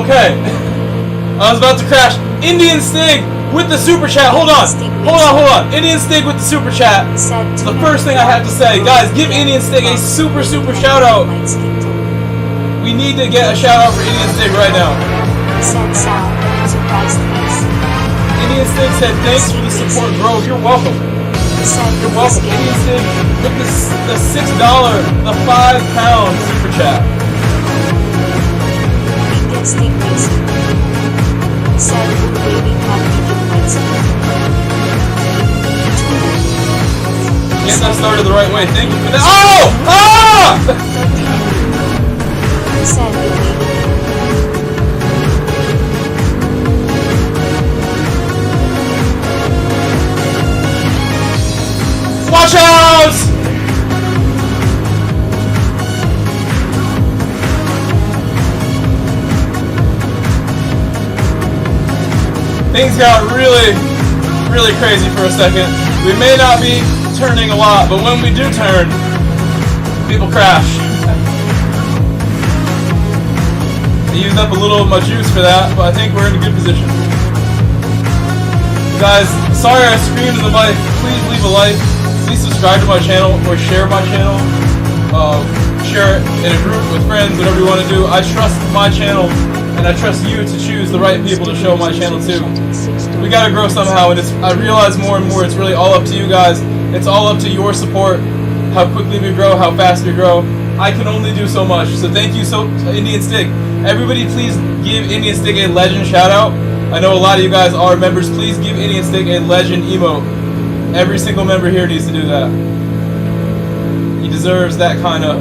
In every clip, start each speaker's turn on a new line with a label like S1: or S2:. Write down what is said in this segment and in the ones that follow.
S1: Okay. I was about to crash. Indian Stig with the super chat. Hold on. Indian Stig with the super chat. The first thing I have to say, guys, give Indian Stig a super shout out. We need to get a shout out for Indian Stig right now. Indian Stig said, thanks for the support, bro. You're welcome. You're welcome. Indian Stig with the $6, the £5 super chat.
S2: Indian Stig said,
S1: Yes, I started the right way. Thank you for that. Oh! Ah! Watch out! Things got really crazy for a second. We may not be turning a lot, but when we do turn, people crash. I used up a little of my juice for that, but I think we're in a good position. Guys, sorry I screamed in the mic. Please leave a like. Please subscribe to my channel or share my channel. Share it in a group with friends, whatever you want to do. I trust my channel, and I trust you to choose the right people to show my channel to. We gotta grow somehow, and I realize more and more it's really all up to you guys. It's all up to your support, how quickly we grow, how fast we grow. I can only do so much, so thank you so Indian Stig. Everybody please give Indian Stig a legend shout out. I know a lot of you guys are members. Please give Indian Stig a legend emote. Every single member here needs to do that. He deserves that kind of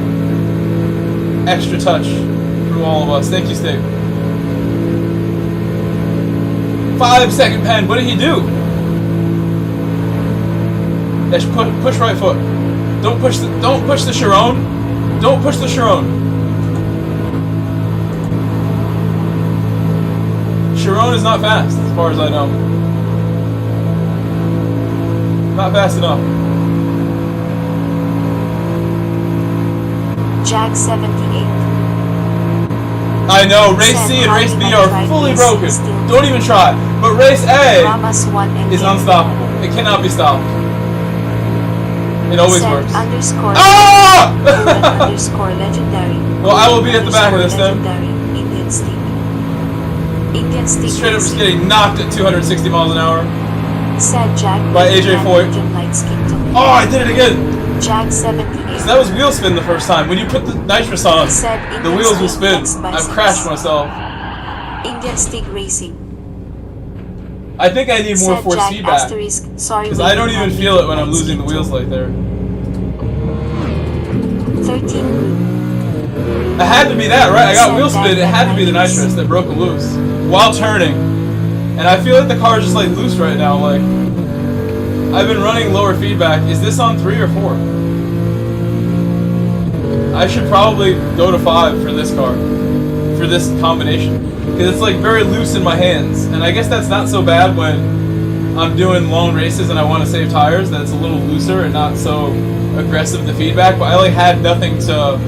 S1: extra touch from all of us. Thank you, Stig. 5-second pen. What did he do? Dash, push right foot. Don't push the Chiron. Don't push the Chiron. Chiron is not fast, as far as I know. Not fast enough.
S2: Jag 78.
S1: I know, race C and race B are fully broken. Don't even try. But race A is unstoppable. It cannot be stopped. It always works.
S2: Underscore
S1: ah!
S2: underscore legendary.
S1: Well, I will be at the back of this then.
S2: Indian Stig. Indian Stig.
S1: Straight up just getting knocked at 260 miles an hour.
S2: Said Jag
S1: by AJ Foyt. Oh, I did it again.
S2: Jag 78.
S1: So that was wheel spin the first time. When you put the nitrous on, the wheels will spin. I've crashed myself.
S2: Indian Stig Racing.
S1: I think I need more force feedback. Because I don't even feel it when I'm losing the wheels like there.
S2: 13.
S1: It had to be that, right? I got wheel spin. It had to be the nitrous that broke it loose while turning. And I feel like the car is just like loose right now. Like, I've been running lower feedback. Is this on 3 or 4? I should probably go to 5 for this car. For this combination. Because it's like very loose in my hands. And I guess that's not so bad when I'm doing long races and I want to save tires. That it's a little looser and not so aggressive the feedback. But I like had nothing to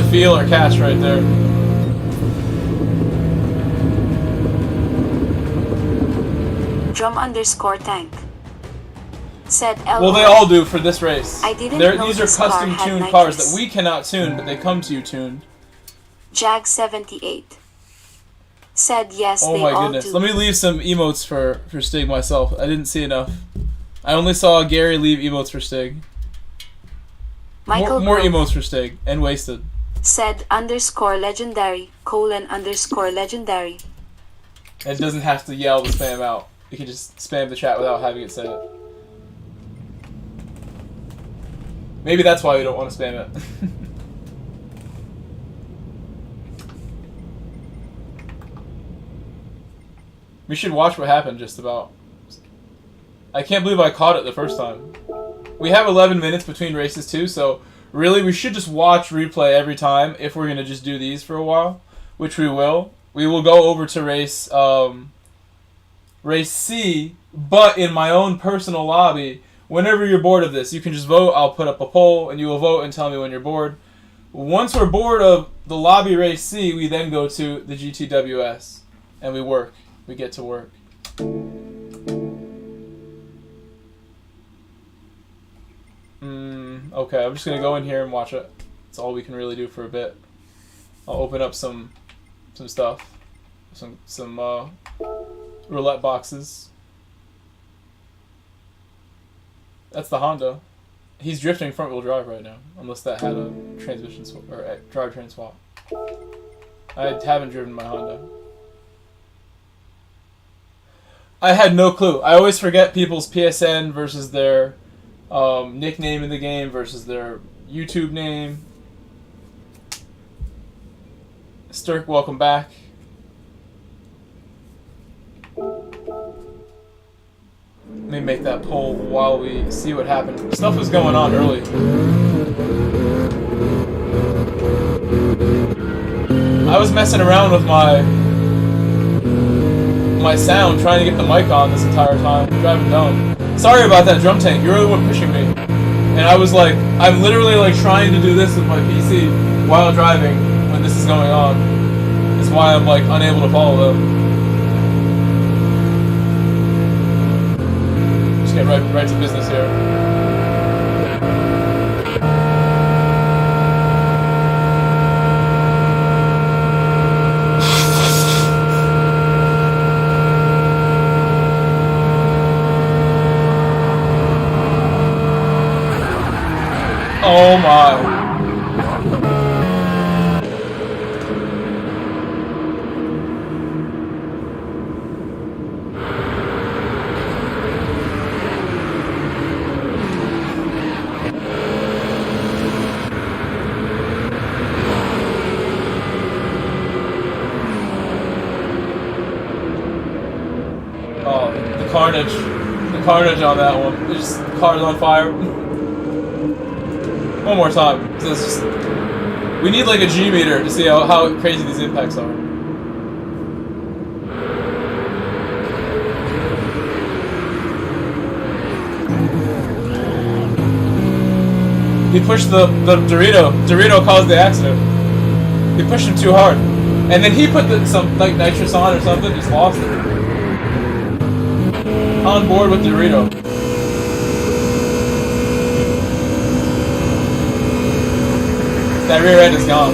S1: feel or catch right there.
S2: Drum underscore tank. Said L.
S1: Well, they all do for this race.
S2: I didn't know
S1: these are custom tuned cars that we cannot tune, but they come to you tuned.
S2: Jag 78. Said yes,
S1: oh
S2: they
S1: my
S2: all
S1: goodness.
S2: do.
S1: Let me leave some emotes for Stig myself. I didn't see enough. I only saw Gary leave emotes for Stig. More emotes for Stig. And wasted.
S2: Said underscore legendary, underscore legendary.
S1: It doesn't have to yell the spam out. You can just spam the chat without having it say it. Maybe that's why we don't want to spam it. We should watch what happened just about. I can't believe I caught it the first time. We have 11 minutes between races too, so really we should just watch replay every time if we're going to just do these for a while, which we will. We will go over to race C, but in my own personal lobby. Whenever you're bored of this, you can just vote. I'll put up a poll, and you will vote and tell me when you're bored. Once we're bored of the lobby race C, we then go to the GTWS, and we work. We get to work. Okay, I'm just gonna go in here and watch it. That's all we can really do for a bit. I'll open up some stuff, some roulette boxes. That's the Honda. He's drifting front wheel drive right now, unless that had a transmission swap or a drivetrain swap. I haven't driven my Honda. I had no clue. I always forget people's PSN versus their nickname in the game versus their YouTube name. Sturk, welcome back. Let me make that poll while we see what happened. Stuff was going on early. I was messing around with my sound, trying to get the mic on this entire time. Driving dumb. Sorry about that, drum tank. You're the one pushing me. And I was like, I'm literally like trying to do this with my PC while driving when this is going on. That's why I'm like unable to follow them. Just get right to business here. Oh my. Oh, the carnage. The carnage on that one. There's cars on fire. One more time. We need like a G meter to see how crazy these impacts are. He pushed the Dorito. Dorito caused the accident. He pushed him too hard. And then he put some like nitrous on or something, just lost it. On board with Dorito. That rear end is gone.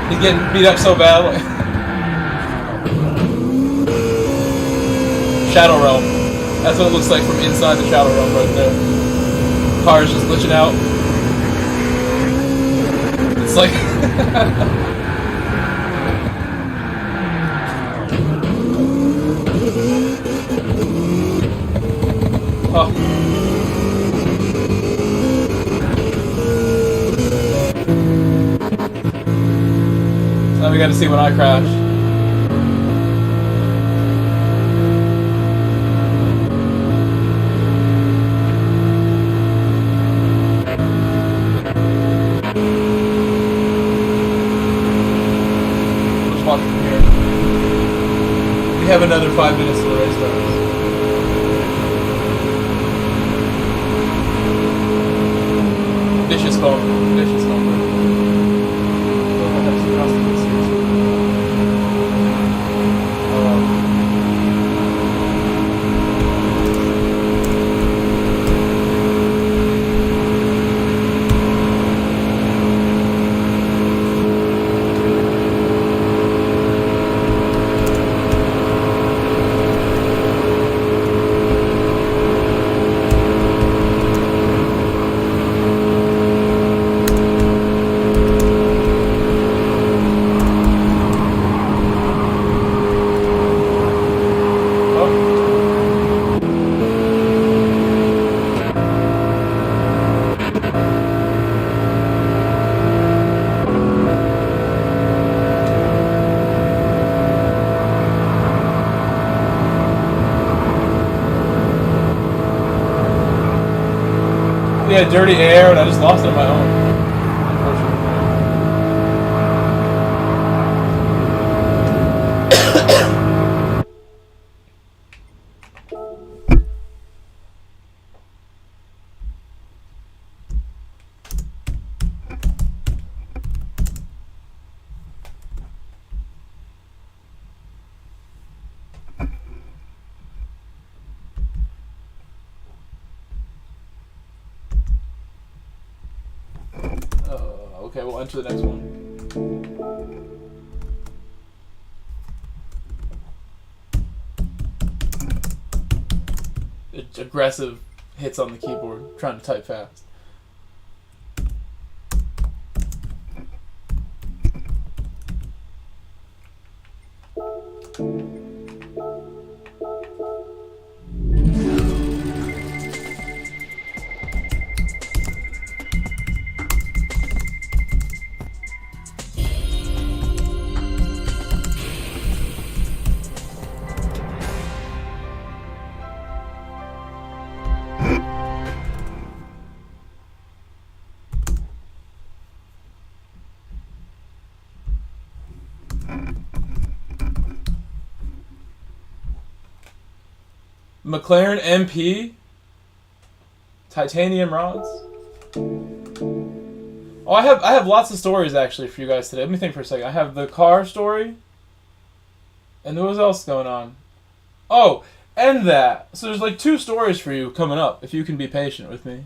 S1: He's getting beat up so bad. Shadow Realm. That's what it looks like from inside the Shadow Realm right there. Car is just glitching out. It's like... oh. Now we got to see when I crash. Let's watch from here. We have another 5 minutes till the race starts. Vicious call. Vicious call. Yeah, dirty air, and I just lost it on my own. Okay, we'll enter the next one. Aggressive hits on the keyboard, trying to type fast. McLaren MP, titanium rods. Oh, I have lots of stories actually for you guys today. Let me think for a second. I have the car story, and what else going on? Oh, and that. So there's like 2 stories for you coming up if you can be patient with me.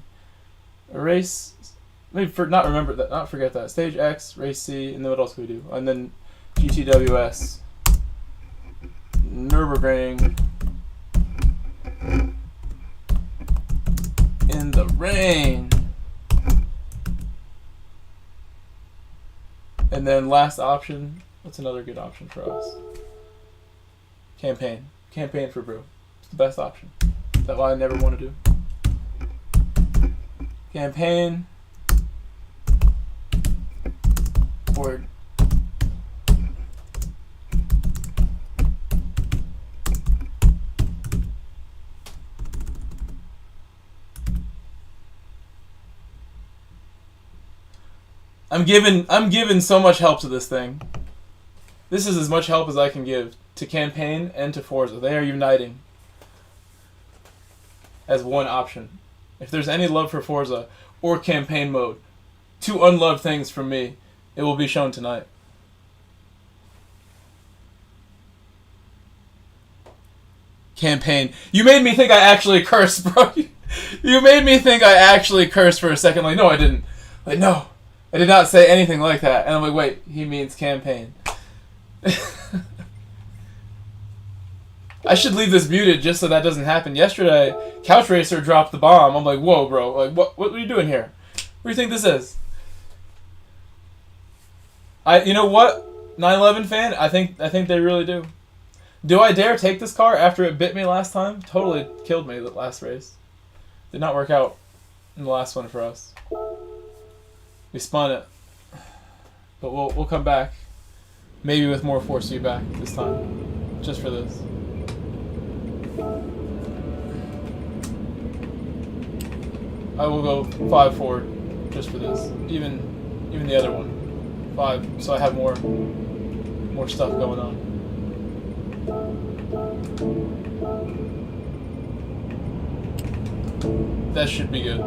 S1: A race, maybe not forget that. Stage X, race C, and then what else can we do? And then GTWS, Nürburgring. In the rain. And then last option, what's another good option for us? Campaign. Campaign for brew. It's the best option. That's what I never want to do. Campaign. Or I'm giving so much help to this thing. This is as much help as I can give to campaign and to Forza. They are uniting as one option. If there's any love for Forza or campaign mode, 2 unloved things from me, it will be shown tonight. Campaign. You made me think I actually cursed, bro. You made me think I actually cursed for a second. Like, no, I didn't. Like, no. I did not say anything like that. And I'm like, wait, he means campaign. I should leave this muted just so that doesn't happen. Yesterday, Couch Racer dropped the bomb. I'm like, whoa, bro. Like, what are you doing here? What do you think this is? You know what, 9/11 fan? I think they really do. Do I dare take this car after it bit me last time? Totally killed me the last race. Did not work out in the last one for us. We spun it, but we'll come back, maybe with more force feedback this time, just for this. I will go 5 forward, just for this. Even the other one, 5, so I have more stuff going on. That should be good.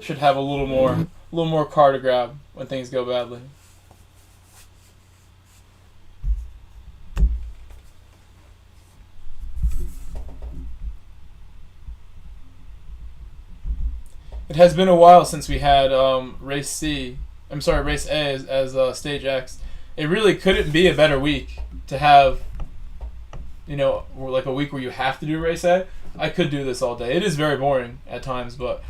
S1: Should have a little more car to grab when things go badly. It has been a while since we had race A as stage X. It really couldn't be a better week to have, like a week where you have to do race A. I could do this all day. It is very boring at times, but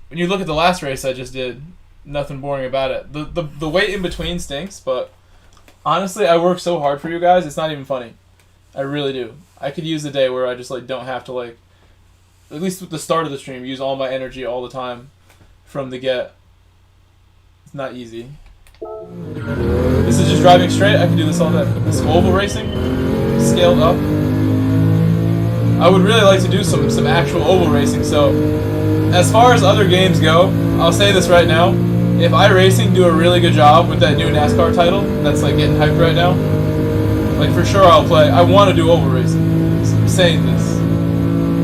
S1: when you look at the last race I just did, nothing boring about it. The wait in between stinks, but honestly, I work so hard for you guys, it's not even funny. I really do. I could use a day where I just don't have to at least at the start of the stream, use all my energy all the time from the get. It's not easy. This is just driving straight. I can do this all day. This oval racing, scaled up. I would really like to do some actual oval racing. So, as far as other games go, I'll say this right now. If iRacing do a really good job with that new NASCAR title that's getting hyped right now, for sure I'll play. I want to do oval racing. I'm saying this.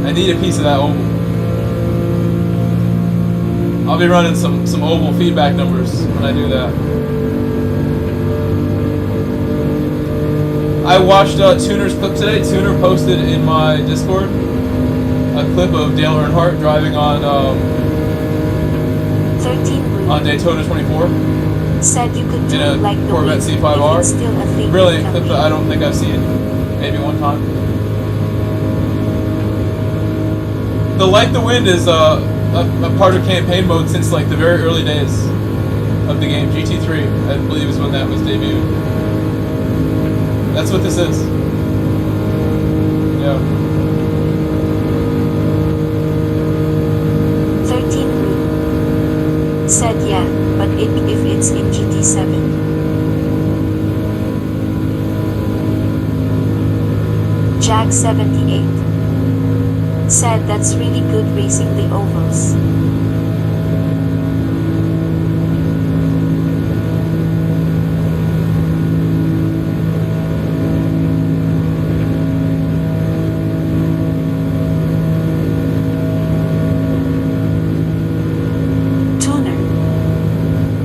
S1: I need a piece of that oval. I'll be running some oval feedback numbers when I do that. I watched Tuner's clip today. Tuner posted in my Discord a clip of Dale Earnhardt driving on Daytona 24.
S2: Said you could do
S1: in a
S2: like the
S1: Corvette
S2: wind,
S1: C5R.
S2: if it's still a thing
S1: Really,
S2: in Camry.
S1: I don't think I've seen maybe one time. The Like the Wind is a part of campaign mode since like the very early days of the game. GT3, I believe, is when that was debuted. That's what this is. Yeah.
S2: 13 Blue. Said yeah, but if it's in GT7. Jag 78. Said that's really good racing the ovals. Tuner.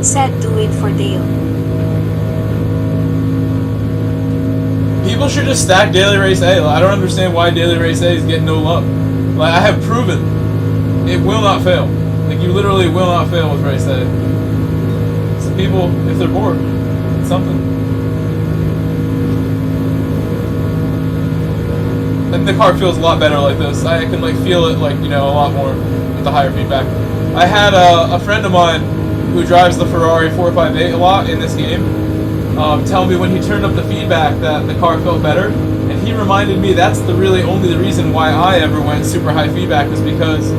S2: Said do it for Dale.
S1: People should just stack Daily Race A. I don't understand why Daily Race A is getting no love. Like, I have proven it will not fail. Like, you literally will not fail with Race A. So people, if they're bored, it's something. And the car feels a lot better like this. I can like feel it like, you know, a lot more with the higher feedback. I had a friend of mine who drives the Ferrari 458 a lot in this game tell me when he turned up the feedback that the car felt better. And he reminded me that's the reason why I ever went super high feedback was because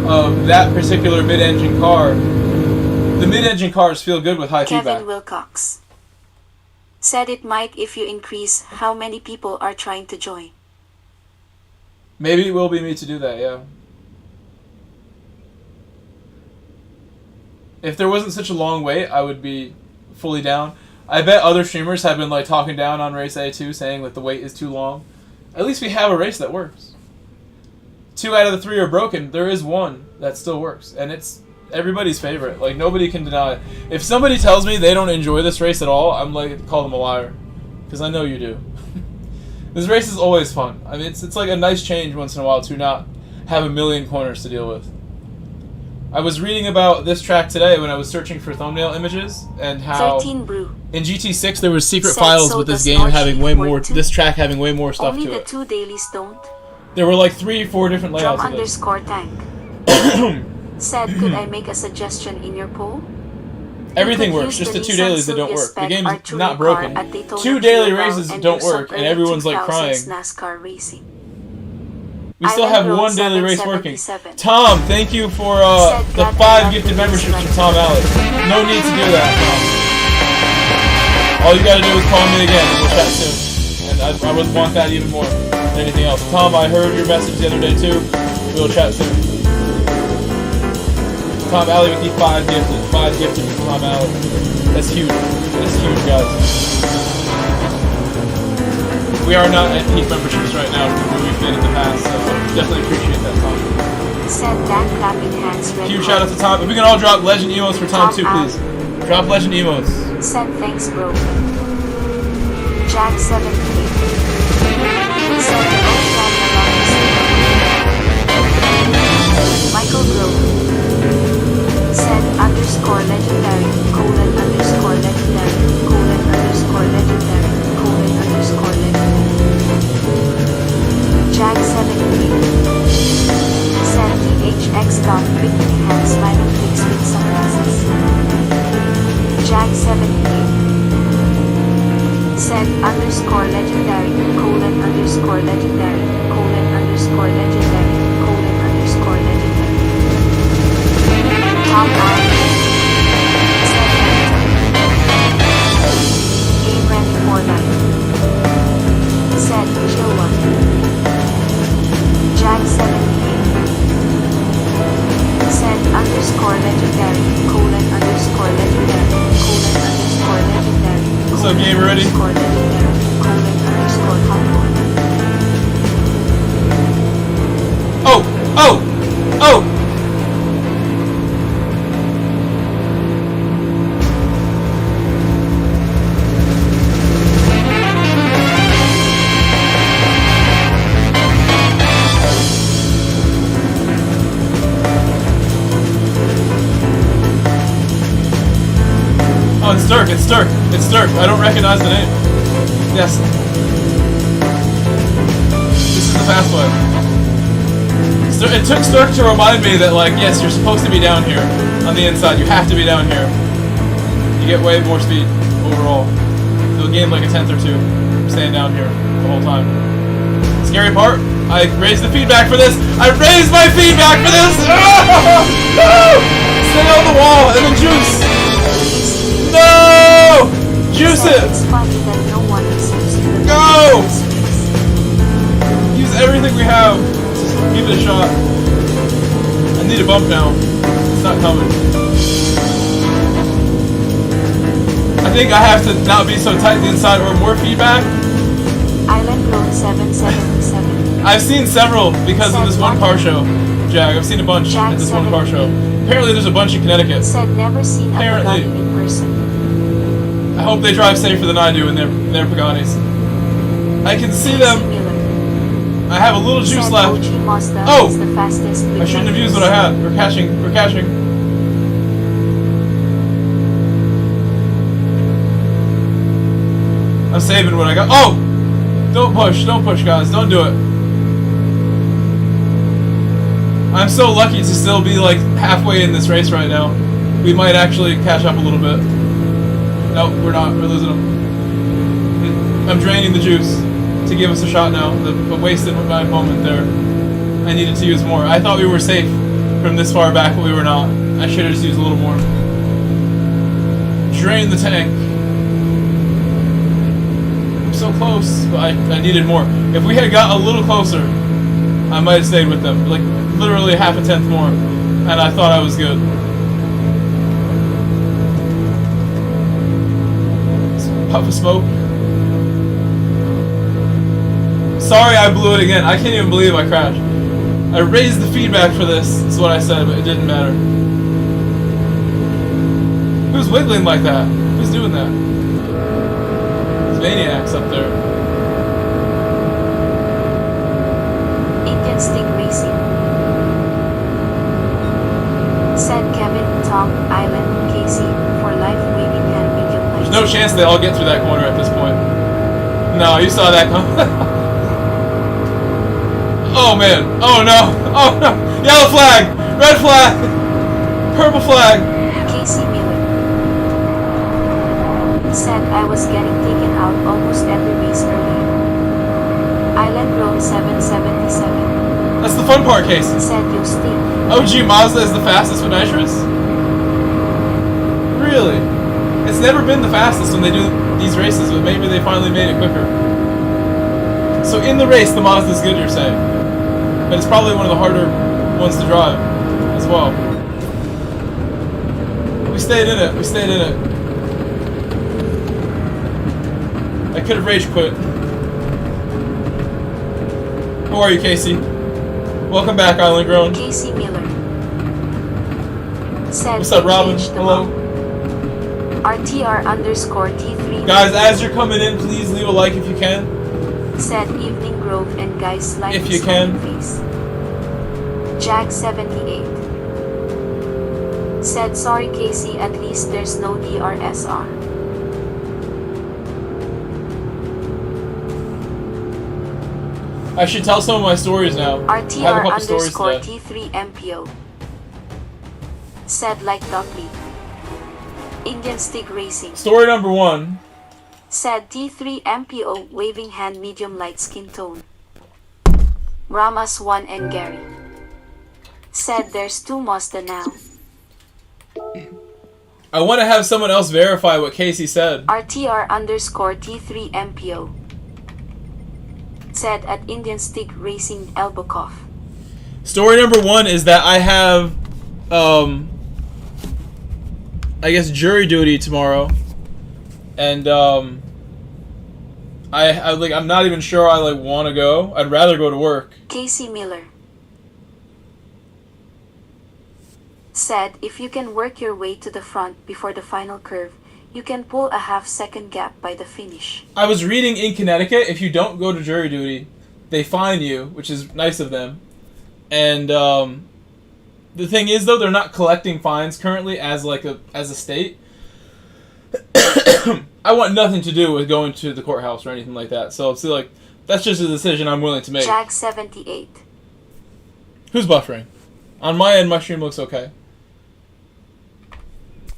S1: of that particular mid-engine car. The mid-engine cars feel good with high feedback.
S2: Kevin Wilcox. Said it might if you increase how many people are trying to join.
S1: Maybe it will be me to do that, yeah. If there wasn't such a long wait, I would be fully down. I bet other streamers have been like talking down on Race A too, saying that the wait is too long. At least we have a race that works. 2 out of the 3 are broken. There is one that still works, and it's everybody's favorite. Like, nobody can deny it. If somebody tells me they don't enjoy this race at all, I'm like, call them a liar, because I know you do. This race is always fun. I mean, it's like a nice change once in a while to not have a million corners to deal with. I was reading about this track today when I was searching for thumbnail images and how
S2: 13 Brew.
S1: in GT6 there was secret
S2: Said
S1: files
S2: so
S1: with this
S2: does
S1: game having way
S2: Nordschild
S1: more,
S2: too.
S1: this track having way more stuff
S2: Only
S1: to
S2: the
S1: it.
S2: 2 dailies don't.
S1: There were like 3 or 4 different
S2: Drum
S1: layouts of this.
S2: _ tank. Said could I make a suggestion in your poll?
S1: Everything
S2: You could
S1: works,
S2: use
S1: just the 2
S2: Nissan
S1: dailies that don't
S2: Silvia
S1: work. The
S2: spec
S1: game's
S2: Arctis
S1: not
S2: car
S1: broken.
S2: at Daytona
S1: 2 daily
S2: Fuel
S1: races
S2: and
S1: don't
S2: do some
S1: work, and
S2: early
S1: everyone's like
S2: 2000s
S1: crying.
S2: NASCAR racing.
S1: We still
S2: Island
S1: have
S2: Road
S1: 1 daily race working.
S2: 777.
S1: Tom, thank you for
S2: Said
S1: the
S2: glad
S1: 5
S2: I
S1: gifted
S2: love
S1: memberships
S2: this
S1: from Tom Alley. No need to do that, Tom. All you gotta do is call me again and we'll chat soon. And I would want that even more than anything else. Tom, I heard your message the other day too. We'll chat soon. Tom Alley with the 5 gifted. 5 gifted from Tom Alley. That's huge. That's huge, guys. We are not at peak memberships right now where we've been in the past, so definitely appreciate that, Tom.
S2: Said that clapping hands red
S1: Huge
S2: heart.
S1: shout out to Tom. If we can all drop legend emotes for Tom too, please. Drop legend emotes.
S2: Said thanks bro. Jag 78. Said the old man along Michael Grove. Said _legendary, _legendary, _legendary, _legendary. Jag 78. Said THX got quickly hands Manu fix with sunglasses. Jag 78. Said _legendary, _legendary, _legendary. Tom Allen. Said game ready for life. Said chill one. Jag 78. Said _legendary, _legendary,
S1: What's up, gamer ready? Oh! Oh! Oh! Oh Oh, it's Dirk. It's Dirk. It's Dirk. I don't recognize the name. Yes. This is the fast way. It took Dirk to remind me that, like, yes, you're supposed to be down here on the inside. You have to be down here. You get way more speed overall. You'll gain like a tenth or two staying down here the whole time. Scary part, I raised the feedback for this. I raised my feedback for this! Oh! No! Stay on the wall and then juice! No! Juice it!
S2: It's funny that no one is using the
S1: Go! Use everything we have. Just give it a shot. I need a bump now. It's not coming. I think I have to not be so tight to the inside or more feedback.
S2: Island Road 777.
S1: I've seen several because of this one car show, Jag. I've seen a bunch at this one car show. Apparently there's a bunch in Connecticut.
S2: Said never seen a Pagani in person.
S1: I hope they drive safer than I do in their Paganis. I can see them. I have a little juice left. Oh! I shouldn't have used what I had. We're catching. We're catching. I'm saving what I got. Oh! Don't push, guys. Don't do it. I'm so lucky to still be like halfway in this race right now. We might actually catch up a little bit. Nope, we're not. We're losing them. I'm draining the juice to give us a shot now. I wasted my moment there. I needed to use more. I thought we were safe from this far back, but we were not. I should have just used a little more. Drain the tank. So close, but I needed more. If we had got a little closer, I might have stayed with them. Like, literally half a tenth more. And I thought I was good. Puff of smoke. Sorry I blew it again. I can't even believe I crashed. I raised the feedback for this, is what I said, but it didn't matter. Who's wiggling like that? Who's doing that? Maniacs up there.
S2: Indian Stick Racing. Said Kevin, Tom, Island, Casey, for life waving hand medium lights.
S1: There's no chance they all get through that corner at this point. No, you saw that come. Oh man. Oh no. Oh no. Yellow flag. Red flag. Purple flag.
S2: Casey Miller. Said I was getting taken out almost every race earlier. Island Road 777.
S1: That's the fun part, Casey.
S2: Said you stink.
S1: OG Mazda is the fastest with nitrous? Really? It's never been the fastest when they do these races, but maybe they finally made it quicker. So in the race, the Mazda's good, you're saying? But it's probably one of the harder ones to drive as well. We stayed in it. We stayed in it. I could have rage quit. How are you, Casey? Welcome back, Island Grown.
S2: Casey Miller. Said
S1: what's up, Robin? Hello.
S2: RTR underscore T3.
S1: Guys, as you're coming in, please leave a like if you can.
S2: Said Evening Grove and guys like
S1: if you can.
S2: Face. Jack 78. Said sorry Casey, at least there's no DRSR.
S1: I should tell some of my stories now.
S2: RTR
S1: I have a couple stories
S2: underscore
S1: today.
S2: T3 MPO. Said like Duckley. Indian Stick Racing.
S1: Story number 1.
S2: Said T3 MPO waving hand medium light skin tone. Ramas 1 and Gary. Said there's 2 Mazda now.
S1: I want to have someone else verify what Casey said.
S2: RTR underscore T3 MPO. Said at Indian Stick Racing elbow cough.
S1: Story number 1 is that I have, I guess jury duty tomorrow, and I'm not even sure I want to go. I'd rather go to work.
S2: Casey Miller. Said if you can work your way to the front before the final curve, you can pull a half-second gap by the finish.
S1: I was reading in Connecticut, if you don't go to jury duty, they fine you, which is nice of them. And the thing is, though, they're not collecting fines currently as a state. I want nothing to do with going to the courthouse or anything like that. So see, like, that's just a decision I'm willing to make.
S2: Jag 78.
S1: Who's buffering? On my end, my stream looks okay.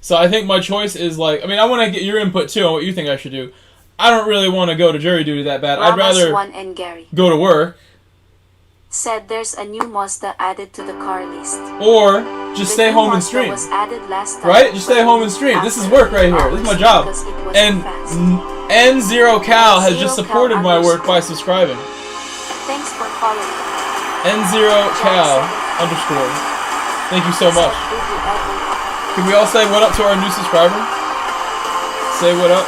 S1: So I think my choice is like, I mean, I want to get your input too on what you think I should do. I don't really want to go to jury duty that bad. I'd rather go to work.
S2: Said there's a new Mazda added to the car list.
S1: Or just stay home and stream.
S2: Was added last time,
S1: right? Just stay home and stream. This is work right here. This is my job. And N0Cal has just supported my work by subscribing.
S2: Thanks for following.
S1: N0Cal _ Thank you so much. Can we all say what up to our new subscriber? Say what up.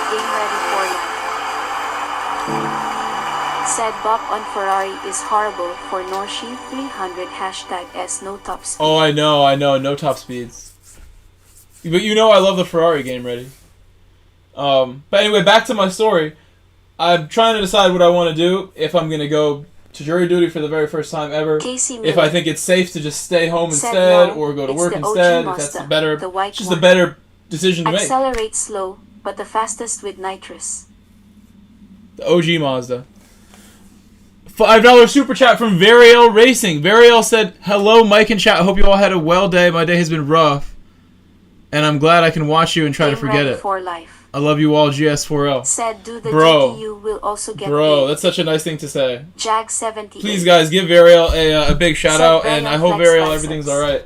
S2: Game ready for you. Said Bob on Ferrari is horrible for Norshi 300 #S no top speed.
S1: Oh, I know, no top speeds. But you know I love the Ferrari game, ready. But anyway, back to my story. I'm trying to decide what I want to do, if I'm going to go to jury duty for the very first time ever, if I think it's safe to just stay home instead, or go to work instead, if that's better, just a better decision to make.
S2: Accelerate slow, but the fastest with nitrous.
S1: The OG Mazda. $5 super chat from Variel Racing. Variel said, "Hello, Mike and chat. I hope you all had a well day. My day has been rough, and I'm glad I can watch you and try to forget it.
S2: For life.
S1: I love you all, GS4L."
S2: Said, do the GTU will also get paid.
S1: That's such a nice thing to say.
S2: Jag 78.
S1: Please, guys, give Variel a big shout out, and I hope Variel everything's all right.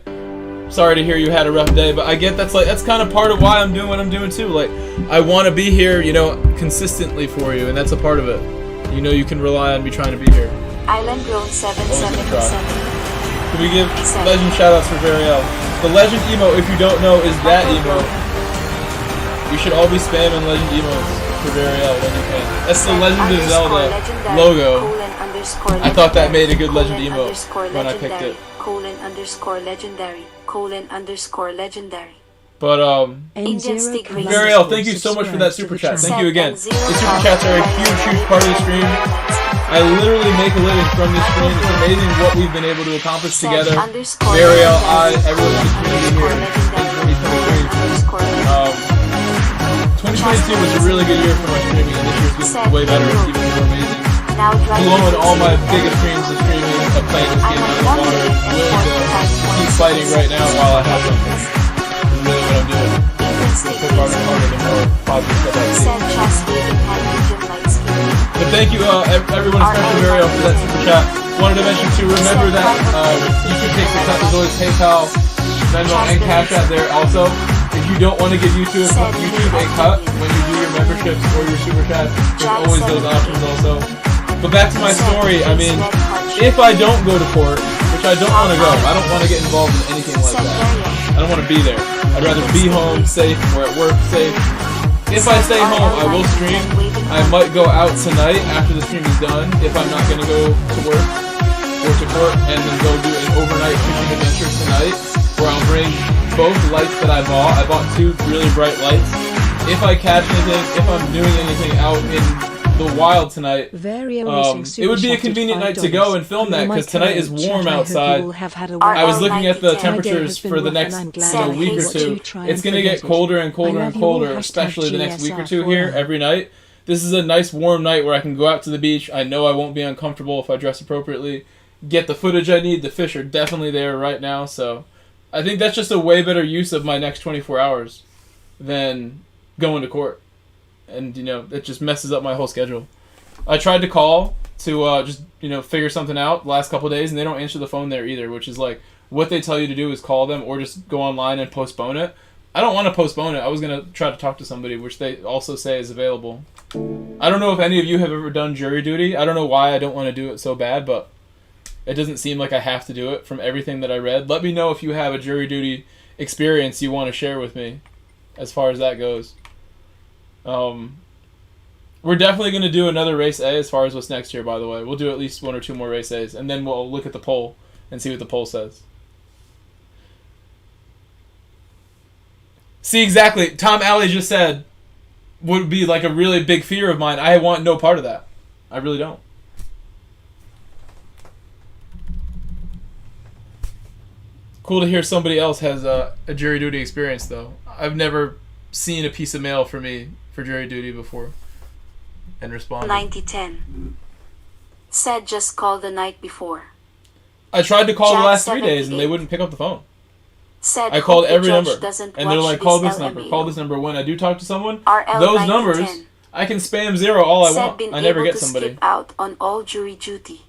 S1: Sorry to hear you had a rough day, but I get that's kind of part of why I'm doing what I'm doing too. Like, I want to be here, consistently for you, and that's a part of it. You can rely on me trying to be here.
S2: Island Grown 777.
S1: Can we give legend shoutouts for Variel? The legend emote, if you don't know, is that emote. You should all be spamming legend emotes for Variel when you can. That's the Legend of Zelda logo. I thought that made a good legend emote when I picked it.
S2: _legendary.
S1: But Variel, thank you so much for that super chat. Thank you again. The super chats are a huge part of the stream. I literally make a living from this stream. It's amazing what we've been able to accomplish together. Variel, everyone in the community here in 2023. 2022 was a really good year for my streaming, and this year's been way better, even more amazing. Blowing all my biggest dreams of streaming, of playing this game out of the water, willing to keep fighting right now while I have them. Is really what I'm doing. It's put harder and harder, the more positive stuff I see. But thank you, everyone, especially Mario, for that super chat. Wanted to mention too, remember that YouTube takes the cut. There's always PayPal, Venmo, and Cash App there also. If you don't want to give YouTube a cut when you do your memberships or your super chats, there's always those options also. But back to my story, I mean, if I don't go to court, which I don't want to go, I don't want to get involved in anything like that. I don't want to be there. I'd rather be home safe or at work safe. If I stay home, I will stream. I might go out tonight after the stream is done if I'm not going to go to work or to court, and then go do an overnight fishing adventure tonight where I'll bring both lights that I bought. I bought 2 really bright lights. If I catch anything, if I'm doing anything out in the wild tonight, it would be a convenient night to go and film that, because tonight is warm outside. I was looking at the temperatures for the next week or two. It's going to get colder and colder and colder, especially the next week or two here every night. This is a nice warm night where I can go out to the beach. I know I won't be uncomfortable if I dress appropriately. Get the footage I need. The fish are definitely there right now, so I think that's just a way better use of my next 24 hours than going to court. And, it just messes up my whole schedule. I tried to call to just, figure something out the last couple of days, and they don't answer the phone there either, which is like, what they tell you to do is call them or just go online and postpone it. I don't want to postpone it. I was going to try to talk to somebody, which they also say is available. I don't know if any of you have ever done jury duty. I don't know why I don't want to do it so bad, but it doesn't seem like I have to do it from everything that I read. Let me know if you have a jury duty experience you want to share with me as far as that goes. We're definitely going to do another race A as far as what's next year, by the way. We'll do at least 1 or 2 more race A's, and then we'll look at the poll and see what the poll says. See, exactly. Tom Alley just said would be like a really big fear of mine. I want no part of that. I really don't. Cool to hear somebody else has a jury duty experience, though. I've never seen a piece of mail for me for jury duty before and responded.
S2: 9010. Said just call the night before.
S1: I tried to call the
S2: Jack
S1: last 3 days
S2: 78.
S1: and they wouldn't pick up the phone.
S2: Said
S1: I called
S2: hope the
S1: every
S2: judge
S1: number,
S2: doesn't
S1: and they're
S2: watch
S1: like, call
S2: this
S1: this number,
S2: LMAO.
S1: call this number. When I do talk to someone,
S2: RL
S1: those
S2: 9010.
S1: numbers, I can spam 0 all I
S2: Said
S1: want.
S2: been
S1: I never
S2: able
S1: get
S2: to
S1: somebody.
S2: skip out on all jury duty.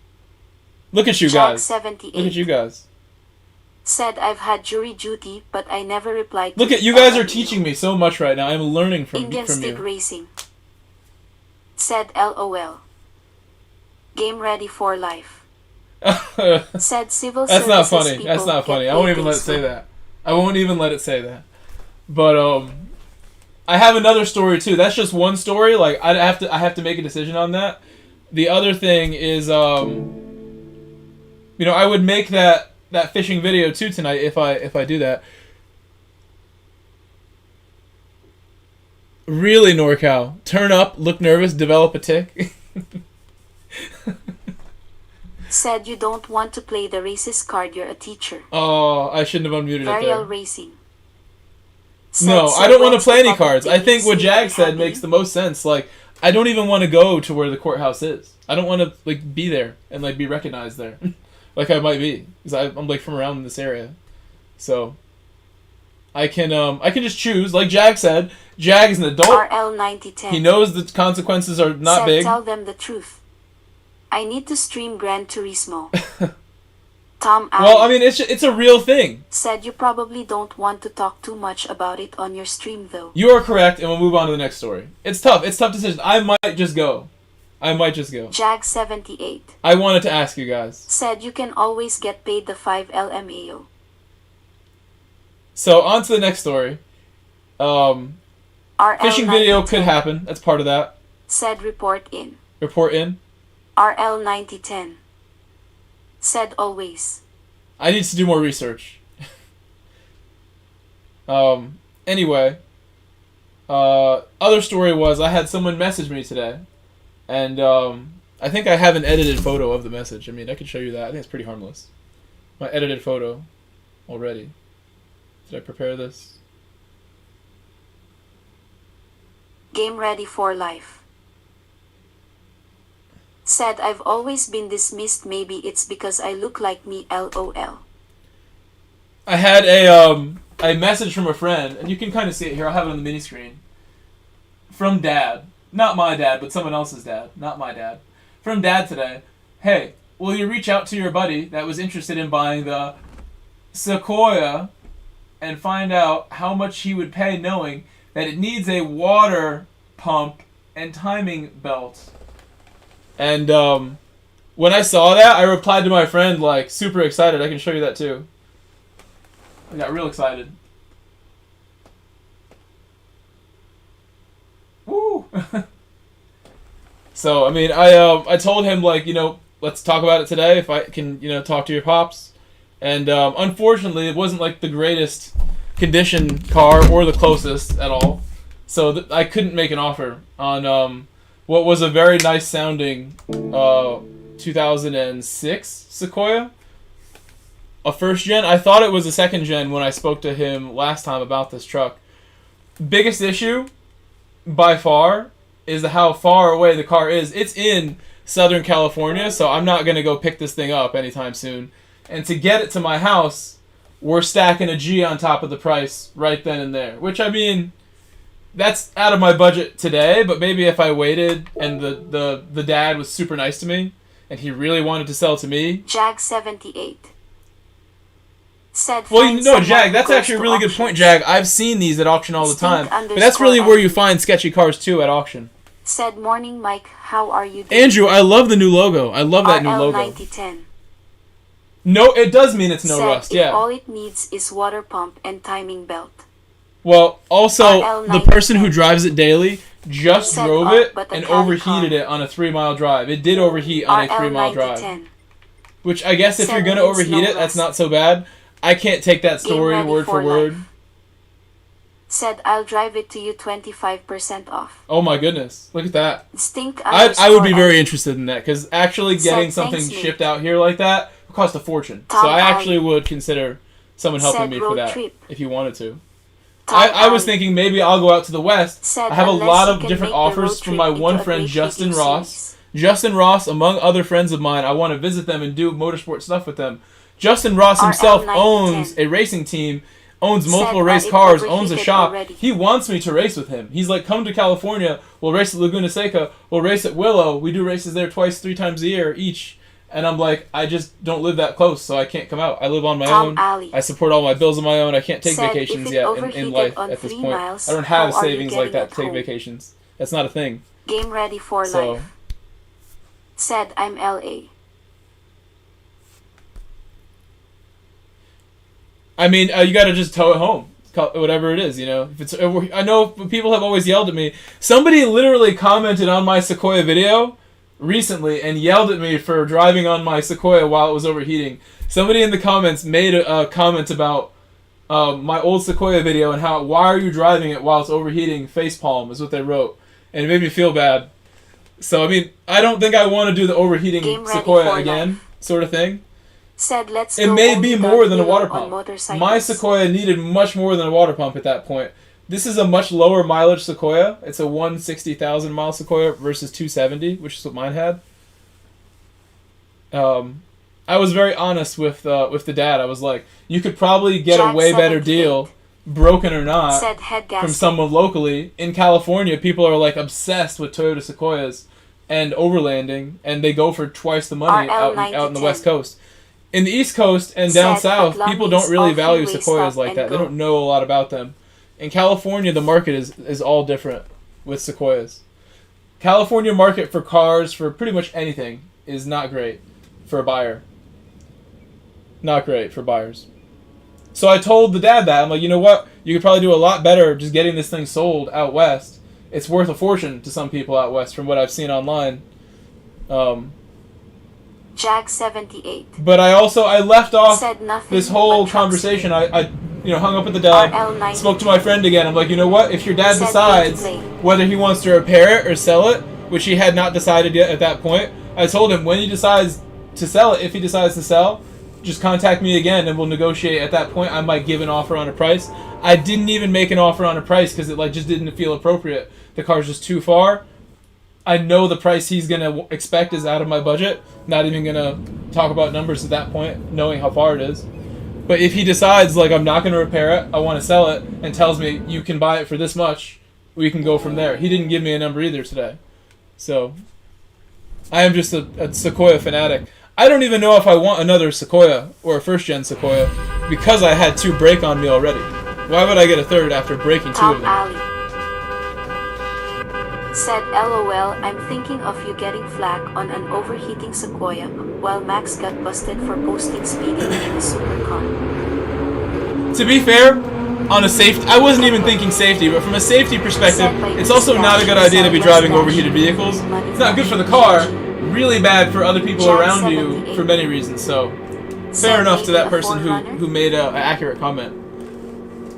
S1: Look at you
S2: Jack
S1: guys.
S2: 78.
S1: Look at you guys.
S2: Said I've had jury duty, but I never replied to
S1: Look at
S2: the
S1: you guys are
S2: LMAO.
S1: teaching me so much right now. I'm learning from
S2: Indian Stick
S1: you.
S2: Racing. Said LOL. Game ready for life. Said civil
S1: That's not
S2: services
S1: funny.
S2: people
S1: That's not
S2: get
S1: funny. I won't
S2: paid
S1: even let it say
S2: basically.
S1: that. I won't even let it say that. But I have another story too. That's just one story. Like I have to make a decision on that. The other thing is I would make that fishing video too tonight if I do that. Really, NorCal, turn up, look nervous, develop a tick.
S2: Said you don't want to play the racist card, you're a teacher.
S1: Oh, I shouldn't have unmuted it
S2: Varial
S1: there.
S2: Racing.
S1: No,
S2: Said,
S1: I don't want to
S2: when's
S1: play
S2: the
S1: any cards. I
S2: public
S1: think what
S2: dating
S1: Jag
S2: scene
S1: said
S2: happening?
S1: makes the most sense. Like, I don't even want to go to where the courthouse is. I don't want to like be there and like be recognized there, like I might be, because I'm like from around this area. So I can just choose. Like Jag said, Jag is an adult.
S2: RL 9010.
S1: He knows the consequences are not
S2: Said,
S1: big.
S2: tell them the truth. I need to stream Gran Turismo. Tom
S1: Well,
S2: Allen
S1: I mean, it's a real thing.
S2: said you probably don't want to talk too much about it on your stream though.
S1: You are correct, and we'll move on to the next story. It's tough. It's tough decision. I might just go.
S2: Jag 78
S1: I wanted to ask you guys.
S2: said you can always get paid the 5 LMAO.
S1: So on to the next story.
S2: RL
S1: Fishing video
S2: 9010
S1: could happen. That's part of that.
S2: said report in.
S1: Report in.
S2: RL 9010 said always.
S1: I need to do more research. Anyway. Other story was I had someone message me today. And I think I have an edited photo of the message. I mean, I could show you that. I think it's pretty harmless. My edited photo already. Did I prepare this?
S2: Game ready for life. Said I've always been dismissed, maybe it's because I look like me, LOL.
S1: I had a message from a friend, and you can kind of see it here. I'll have it on the mini screen. From Dad. Not my dad, but someone else's dad. Not my dad. From Dad today. Hey, will you reach out to your buddy that was interested in buying the Sequoia and find out how much he would pay knowing that it needs a water pump and timing belt? And when I saw that, I replied to my friend like super excited. I can show you that too. I got real excited. Woo! So I mean, I told him like, let's talk about it today. If I can, talk to your pops. And unfortunately, it wasn't like the greatest condition car or the closest at all. So I couldn't make an offer on what was a very nice sounding 2006 Sequoia. A first gen. I thought it was a second gen when I spoke to him last time about this truck. Biggest issue, by far, is how far away the car is. It's in Southern California, so I'm not going to go pick this thing up anytime soon. And to get it to my house, we're stacking a G on top of the price right then and there. Which, I mean, that's out of my budget today, but maybe if I waited and the dad was super nice to me and he really wanted to sell to me.
S2: Jag 78 said.
S1: Well, Jag, that's actually a really good point, Jag. I've seen these at auction all the time. But that's really where you find sketchy cars too, at auction.
S2: Said morning, Mike. How are you doing?
S1: Andrew, I love the new logo. I love that new
S2: RL
S1: logo.
S2: 9010
S1: No, it does mean it's no
S2: said
S1: rust,
S2: if
S1: yeah.
S2: all it needs is water pump and timing belt.
S1: Well, also,
S2: RL
S1: the person who drives it daily just
S2: said
S1: drove
S2: up,
S1: it
S2: but the
S1: and
S2: Cali
S1: overheated
S2: car.
S1: it on a 3-mile drive. It did overheat on a
S2: RL
S1: 3-mile drive.
S2: 9010
S1: Which I guess if
S2: said
S1: you're going to
S2: means
S1: overheat
S2: no
S1: it, that's
S2: rust.
S1: not so bad. I can't take that
S2: Game
S1: story
S2: ready
S1: word for
S2: for
S1: word.
S2: life. Said I'll drive it to you 25% off.
S1: Oh my goodness. Look at that.
S2: Stink
S1: I would be
S2: underscore
S1: very
S2: M.
S1: interested in that, because actually getting
S2: Said,
S1: something
S2: "Thanks, mate."
S1: shipped out here like that would cost a fortune.
S2: Tom
S1: So I
S2: Allen.
S1: actually would consider someone helping
S2: Said
S1: me for
S2: road
S1: that,
S2: trip.
S1: if you wanted to. I was thinking maybe I'll go out to the west.
S2: Said
S1: I have a
S2: unless
S1: lot
S2: you
S1: of
S2: can
S1: different
S2: make the
S1: offers
S2: road
S1: from
S2: trip
S1: my
S2: into
S1: one
S2: a
S1: friend
S2: great
S1: Justin
S2: video
S1: Ross.
S2: series.
S1: Justin Ross, among other friends of mine, I want to visit them and do motorsport stuff with them. Justin Ross himself owns a racing team, owns multiple race cars, owns a shop. He wants me to race with him. He's like, come to California, we'll race at Laguna Seca, we'll race at Willow. We do races there twice, 3 times a year each. And I'm like, I just don't live that close, so I can't come out. I live on my own. I support all my bills on my own. I can't take vacations yet in life at this point. I don't have savings like that to take vacations. That's not a thing.
S2: Game ready for life. Said I'm LA.
S1: I mean, you gotta just tow it home. Whatever it is, you know. If it's, I know people have always yelled at me. Somebody literally commented on my Sequoia video recently and yelled at me for driving on my Sequoia while it was overheating. Somebody in the comments made a comment about my old Sequoia video and how, why are you driving it while it's overheating? Facepalm is what they wrote. And it made me feel bad. So, I mean, I don't think I want to do the overheating Sequoia again, sort of thing.
S2: Said, let's
S1: it may be more than a water pump. My Sequoia needed much more than a water pump at that point. This is a much lower mileage Sequoia. It's a 160,000 mile Sequoia versus 270, which is what mine had. I was very honest with the dad. I was like, you could probably get a way better deal, broken or not, from someone locally. In California, people are like obsessed with Toyota Sequoias and overlanding, and they go for twice the money out in the West Coast. In the East Coast and down south, people don't really value Sequoias like that. They don't know a lot about them. In California, the market is all different with Sequoias. California market for cars, for pretty much anything, is not great for a buyer. Not great for buyers. So I told the dad that. I'm like, you know what? You could probably do a lot better just getting this thing sold out west. It's worth a fortune to some people out west from what I've seen online.
S2: Jag 78.
S1: But I left off this whole conversation. I hung up with the dad, spoke to my friend again. I'm like, you know what? If your dad decides whether he wants to repair it or sell it, which he had not decided yet at that point, I told him when he decides to sell it, if he decides to sell, just contact me again and we'll negotiate. At that point, I might give an offer on a price. I didn't even make an offer on a price because it just didn't feel appropriate. The car's just too far. I know the price he's going to expect is out of my budget. Not even going to talk about numbers at that point, knowing how far it is. But if he decides, I'm not going to repair it, I want to sell it, and tells me, you can buy it for this much, we can go from there. He didn't give me a number either today. So, I am just a Sequoia fanatic. I don't even know if I want another Sequoia, or a first-gen Sequoia, because I had 2 break on me already. Why would I get a third after breaking 2 of them?
S2: Said, LOL, I'm thinking of you getting flack on an overheating Sequoia, while Max got busted for posting speeding in a supercar.
S1: To be fair, on a safety, I wasn't even thinking safety, but from a safety perspective, it's also not a good idea to be driving overheated vehicles. It's not good for the car, really bad for other people around you for many reasons, so fair enough to that person who made an accurate comment.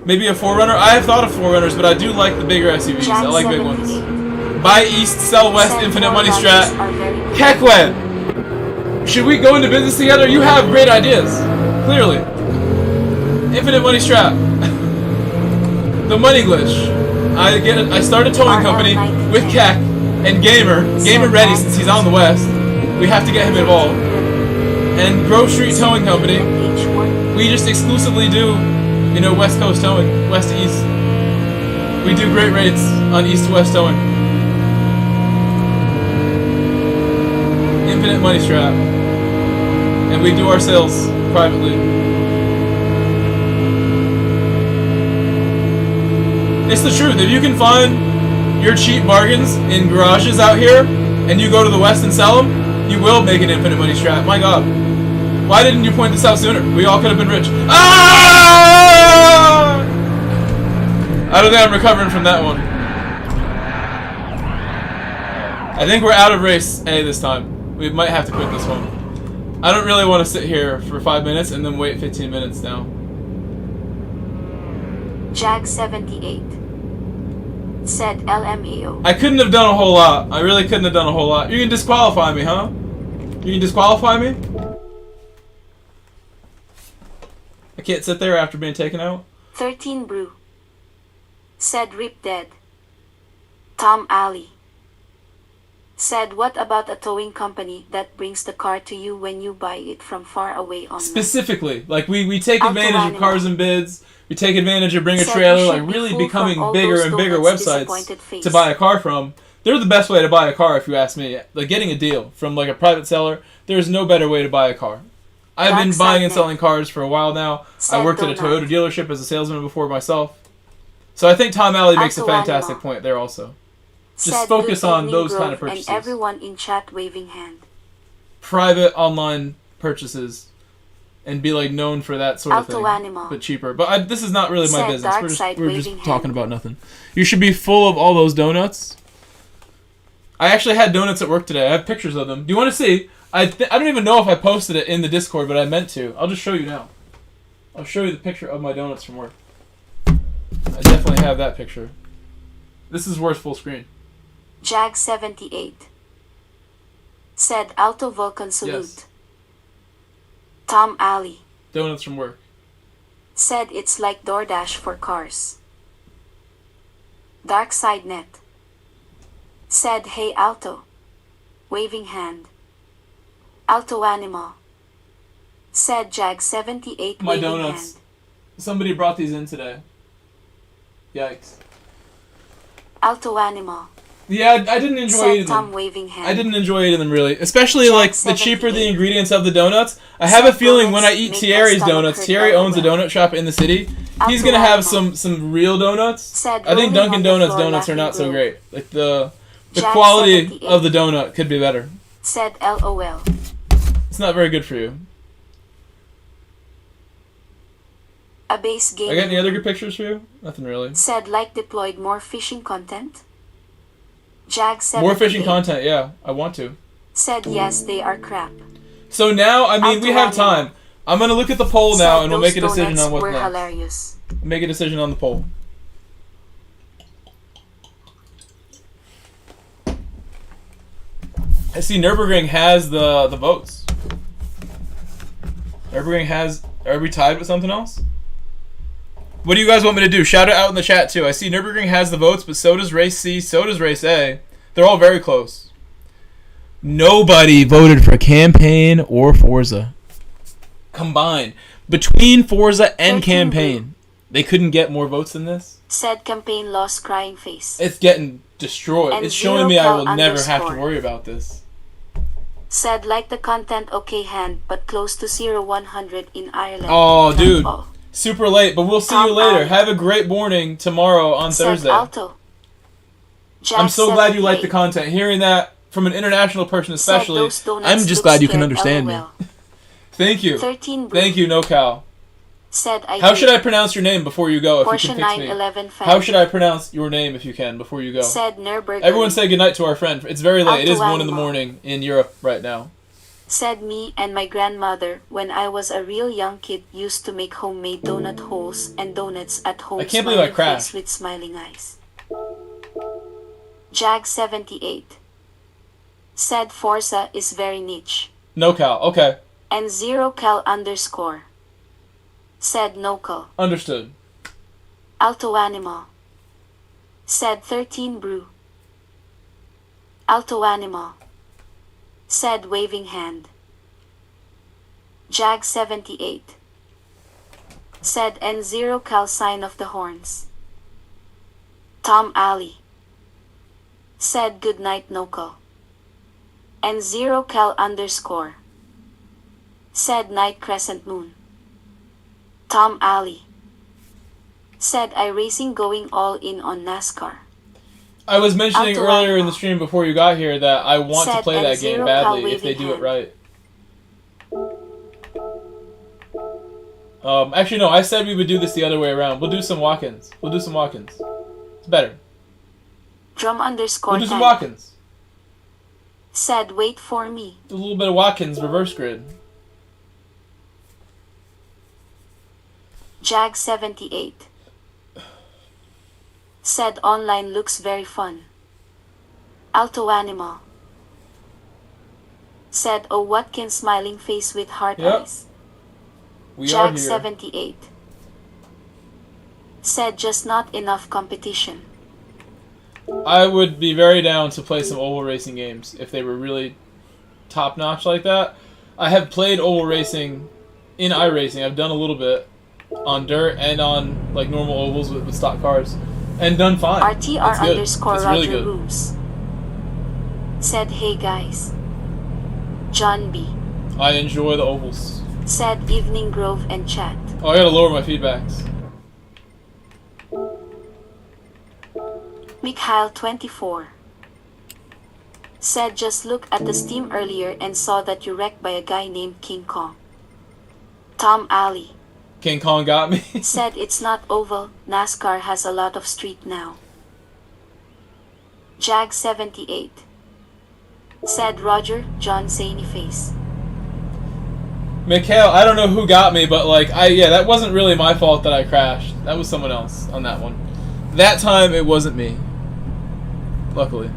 S1: Maybe a 4Runner? I have thought of 4Runners, but I do like the bigger SUVs. I like big ones. Buy east, sell west, infinite money strat. Kekwen! Should we go into business together? You have great ideas. Clearly. Infinite money strat. The money glitch. I started a towing company with Kek and Gamer Ready since he's on the west. We have to get him involved. And Grove Street Towing Company. We just exclusively do, West Coast towing, west to east. We do great rates on east to west towing. Infinite money strap. And we do our sales privately. It's the truth. If you can find your cheap bargains in garages out here, and you go to the west and sell them, you will make an infinite money strap. My God. Why didn't you point this out sooner? We all could have been rich. Ah! I don't think I'm recovering from that one. I think we're out of race A this time. We might have to quit this one. I don't really want to sit here for 5 minutes and then wait 15 minutes now.
S2: Jag 78 said LMAO.
S1: I couldn't have done a whole lot. I really couldn't have done a whole lot. You can disqualify me, huh? You can disqualify me? I can't sit there after being taken out?
S2: 13 Brew Said Rip Dead. Tom Alley. Said what about a towing company that brings the car to you when you buy it from far away online?
S1: Specifically, like we take advantage of
S2: Autoanima.
S1: Cars and Bids. We take advantage of Bring a
S2: Said
S1: Trailer,
S2: you
S1: like
S2: should be
S1: really
S2: fooled
S1: becoming
S2: from all
S1: bigger
S2: those
S1: and bigger
S2: donuts
S1: websites
S2: disappointed face.
S1: to buy a car from. They're the best way to buy a car, if you ask me. Like getting a deal from like a private seller, there's no better way to buy a car. I've been
S2: Dark
S1: buying and
S2: Side
S1: selling cars for a while now.
S2: Said
S1: I worked at a
S2: Donut.
S1: Toyota dealership as a salesman before myself. So I think Tom Alley makes a
S2: Autoanima.
S1: fantastic point there also. Just
S2: Said
S1: focus
S2: Good
S1: on
S2: Evening
S1: those kind of
S2: Grove
S1: purchases.
S2: And everyone in chat waving hand.
S1: Private online purchases and be like known for that sort of thing,
S2: Autoanima.
S1: but cheaper. But this is not really my
S2: Said
S1: business.
S2: Dark
S1: We're
S2: Side
S1: just
S2: waving
S1: talking
S2: hand.
S1: about nothing. You should be full of all those donuts. I actually had donuts at work today. I have pictures of them. Do you want to see? I don't even know if I posted it in the Discord, but I meant to. I'll just show you now. I'll show you the picture of my donuts from work. I definitely have that picture. This is worth full screen.
S2: Jag 78. Said Alto Vulcan salute.
S1: Yes.
S2: Tom Alley.
S1: Donuts from work.
S2: Said it's like DoorDash for cars. Dark Side Net. Said hey Alto. Waving hand. Alto Animal. Said Jag 78
S1: My
S2: waving
S1: donuts.
S2: hand.
S1: Somebody brought these in today. Yikes.
S2: Alto Animal.
S1: Yeah, I didn't enjoy
S2: Said
S1: eating
S2: Tom
S1: them.
S2: waving hand.
S1: I didn't enjoy eating them really, especially
S2: Jack
S1: like the cheaper the
S2: 78.
S1: ingredients of the donuts. I have a
S2: Said
S1: feeling when I
S2: donuts
S1: eat
S2: make
S1: Thierry's
S2: my stomach
S1: donuts,
S2: hurt
S1: Thierry
S2: right
S1: owns a
S2: away.
S1: donut shop in the city. He's
S2: Alto
S1: gonna have
S2: Animal.
S1: some real donuts.
S2: Said
S1: I think
S2: rolling
S1: Dunkin'
S2: on the
S1: Donuts
S2: floor
S1: donuts are not so
S2: laughing
S1: great. Like the
S2: Jack
S1: quality
S2: 78.
S1: of the donut could be better.
S2: Said LOL.
S1: It's not very good for you.
S2: A base game.
S1: I got any other good pictures for you? Nothing really.
S2: Said like deployed more fishing content. Jag 78.
S1: More fishing content, yeah. I want to.
S2: Said yes they are crap.
S1: So now, I mean, we have
S2: Alto Animal.
S1: time. I'm gonna look at the poll now,
S2: Said
S1: and we'll
S2: those
S1: make a decision
S2: donuts
S1: on what's
S2: were
S1: next.
S2: hilarious.
S1: Make a decision on the poll. I see Nürburgring has the votes. Nürburgring has... Are we tied with something else? What do you guys want me to do? Shout it out in the chat too. I see Nürburgring has the votes, but so does Race C, so does Race A. They're all very close. Nobody voted for Campaign or Forza. Combined. Between Forza and
S2: 13
S1: Campaign. They couldn't get more votes than this?
S2: Said campaign lost crying face.
S1: It's getting destroyed.
S2: And
S1: It's showing me I will
S2: zero
S1: never have to
S2: underscore.
S1: worry about this.
S2: Said like the content okay hand but close to 0-100 in Ireland.
S1: Oh, dude.
S2: Oh.
S1: Super late, but we'll see
S2: Tom
S1: you later.
S2: Alley.
S1: Have a great morning tomorrow on
S2: Said
S1: Thursday.
S2: Alto. Jag
S1: I'm so glad you like the
S2: 78.
S1: content. Hearing that from an international person
S2: Said
S1: especially,
S2: those donuts
S1: I'm just
S2: look
S1: glad you can
S2: scared,
S1: understand me.
S2: LOL.
S1: Thank you.
S2: 13 blue.
S1: Thank you, NoCal.
S2: Said I
S1: How
S2: did.
S1: should I pronounce your name before you go if
S2: Porsche
S1: you can fix me?
S2: 911 fan.
S1: How should I pronounce your name if you can before you go?
S2: Said Nürburgring.
S1: Everyone say goodnight to our friend. It's very late. It is 1 in the
S2: Autoanima.
S1: morning in Europe right now.
S2: Said me and my grandmother when I was a real young kid used to make homemade donut holes and donuts at home.
S1: I can't believe I
S2: smiling
S1: crashed.
S2: face with smiling eyes. Jag 78. Said Forza is very niche.
S1: NoCal. Okay.
S2: And 0cal underscore. Said NoCal.
S1: Understood.
S2: Alto Animal. Said 13 brew. Alto Animal. Said waving hand. Jag 78. Said N0cal sign of the horns. Tom Alley. Said good night NoCal. N0cal underscore. Said night crescent moon. Tom Alley. Said iRacing going all in on NASCAR.
S1: I was mentioning
S2: Autoanima.
S1: earlier in the stream before you got here that I want to
S2: Said
S1: play that game
S2: N0
S1: badly
S2: Cal
S1: if they do it
S2: waving
S1: right. Actually, no. I said we would do this the other way around. We'll do some walk-ins. We'll do some walk-ins. It's better.
S2: Drum underscore
S1: We'll do some
S2: 10.
S1: walk-ins.
S2: Said wait for me.
S1: Do a little bit of walk-ins reverse grid.
S2: Jag 78. Said online looks very fun. Alto Animal. Said oh what can smiling face with heart
S1: Yep.
S2: eyes.
S1: We are
S2: Jag
S1: here.
S2: 78. Said just not enough competition.
S1: I would be very down to play some oval racing games if they were really top-notch like that. I have played oval racing in iRacing. I've done a little bit on dirt and on like normal ovals with stock cars, and done fine.
S2: RTR underscore
S1: it's
S2: Roger
S1: really good.
S2: Roos said, "Hey guys." John B
S1: I enjoy the ovals.
S2: said, "Evening Grove and chat."
S1: Oh, I gotta lower my feedbacks.
S2: Mikhail 24 said, "Just look at the Steam earlier and saw that you wrecked by a guy named King Kong." Tom Alley
S1: King Kong got me.
S2: said, "It's not oval, NASCAR has a lot of street now." Jag 78 said, "Roger, John Zany face."
S1: Mikhail, I don't know who got me, but like, yeah, that wasn't really my fault that I crashed. That was someone else on that one. That time, it wasn't me. Luckily.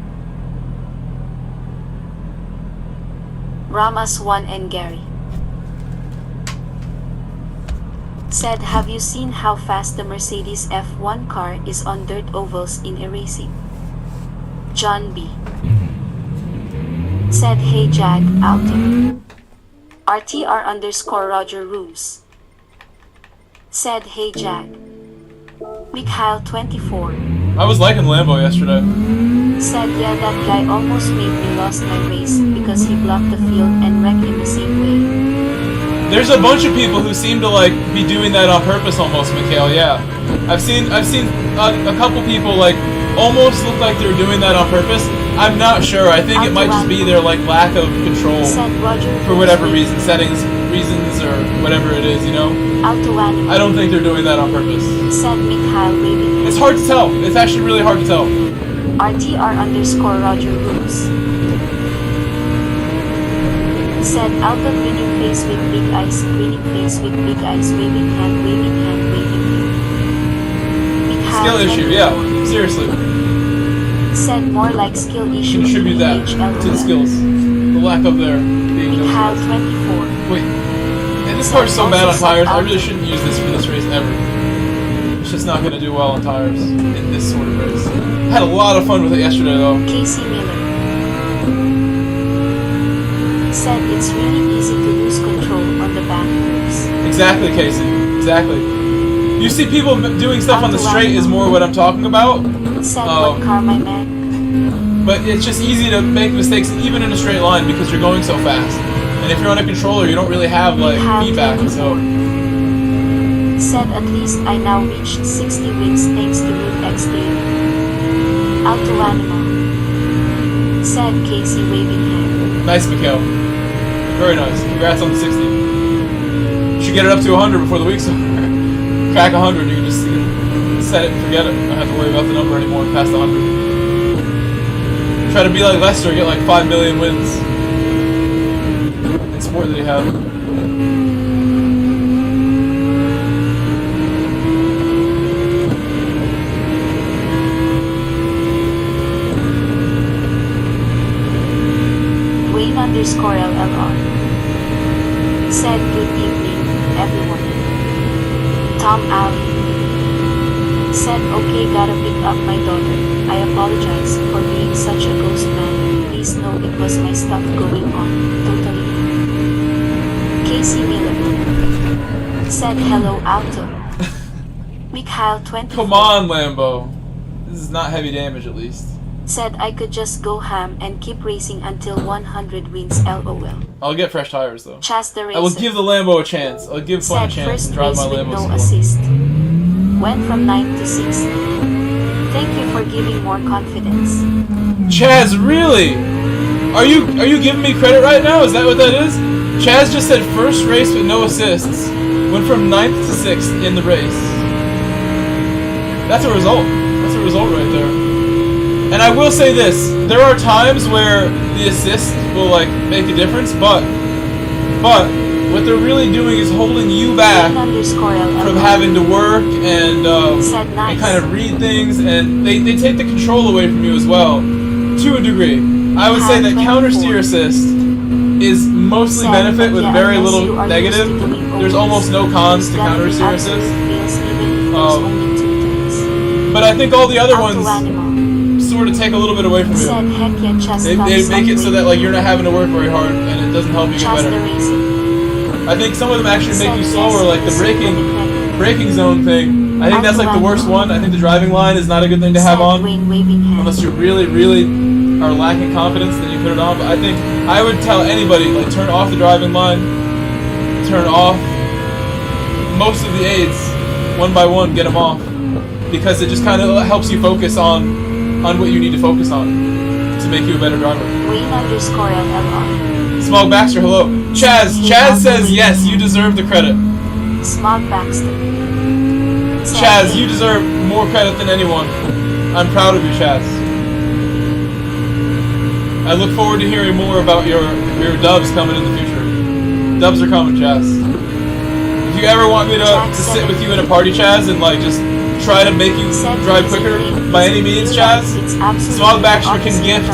S2: Ramas1 and Gary said, "Have you seen how fast the Mercedes F1 car is on dirt ovals in a racing?" John B said, "Hey Jag, Alto." RTR underscore Roger Roos said, "Hey Jag." Mikhail 24
S1: I was liking Lambo yesterday.
S2: said, "Yeah, that guy almost made me lost my race because he blocked the field and wrecked in the same way."
S1: There's a bunch of people who seem to like be doing that on purpose almost, Mikhail, yeah. I've seen a couple people like almost look like they're doing that on purpose. I'm not sure. I think it might just be their like lack of control for whatever reason, settings, reasons, or whatever it is, you know? I don't think they're doing that on purpose.
S2: Said Mikhail waving.
S1: It's hard to tell. It's actually really hard to tell.
S2: RTR underscore Roger Roos said, "Alto grinning face with big eyes, grinning face with big eyes, waving hand, waving hand, waving hand." Mikhail
S1: Skill issue, yeah. Seriously.
S2: said, "More like skill issue."
S1: Contribute that to the skills. The lack of there being no
S2: Mikhail
S1: skills.
S2: 24
S1: Wait. And this car's so bad on tires, I really shouldn't use this for this race ever. It's just not going to do well on tires in this sort of race. I had a lot of fun with it yesterday though.
S2: Casey Miller said, "It's really easy to lose control on the back curves."
S1: Exactly, Casey. Exactly. You see people doing stuff on the straight is more what I'm talking about.
S2: Said, "What car, my man?"
S1: But it's just easy to make mistakes even in a straight line because you're going so fast. And if you're on a controller, you don't really have like feedback, so.
S2: Said, "At least I now reached 60 wins thanks to Root X Daily." Auto Animal said, Casey waving hand.
S1: Nice, Mikhail. Very nice. Congrats on the 60. You should get it up to 100 before the week's over. Crack 100, you can just set it and forget it. Don't have to worry about the number anymore past 100. Try to be like Lester, get like 5 million wins in sport that he had.
S2: Wayne underscore LLR said, "Good evening, everyone." Tom Alley said, "Okay, gotta pick up my daughter. I apologize for being such a ghost man. Please know it was my stuff going on. Totally." Casey Miller said, "Hello, Alto." Mikhail 20
S1: Come on, Lambo. This is not heavy damage, at least.
S2: said, "I could just go ham and keep racing until 100 wins, LOL."
S1: I'll get fresh tires, though.
S2: Chas the
S1: I will
S2: Racer
S1: give the Lambo a chance. I'll give fun a
S2: said,
S1: chance
S2: "First
S1: and drive
S2: race
S1: my
S2: with
S1: Lambo
S2: no
S1: slow.
S2: assist. Went from 9 to 6. Thank you for giving more confidence."
S1: Chaz, really? Are you giving me credit right now? Is that what that is? Chaz just said first race with no assists. Went from 9th to 6th in the race. That's a result. That's a result right there. And I will say this, there are times where the assist will like make a difference, but what they're really doing is holding you back from having to work and kind of read things, and they take the control away from you as well, to a degree. I would say that counter steer assist is mostly benefit with very little negative. There's almost no cons to counter steer assist. But I think all the other
S2: Auto
S1: ones
S2: Animal.
S1: sort of take a little bit away from
S2: Said
S1: you.
S2: heck yeah, just
S1: They make it so that like you're not having to work very hard, and it doesn't help you get
S2: Just the
S1: better.
S2: racing.
S1: I think some of them actually make you
S2: Said
S1: slower,
S2: yes,
S1: like the
S2: credit.
S1: braking zone thing. I think that's like the worst one. I think the driving line is not a good thing to have
S2: Said
S1: on.
S2: Wayne waving hand.
S1: Unless you really, really are lacking confidence, then you put it on. But I think I would tell anybody, like, turn off the driving line, turn off most of the aids, one by one, get them off, because it just kind of helps you focus on what you need to focus on to make you a better driver.
S2: Wayne_LLR.
S1: Smog Baxter, hello. Chaz says yes, you deserve the credit.
S2: Smog Baxter.
S1: Chaz, you deserve more credit than anyone. I'm proud of you, Chaz. I look forward to hearing more about your dubs coming in the future. Dubs are coming, Chaz. If you ever want me to sit with you in a party, Chaz, and like just try to make you drive quicker by any means, Chaz, Smog Baxter can gift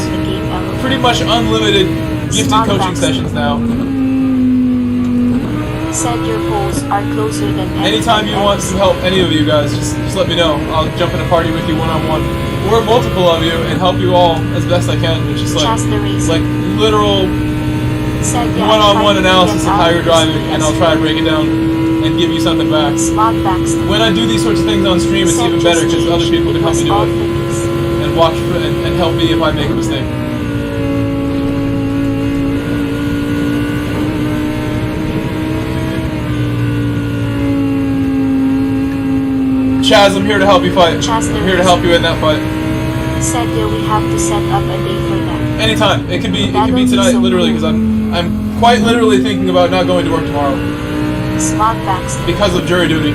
S1: pretty much unlimited gifted coaching sessions now.
S2: Said your goals are closer than
S1: anytime you want some help, any of you guys, just let me know. I'll jump in a party with you one-on-one, or multiple of you, and help you all as best I can. It's just like literal one-on-one analysis of how you're driving, and I'll try to break it down and give you something back. When I do these sorts of things on stream, it's even better because other people can help me do it and watch and help me if I make a mistake. Chaz, I'm here to help you fight. I'm here to help you in that fight.
S2: Said we have to set up a day for that.
S1: Anytime. It could be tonight, literally, because I'm quite literally thinking about not going to work tomorrow.
S2: Smog Baxter.
S1: Because of jury duty.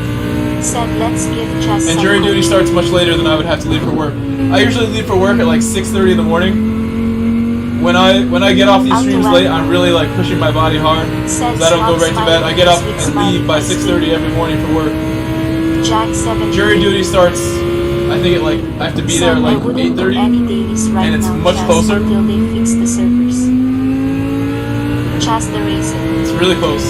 S2: Said let's give Chaz.
S1: And jury duty starts much later than I would have to leave for work. I usually leave for work at like 6:30 in the morning. When I get off these streams late, I'm really like pushing my body hard. Because I don't go right to bed. I get up and leave by 6:30 every morning for work. Jury duty starts, I think I have to be there at like 8:30, and it's much closer.
S2: Until they fix the servers. Chaz the racer.
S1: It's really close.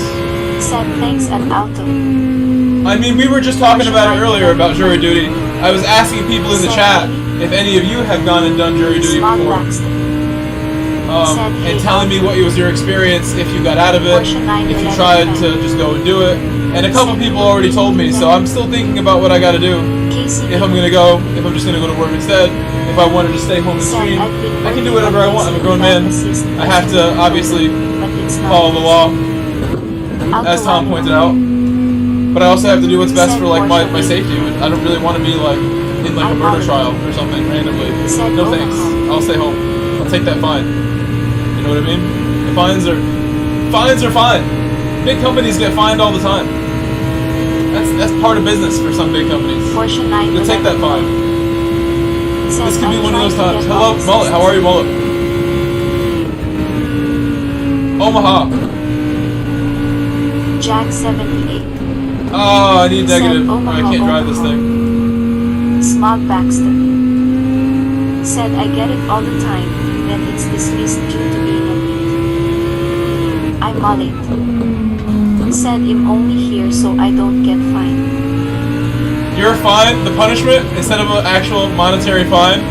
S2: Said thanks at Auto.
S1: I mean, we were just talking about it earlier about jury duty. I was asking people in the chat if any of you have gone and done jury duty before. And telling me what was your experience, if you got out of it, if you tried to just go and do it. And a couple people already told me, so I'm still thinking about what I gotta do. If I'm gonna go, if I'm just gonna go to work instead, if I wanted to stay home and stream, I can do whatever I want. I'm a grown man. I have to obviously follow the law, as Tom pointed out. But I also have to do what's best for like my safety. I don't really want to be like in like a murder trial or something randomly. No thanks. I'll stay home. I'll take that fine. You know what I mean? The fines are fine. Big companies get fined all the time. That's part of business for some big companies. You'll take that fine. This could be one of those times. Hello, Mullet. How are you, Mullet? Omaha.
S2: Jack 78.
S1: Oh, I need negative. I can't drive this thing.
S2: Smog Baxter. Said I get it all the time, then it's dismissed due to being a thief. I'm Mullet. Said I'm only here so I don't get fined.
S1: Your fine, the punishment, instead of an actual monetary fine,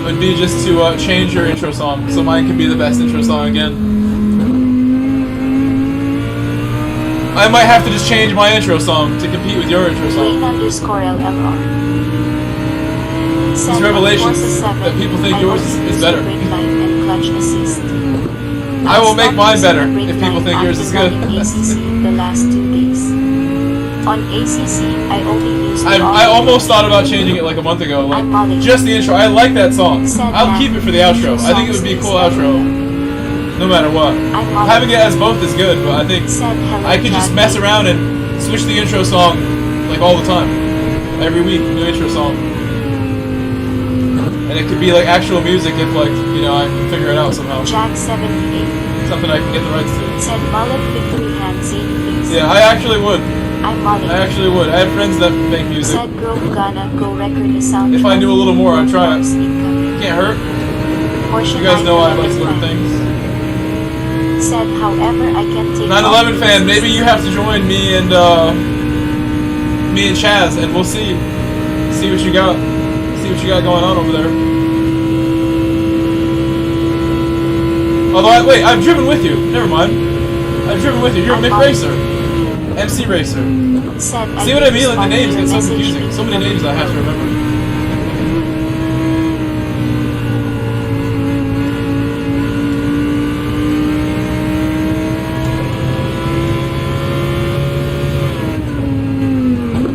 S1: would be just to change your intro song, so mine can be the best intro song again. I might have to just change my intro song to compete with your intro song.
S2: Wayne_LLR.
S1: These revelations that people think yours is better. I will make mine better if people think yours is good.
S2: The last 2 days. On ACC, I only used
S1: I almost thought about changing it like a month ago. Like, just the intro. I like that song. I'll keep it for the outro. I think it would be a cool outro. No matter what. Having it as both is good, but I think I could just mess around and switch the intro song like all the time. Every week, new intro song. And it could be like actual music if like, you know, I can figure it out somehow.
S2: Jack 78.
S1: Something I can get the rights to.
S2: Said Mullet victory hand face.
S1: Yeah, I actually would.
S2: I'm Mullet.
S1: I actually would. I have friends that make music.
S2: Said girl gonna go record the sound.
S1: If I knew a little more, I'd try it. Can't hurt. You guys know I like to learn things.
S2: Said however I can take
S1: 9/11 fan, maybe you have to join me and Chaz, and we'll see what you got. see what you got going on over there. Although, wait, I've driven with you. Never mind. I've driven with you. You're a Mick Racer. MC Racer. See what I mean? Like, the names get so confusing. So many names I have to remember.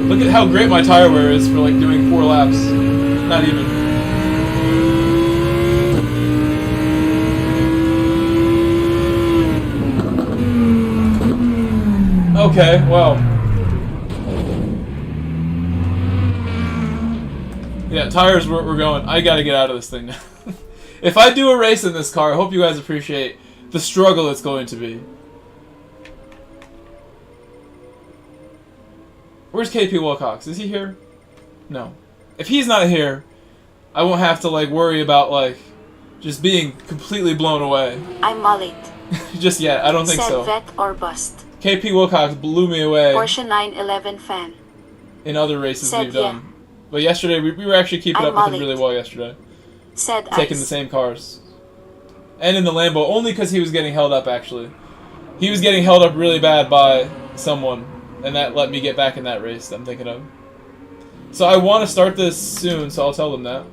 S1: Look at how great my tire wear is for, like, doing 4 laps. Not even. Okay, well. Yeah, tires, we're going. I gotta get out of this thing now. If I do a race in this car, I hope you guys appreciate the struggle it's going to be. Where's KP Wilcox? Is he here? No. If he's not here, I won't have to, like, worry about, like, just being completely blown away.
S2: I'm mullet.
S1: Just yet, I don't think so.
S2: Said vet or bust.
S1: KP Wilcox blew me away.
S2: Porsche 911 fan.
S1: In other races
S2: Said
S1: we've done.
S2: yeah.
S1: But yesterday, we were actually keeping up with him really well yesterday.
S2: Said
S1: taking
S2: ice.
S1: the same cars. And in the Lambo, only because he was getting held up, actually. He was getting held up really bad by someone, and that let me get back in that race that I'm thinking of. So I want to start this soon, so I'll tell them that.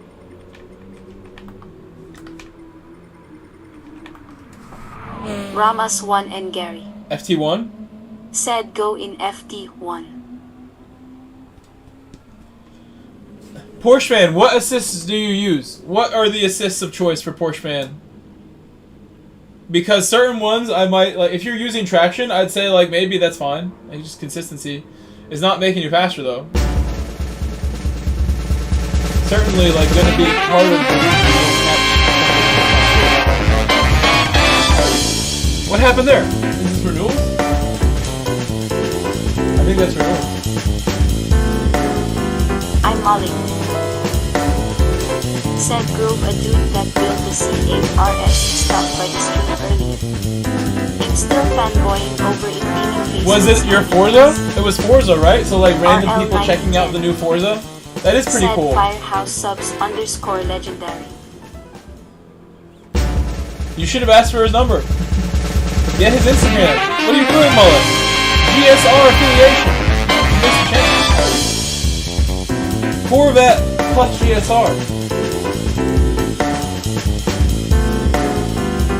S2: Ramas 1 and Gary.
S1: FT1?
S2: Said go in FT1.
S1: Porsche fan, what assists do you use? What are the assists of choice for Porsche fan? Because certain ones I might, like, if you're using traction, I'd say, like, maybe that's fine. Like, just consistency. It's not making you faster, though. Certainly, like, gonna be harder for you. What happened there? Is this renewal? I think that's renewal.
S2: I'm Molly. Said Grove, a dude that built the C8 RS stopped by the street earlier. I'm still fanboying over it being facing.
S1: Was it your Forza? It was Forza, right? So, like, random
S2: RL
S1: people checking out the new Forza? That is pretty
S2: said
S1: cool.
S2: Firehouse subs _ legendary.
S1: You should have asked for his number. Get his Instagram. What are you doing, Mullet? GSR affiliation. You missed a chance. Corvette plus GSR.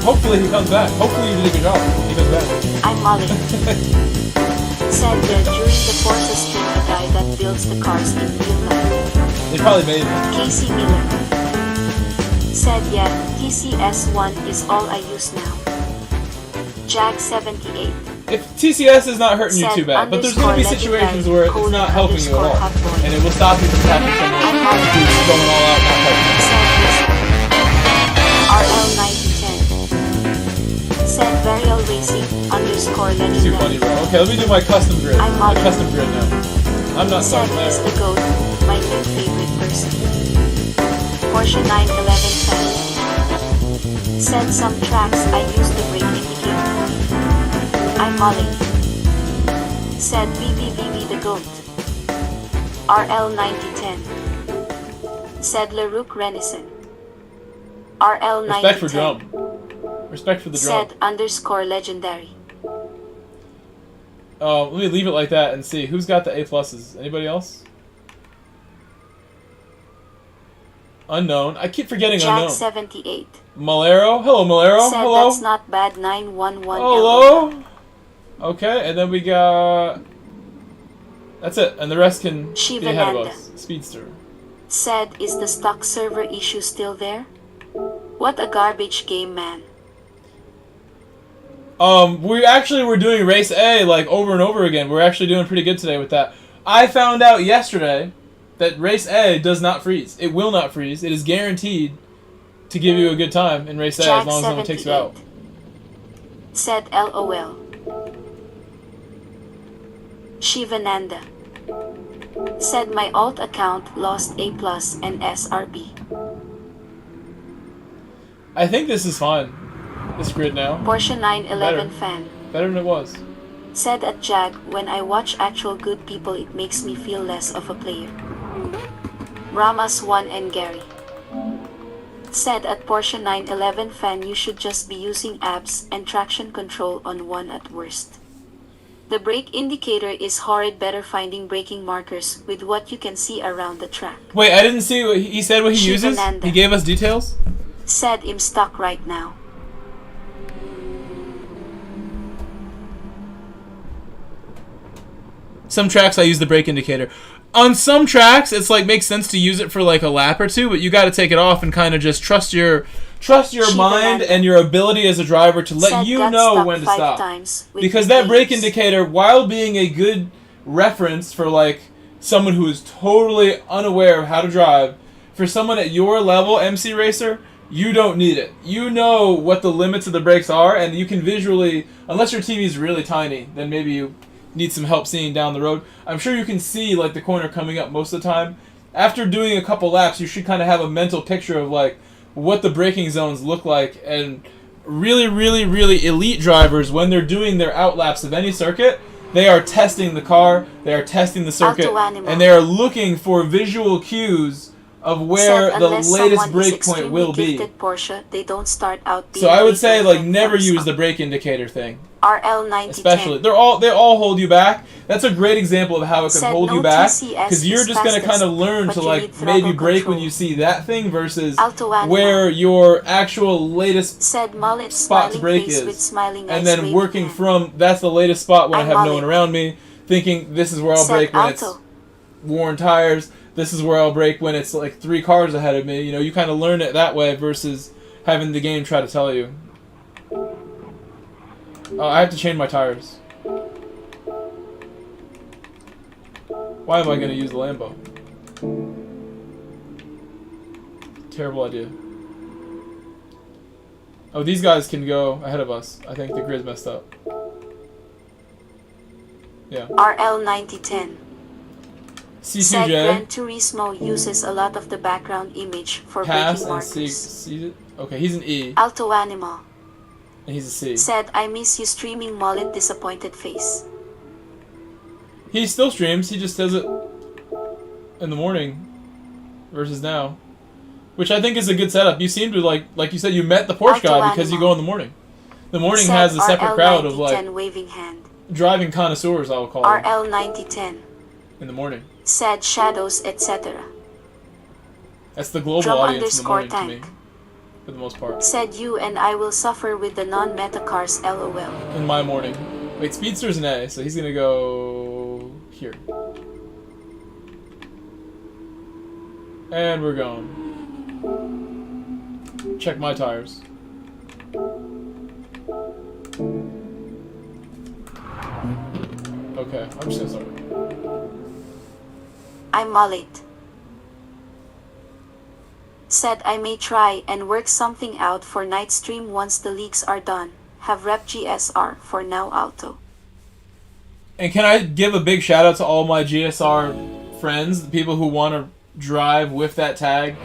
S1: Hopefully he comes back. Hopefully you did a good job. He comes back.
S2: I'm Molly. Said that during the Forza stream, the guy that builds the cars in real life.
S1: They probably made it.
S2: Casey Miller. Said yeah, TCS1 is all I use now. Jag78.
S1: If TCS is not hurting you too bad, but there's going to be situations where it's not helping you at all. And it will stop you from tapping someone who's going all out not helping you.
S2: RL9010. Said Varial Racing _ legendary.
S1: Too funny, bro. Okay, let me do my custom grid. My custom grid now. I'm not
S2: said
S1: starting there.
S2: he's the GOAT, my new favorite person. Porsche 911 fan. Said some tracks I use the brake indicator. I'm Molly. Said BBBB the GOAT. RL9010. Said LaRouk Renison. RL9010.
S1: Respect for drum. Respect for the drum.
S2: Said _ legendary.
S1: Let me leave it like that and see. Who's got the A pluses? Anybody else? Unknown. I keep forgetting unknown.
S2: Jag78.
S1: Malero. Hello, Malero.
S2: Said
S1: hello.
S2: that's not bad 911.
S1: Hello. Okay, and then we got... That's it. And the rest can be ahead of us. Speedster.
S2: Said, is the stock server issue still there? What a garbage game, man.
S1: We actually were doing race A like over and over again. We're actually doing pretty good today with that. I found out yesterday that race A does not freeze. It will not freeze. It is guaranteed to give you a good time in race A as long as no one takes you out.
S2: Said LOL. Shivananda. Said my alt account lost A+ and SRB.
S1: I think this is fine. This grid now.
S2: Porsche 911 fan.
S1: Better than it was.
S2: Said at Jag, when I watch actual good people it makes me feel less of a player. Ramas1 and Gary. Said at Porsche 911 fan you should just be using abs and traction control on one at worst. The brake indicator is horrid, better finding braking markers with what you can see around the track.
S1: Wait, I didn't see what he said what he uses?
S2: Shivananda.
S1: He gave us details?
S2: Said I'm stuck right now.
S1: Some tracks I use the brake indicator. On some tracks, it's like makes sense to use it for like a lap or two, but you got to take it off and kind of just trust your mind and your ability as a driver to let you know when to stop. Because that brake indicator, while being a good reference for like someone who is totally unaware of how to drive, for someone at your level, MC Racer, you don't need it. You know what the limits of the brakes are, and you can visually, unless your TV is really tiny, then maybe you need some help seeing down the road. I'm sure you can see like the corner coming up most of the time. After doing a couple laps, you should kind of have a mental picture of like what the braking zones look like. And really, really, really elite drivers, when they're doing their out laps of any circuit, they are testing the car, they are testing the circuit, and they are looking for visual cues of where the latest brake point will be.
S2: Porsche, they don't start out
S1: so I would say like never use the brake indicator thing.
S2: RL9010.
S1: Especially, they all hold you back. That's a great example of how it can hold you back, because you're just gonna kind of learn to like maybe brake when you see that thing versus where your actual latest spot to brake is, and then working from that's the latest spot when I have no one around me, thinking this is where I'll brake when it's worn tires. This is where I'll brake when it's like 3 cars ahead of me. You know, you kind of learn it that way versus having the game try to tell you. Oh, I have to change my tires. Why am I going to use the Lambo? Terrible idea. Oh, these guys can go ahead of us. I think the grid's messed up. Yeah.
S2: RL9010.
S1: C2J.
S2: Said Gran Turismo uses a lot of the background image for braking markers.
S1: Okay, he's an E.
S2: Alto Animal.
S1: And he's a C.
S2: Said I miss you streaming mullet disappointed face.
S1: He still streams, he just does it in the morning versus now. Which I think is a good setup. You seem to like you said, you met the Porsche guy because you go in the morning. The morning has a separate crowd of like
S2: waving hand.
S1: Driving connoisseurs, I will call them.
S2: RL9010.
S1: In the morning.
S2: Said shadows, etc.
S1: That's the global audience in the morning to me. For the most part.
S2: Said you and I will suffer with the non-meta cars, LOL.
S1: In my morning. Wait, Speedster's an A, so he's gonna go here. And we're going. Check my tires. Okay, I'm just gonna start.
S2: I'm mullet. Said I may try and work something out for night stream once the leaks are done. Have rep GSR for now, Alto.
S1: And can I give a big shout out to all my GSR friends, the people who want to drive with that tag,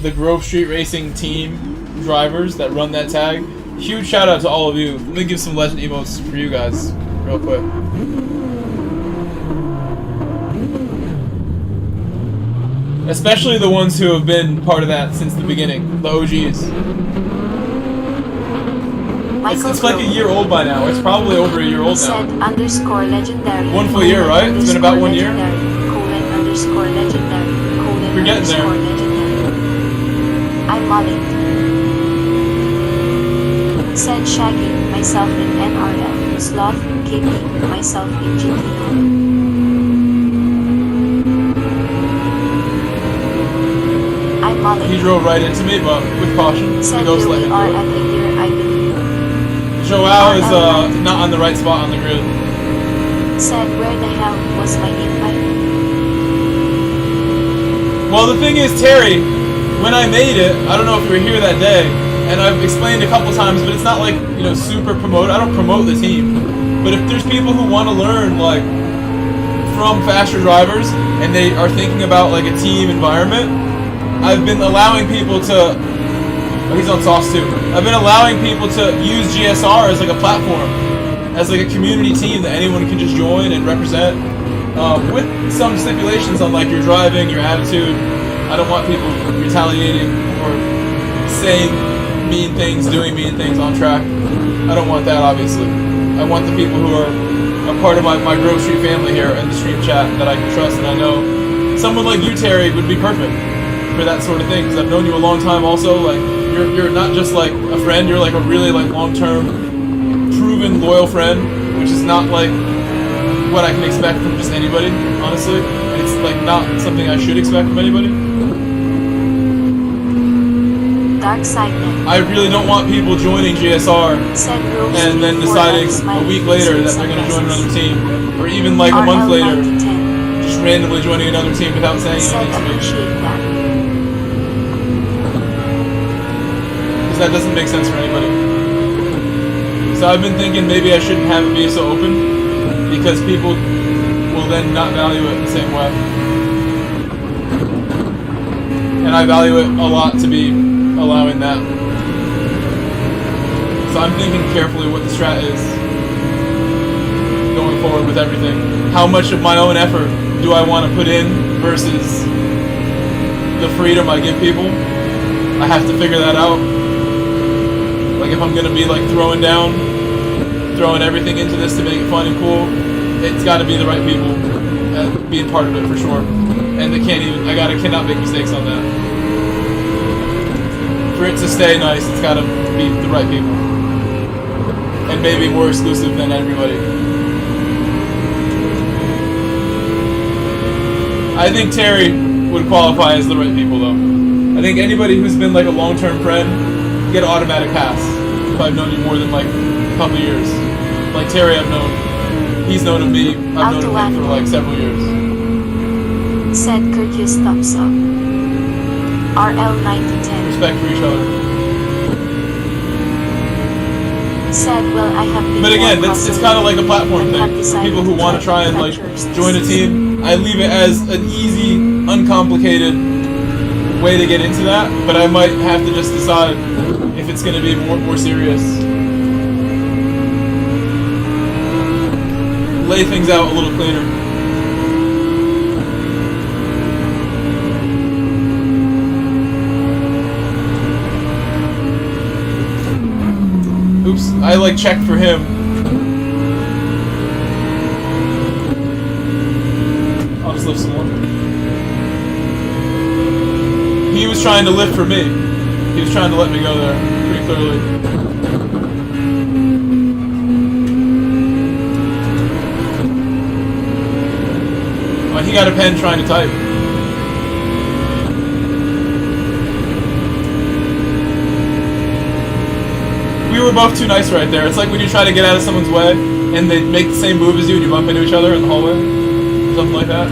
S1: the Grove Street Racing team drivers that run that tag. Huge shout out to all of you. Let me give some legend emotes for you guys real quick. Especially the ones who have been part of that since the beginning, the OGs. It's like a year old by now. It's probably over a year old now.
S2: Said underscore legendary.
S1: 1 full year, right? It's been about 1 year.
S2: Underscore legendary.
S1: We're getting there.
S2: I'm mullet. Said Shaggy, myself in NRL. Sloth, KP, myself in GTWS.
S1: He drove right into me, but with caution.
S2: Said
S1: Ghost let him
S2: are
S1: do
S2: at
S1: it.
S2: a year, I believe.
S1: Joao is not on the right spot on the grid.
S2: Said where the hell was my invite?
S1: Well, the thing is, Terry, when I made it, I don't know if you were here that day, and I've explained a couple times, but it's not like, you know, super promoted. I don't promote the team. But if there's people who want to learn, like, from faster drivers, and they are thinking about, like, a team environment, I've been allowing people to... Oh, he's on sauce too. I've been allowing people to use GSR as like a platform, as like a community team that anyone can just join and represent, with some stipulations on like your driving, your attitude, I don't want people retaliating or saying mean things, doing mean things on track. I don't want that, obviously. I want the people who are a part of my Grove Street family here in the stream chat that I can trust, and I know someone like you, Terry, would be perfect for that sort of thing, because I've known you a long time also. Like, you're not just like a friend, you're like a really like long-term, proven, loyal friend, which is not like what I can expect from just anybody, honestly. And it's like not something I should expect from anybody.
S2: Dark side.
S1: I really don't want people joining GSR and then deciding a week later that they're going to join another team, or even like a month later, just randomly joining another team without saying anything to me. Because that doesn't make sense for anybody. So I've been thinking maybe I shouldn't have it be so open, because people will then not value it the same way. And I value it a lot to be allowing that. So I'm thinking carefully what the strat is going forward with everything. How much of my own effort do I want to put in versus the freedom I give people? I have to figure that out. Like, if I'm going to be like throwing everything into this to make it fun and cool, it's got to be the right people being part of it for sure. And they cannot make mistakes on that. For it to stay nice, it's got to be the right people. And maybe more exclusive than everybody. I think Terry would qualify as the right people, though. I think anybody who's been like a long-term friend, get an automatic pass. If I've known you more than like a couple of years. Like Terry, I've known. He's known of me. I've known of him for like several years.
S2: Said Curtius thumbs up. RL9010.
S1: Respect for each other.
S2: Said, well, I have been.
S1: But again, it's kind of like a platform thing for people who want to try and like join a team. I leave it as an easy, uncomplicated way to get into that, but I might have to just decide if it's going to be more serious. Lay things out a little cleaner. Oops, I like checked for him. I'll just lift some more. He was trying to lift for me. He was trying to let me go there, pretty clearly. Oh, he got a pen trying to type. We were both too nice right there. It's like when you try to get out of someone's way and they make the same move as you and you bump into each other in the hallway. Something like that.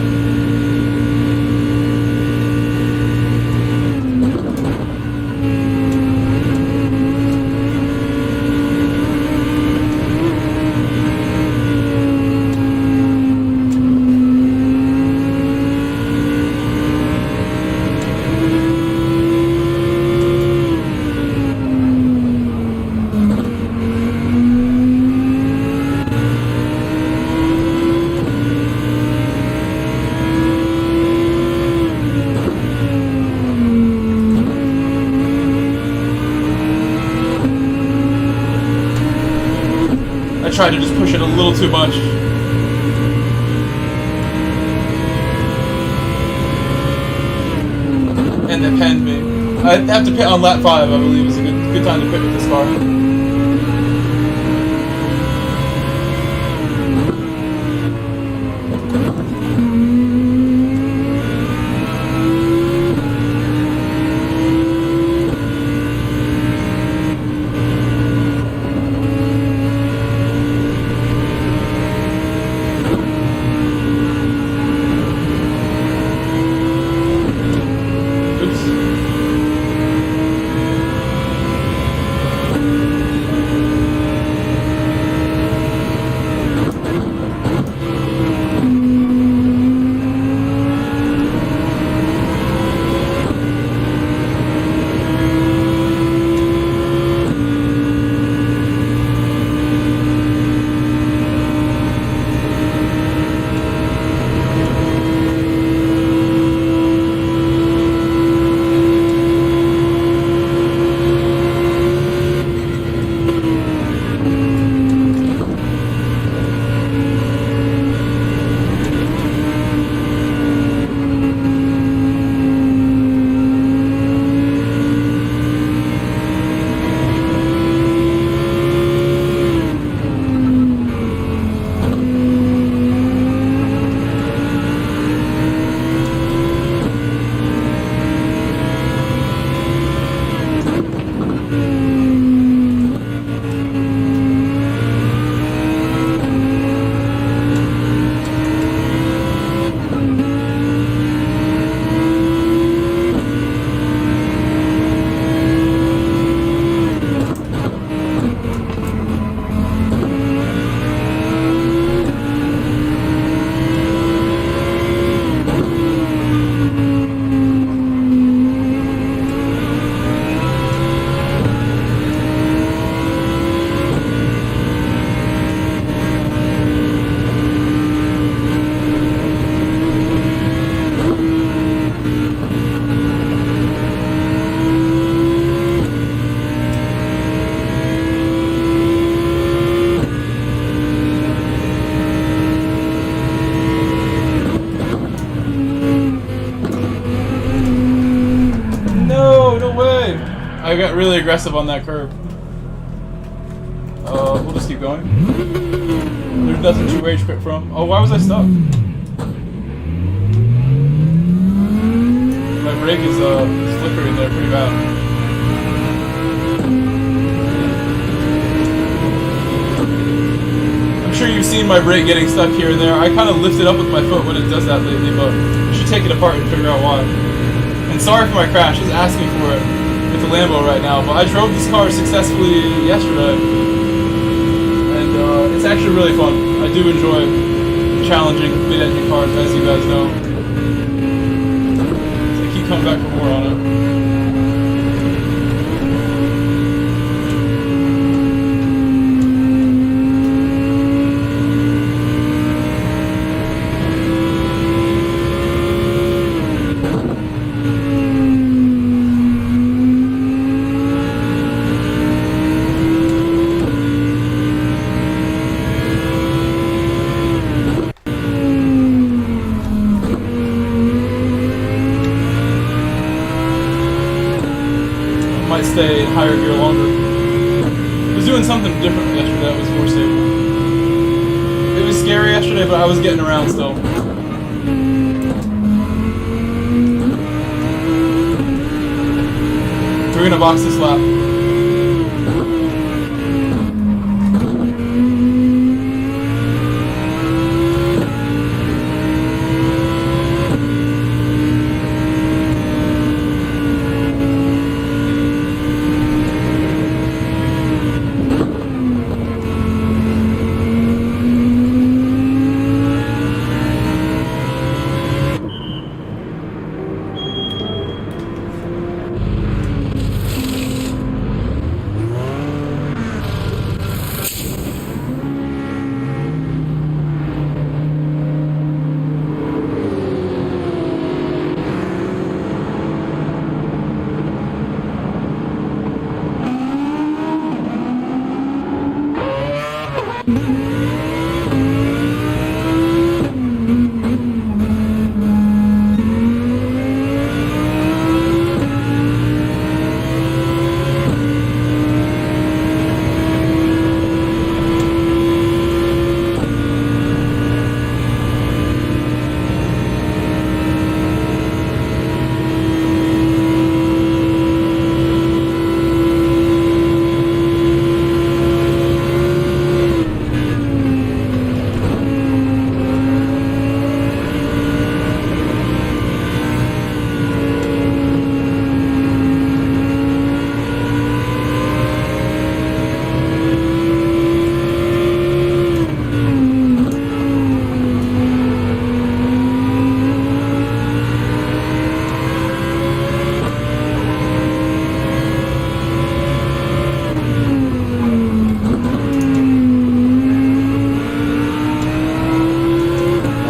S1: Tried to just push it a little too much. And they penned me. I have to pit on lap 5, I believe, is a good time to pit with this car. I got really aggressive on that curb. We'll just keep going. There's nothing to rage quit from. Oh, why was I stuck? My brake is slippery in there pretty bad. I'm sure you've seen my brake getting stuck here and there. I kind of lift it up with my foot when it does that lately, but you should take it apart and figure out why. And sorry for my crash. It's asking for it with the Lambo right now, but I drove this car successfully yesterday. It's actually really fun. I do enjoy challenging mid-engine cars, as you guys know. So I keep coming back for more on it. Stay in higher gear longer. I was doing something different yesterday that was more stable. It was scary yesterday, but I was getting around still. We're gonna box this lap.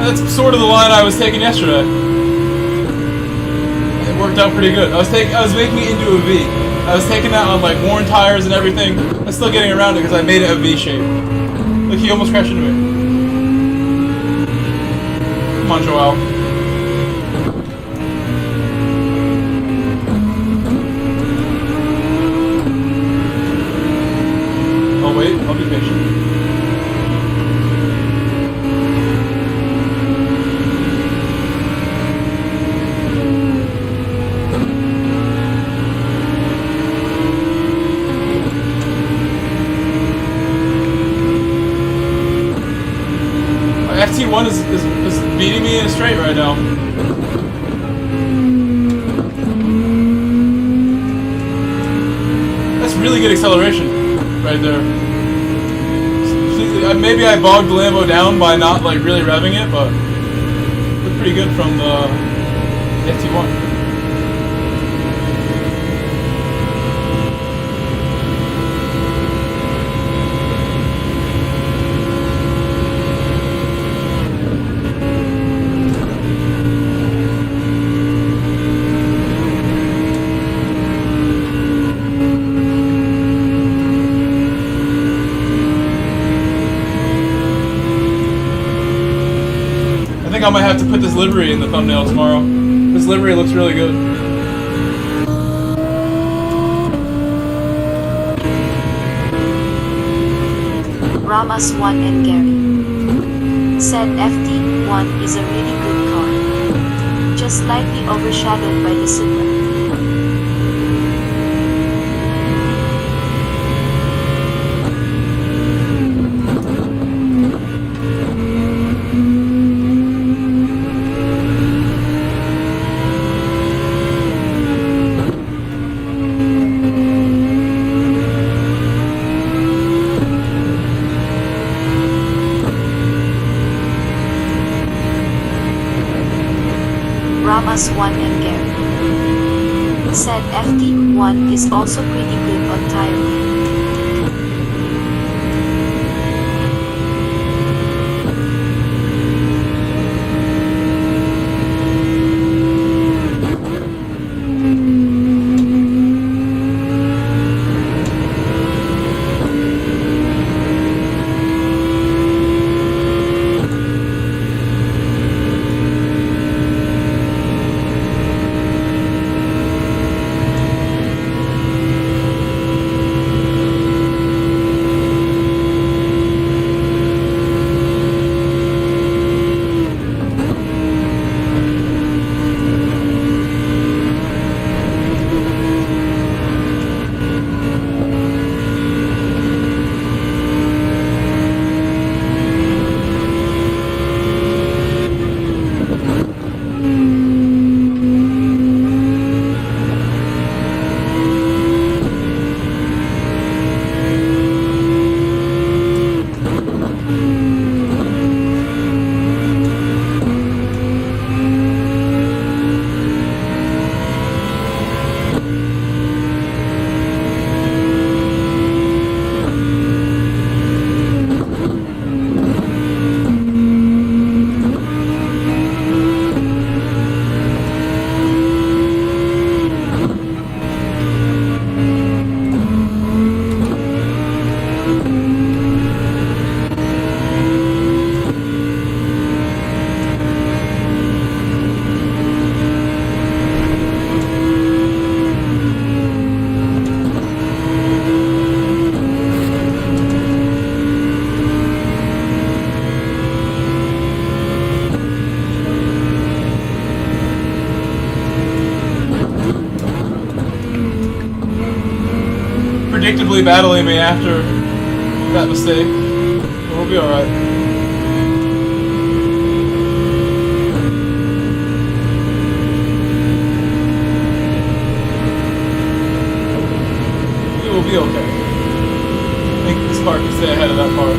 S1: That's sort of the line I was taking yesterday. It worked out pretty good. I was making it into a V. I was taking that on like worn tires and everything. I'm still getting around it because I made it a V shape. Look, he almost crashed into me. Come on, Joel. Oh wait, I'll be patient. FT1 is beating me in a straight right now. That's really good acceleration right there. Maybe I bogged the Lambo down by not like really revving it, but it looked pretty good from the FT1. I might have to put this livery in the thumbnail tomorrow. This livery looks really good.
S2: Ramas1 and Gary said FT1 is a really good car, just slightly overshadowed by the Supra. Ramas1 and Gary said FT1 is also pretty good on tire wear.
S1: Predictably battling me after that mistake. But we'll be alright. We will be okay. I think this car can stay ahead of that car.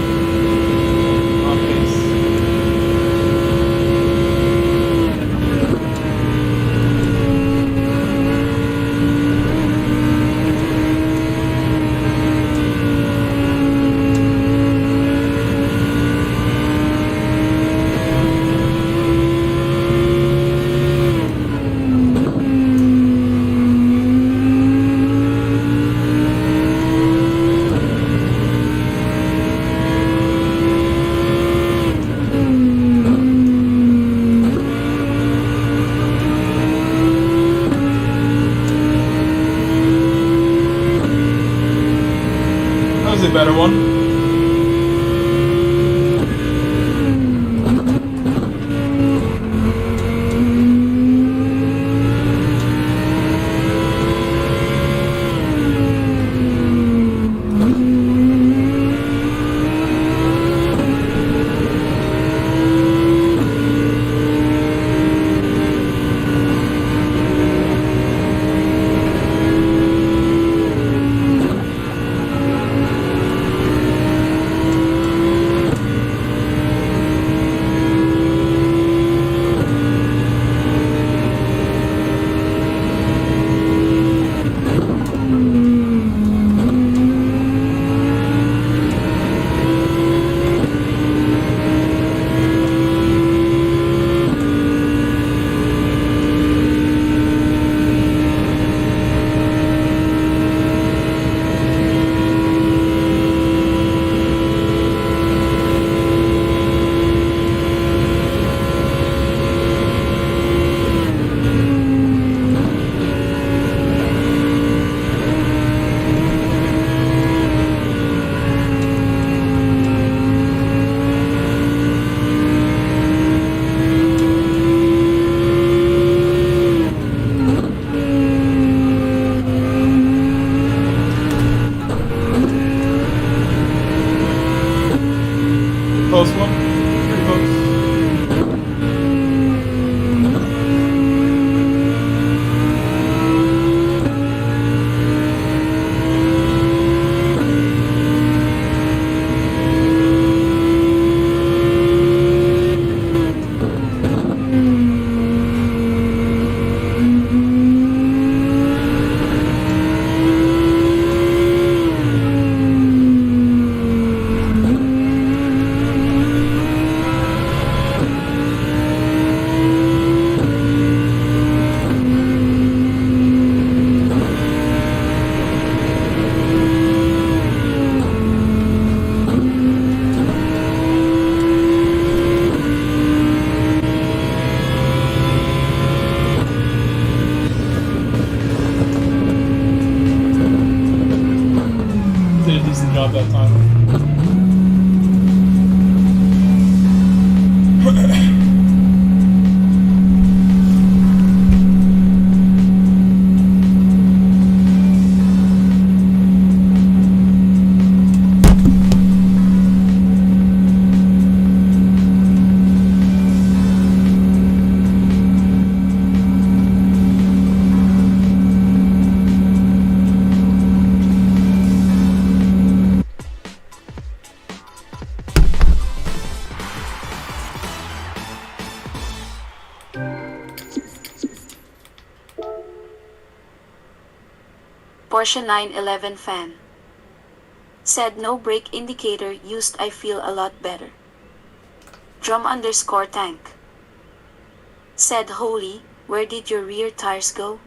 S1: On pace. A better one. drop that timer.
S2: Porsche 911 fan said no brake indicator used. I feel a lot better. Drum_tank said holy, where did your rear tires go?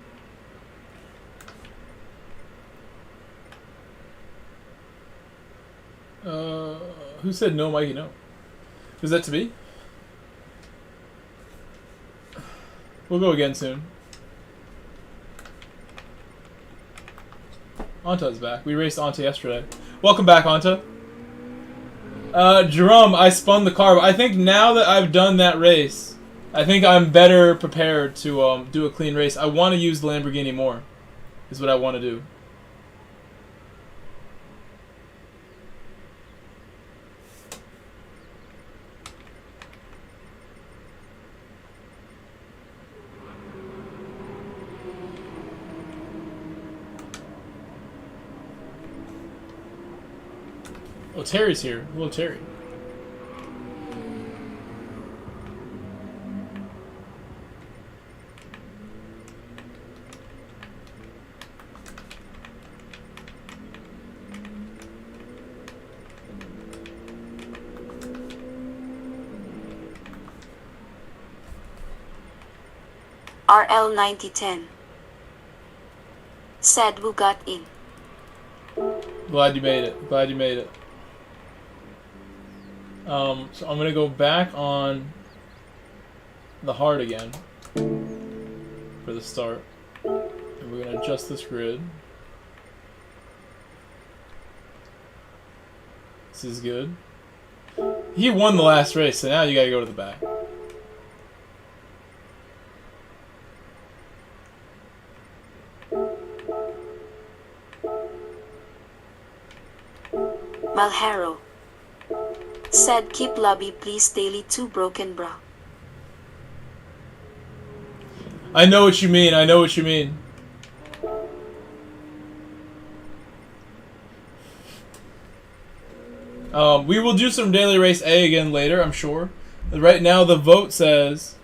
S1: Who said no, Mikey? No. Was that to be? We'll go again soon. Anta's back. We raced Anta yesterday. Welcome back, Anta. Jerome, I spun the car. I think now that I've done that race, I think I'm better prepared to do a clean race. I want to use the Lamborghini more, is what I want to do. Oh, Terry's here. Hello, Terry.
S2: RL9010 said who got in.
S1: Glad you made it. Glad you made it. So I'm gonna go back on the hard again for the start, and we're gonna adjust this grid. This is good. He won the last race, so now you gotta go to the back.
S2: Malhero said keep lobby please daily 2 broken bra.
S1: I know what you mean. I know what you mean. We will do some daily race A again later, I'm sure. But right now the vote says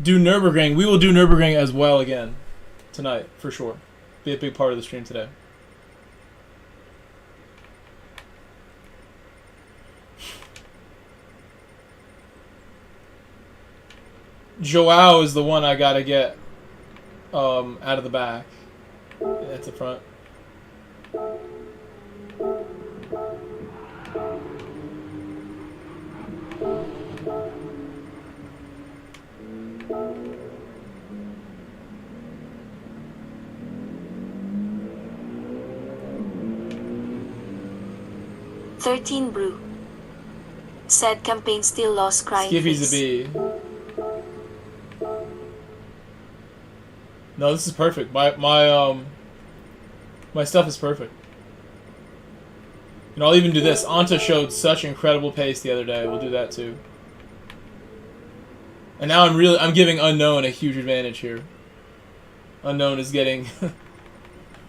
S1: do Nürburgring. We will do Nürburgring as well again tonight, for sure. Be a big part of the stream today. Joao is the one I gotta get out of the back. That's the front.
S2: "13 Brew said campaign still lost crying
S1: Skippy's
S2: face.
S1: a B. No, this is perfect. My stuff is perfect. And I'll even do this. Anta showed such incredible pace the other day. We'll do that too. And now I'm giving Unknown a huge advantage here. Unknown is getting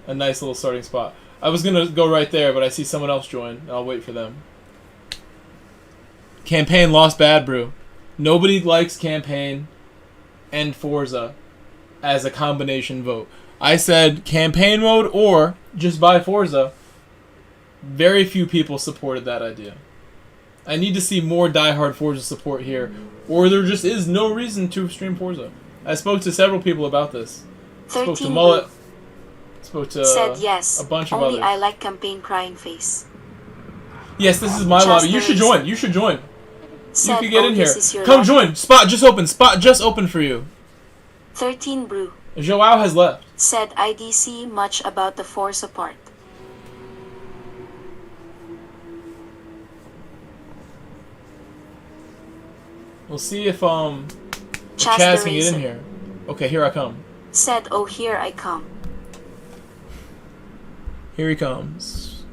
S1: a nice little starting spot. I was gonna go right there, but I see someone else join. I'll wait for them. Campaign lost bad, brew. Nobody likes Campaign and Forza as a combination vote. I said campaign mode or just buy Forza. Very few people supported that idea. I need to see more diehard Forza support here, or there just is no reason to stream Forza. I spoke to several people about this. Spoke to Mullet. Spoke to
S2: said yes,
S1: a bunch
S2: only
S1: of others.
S2: I like campaign crying face.
S1: Yes, this is my lobby. You should join. You should join.
S2: Said,
S1: you can get in here. Come
S2: lobby.
S1: join. Spot just open. Spot just open for you.
S2: 13 Brew
S1: Joao has left.
S2: said IDC much about the Forza part.
S1: We'll see if Chaz can get in here. Okay, here I come.
S2: Said, oh, here I come.
S1: Here he comes.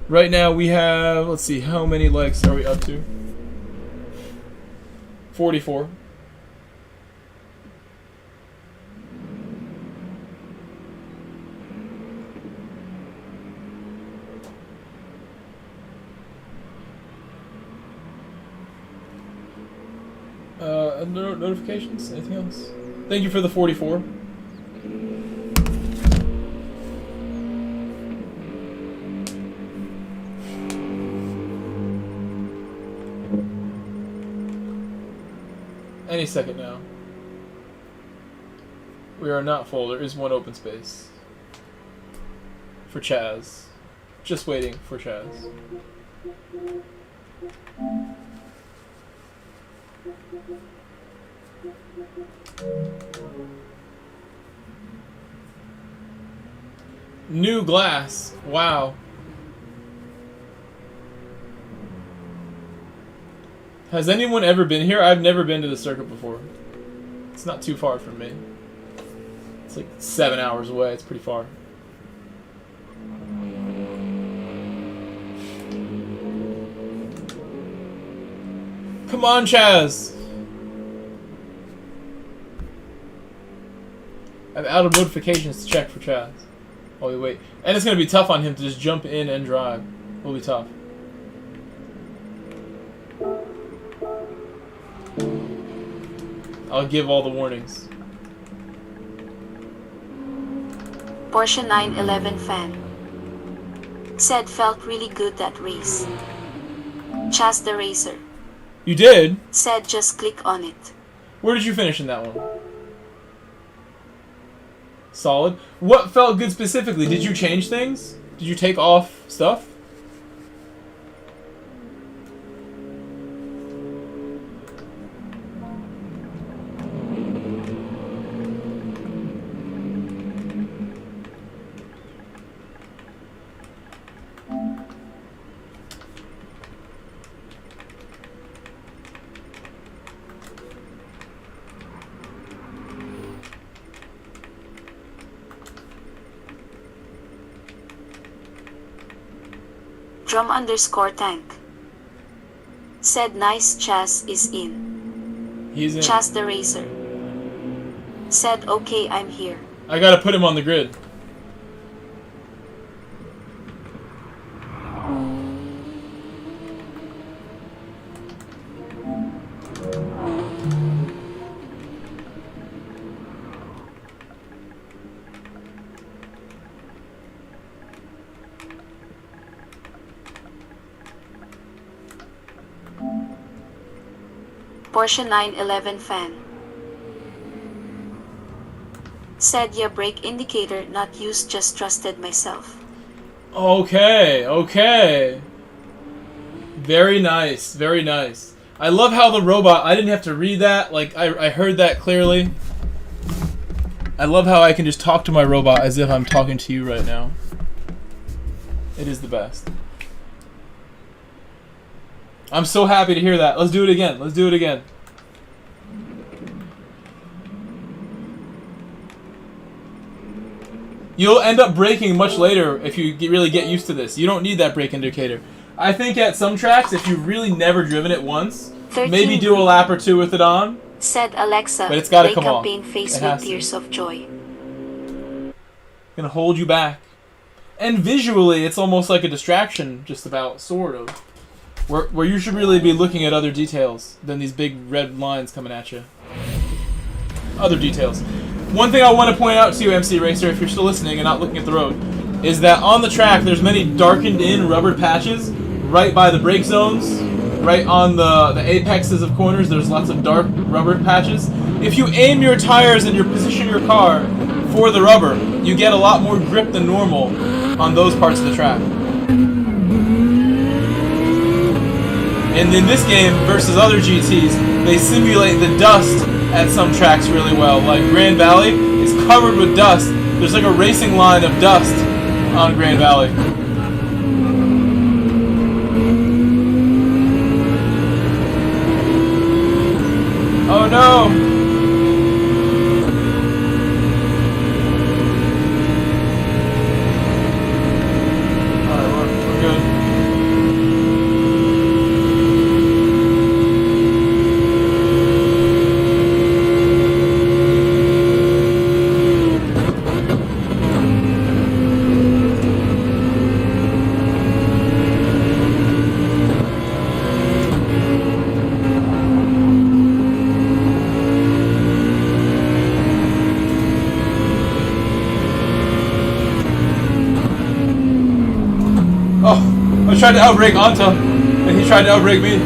S1: Right now we have, let's see, how many likes are we up to? 44. Notifications? Anything else? Thank you for the 44. Any second now. We are not full. There is one open space. For Chaz. Just waiting for Chaz. New glass. Wow. Has anyone ever been here? I've never been to the circuit before. It's not too far from me. It's like 7 hours away. It's pretty far. Come on, Chaz. I'm out of notifications to check for Chaz. Oh, wait. And it's going to be tough on him to just jump in and drive. It'll be tough. I'll give all the warnings.
S2: Porsche 911 fan. Said felt really good that race. Chaz the racer.
S1: You did?
S2: Said just click on it.
S1: Where did you finish in that one? Solid. What felt good specifically? Did you change things? Did you take off stuff?
S2: Drum_tank. Said nice Chaz is in.
S1: He's in.
S2: Chaz the racer. Said okay, I'm here.
S1: I gotta put him on the grid.
S2: Porsche 911 fan. Said yeah, brake indicator not used, just trusted myself.
S1: Okay, okay. Very nice, very nice. I love how the robot, I didn't have to read that, like I heard that clearly. I love how I can just talk to my robot as if I'm talking to you right now. It is the best. I'm so happy to hear that. Let's do it again. Let's do it again. You'll end up braking much later if you really get used to this. You don't need that brake indicator. I think at some tracks, if you've really never driven it once, maybe do a lap or two with it on.
S2: Said Alexa,
S1: but it's gotta come off.
S2: campaign face with tears of joy.
S1: Gonna hold you back. And visually, it's almost like a distraction, just about, sort of. Where you should really be looking at other details than these big red lines coming at you. Other details. One thing I want to point out to you, MC Racer, if you're still listening and not looking at the road, is that on the track there's many darkened in rubber patches right by the brake zones, right on the apexes of corners. There's lots of dark rubber patches. If you aim your tires and you position your car for the rubber, you get a lot more grip than normal on those parts of the track. And in this game, versus other GTs, they simulate the dust at some tracks really well. Like Grand Valley is covered with dust. There's like a racing line of dust on Grand Valley. no! Alright, we're good. Oh, I tried to outbrake Anta, and he tried to outbrake me.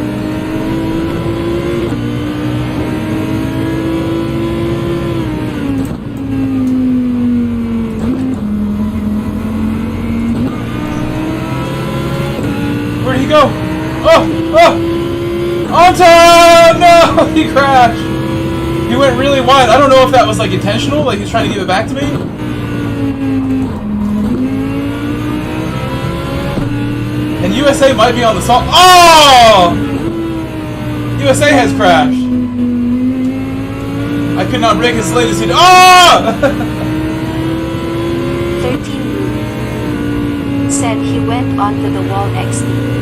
S1: Where'd he go? Oh! Oh! Anta! No! He crashed! He went really wide. I don't know if that was like intentional, like he's trying to give it back to me. And USA might be on the salt. Oh! USA has crashed. I could not break his latest hit. Oh!
S2: 13 said he went onto the wall XD.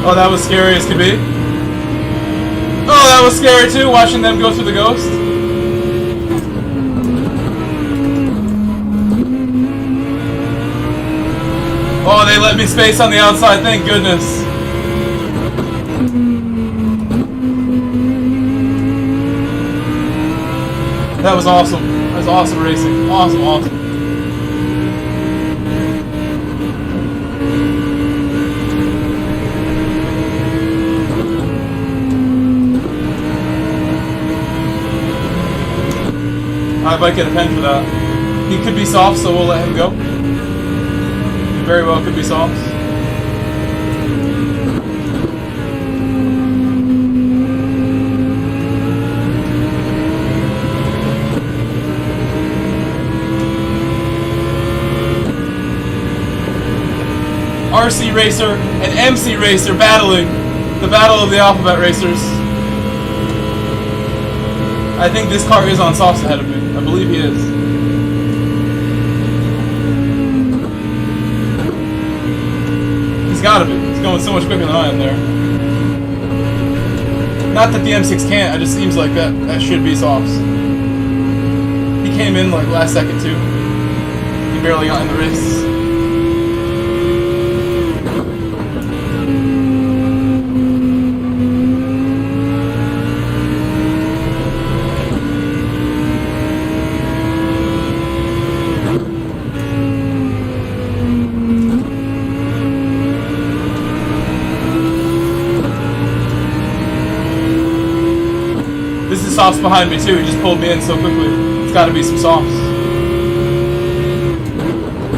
S1: Oh, that was scary as could be. Oh, that was scary too, watching them go through the ghost. Oh, they let me space on the outside, thank goodness. That was awesome. That was awesome racing. Awesome, awesome. I might get a pen for that. He could be soft, so we'll let him go. He very well could be soft. RC Racer and MC Racer battling. The battle of the alphabet racers. I think this car is on softs ahead of me. I believe he is. He's gotta be. He's going so much quicker than I am there. Not that the M6 can't, it just seems like that should be softs. He came in like last second too. He barely got in the race. Softs behind me too, he just pulled me in so quickly. It's gotta be some softs.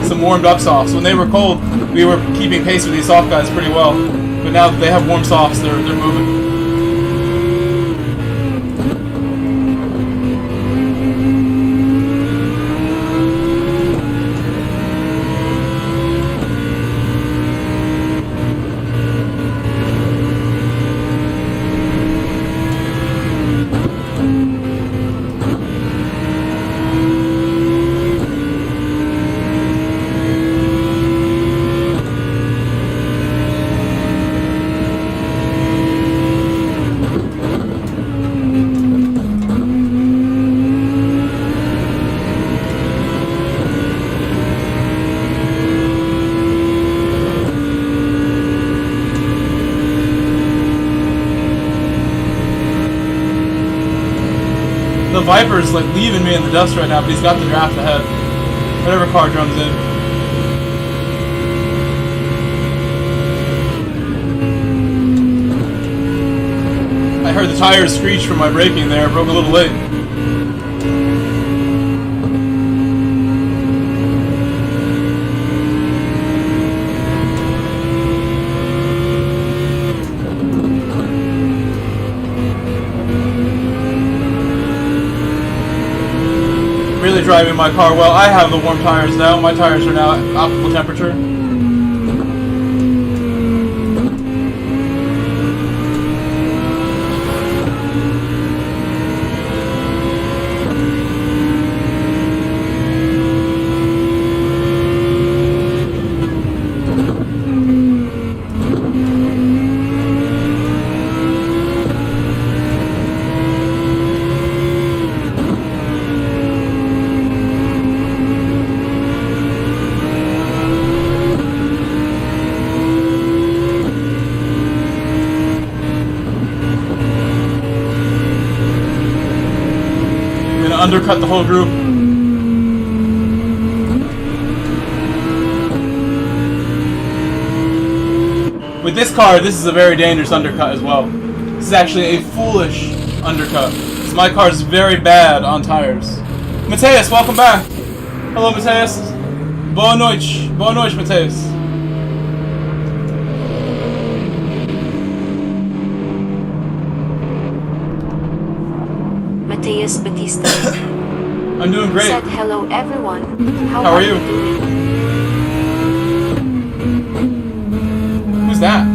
S1: Some warmed up softs. When they were cold, we were keeping pace with these soft guys pretty well. But now that they have warm softs, they're moving. the Viper's like leaving me in the dust right now, but he's got the draft ahead. Whatever car drums in. I heard the tires screech from my braking there. I broke a little late. Really driving my car well. I have the warm tires now. My tires are now at optimal temperature. Undercut the whole group. With this car, this is a very dangerous undercut as well. This is actually a foolish undercut, because my car is very bad on tires. Mateus, welcome back. Hello, Mateus. Boa noite. Boa noite, Mateus.
S2: Mateus Batista
S1: I'm doing great.
S2: said hello everyone.
S1: How are you?
S2: doing?
S1: Who's that?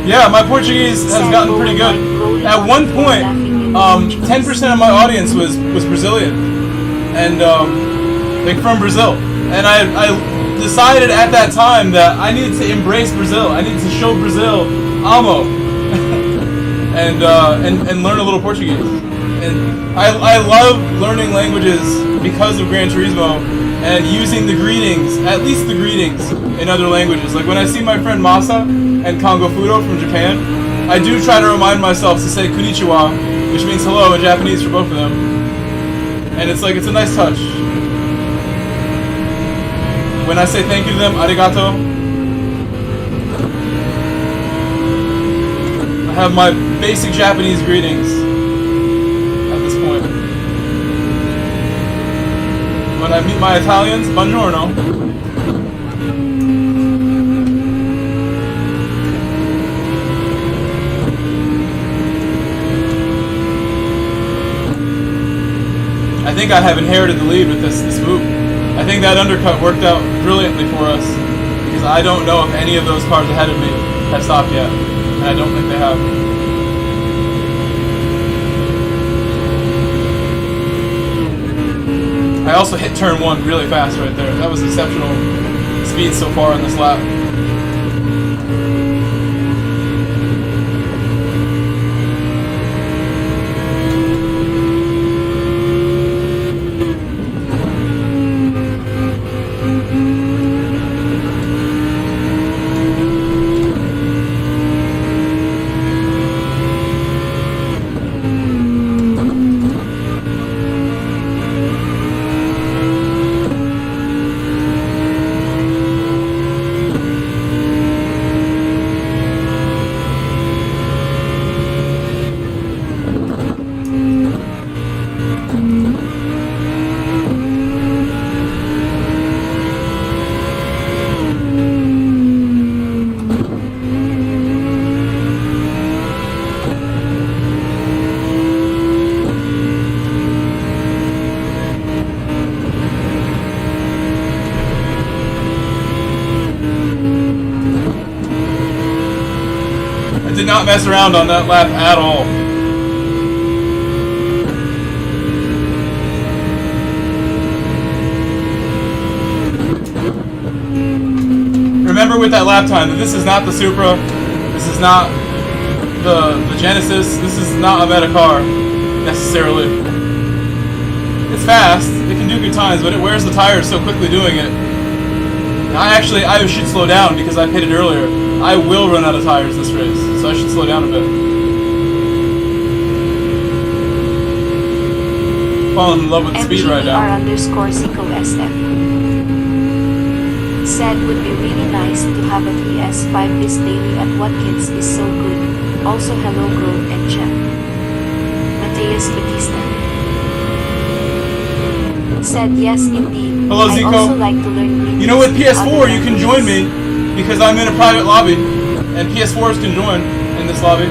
S1: Yeah, my Portuguese has gotten pretty good. At one point, 10% of my audience was Brazilian, and like from Brazil. And I decided at that time that I needed to embrace Brazil. I needed to show Brazil amo, and learn a little Portuguese. And I love learning languages because of Gran Turismo and using the greetings, at least the greetings, in other languages. Like when I see my friend Masa and Kongo Fudo from Japan, I do try to remind myself to say konnichiwa, which means hello in Japanese for both of them. And it's like, it's a nice touch. When I say thank you to them, arigato. I have my basic Japanese greetings at this point. When I meet my Italians, buongiorno. I think I have inherited the lead with this move. I think that undercut worked out brilliantly for us, because I don't know if any of those cars ahead of me have stopped yet, and I don't think they have. I also hit turn 1 really fast right there. That was exceptional speed so far on this lap. not mess around on that lap at all. Remember with that lap time that this is not the Supra, this is not the Genesis, this is not a meta car, necessarily. It's fast, it can do good times, but it wears the tires so quickly doing it. I should slow down because I pitted earlier. I will run out of tires this race, so I should slow down a bit. Falling in love with the speed right now.
S2: MGR_COSF said would be really nice to have a 3S5 this daily at Watkins is so good. Also hello Grove and Chat. Mateus Batista said yes indeed.
S1: Hello Zico.
S2: I also like to learn.
S1: You know with PS4 you can join me because I'm in a private lobby and PS4s can join in this lobby.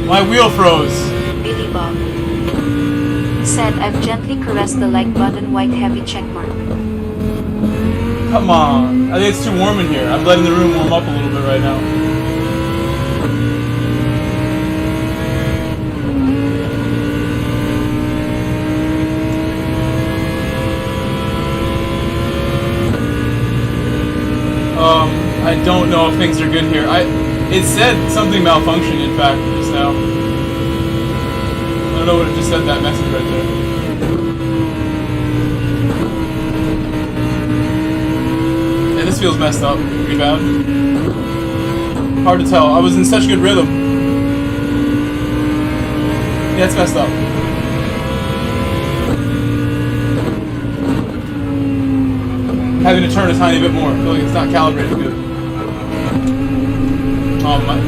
S1: My wheel froze.
S2: Billy Bob said I've gently caressed the like button white heavy checkmark.
S1: Come on. I think it's too warm in here. I'm letting the room warm up a little bit right now. I don't know if things are good here. It said something malfunctioned, in fact, just now. I don't know what it just said, that message right there. Yeah, this feels messed up. Pretty bad. Hard to tell. I was in such good rhythm. Yeah, it's messed up. Having to turn a tiny bit more. I feel like it's not calibrated good.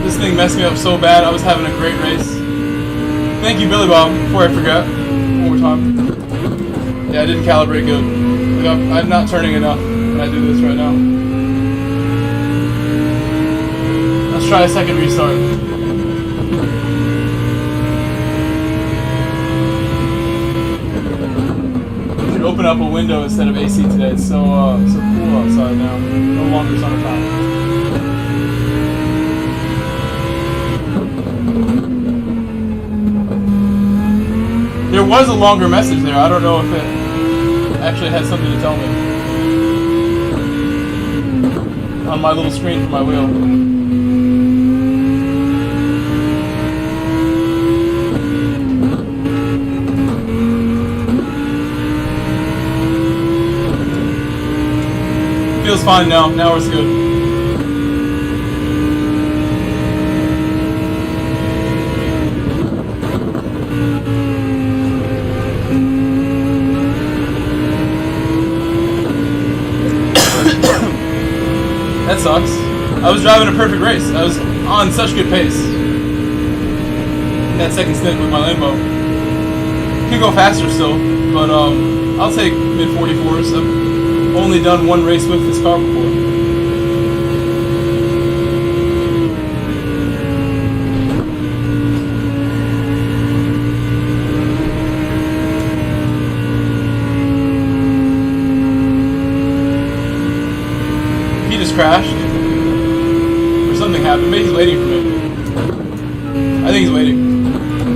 S1: This thing messed me up so bad. I was having a great race. Thank you, Billy Bob, before I forgot. One more time. Yeah, I didn't calibrate good. I'm not turning enough when I do this right now. Let's try a second restart. We should open up a window instead of AC today. It's so cool outside now. No longer summertime. There was a longer message there. I don't know if it actually had something to tell me. On my little screen for my wheel. Feels fine now. Now it's good. That sucks. I was driving a perfect race. I was on such good pace. That second stint with my Lambo. Could go faster still, but I'll take mid 44s. I've only done one race with this car before. Crashed or something happened. Maybe he's waiting for me. I think he's waiting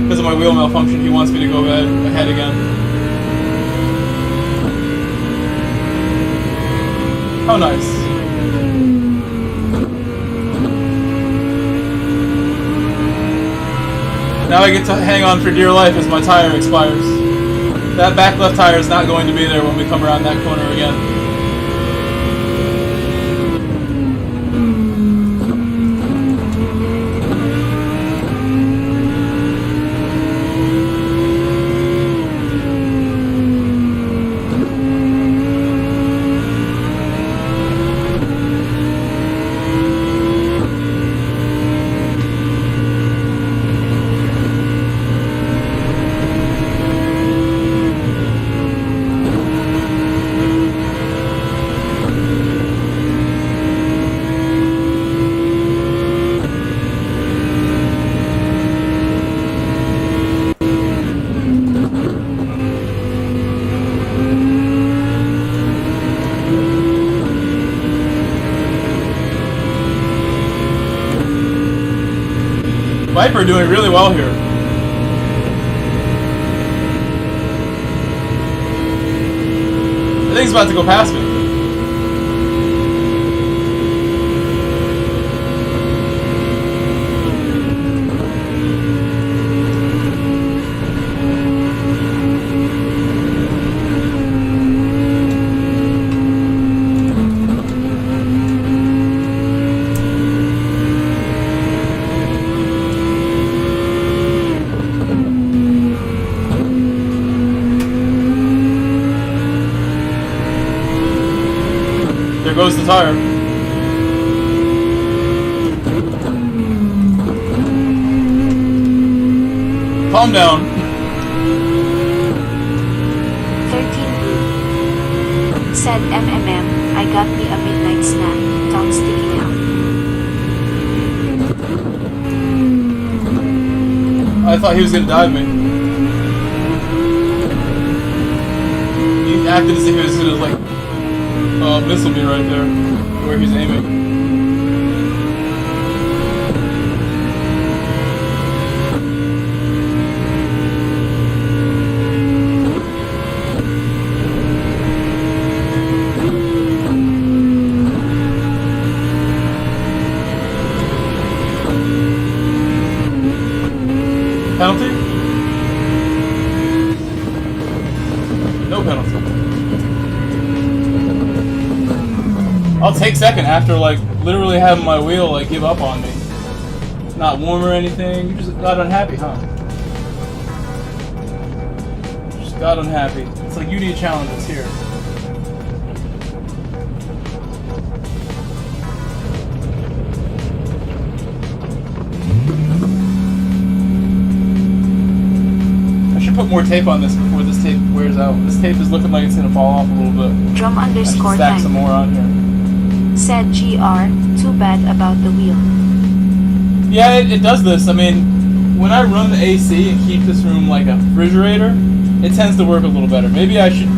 S1: because of my wheel malfunction. He wants me to go ahead again. How nice. Now I get to hang on for dear life as my tire expires. That back left tire is not going to be there when we come around that corner again. Viper doing really well here. I think he's about to go past me. There goes the tire. Calm down.
S2: 13 said MMM, I got me a midnight snack, tongue sticking out.
S1: I thought he was gonna dive me. He acted as if he was gonna like missile me right there, where he's aiming. Penalty? No penalty. I'll take second after like literally having my wheel like give up on me. It's not warm or anything. You just got unhappy, huh? Just got unhappy. It's like you need challenges here. I should put more tape on this before this tape wears out. This tape is looking like it's gonna fall off a little bit.
S2: Drum
S1: I should
S2: underscore
S1: stack
S2: time.
S1: some more on here.
S2: Said GR, too bad about the wheel.
S1: Yeah, it does this. I mean, when I run the AC and keep this room like a refrigerator, it tends to work a little better. Maybe I should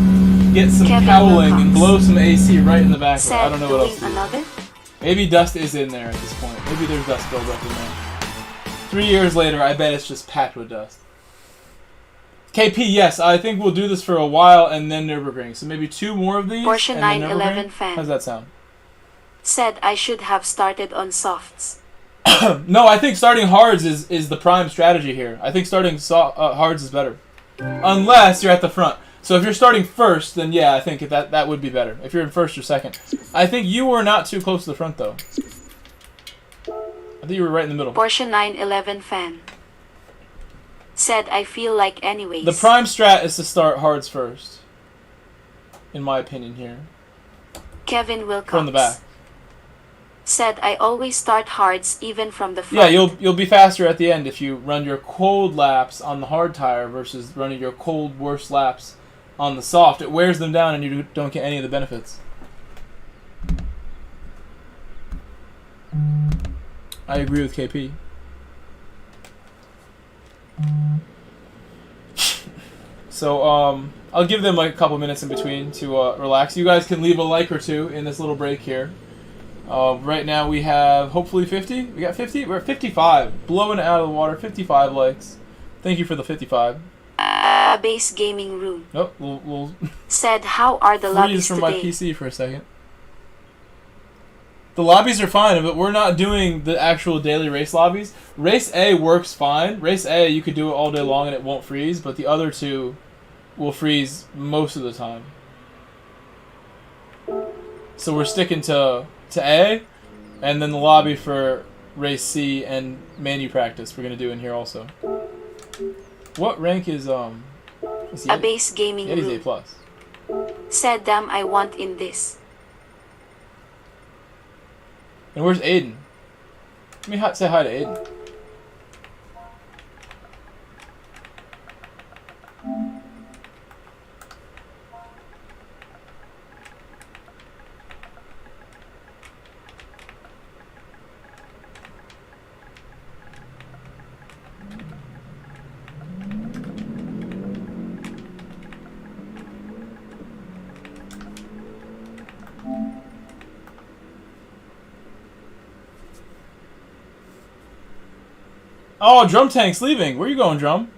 S1: get some
S2: Kevin
S1: cowling
S2: Wilcox
S1: and blow some AC right in the back.
S2: Said
S1: I don't know what
S2: doing
S1: else to do.
S2: another?
S1: Maybe dust is in there at this point. Maybe there's dust buildup in there. 3 years later, I bet it's just packed with dust. KP, yes, I think we'll do this for a while and then Nürburgring. So maybe 2 more of these.
S2: Porsche
S1: and then
S2: 911
S1: Nürburgring.
S2: fan.
S1: How's that sound?
S2: Said I should have started on softs.
S1: No, I think starting hards is the prime strategy here. I think starting hards is better. Unless you're at the front. So if you're starting first, then yeah, I think that would be better. If you're in first or second. I think you were not too close to the front, though. I think you were right in the middle.
S2: Porsche 911 fan. Said I feel like anyways.
S1: The prime strat is to start hards first. In my opinion here.
S2: Kevin Wilcox.
S1: From the back.
S2: Said I always start hards even from the front.
S1: Yeah, you'll be faster at the end if you run your cold laps on the hard tire versus running your cold worst laps on the soft. It wears them down and you don't get any of the benefits. I agree with KP. So I'll give them like a couple minutes in between to relax. You guys can leave a like or two in this little break here. Right now we have hopefully 50. We got 50. We're at 55. Blowing it out of the water. 55 likes. Thank you for the 55.
S2: A base gaming room.
S1: Oh, we'll
S2: Said how are the
S1: freeze
S2: lobbies
S1: from
S2: today?
S1: my PC for a second. The lobbies are fine, but we're not doing the actual daily race lobbies. Race A works fine. Race A, you could do it all day long and it won't freeze, but the other two will freeze most of the time. So we're sticking to A, and then the lobby for race C and manu practice we're gonna do in here also. What rank is
S2: A base gaming
S1: Yeti's
S2: room.
S1: A+.
S2: Said damn I want in this.
S1: And where's Aiden? Let me say hi to Aiden. Oh, Drum Tank's leaving. Where you going, Drum?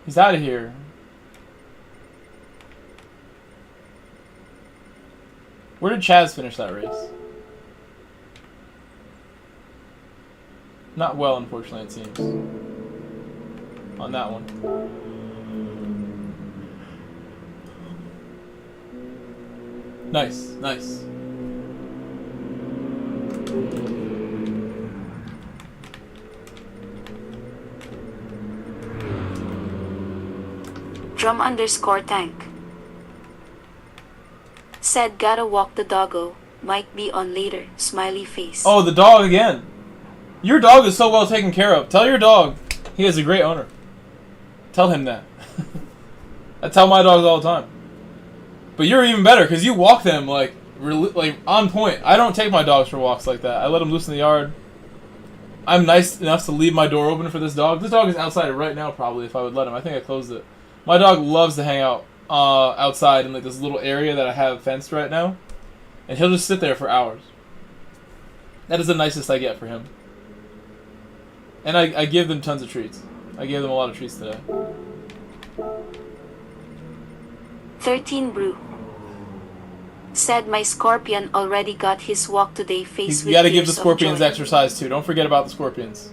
S1: He's out of here. Where did Chaz finish that race? Not well, unfortunately, it seems. On that one. Nice, nice.
S2: Drum_tank. Said gotta walk the doggo. Might be on later. Smiley face.
S1: Oh, the dog again. Your dog is so well taken care of. Tell your dog he has a great owner. Tell him that. I tell my dogs all the time. But you're even better because you walk them like on point. I don't take my dogs for walks like that. I let them loose in the yard. I'm nice enough to leave my door open for this dog. This dog is outside right now probably if I would let him. I think I closed it. My dog loves to hang out outside in like this little area that I have fenced right now. And he'll just sit there for hours. That is the nicest I get for him. And I give them tons of treats. I gave them a lot of treats today.
S2: 13 Brew. Said my scorpion already got his walk today. Face
S1: You gotta give the scorpions exercise too. Don't forget about the scorpions.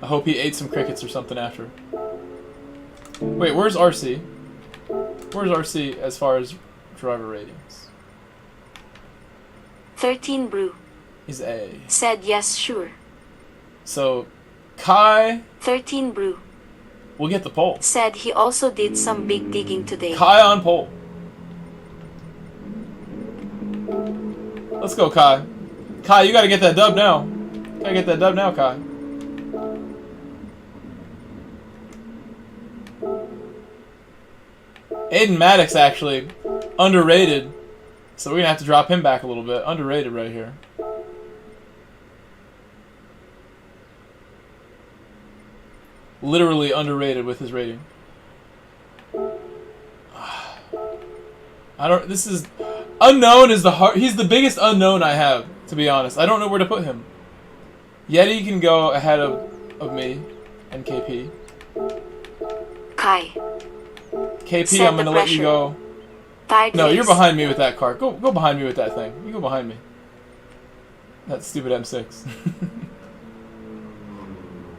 S1: I hope he ate some crickets or something after. Wait, where's RC? Where's RC as far as driver ratings?
S2: 13 Brew.
S1: He's A.
S2: Said yes, sure.
S1: So, Kai
S2: 13 Brew.
S1: will get the pole.
S2: Said he also did some big digging today.
S1: Kai on pole. Let's go, Kai. Kai, you gotta get that dub now. Gotta get that dub now, Kai. Aiden Maddox, actually, underrated. So we're gonna have to drop him back a little bit. Underrated right here. Literally underrated with his rating. I don't. This is unknown is the hard. He's the biggest unknown I have, to be honest. I don't know where to put him. Yeti can go ahead of me and KP.
S2: Kai.
S1: KP,
S2: Set
S1: I'm gonna
S2: the
S1: let you
S2: pressure.
S1: go.
S2: Tired
S1: No,
S2: face.
S1: you're behind me with that car. Go behind me with that thing. You go behind me. That stupid M6.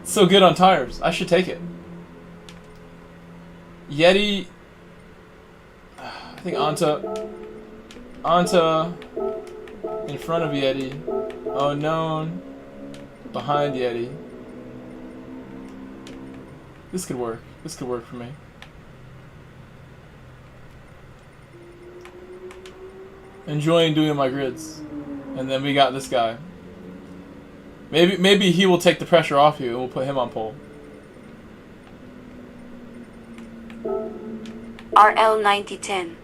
S1: It's so good on tires. I should take it. Yeti. I think Anta in front of Yeti. Unknown behind Yeti. This could work. This could work for me. Enjoying doing my grids. And then we got this guy. Maybe he will take the pressure off you and we'll put him on pole.
S2: RL9010.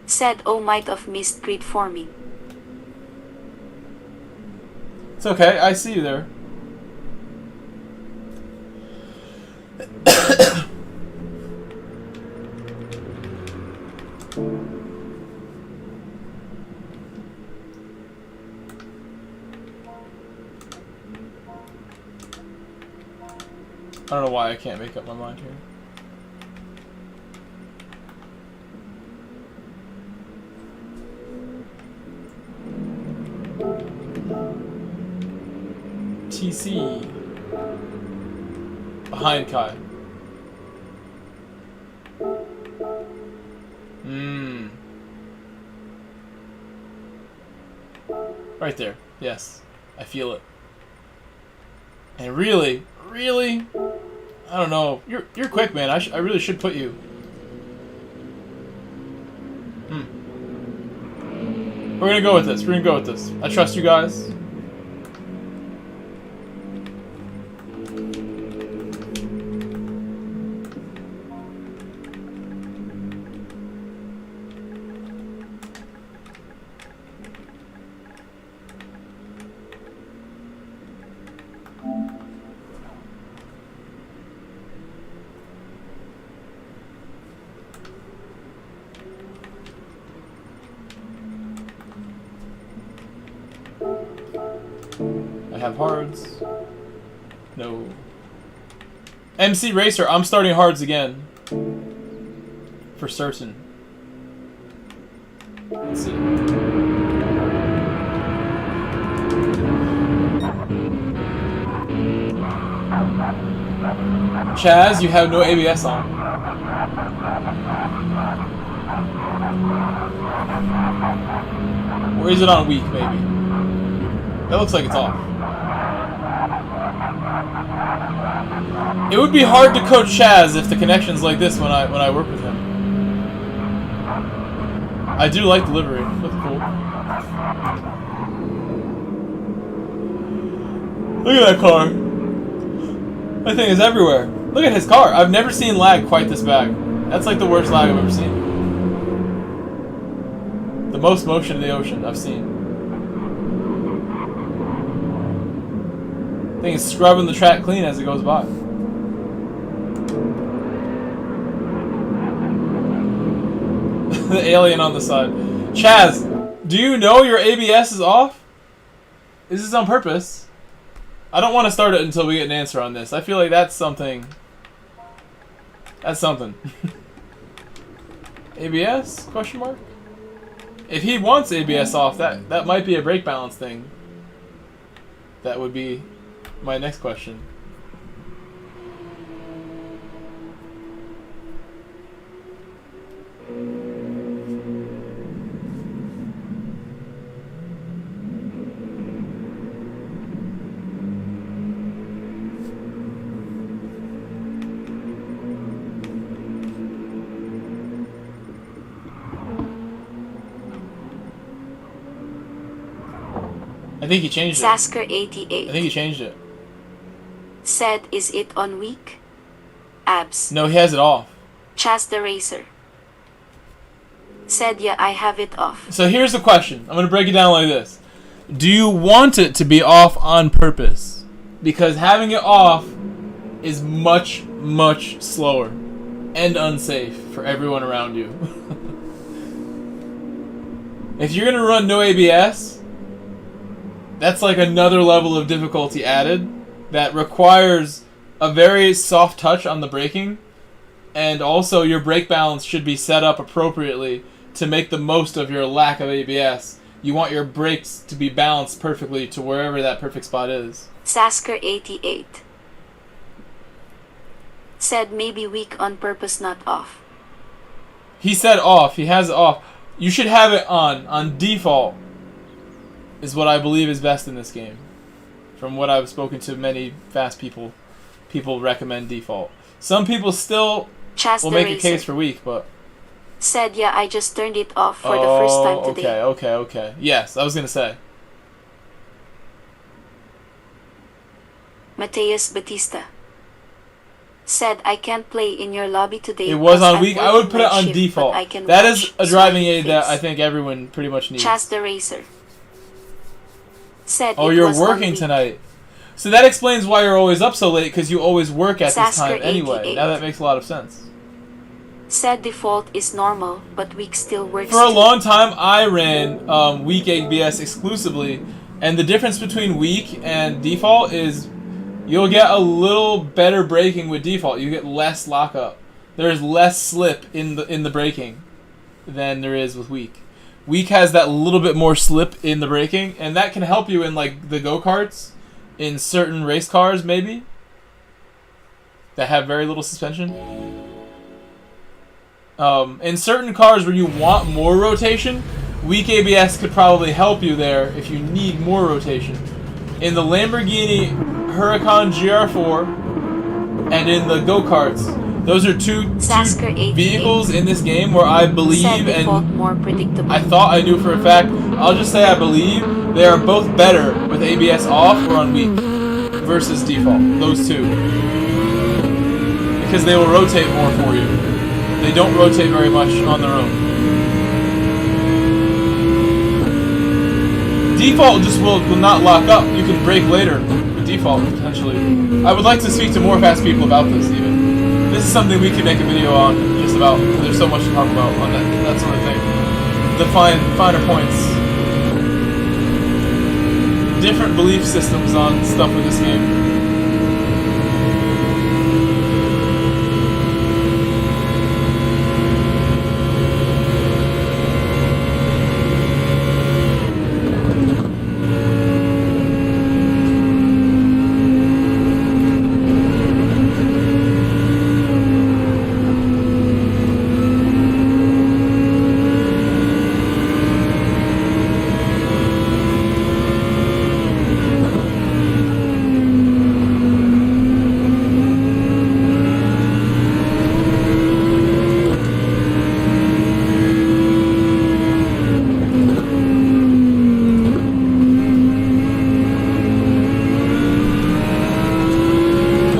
S2: Said oh might have missed grid forming.
S1: It's okay, I see you there. I don't know why I can't make up my mind here. TC behind Kai. Right there. Yes. I feel it. And really, I don't know. You're quick, man. I really should put you. We're gonna go with this. We're gonna go with this. I trust you guys. I have hards. No. MC Racer, I'm starting hards again. For certain. Let's see. Chaz, you have no ABS on. Or is it on weak, maybe? That looks like it's off. It would be hard to coach Chaz if the connection's like this when I work with him. I do like the livery. Looks cool. Look at that car. That thing is everywhere. Look at his car. I've never seen lag quite this bad. That's like the worst lag I've ever seen. The most motion in the ocean I've seen. Thing is scrubbing the track clean as it goes by. The alien on the side. Chaz, do you know your ABS is off? Is this on purpose? I don't want to start it until we get an answer on this. I feel like that's something. That's something. ABS? Question mark? If he wants ABS off, that might be a brake balance thing. That would be my next question. I think he changed it.
S2: Sasker88.
S1: I think he changed it.
S2: Said, is it on weak? Abs.
S1: No, he has it off.
S2: Chaz the Racer. Said, yeah, I have it off.
S1: So here's the question. I'm going to break it down like this. Do you want it to be off on purpose? Because having it off is much, much slower and unsafe for everyone around you. If you're going to run no ABS, that's like another level of difficulty added that requires a very soft touch on the braking, and also your brake balance should be set up appropriately to make the most of your lack of ABS. You want your brakes to be balanced perfectly to wherever that perfect spot is.
S2: Sasker88. Said maybe weak on purpose, not off.
S1: He said off. He has it off. You should have it on default. Is what I believe is best in this game. From what I've spoken to many fast people, people recommend default. Some people still will make a case for weak, but...
S2: Said, yeah, I just turned it off for the first time today.
S1: Okay. Yes, I was going to say.
S2: Mateus Batista. Said, I can't play in your lobby today.
S1: It was on weak. I would put it on default. That is a driving aid that I think everyone pretty much needs.
S2: Chaz the Racer. Said,
S1: oh, you're working tonight. So that explains why you're always up so late, because you always work at this time anyway. Now that makes a lot of sense.
S2: Said default is normal, but weak still works.
S1: For a long time, I ran weak ABS exclusively, and the difference between weak and default is you'll get a little better braking with default. You get less lockup. There's less slip in the braking than there is with weak. Weak has that little bit more slip in the braking, and that can help you in like the go-karts, in certain race cars maybe, that have very little suspension. In certain cars where you want more rotation, weak ABS could probably help you there if you need more rotation. In the Lamborghini Huracan GR4 and in the go-karts, those are two vehicles in this game where I believe, and
S2: more predictable.
S1: I thought I knew for a fact, I'll just say I believe, they are both better with ABS off or on weak versus default, those two. Because they will rotate more for you. They don't rotate very much on their own. Default just will not lock up. You can brake later with default, potentially. I would like to speak to more fast people about this, even. This is something we could make a video on, just about, because there's so much to talk about on that sort of thing. The finer points. different belief systems on stuff with this game.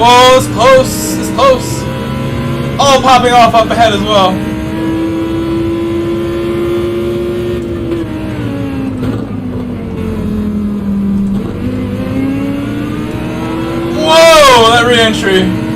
S1: Whoa, it's close, it's close. Oh, popping off up ahead as well. Whoa, that re-entry.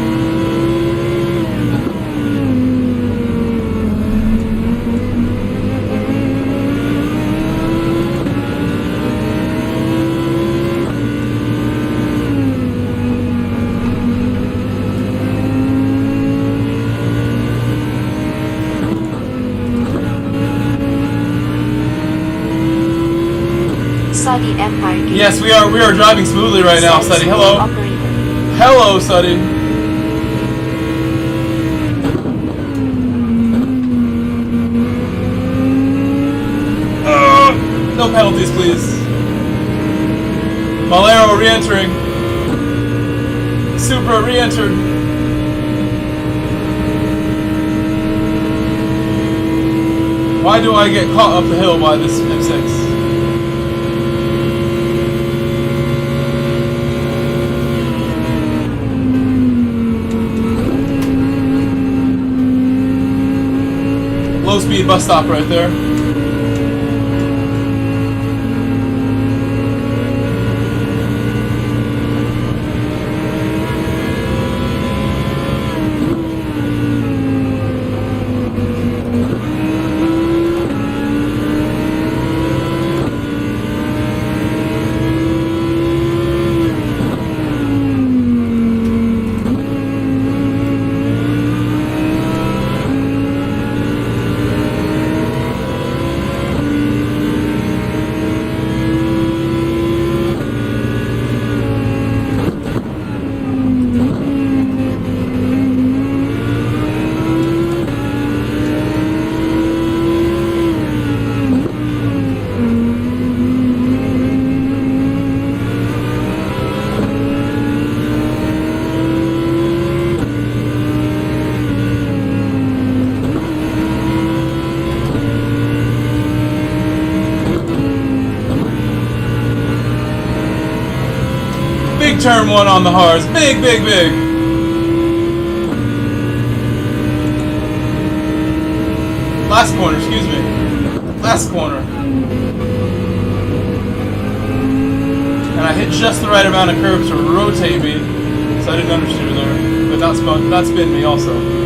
S2: Suddy Empire.
S1: Yes, we are driving smoothly right now, Suddy. Hello. Hello, Suddy. No penalties, please. Malero re-entering. Supra re-entered. Why do I get caught up the hill by this M6? Low speed bus stop right there. Big turn one on the hards. Big, big, big. Last corner, excuse me. Last corner. And I hit just the right amount of curve to rotate me, so I didn't understeer there. But that spun me also.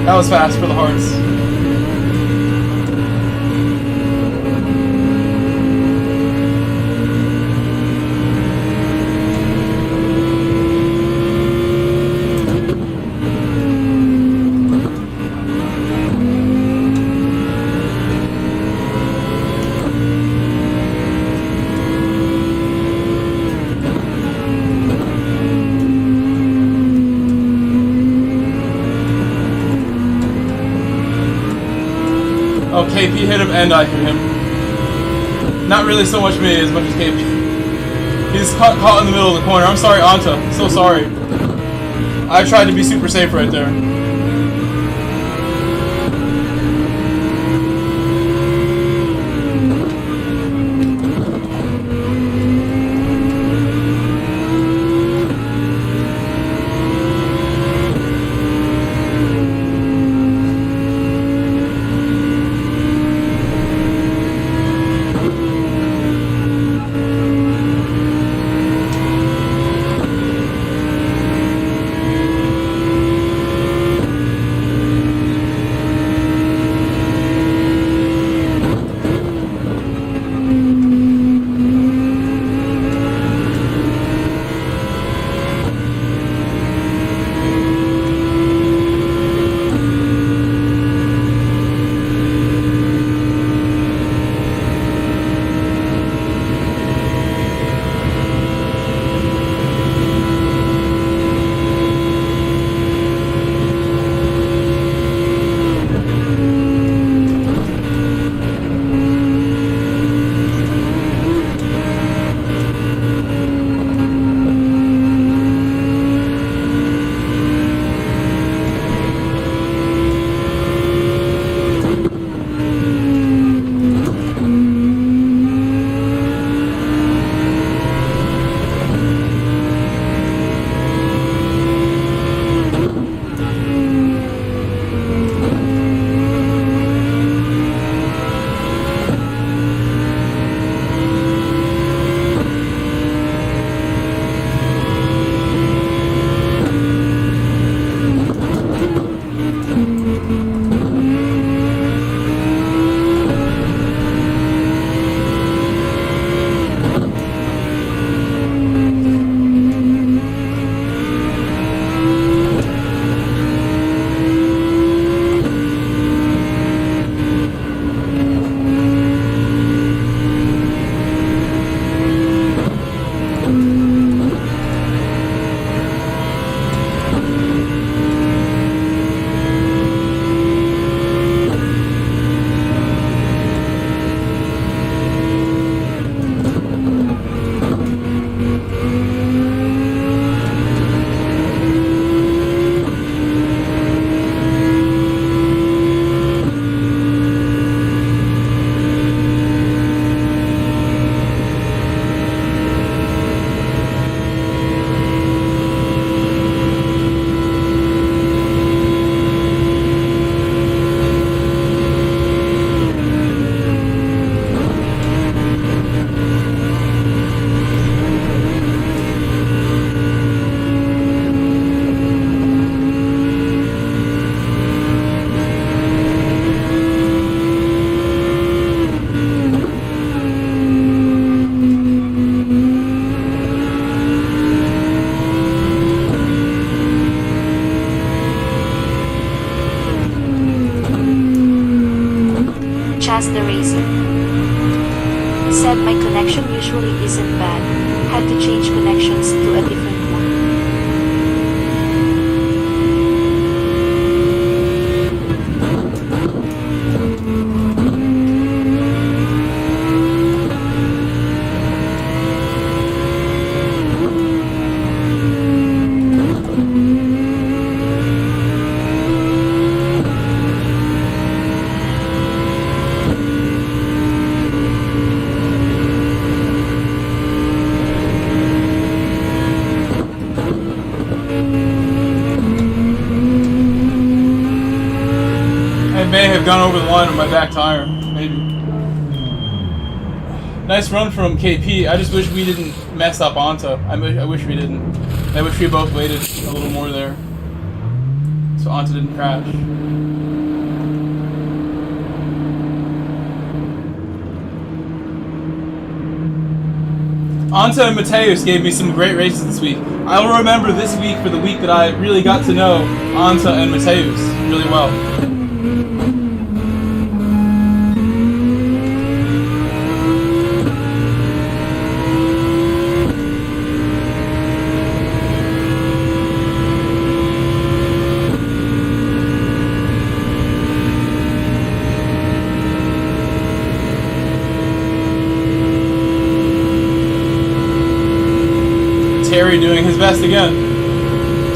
S1: That was fast for the hearts. Oh, KP hit him and I hit him. Not really so much me as much as KP. He's caught in the middle of the corner. I'm sorry, Anta. So sorry. I tried to be super safe right there.
S2: Chas the Racer. Said my connection usually isn't bad. Had to change connections to a different one.
S1: May have gone over the line on my back tire, maybe. Nice run from KP. I just wish we didn't mess up Anta. I wish we didn't. I wish we both waited a little more there, so Anta didn't crash. Anta and Mateus gave me some great races this week. I'll remember this week for the week that I really got to know Anta and Mateus really well. Terry doing his best again.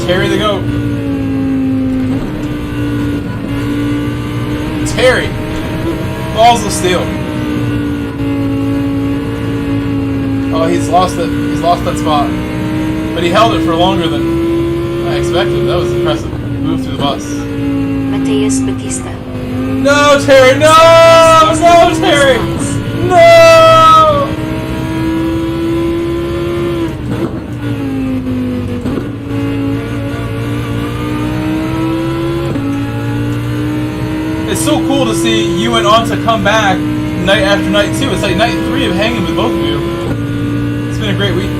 S1: Terry the GOAT. Terry. Balls of steel. Oh, he's lost it. He's lost that spot. But he held it for longer than I expected. That was impressive. Move through the bus.
S2: Mateus Batista.
S1: No, Terry! No! No, Terry! No! It's so cool to see you and Anta come back night after night too. It's like night 3 of hanging with both of you. It's been a great week.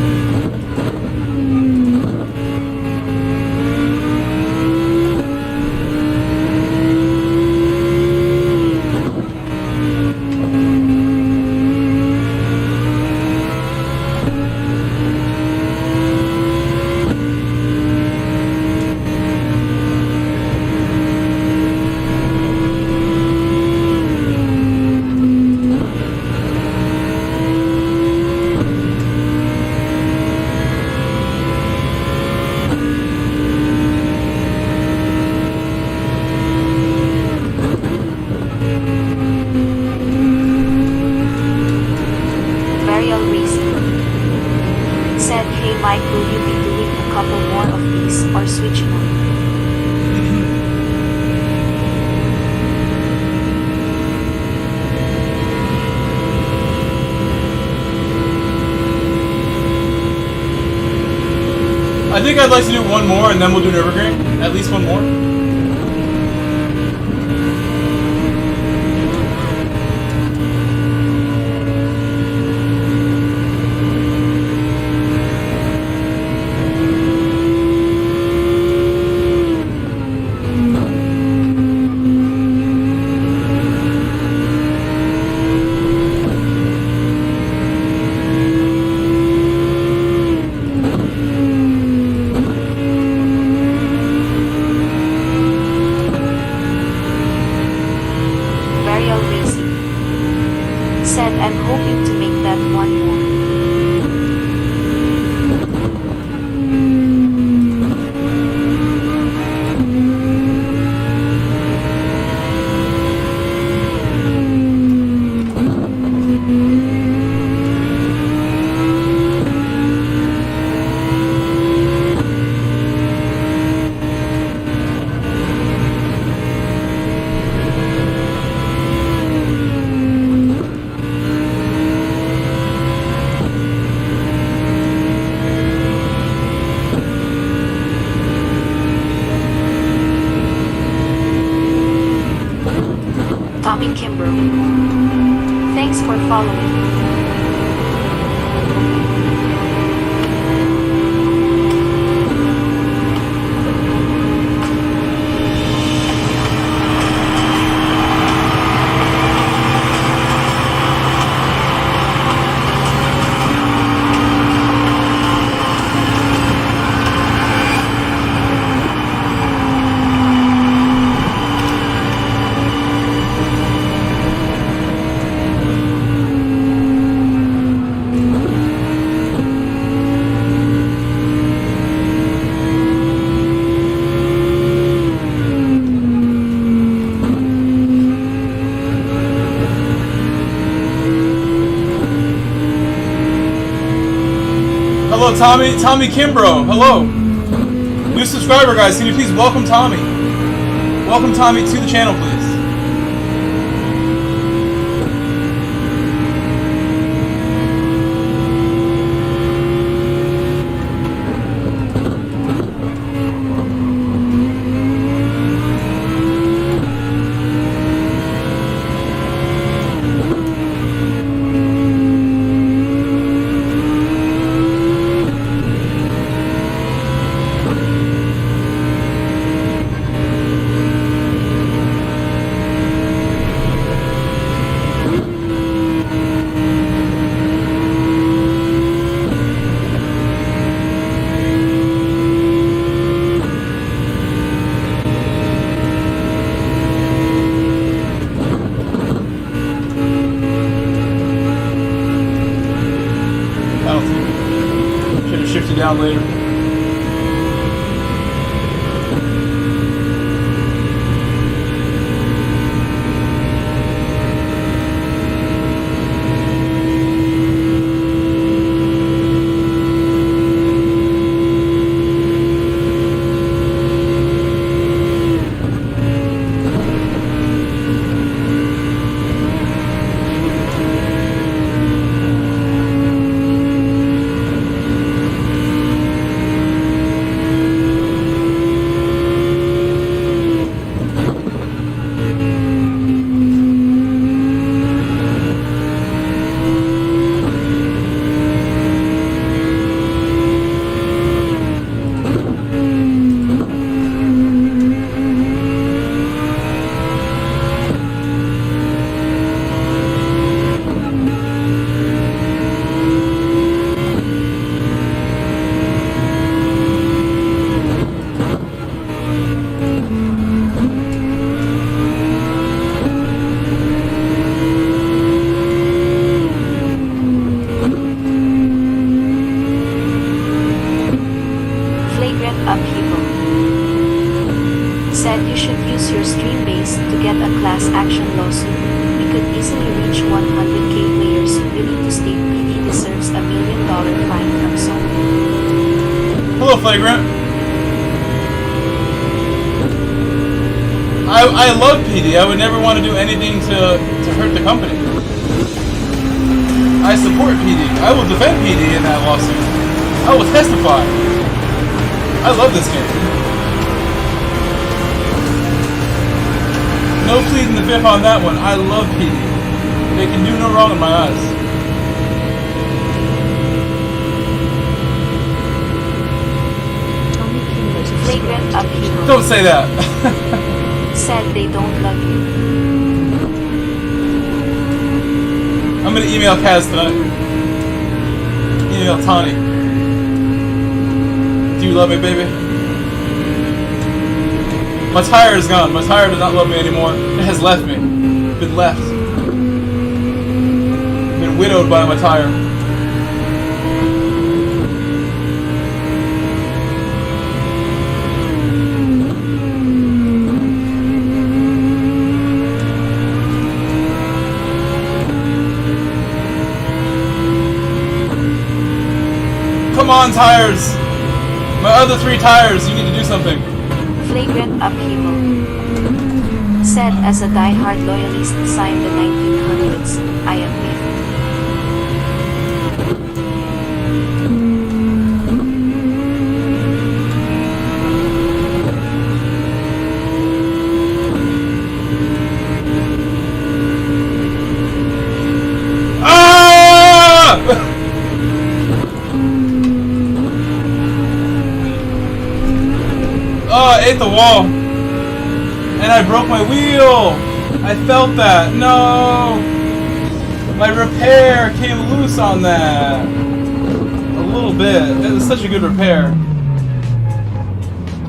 S1: I think I'd like to do one more and then we'll do Nürburgring. At least one more. Thanks for following. Hello, Tommy. Tommy Kimbrough. Hello. New subscriber, guys. Can you please welcome Tommy? Welcome Tommy to the channel, please. Down later. I love PD. I would never want to do anything to hurt the company. I support PD. I will defend PD in that lawsuit. I will testify. I love this game. No pleading the fifth on that one. I love PD. They can do no wrong in my eyes. Don't say that.
S2: Said they don't love you.
S1: I'm gonna email Kaz tonight. Email Tawny. Do you love me, baby? My tire is gone. My tire does not love me anymore. It has left me. Been left. Been widowed by my tire. Come on, tires! My other 3 tires, you need to do something.
S2: Flagrant upheaval. Said as a die-hard loyalist signed the 1900s, I admit. Oh, I ate the wall. And I broke my wheel. I felt that. No. My repair came loose on that. A little bit. It was such a good repair.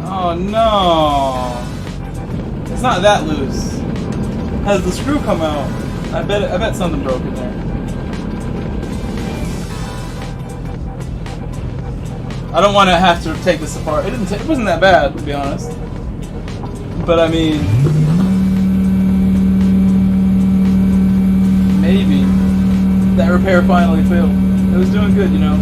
S2: Oh no. It's not that loose. Has the screw come out? I bet something broke in there. I don't want to have to take this apart. It wasn't that bad, to be honest. But I mean, maybe that repair finally failed. It was doing good, you know.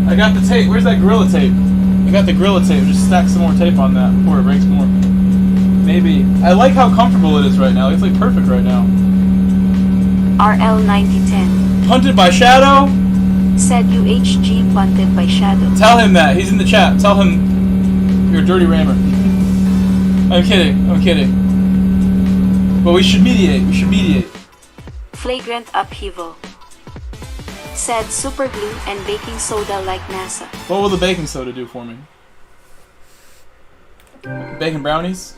S1: I got the tape. Where's that Gorilla Tape? I got the Gorilla Tape. Just stack some more tape on that before it breaks more. Maybe. I like how comfortable it is right now. It's like perfect right now.
S2: RL9010.
S1: Punted by Shadow?
S2: Said UHG punted by Shadow.
S1: Tell him that. He's in the chat. Tell him you're a dirty rammer. I'm kidding. I'm kidding. But we should mediate. We should mediate.
S2: Flagrant upheaval. Said super glue and baking soda like NASA.
S1: What will the baking soda do for me? Bacon brownies?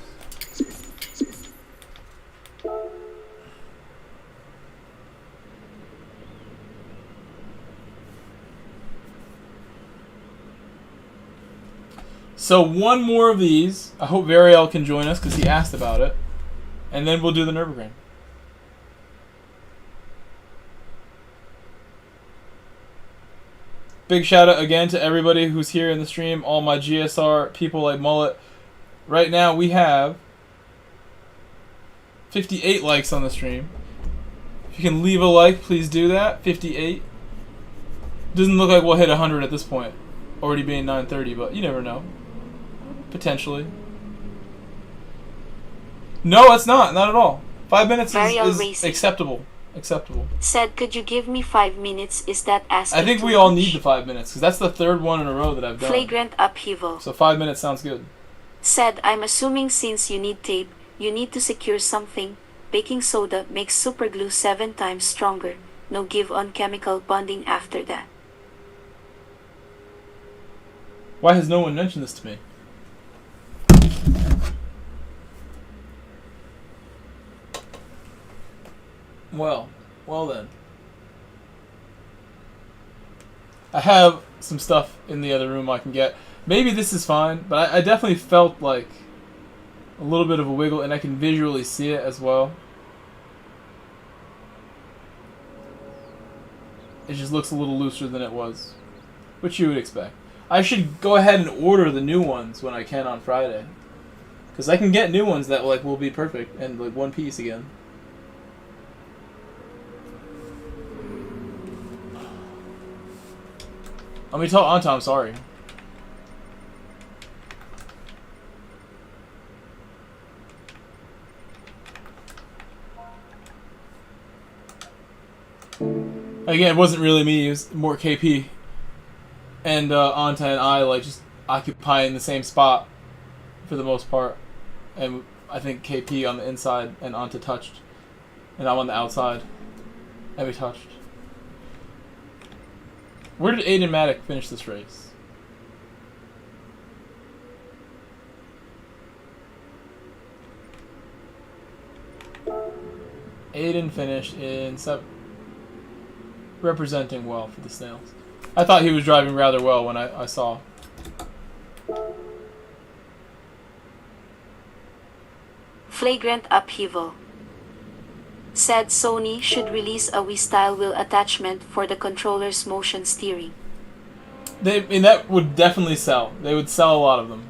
S1: So one more of these. I hope Variel can join us because he asked about it. And then we'll do the Nürburgring. Big shout out again to everybody who's here in the stream. All my GSR people like Mullet. Right now we have 58 likes on the stream. If you can leave a like, please do that. 58. Doesn't look like we'll hit 100 at this point. Already being 9:30, but you never know. Potentially. No, it's not. Not at all. 5 minutes is acceptable. Acceptable.
S2: Said, could you give me 5 minutes? Is that asking
S1: I think
S2: too
S1: we all
S2: much?
S1: need the 5 minutes because that's the third one in a row that I've done.
S2: Flagrant upheaval.
S1: So 5 minutes sounds good.
S2: Said, I'm assuming since you need tape, you need to secure something. Baking soda makes super glue 7 times stronger. No give on chemical bonding after that.
S1: Why has no one mentioned this to me? Well then. I have some stuff in the other room I can get. Maybe this is fine, but I definitely felt like a little bit of a wiggle, and I can visually see it as well. It just looks a little looser than it was, which you would expect. I should go ahead and order the new ones when I can on Friday, because I can get new ones that like will be perfect and like one piece again. Let me tell Anta I'm sorry. Again, it wasn't really me, it was more KP. And Anta and I like just occupying the same spot for the most part. And I think KP on the inside and Anta touched. And I'm on the outside. And we touched. Where did Aiden Maddock finish this race? Aiden finished in 7th. Representing well for the Snails. I thought he was driving rather well when I saw.
S2: Flagrant upheaval. Said Sony should release a Wii-style wheel attachment for the controller's motion steering.
S1: And that would definitely sell. They would sell a lot of them.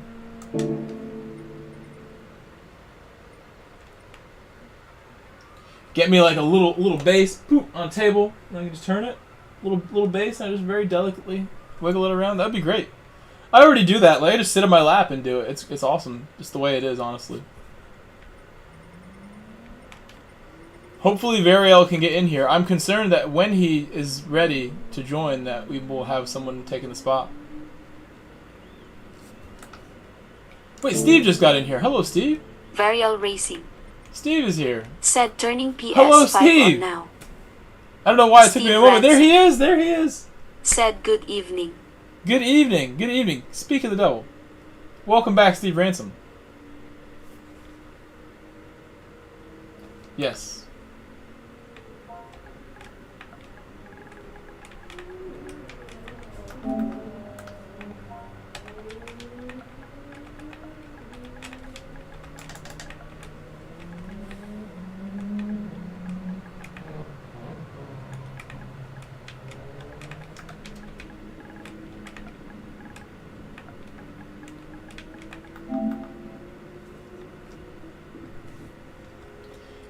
S1: Get me like a little bass, poop, on a table, and I can just turn it. Little bass, and I just very delicately wiggle it around. That'd be great. I already do that. Like I just sit on my lap and do it. It's awesome, just the way it is, honestly. Hopefully Variel can get in here. I'm concerned that when he is ready to join that we will have someone taking the spot. Wait, Steve just got in here. Hello, Steve.
S2: Variel Racing.
S1: Steve is here.
S2: Said turning PS5
S1: Hello, Steve.
S2: on now.
S1: I don't know why it took me a moment. There he is. There he is.
S2: Said good evening.
S1: Good evening. Good evening. Speak of the devil. Welcome back, Steve Ransom. Yes.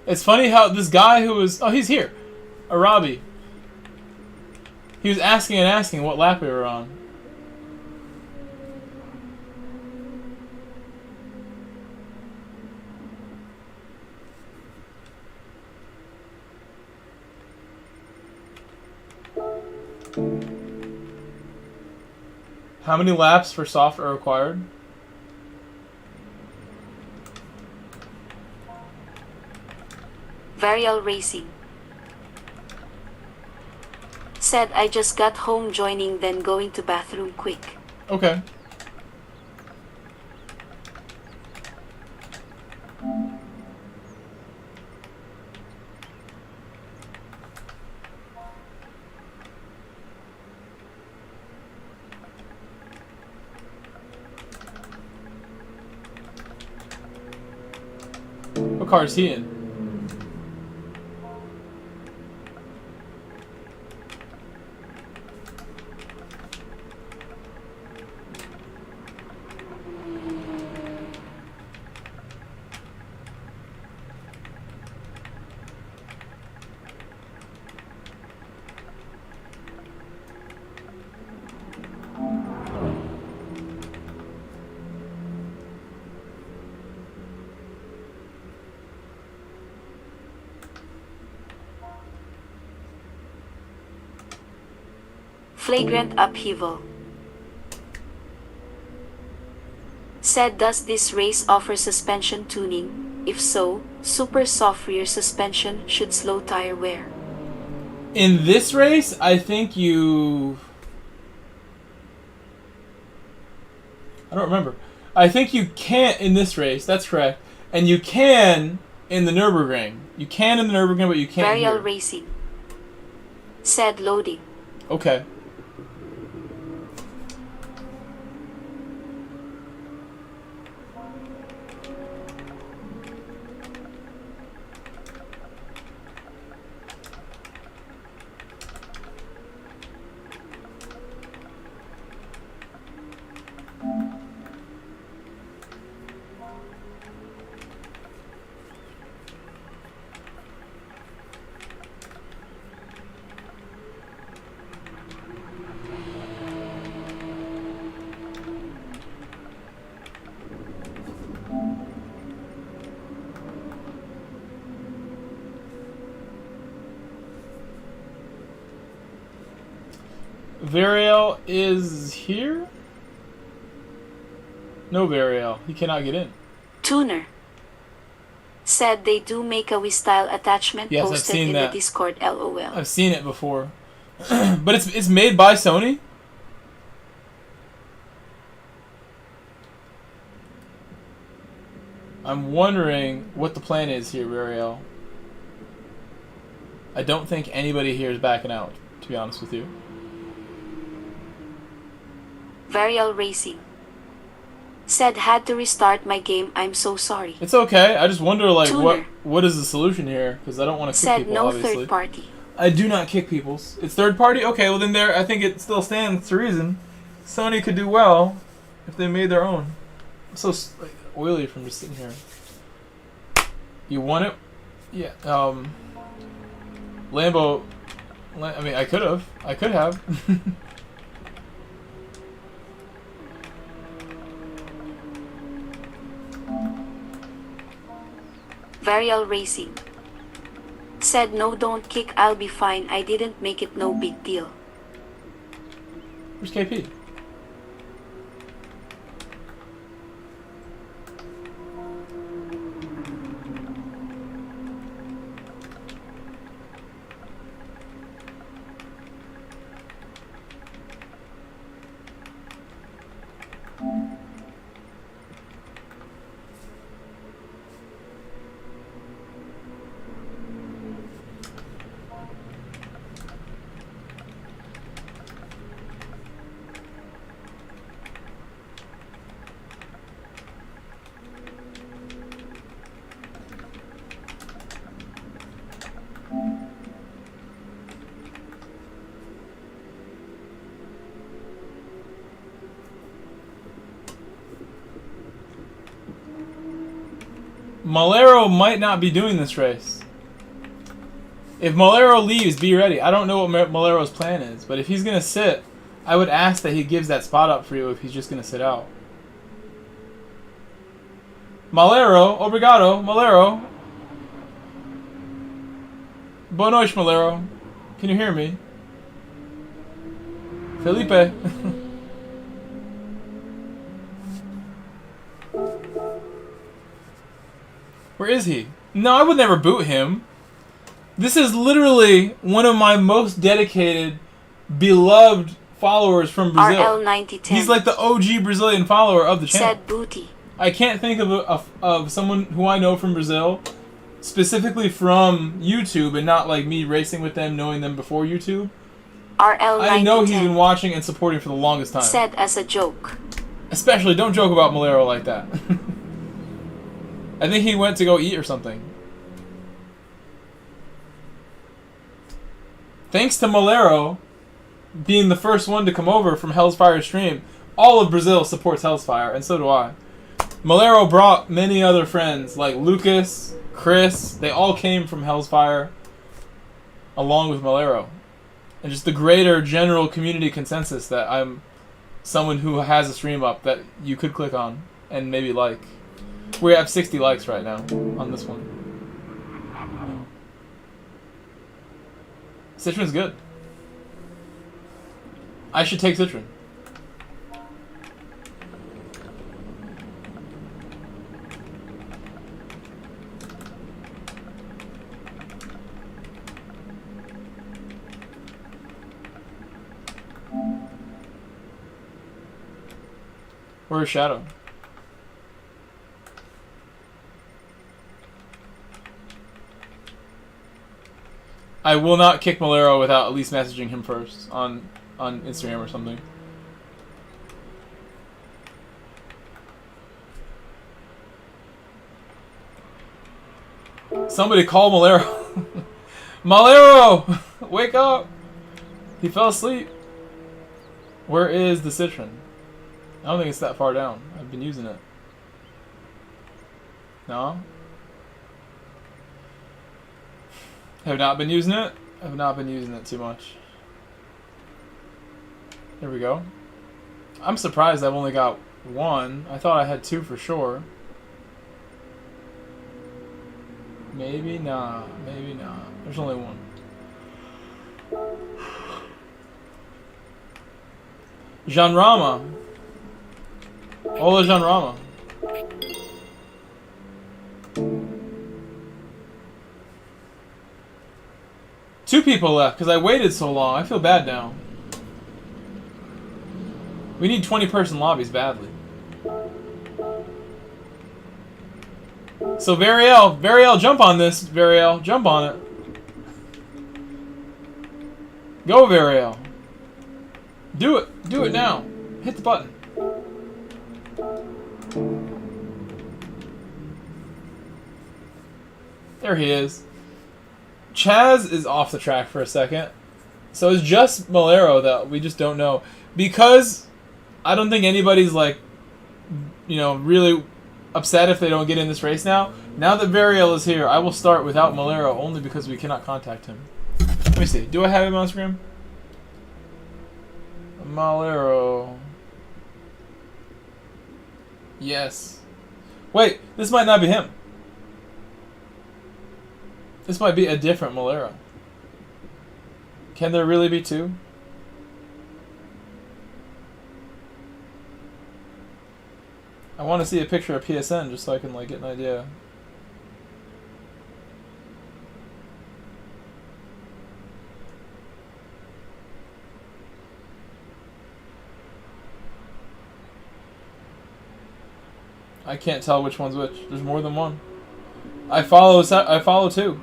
S1: It's funny how this guy who was... Oh, he's here. Arabi. He was asking and asking what lap we were on. How many laps for soft are required?
S2: Varial Racing said I just got home joining then going to bathroom quick.
S1: Okay. What car is he in?
S2: Flagrant Upheaval said, does this race offer suspension tuning? If so, super soft rear suspension should slow tire wear.
S1: In this race, I think you... I don't remember. I think you can't in this race, that's correct. And you can in the Nürburgring. You can in the Nürburgring, but you can't
S2: Varial
S1: here.
S2: Racing said loading.
S1: Okay. Varial is here? No Varial. He cannot get in.
S2: Tuner said they do make a Wii-style attachment.
S1: Yes, I've
S2: posted
S1: seen
S2: in
S1: that.
S2: the Discord LOL.
S1: I've seen it before. But it's made by Sony? I'm wondering what the plan is here, Varial. I don't think anybody here is backing out, to be honest with you.
S2: Varial Racing said, had to restart my game, I'm so sorry.
S1: It's okay. I just wonder, like,
S2: Tuner
S1: what is the solution here? Because I don't want to kick
S2: said
S1: people,
S2: no
S1: obviously.
S2: third party.
S1: I do not kick people's. It's third party? Okay, well then there, I think it still stands to reason. Sony could do well if they made their own. I'm so like, oily from just sitting here. You want it? Yeah. Lambo. I mean, I could have. I could have.
S2: Varial Racing said, no, don't kick, I'll be fine, I didn't make it, no big deal.
S1: Where's KP? Malero might not be doing this race. If Malero leaves, be ready. I don't know what Malero's plan is, but if he's going to sit, I would ask that he gives that spot up for you if he's just going to sit out. Malero, obrigado, Malero. Boa noite, Malero. Can you hear me? Felipe. Where is he? No, I would never boot him. This is literally one of my most dedicated, beloved followers from Brazil.
S2: RL9010
S1: He's like the OG Brazilian follower of the channel.
S2: said booty.
S1: I can't think of someone who I know from Brazil, specifically from YouTube, and not like me racing with them, knowing them before YouTube.
S2: RL9010
S1: I know he's been watching and supporting for the longest time.
S2: said as a joke.
S1: Especially, don't joke about Malero like that. I think he went to go eat or something. Thanks to Malero being the first one to come over from Hellsfire stream, all of Brazil supports Hellsfire, and so do I. Malero brought many other friends, like Lucas, Chris. They all came from Hellsfire, along with Malero. And just the greater general community consensus that I'm someone who has a stream up that you could click on and maybe like. We have 60 likes right now on this one. Citron's good. I should take Citron. Where's Shadow? I will not kick Malero without at least messaging him first on Instagram or something. Somebody call Malero. Malero! Wake up! He fell asleep. Where is the Citron? I don't think it's that far down. I've been using it. No? Have not been using it? Have not been using it too much. There we go. I'm surprised I've only got one. I thought I had two for sure. Maybe not. Maybe not. There's only one. Jean-Rama. Hola, Jean-Rama. Two people left because I waited so long. I feel bad now. We need 20-person lobbies badly. So Variel, jump on this. Variel, jump on it. Go, Variel. Do it. Do it now. Hit the button. There he is. Chaz is off the track for a second. So it's just Malero that we just don't know. Because I don't think anybody's like, you know, really upset if they don't get in this race now. Now that Variel is here, I will start without Malero only because we cannot contact him. Let me see. Do I have him on screen? Malero. Yes. Wait, this might not be him. This might be a different Malero. Can there really be two? I want to see a picture of PSN just so I can like get an idea. I can't tell which one's which. There's more than one. I follow two.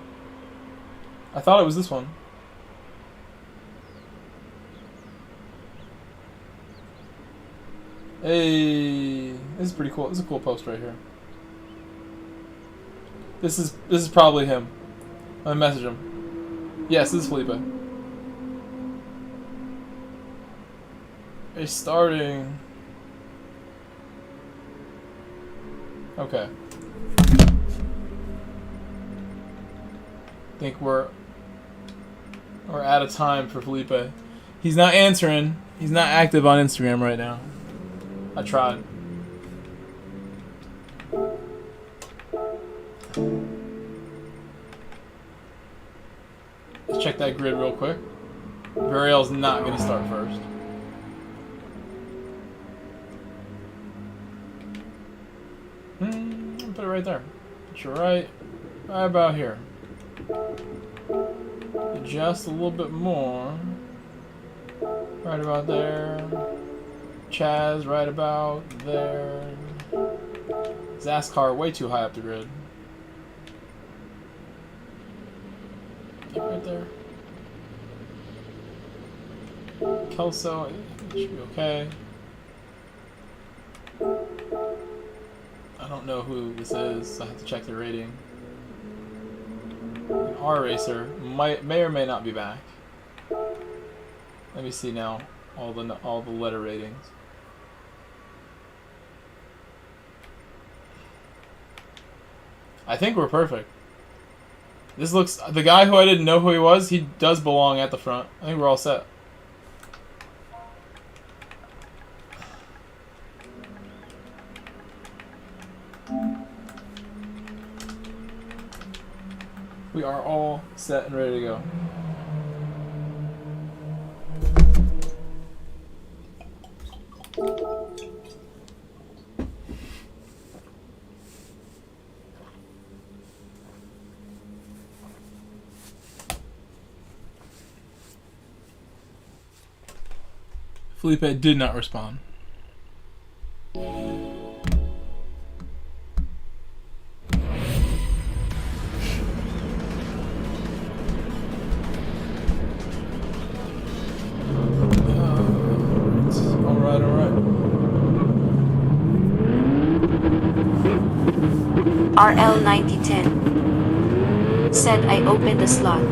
S1: I thought it was this one. Hey, this is pretty cool. This is a cool post right here. This is probably him. I'm gonna message him. Yes, this is Felipe. It's starting. Okay. I think we're out of time for Felipe. He's not answering. He's not active on Instagram right now. I tried. Let's check that grid real quick. Variel's not going to start first. right there. Put you right about here. Just a little bit more. Right about there. Chaz right about there. Zascar way too high up the grid. Right there. Kelso should be okay. I don't know who this is, so I have to check the rating. An R Racer may or may not be back. Let me see now all the letter ratings. I think we're perfect. This looks, the guy who I didn't know who he was, he does belong at the front. I think we're all set. We are all set and ready to go. Felipe did not respond.
S2: RL9010 said I opened the slot.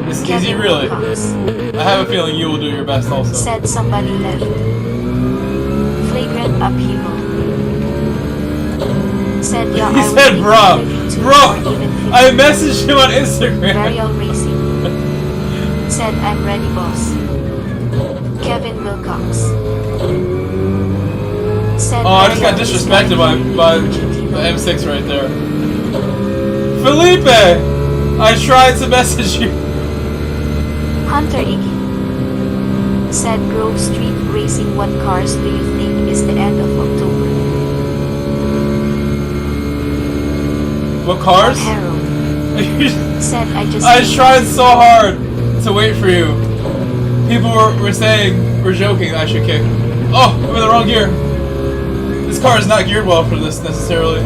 S1: Is he really? I have a feeling you will do your best also.
S2: Said somebody left. Flagrant upheaval. Said yeah,
S1: he said bro. I messaged him on Instagram.
S2: Burial Racing. Said I'm ready boss. Kevin Wilcox. Said
S1: oh, I just got disrespected by the M6 right there. Felipe! I tried to message you.
S2: Hunter Iggy. Said Grove Street Racing, what cars do you think is the end of October?
S1: What cars?
S2: Said I
S1: tried so hard to wait for you. People were saying, we're joking that I should kick. Oh, I'm in the wrong gear. This car is not geared well for this necessarily.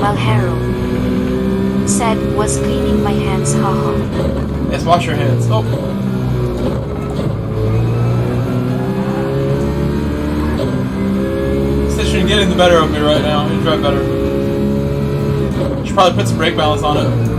S2: Malhero said was cleaning my hands, haha.
S1: Yes, wash your hands. Oh. Station getting the better of me right now. You drive better. You should probably put some brake balance on it.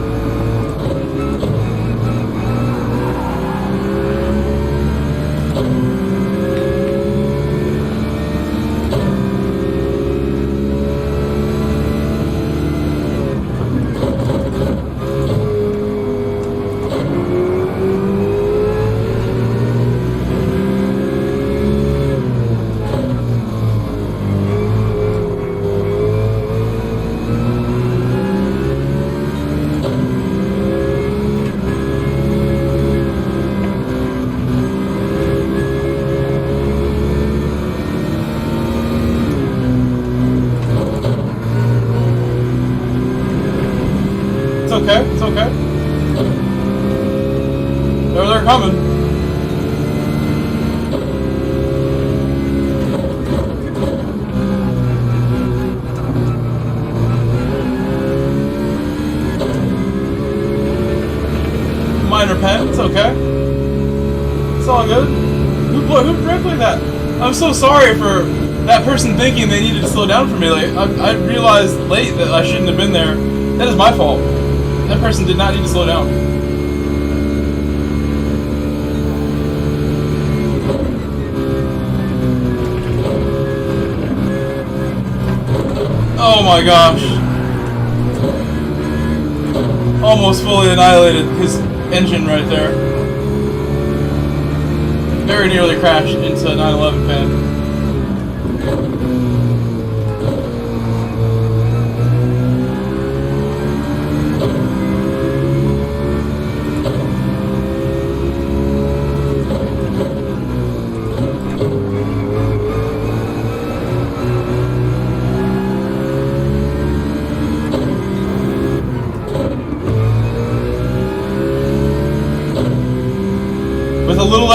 S1: It's okay. They're coming. Minor pen, it's okay. It's all good. Who braked like that? I'm so sorry for that person thinking they needed to slow down for me. Like I realized late that I shouldn't have been there. That is my fault. That person did not need to slow down. Oh my gosh. Almost fully annihilated his engine right there. Very nearly crashed into a 911 fan.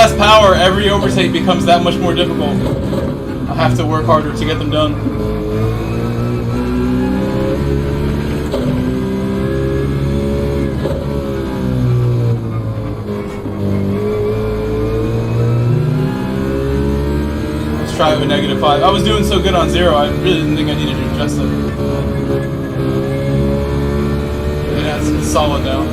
S1: less power, every overtake becomes that much more difficult. I have to work harder to get them done. Let's try with a -5. I was doing so good on 0, I really didn't think I needed to adjust it. Yeah, it's solid now.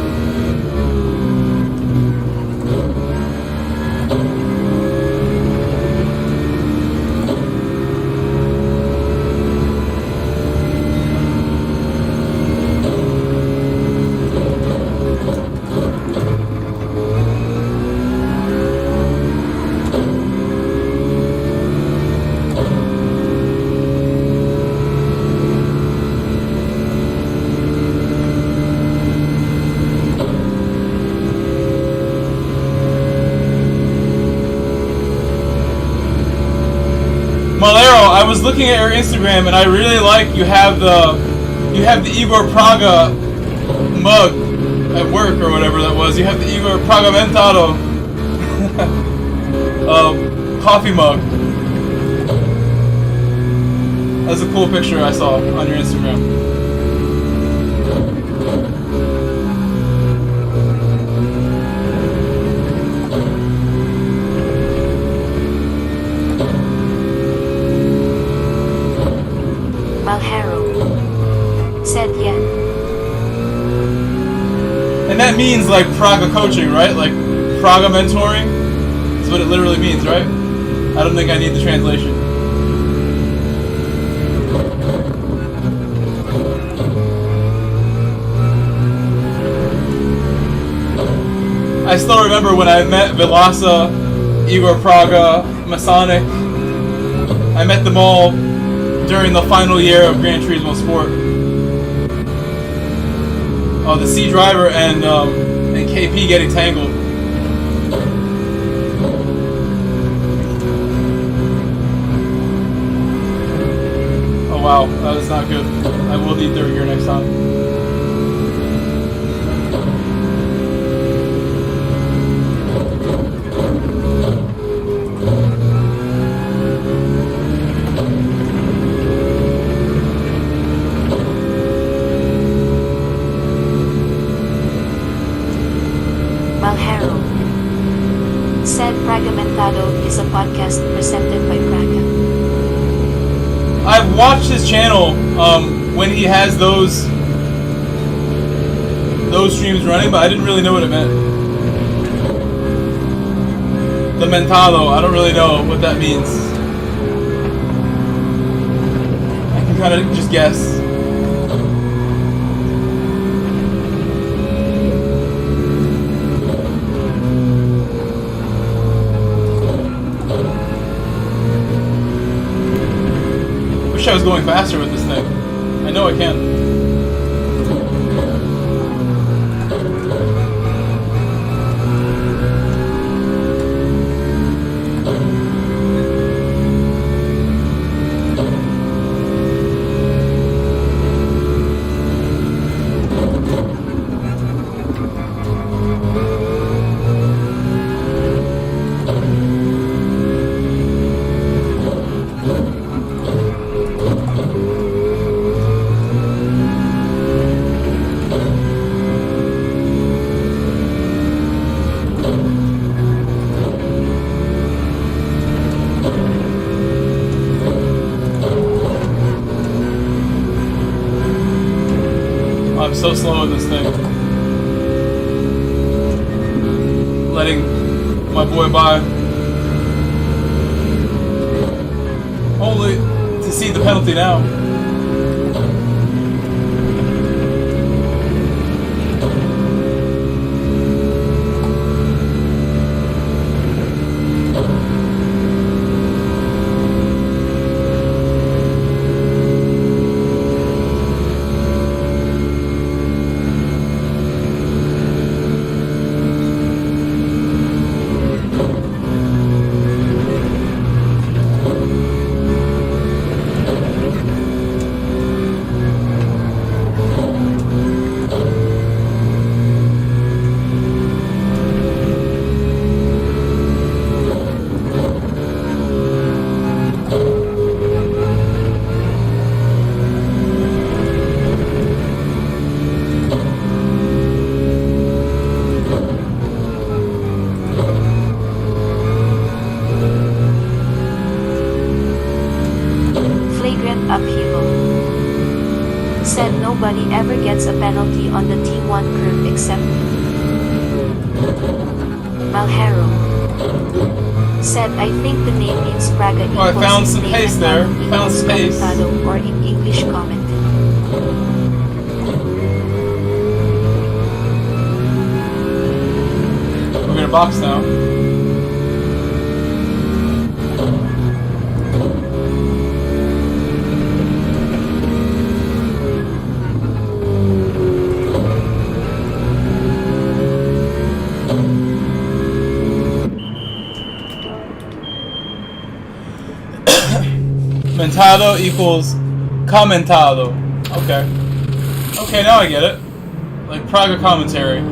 S1: Malero, I was looking at your Instagram and I really like you have the Igor Praga mug at work or whatever that was. You have the Igor Pragamentado coffee mug. That's a cool picture I saw on your Instagram.
S2: Said yeah.
S1: And that means like Praga coaching, right? Like Praga mentoring? That's what it literally means, right? I don't think I need the translation. I still remember when I met Vilasa, Igor Praga, Masonic. I met them all during the final year of Gran Turismo Sport. Oh, the C driver and KP getting tangled. Oh wow, that was not good. I will need third gear next time.
S2: Said Pragamentado is a podcast presented by Praga.
S1: I've watched his channel when he has those streams running, but I didn't really know what it meant. The mentado, I don't really know what that means. I can kind of just guess. I was going faster with this thing. I know I can. I'm so slow in this thing. Letting my boy by. Only to see the penalty now.
S2: Said nobody ever gets a penalty on the T1 curve except me. Malhero. Said I think the name means Praga
S1: Oh, I
S2: equals
S1: found
S2: his
S1: some
S2: name
S1: paste
S2: and
S1: there.
S2: Malum
S1: Found
S2: equals
S1: space.
S2: comentado, or in English comment.
S1: We're gonna box now. Mentado equals comentado. Okay. Okay, now I get it. Like Praga commentary.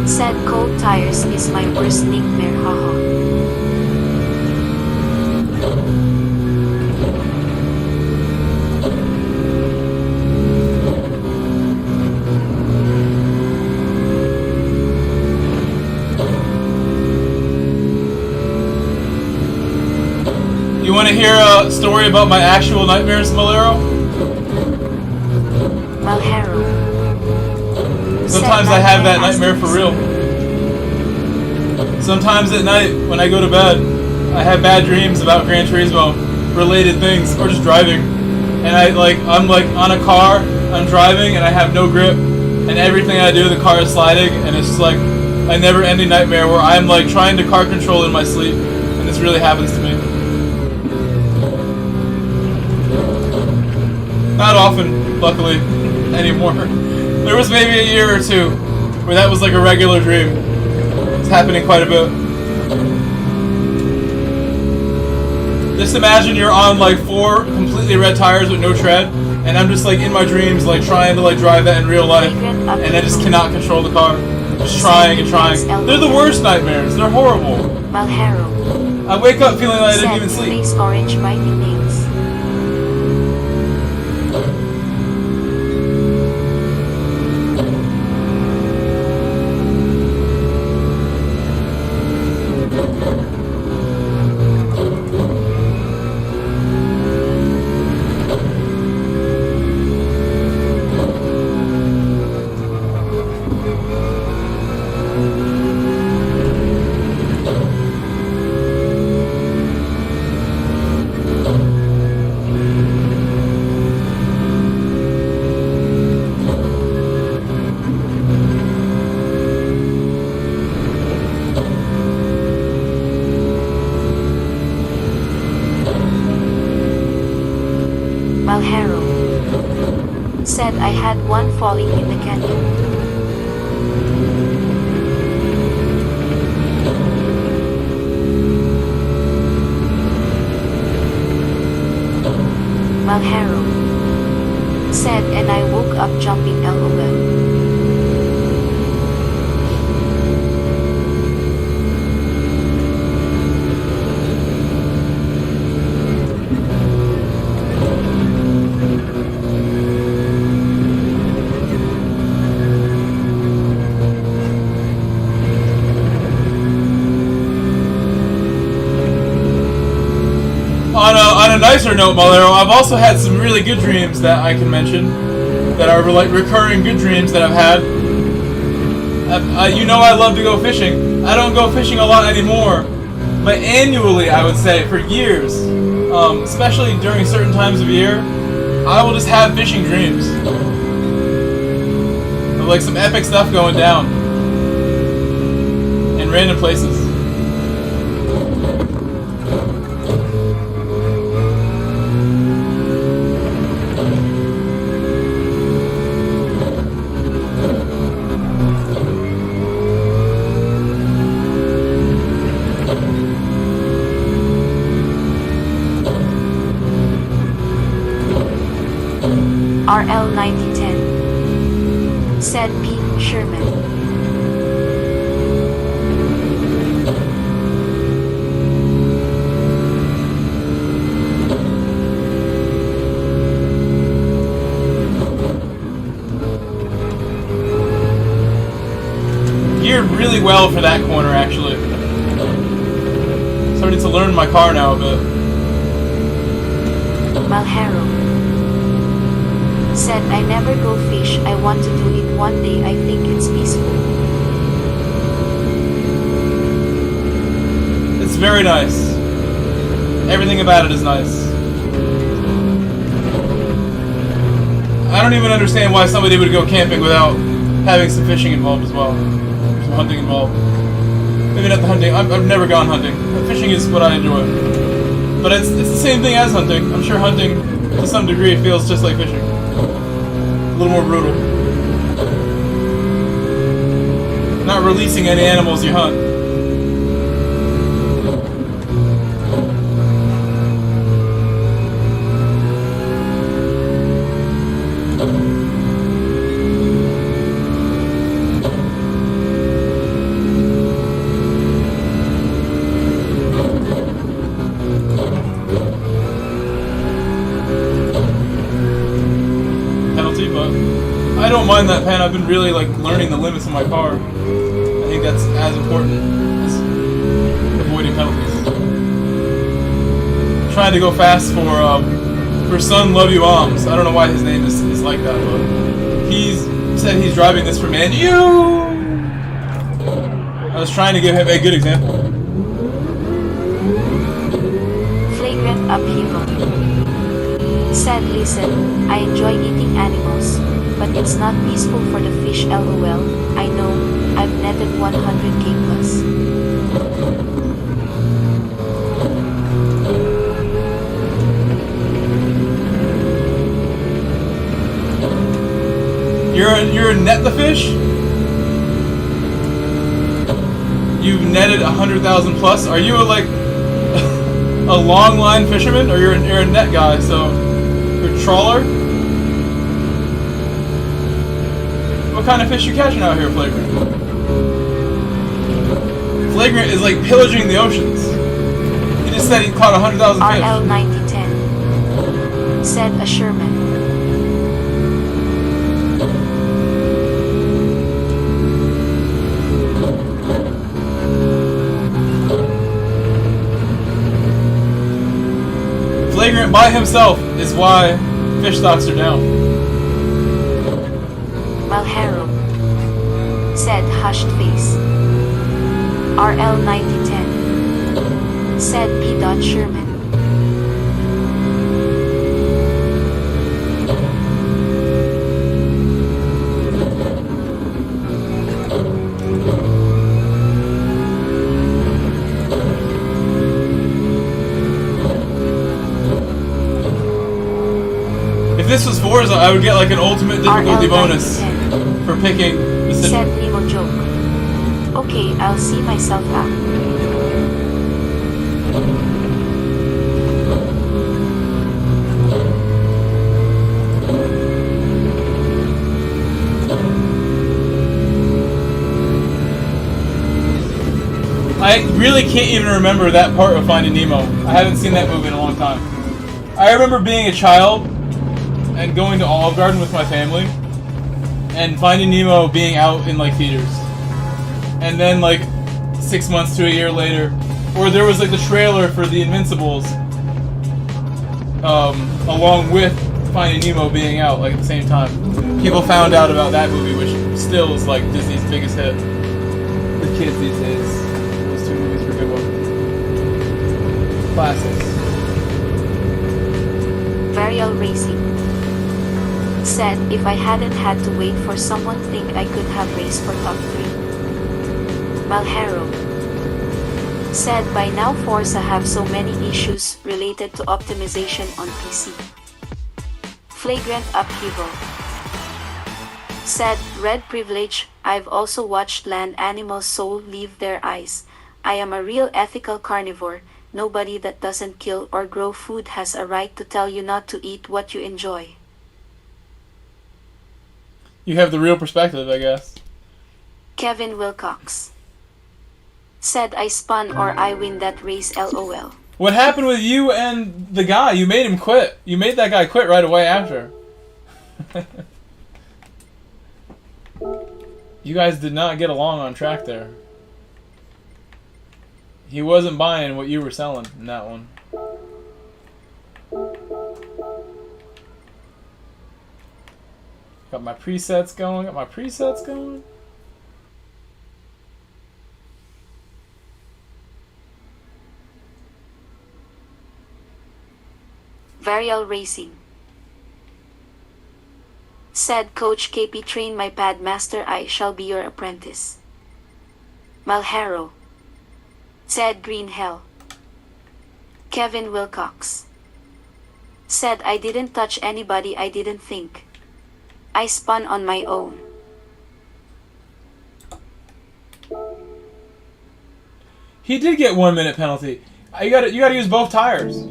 S2: Said cold tires is my worst nightmare, haha.
S1: You want to hear a story about my actual nightmares, Malero?
S2: Malhero.
S1: Sometimes I have that nightmare for real. Sometimes at night, when I go to bed, I have bad dreams about Gran Turismo related things, or just driving. And I'm on a car, I'm driving, and I have no grip, and everything I do, the car is sliding, and it's just like a never-ending nightmare where I'm like trying to car control in my sleep, and this really happens to me. Not often, luckily, anymore. There was maybe a year or two where that was like a regular dream. It's happening quite a bit. Just imagine you're on like 4 completely red tires with no tread, and I'm just like in my dreams like trying to like drive that in real life, and I just cannot control the car. Just trying and trying. They're the worst nightmares. They're horrible.
S2: Malhero.
S1: I wake up feeling like I didn't even sleep.
S2: Said orange biting nails. Malhero. Said I had one falling in the canyon. Malhero. Said and I woke up jumping LOL.
S1: a nicer note, Malero, I've also had some really good dreams that I can mention, that are like recurring good dreams that I've had. You know I love to go fishing. I don't go fishing a lot anymore, but annually, I would say, for years, especially during certain times of year, I will just have fishing dreams. Of like some epic stuff going down in random places.
S2: RL9010 said Pete Sherman.
S1: Geared really well for that corner, actually. Starting to learn my car now a bit.
S2: Malhero said, I never go fish, I want to do it one day, I think it's peaceful.
S1: It's very nice. Everything about it is nice. I don't even understand why somebody would go camping without having some fishing involved as well. Some hunting involved. Maybe not the hunting, I've never gone hunting. Fishing is what I enjoy. But it's the same thing as hunting. I'm sure hunting, to some degree, feels just like fishing. A little more brutal. Not releasing any animals you hunt. I don't mind that pen. I've been really like learning the limits of my car. I think that's as important as avoiding penalties. Trying to go fast for Son Love You Moms. I don't know why his name is like that, but he's said he's driving this for MANU. I was trying to give him a good example.
S2: Flagrant upheaval said, listen, I enjoy eating animals, but it's not peaceful for the fish, lol. I know, I've netted 100k plus.
S1: You're net the fish? You've netted 100,000 plus? Are you a long line fisherman, or you're a net guy? So you're a trawler? What kind of fish you catching out here, Flagrant? Flagrant is like pillaging the oceans. He just said he caught 100,000 fish.
S2: RL9010 said a Sherman.
S1: Flagrant by himself is why fish stocks are down.
S2: Malhero said hushed face. RL9010 said P. Sherman.
S1: If this was Forza, I would get like an ultimate difficulty bonus for picking the city.
S2: Said Nemo joke. Okay, I'll see myself out.
S1: I really can't even remember that part of Finding Nemo. I haven't seen that movie in a long time. I remember being a child and going to Olive Garden with my family and Finding Nemo being out in like theaters. And then like 6 months to a year later, or there was like the trailer for The Invincibles along with Finding Nemo being out like at the same time. People found out about that movie, which still is like Disney's biggest hit. The kids these days, those two movies were good ones. Classics.
S2: Varial Racing said, if I hadn't had to wait for someone think I could have raced for top 3. Malhero said, by now Forza have so many issues related to optimization on PC. Flagrant Upheaval said, Red Privilege, I've also watched land animals' soul leave their eyes. I am a real ethical carnivore. Nobody that doesn't kill or grow food has a right to tell you not to eat what you enjoy.
S1: You have the real perspective, I guess.
S2: Kevin Wilcox said, I spun or I win that race, LOL.
S1: What happened with you and the guy? You made him quit. You made that guy quit right away after. You guys did not get along on track there. He wasn't buying what you were selling in that one. Got my presets going.
S2: Varial Racing said, Coach KP, train my pad master, I shall be your apprentice. Malhero said, Green Hell. Kevin Wilcox said, I didn't touch anybody, I didn't think. I spun on my own.
S1: He did get 1 minute penalty. You gotta use both tires.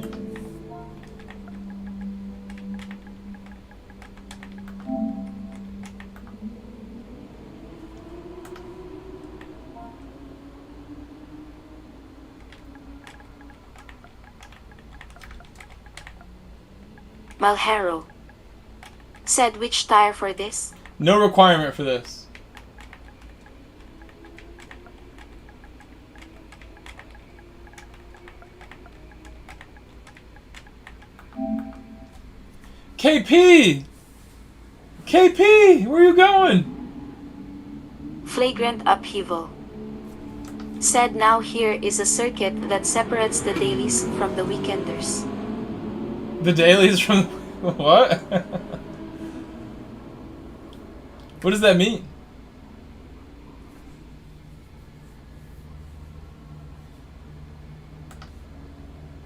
S2: Malhero said, which tire for this?
S1: No requirement for this. KP! KP! Where are you going?
S2: Flagrant Upheaval said, now here is a circuit that separates the dailies from the weekenders.
S1: The dailies from... What? What does that mean?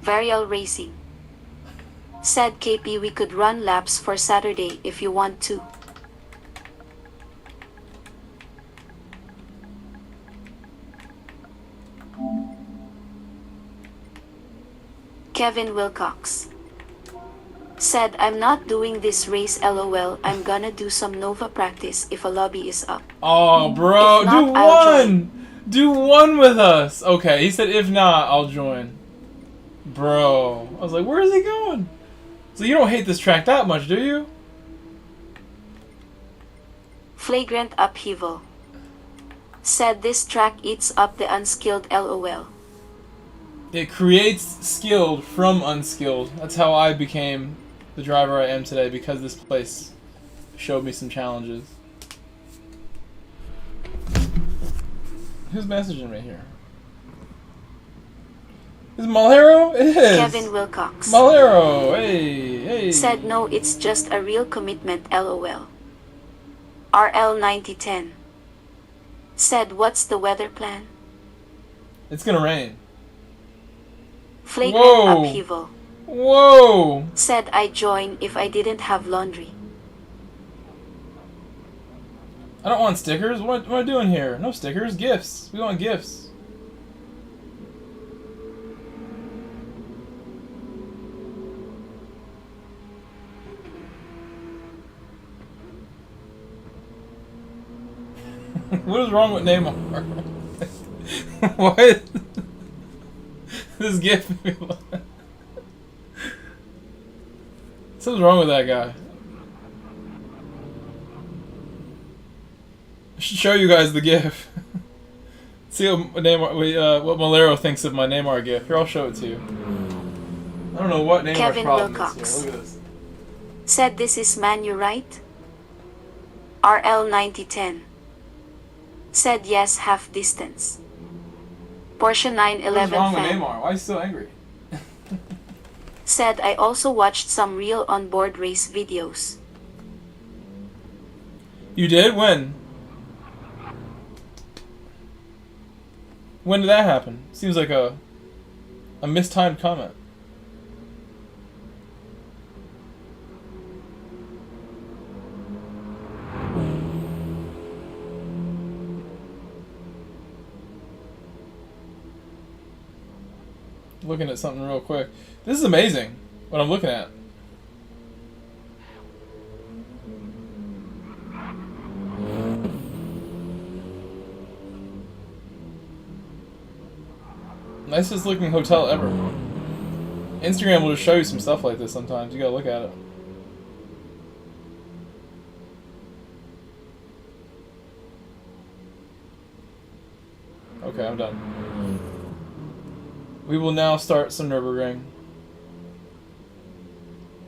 S2: Varial Racing said, KP, we could run laps for Saturday if you want to. Kevin Wilcox said, I'm not doing this race, LOL. I'm gonna do some Nova practice if a lobby is up.
S1: Oh, bro,
S2: If not,
S1: do
S2: I'll
S1: one!
S2: join.
S1: Do one with us! Okay, he said if not, I'll join. Bro. I was like, where is he going? So you don't hate this track that much, do you?
S2: Flagrant Upheaval said, this track eats up the unskilled, LOL.
S1: It creates skilled from unskilled. That's how I became the driver I am today, because this place showed me some challenges. Who's messaging me here? Is Malhero? It is!
S2: Kevin Wilcox
S1: Malhero! Hey! Hey!
S2: said, no, it's just a real commitment, LOL. RL9010 said, what's the weather plan?
S1: It's gonna rain.
S2: Flagrant
S1: Whoa.
S2: Upheaval
S1: Whoa!
S2: said, I'd join if I didn't have laundry.
S1: I don't want stickers. What am I doing here? No stickers. Gifts. We want gifts. What is wrong with Neymar? What? This gift. Something's wrong with that guy. I should show you guys the GIF. See what Neymar, what Malhero thinks of my Neymar GIF. Here, I'll show it to you. don't know what name
S2: Kevin
S1: our problem
S2: Wilcox
S1: is here. Look at this.
S2: said this is Manu, right? RL9010 said yes, half distance. Porsche
S1: What's
S2: 911
S1: wrong with
S2: fan
S1: Neymar? Why is he so angry?
S2: said I also watched some real onboard race videos.
S1: You did? When? When did that happen? Seems like a mistimed comment. Looking at something real quick. This is amazing what I'm looking at. Nicest looking hotel ever. Instagram will just show you some stuff like this sometimes. You gotta look at it. Okay, I'm done. We will now start some Nürburgring.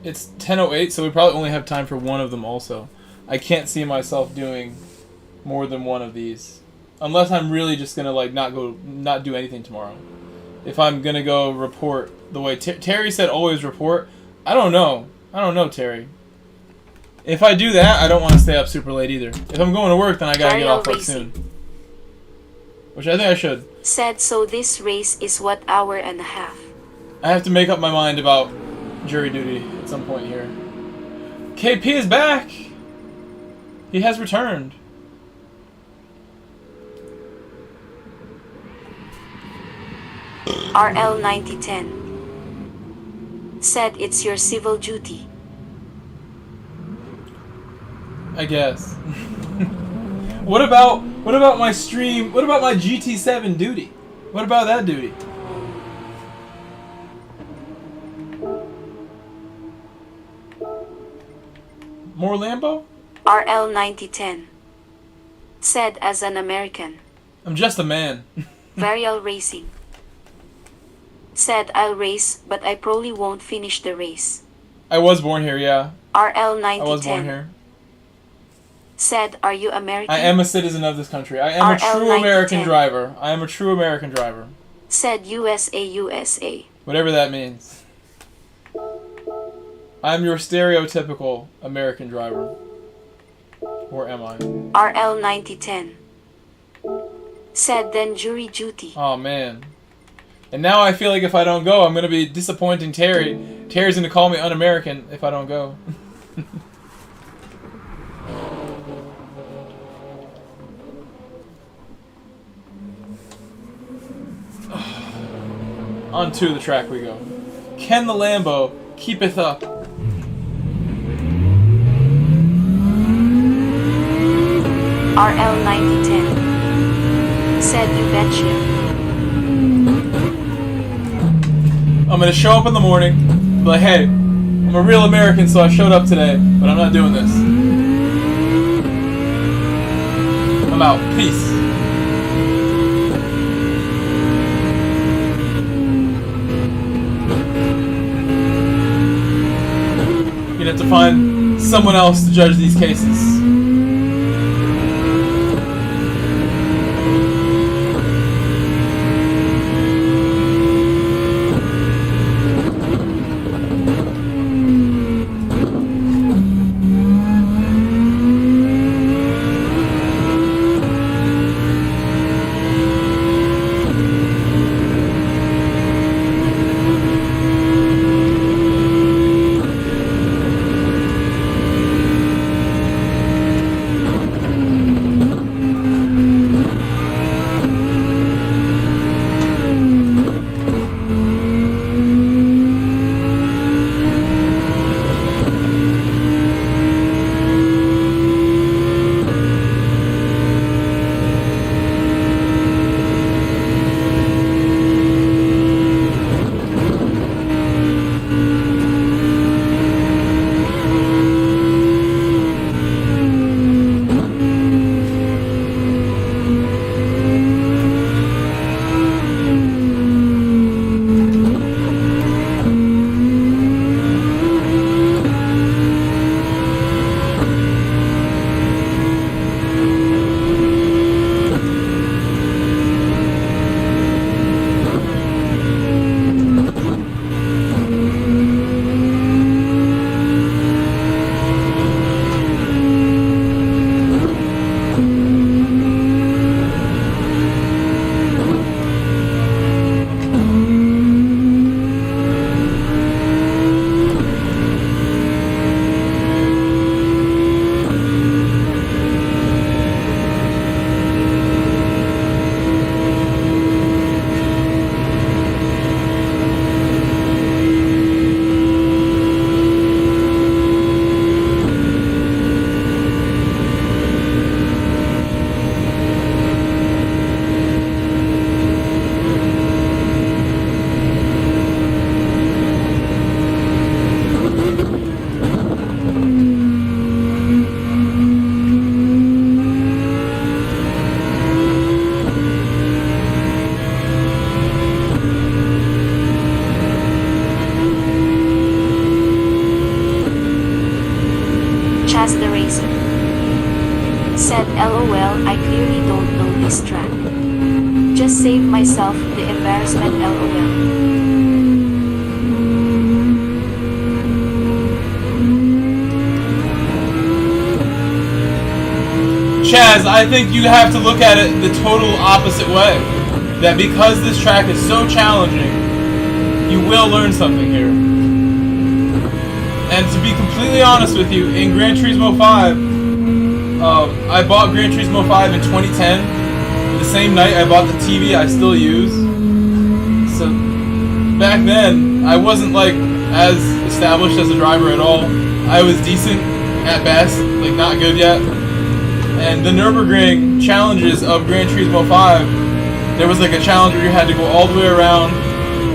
S1: It's 10:08, so we probably only have time for one of them also. I can't see myself doing more than one of these. Unless I'm really just gonna like not do anything tomorrow. If I'm gonna go report the way Terry said always report, I don't know. I don't know, Terry. If I do that, I don't want to stay up super late either. If I'm going to work, then I gotta get off work soon. Which I think I should.
S2: Said so this race is what, hour and a half?
S1: I have to make up my mind about jury duty at some point here. KP is back! He has returned.
S2: RL9010 said it's your civil duty.
S1: I guess. What about my stream? What about my GT7 duty? What about that duty? More Lambo?
S2: RL9010 said as an American.
S1: I'm just a man.
S2: Varial Racing said I'll race, but I probably won't finish the race.
S1: I was born here, yeah.
S2: RL9010
S1: I was born here.
S2: Said, are you American?
S1: I am a citizen of this country. I am a true American driver. I am a true American driver.
S2: Said USA.
S1: Whatever that means. I'm your stereotypical American driver. Or am I?
S2: RL9010 said then jury duty.
S1: Oh man. And now I feel like if I don't go, I'm going to be disappointing Terry. Terry's going to call me un-American if I don't go. Onto the track we go. Can the Lambo keepeth up?
S2: RL9010 said you betcha.
S1: I'm gonna show up in the morning, be like, hey, I'm a real American, so I showed up today, but I'm not doing this. I'm out. Peace. You're gonna have to find someone else to judge these cases.
S2: Chaz the Racer said, LOL, I clearly don't know this track. Just save myself the embarrassment, LOL.
S1: Chaz, I think you have to look at it the total opposite way. That because this track is so challenging, you will learn something here. And to be completely honest with you, in Gran Turismo 5, I bought Gran Turismo 5 in 2010. The same night I bought the TV I still use. So back then, I wasn't like as established as a driver at all. I was decent at best, like not good yet. And the Nürburgring challenges of Gran Turismo 5, there was like a challenge where you had to go all the way around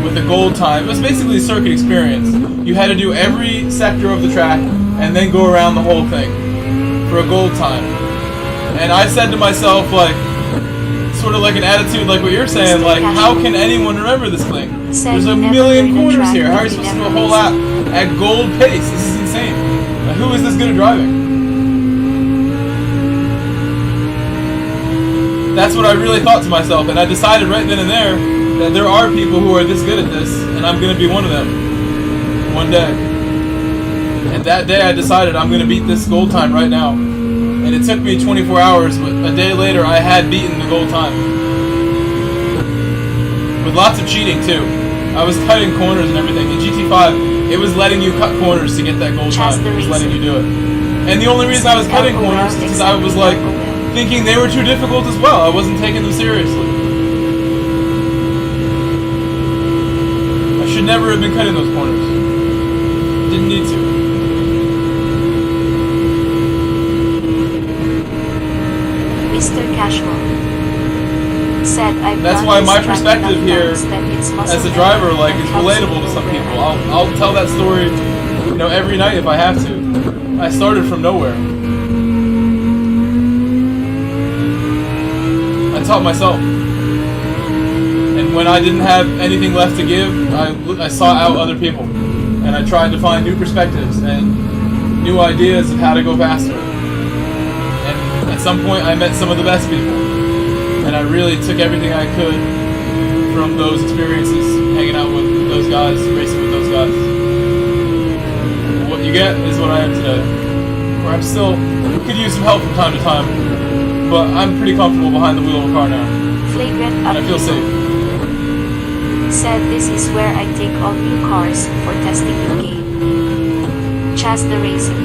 S1: with a gold time. It was basically a circuit experience. You had to do every sector of the track and then go around the whole thing for a gold time. And I said to myself, like, sort of like an attitude like what you're saying, like, how can anyone remember this thing? There's a million corners here. How are you supposed to do a whole lap at gold pace? This is insane. Like, who is this good at driving? That's what I really thought to myself, and I decided right then and there that there are people who are this good at this, and I'm going to be one of them. One day. And that day I decided I'm going to beat this gold time right now. And it took me 24 hours, but a day later I had beaten the gold time. With lots of cheating too. I was cutting corners and everything. In GT5, it was letting you cut corners to get that gold time. It was letting you do it. And the only reason I was cutting corners is because I was like, thinking they were too difficult as well. I wasn't taking them seriously. I should never have been cutting those corners. Didn't need to.
S2: Mr. Casual said,
S1: that's why my perspective here as a driver, like, is relatable to some people. I'll tell that story, you know, every night if I have to. I started from nowhere. I taught myself. And when I didn't have anything left to give, I sought out other people. And I tried to find new perspectives and new ideas of how to go faster. And at some point I met some of the best people. And I really took everything I could from those experiences, hanging out with those guys, racing with those guys. What you get is what I am today. Where I'm still, could use some help from time to time. But I'm pretty comfortable behind the wheel of a car now.
S2: Flagrant
S1: and I feel safe.
S2: Said, this is where I take all new cars for testing the game. Chaz the Racer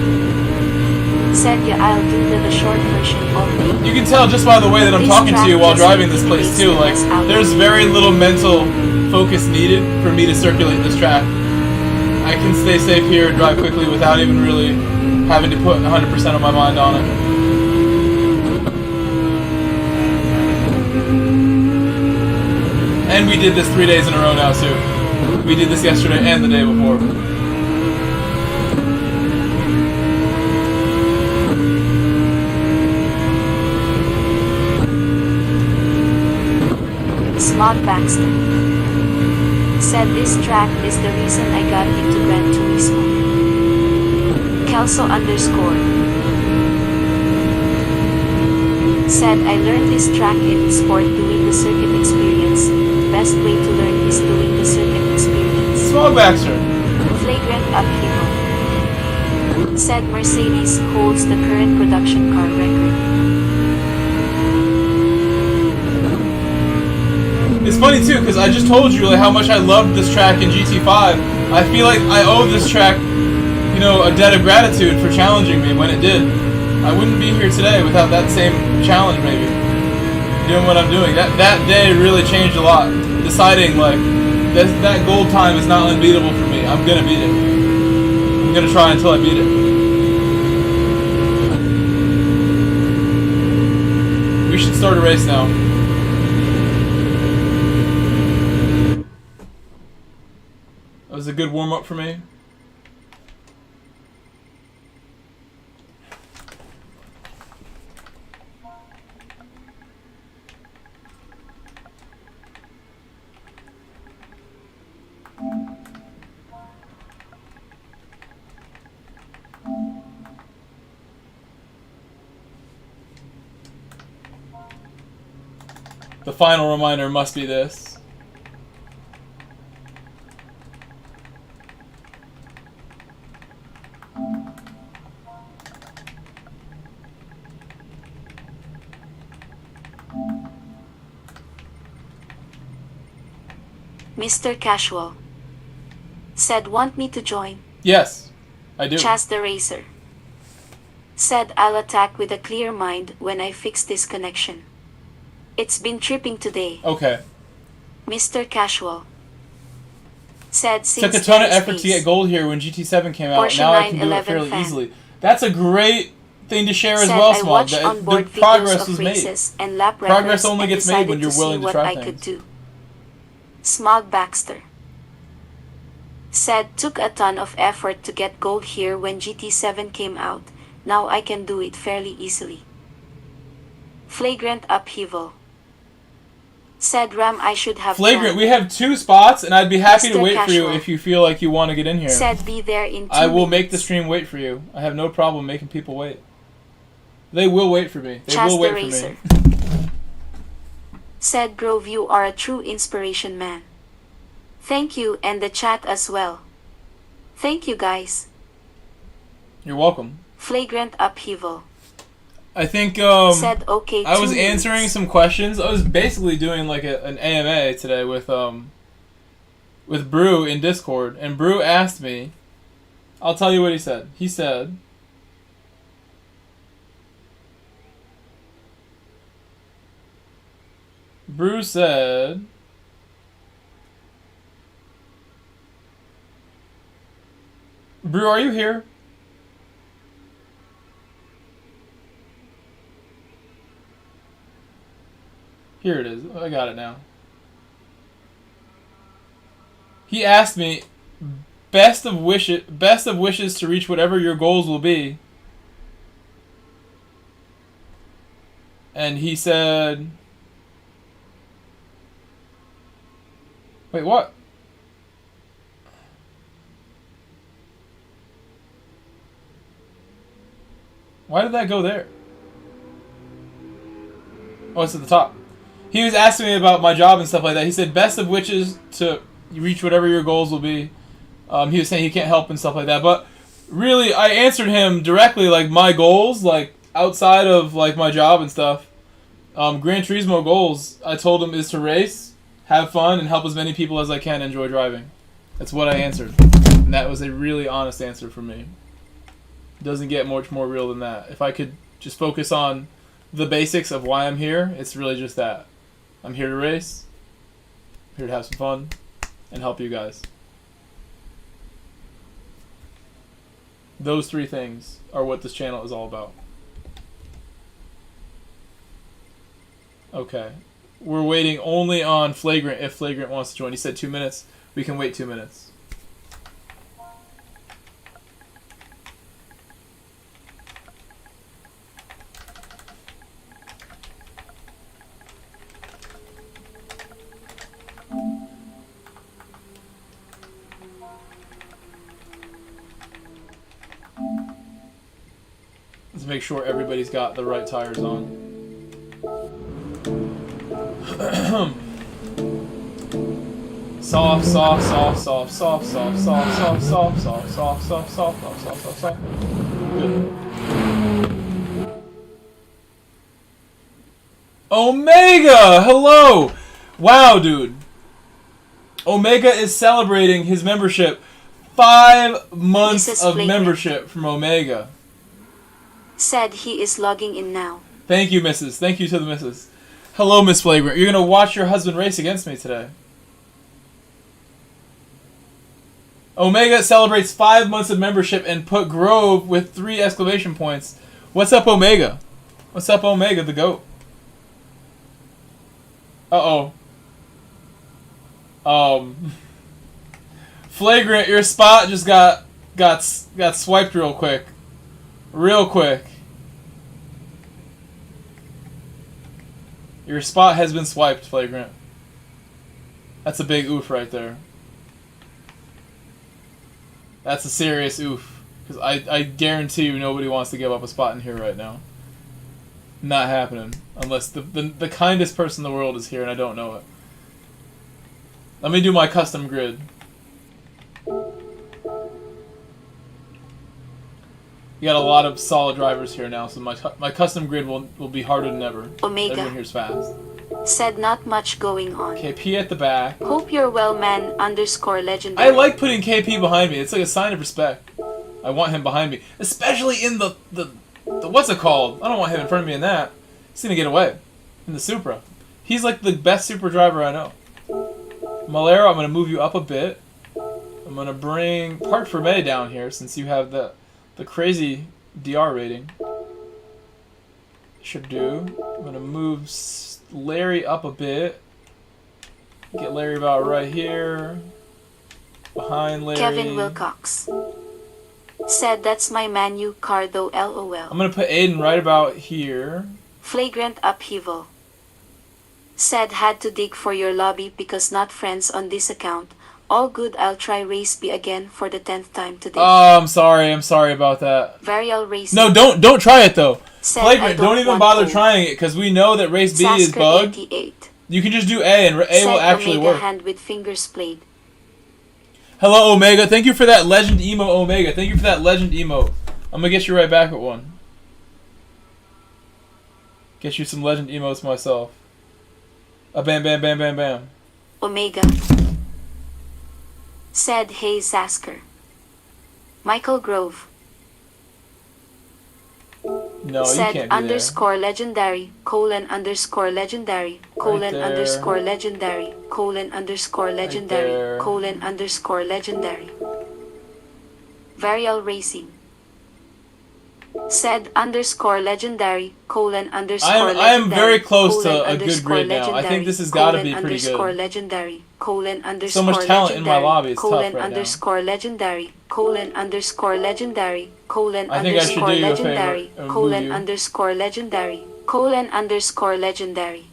S2: said, yeah, I'll do the short version only.
S1: You can tell just by the way that I'm talking to you while driving this place too, like, there's very little mental focus needed for me to circulate this track. I can stay safe here and drive quickly without even really having to put 100% of my mind on it. And we did this 3 days in a row now too. We did this yesterday and the day before.
S2: Slot Baxter said, this track is the reason I got into Gran Turismo. Kelso _ said, I learned this track in sport doing the circuit experience. Best way to learn is doing the circuit experience.
S1: Small Baxter.
S2: Flagrant upheaval said, Mercedes holds the current production car record.
S1: It's funny too, because I just told you like how much I loved this track in GT5. I feel like I owe this track, you know, a debt of gratitude for challenging me when it did. I wouldn't be here today without that same challenge, maybe. Doing what I'm doing. That day really changed a lot. Deciding, like, that gold time is not unbeatable for me. I'm gonna beat it. I'm gonna try until I beat it. We should start a race now. That was a good warm-up for me. The final reminder must be this.
S2: Mr. Casual said, want me to join?
S1: Yes, I do.
S2: Chaz the Racer said, I'll attack with a clear mind when I fix this connection. It's been tripping today.
S1: Okay.
S2: Mr. Casual said, since
S1: took a ton of effort to get gold here when GT7 came out.
S2: Porsche
S1: Now I can do it fairly easily. That's a great thing to share as well, Smog. The progress was made.
S2: And lap
S1: Progress only gets made when you're willing to try things.
S2: Could do. Smog Baxter said, took a ton of effort to get gold here when GT7 came out. Now I can do it fairly easily. Flagrant Upheaval said, Ram, I should have
S1: Flagrant,
S2: done.
S1: we have 2 spots, and I'd be happy to
S2: Mr.
S1: wait for you
S2: Casual
S1: if you feel like you want to get in here.
S2: said, be there in 2
S1: I will
S2: minutes.
S1: make the stream wait for you. I have no problem making people wait. They will wait for me. They
S2: Chaz
S1: will
S2: the
S1: wait
S2: Racer
S1: for me.
S2: said, Grove, you are a true inspiration, man. Thank you, and the chat as well. Thank you, guys.
S1: You're welcome.
S2: Flagrant Upheaval
S1: I think
S2: said, okay,
S1: I was
S2: 2
S1: answering
S2: minutes.
S1: some questions. I was basically doing like an AMA today with Brew in Discord, and Brew asked me. I'll tell you what he said. He said, Brew said, Brew, are you here? Here it is. I got it now. He asked me, best of wishes to reach whatever your goals will be. And he said, wait, what? Why did that go there? Oh, it's at the top. He was asking me about my job and stuff like that. He said, best of wishes to reach whatever your goals will be. He was saying he can't help and stuff like that. But really, I answered him directly, like, my goals, like, outside of, like, my job and stuff. Gran Turismo goals, I told him, is to race, have fun, and help as many people as I can enjoy driving. That's what I answered. And that was a really honest answer from me. It doesn't get much more real than that. If I could just focus on the basics of why I'm here, it's really just that. I'm here to race, here to have some fun, and help you guys. Those 3 things are what this channel is all about. Okay. We're waiting only on Flagrant if Flagrant wants to join. He said 2 minutes. We can wait 2 minutes. Let's make sure everybody's got the right tires on. Soft, soft, soft, soft, soft, soft, soft, soft, soft, soft, soft, soft, soft, soft, soft, soft, soft. Good. Omega! Hello! Wow, dude. Omega is celebrating his membership. 5 months of membership from Omega.
S2: Said he is logging in now.
S1: Thank you, Mrs. Thank you to the Mrs. Hello, Miss Flagrant. You're going to watch your husband race against me today. Omega celebrates 5 months of membership and put Grove with 3 exclamation points. What's up, Omega? What's up, Omega, the GOAT? Uh-oh. Flagrant, your spot just got swiped real quick. Real quick. Your spot has been swiped, Flagrant. That's a big oof right there. That's a serious oof. Because I guarantee you nobody wants to give up a spot in here right now. Not happening. Unless the kindest person in the world is here and I don't know it. Let me do my custom grid. You got a lot of solid drivers here now, so my custom grid will be harder than ever.
S2: Omega.
S1: Everyone here's fast.
S2: Said not much going on.
S1: KP at the back.
S2: Hope you're well, man. _legendary.
S1: I like putting KP behind me. It's like a sign of respect. I want him behind me, especially in the what's it called? I don't want him in front of me in that. He's gonna get away in the Supra. He's like the best Supra driver I know. Malero, I'm gonna move you up a bit. I'm gonna bring Park for May down here since you have the crazy DR rating. Should do. I'm gonna move Larry up a bit. Get Larry about right here. Behind Larry.
S2: Kevin Wilcox. Said that's my MANU car though, LOL.
S1: I'm gonna put Aiden right about here.
S2: Flagrant upheaval. Said had to dig for your lobby because not friends on this account. All good, I'll try race B again for the 10th time today.
S1: Oh, I'm sorry about that.
S2: Varial race
S1: No, don't try it though.
S2: Said
S1: Flagrant, don't even bother trying it because we know that race B is bugged.
S2: 88.
S1: You can just do A and A
S2: Said
S1: will actually
S2: Omega
S1: work.
S2: hand with fingers played.
S1: Hello, Omega. Thank you for that legend emo, Omega. Thank you for that legend emo. I'm gonna get you right back at one. Get you some legend emotes myself. Bam, bam, bam, bam, bam.
S2: Omega. Said hey Zasker. Michael Grove.
S1: No,
S2: said
S1: you can't be
S2: underscore legendary, :legendary, underscore legendary, underscore legendary, underscore legendary. Varial racing. Said underscore legendary, underscore legendary.
S1: I am very close to a good grid now. I think this has got to be pretty good.
S2: Legendary,
S1: so much talent in my lobby. It's tough right
S2: underscore
S1: now.
S2: legendary, underscore legendary,
S1: I think I should do you a
S2: legendary,
S1: favor.
S2: underscore legendary, underscore legendary.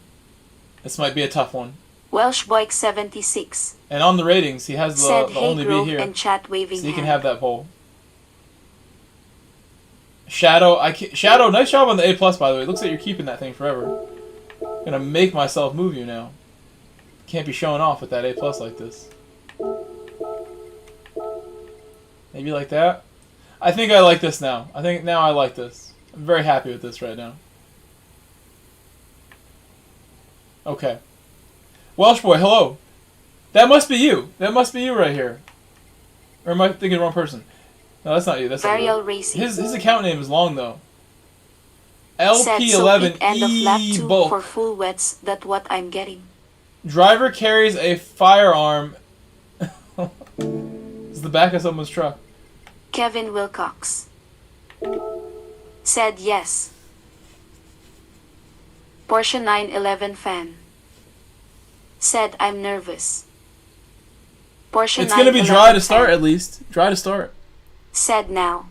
S1: This might be a tough one.
S2: Welsh Boyk 76.
S1: And on the ratings, he has the
S2: hey
S1: only B here,
S2: and chat waving
S1: so you can
S2: hand.
S1: have that poll. Shadow, nice job on the A+, by the way. It looks like you're keeping that thing forever. I'm gonna make myself move you now. Can't be showing off with that A+ like this. Maybe like that. I think I like this now. I think now I like this. I'm very happy with this right now. Okay. Welsh boy, hello. That must be you. That must be you right here. Or am I thinking the wrong person? No, that's not you. That's
S2: Varial
S1: not you.
S2: racing.
S1: His account name is long though.
S2: LP11 end of lap 2
S1: bulk.
S2: for full wets. That's what I'm getting.
S1: Driver carries a firearm. It's the back of someone's truck.
S2: Kevin Wilcox. Said yes. Porsche 911 fan. Said I'm nervous. Porsche
S1: It's gonna be
S2: 911
S1: dry to start
S2: fan.
S1: at least. Dry to start.
S2: Said now.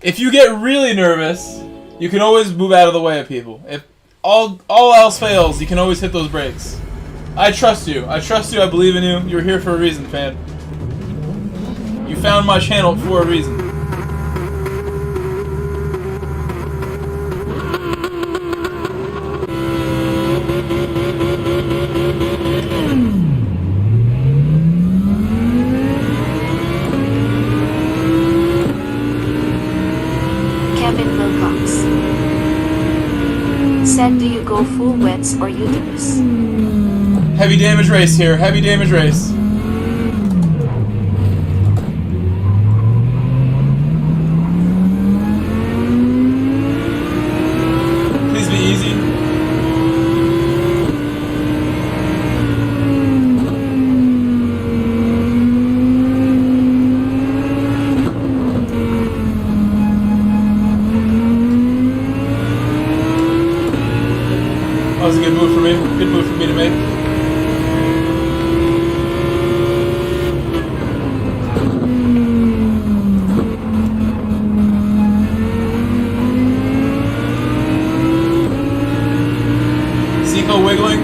S1: If you get really nervous, you can always move out of the way of people. If all else fails, you can always hit those brakes. I trust you. I trust you. I believe in you. You're here for a reason, fan. You found my channel for a reason.
S2: Kevin Wilcox. Said do you go full wets or uterus?
S1: Heavy damage race here. Heavy damage race. Please be easy. That was a good move for me. Good move for me to make. Zico wiggling.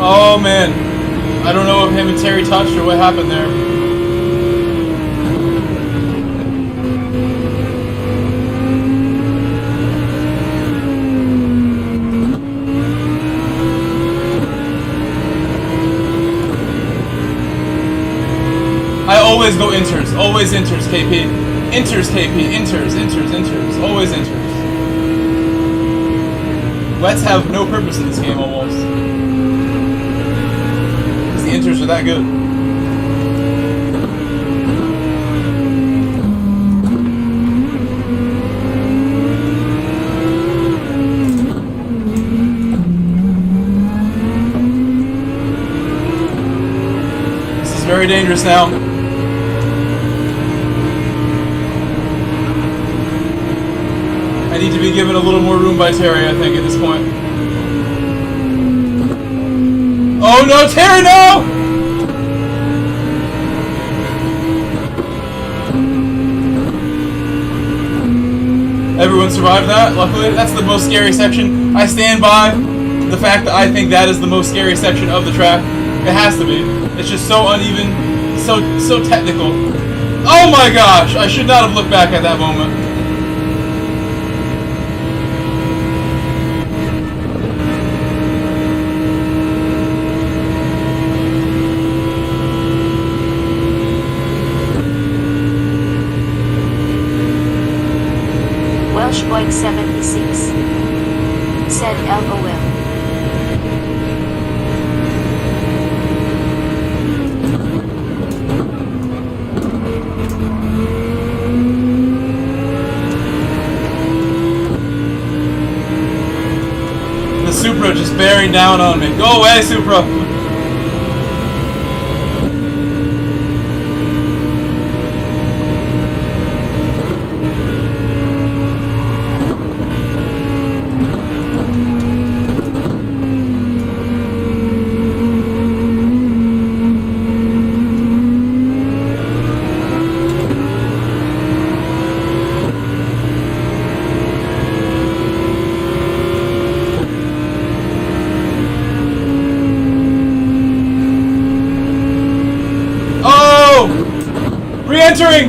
S1: Oh man. I don't know if him and Terry touched or what happened there. Always go inters. Always inters, KP. Inters, KP. Inters. Always inters. Wets have no purpose in this game, almost. Because the inters are that good. This is very dangerous now. I need to be given a little more room by Terry, I think, at this point. Oh no, Terry, no! Everyone survived that, luckily. That's the most scary section. I stand by the fact that I think that is the most scary section of the track. It has to be. It's just so uneven, so technical. Oh my gosh! I should not have looked back at that moment.
S2: Welshboy 76 said LOL.
S1: The Supra just bearing down on me. Go away, Supra! Re-entering!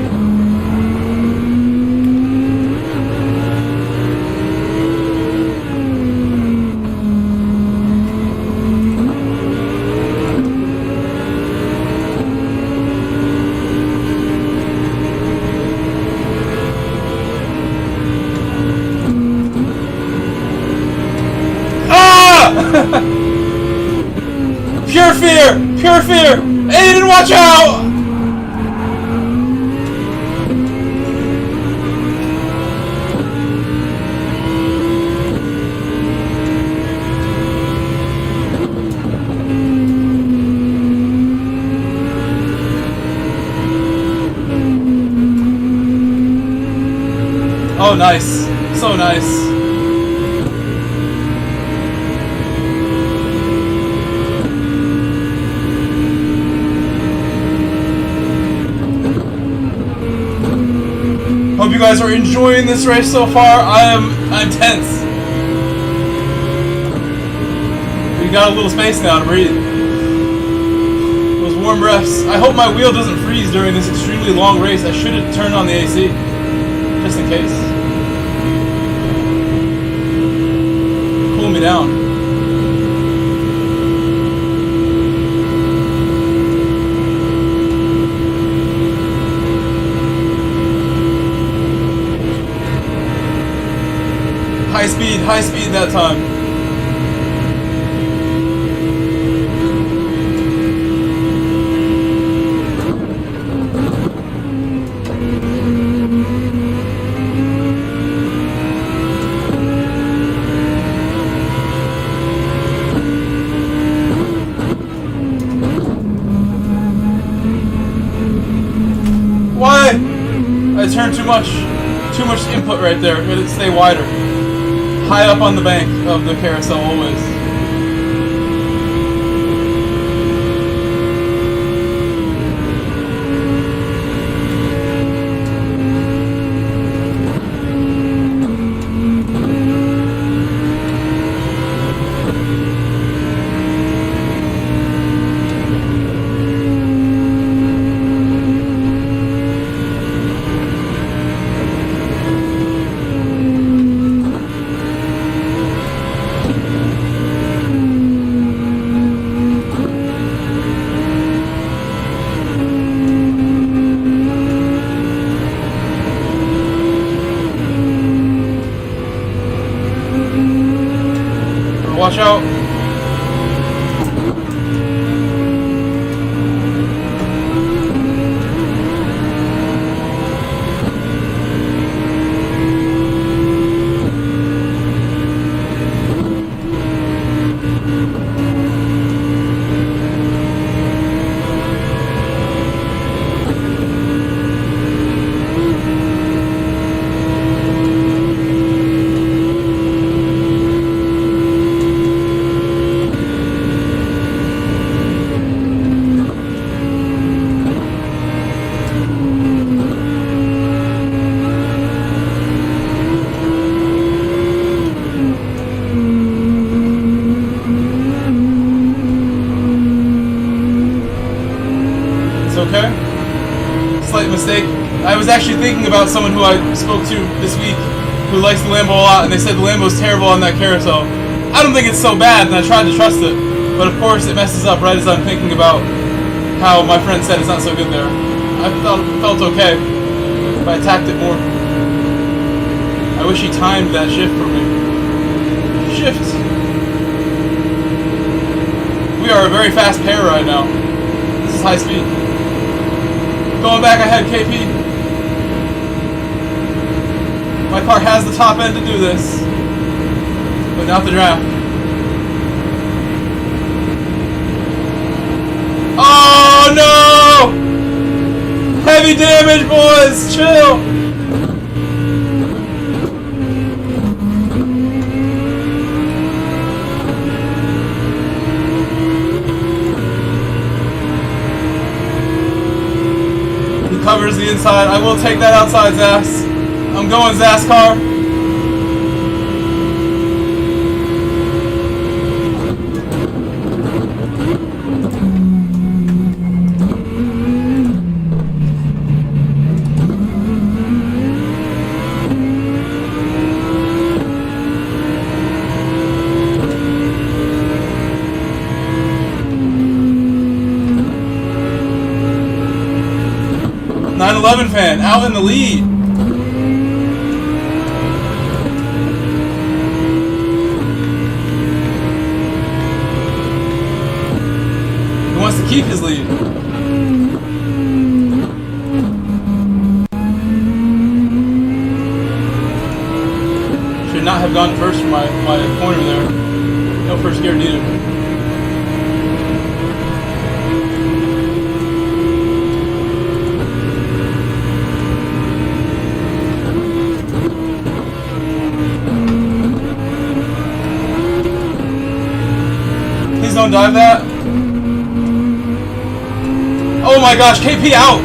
S1: Ah! Pure fear! Pure fear! Aiden, watch out! Oh, nice. So nice. Hope you guys are enjoying this race so far. I'm tense. We got a little space now to breathe. Those warm breaths. I hope my wheel doesn't freeze during this extremely long race. I should have turned on the AC. Just in case. Cool me down. High speed that time. Why? I turned too much input right there. It would stay wider. High up on the bank of the carousel always. Watch out. Okay? Slight mistake. I was actually thinking about someone who I spoke to this week who likes the Lambo a lot, and they said the Lambo's terrible on that carousel. I don't think it's so bad, and I tried to trust it. But of course, it messes up right as I'm thinking about how my friend said it's not so good there. I felt okay, but I attacked it more. I wish he timed that shift for me. Shift! We are a very fast pair right now. This is high speed. Going back ahead, KP. My car has the top end to do this, but not the draft. Oh no! Heavy damage, boys! Chill! Covers the inside. I will take that outside, Zas. I'm going Zas car. Fan out in the lead. He wants to keep his lead. Should not have gone first for my corner there. No first gear needed. Don't dive that. Oh my gosh, KP out!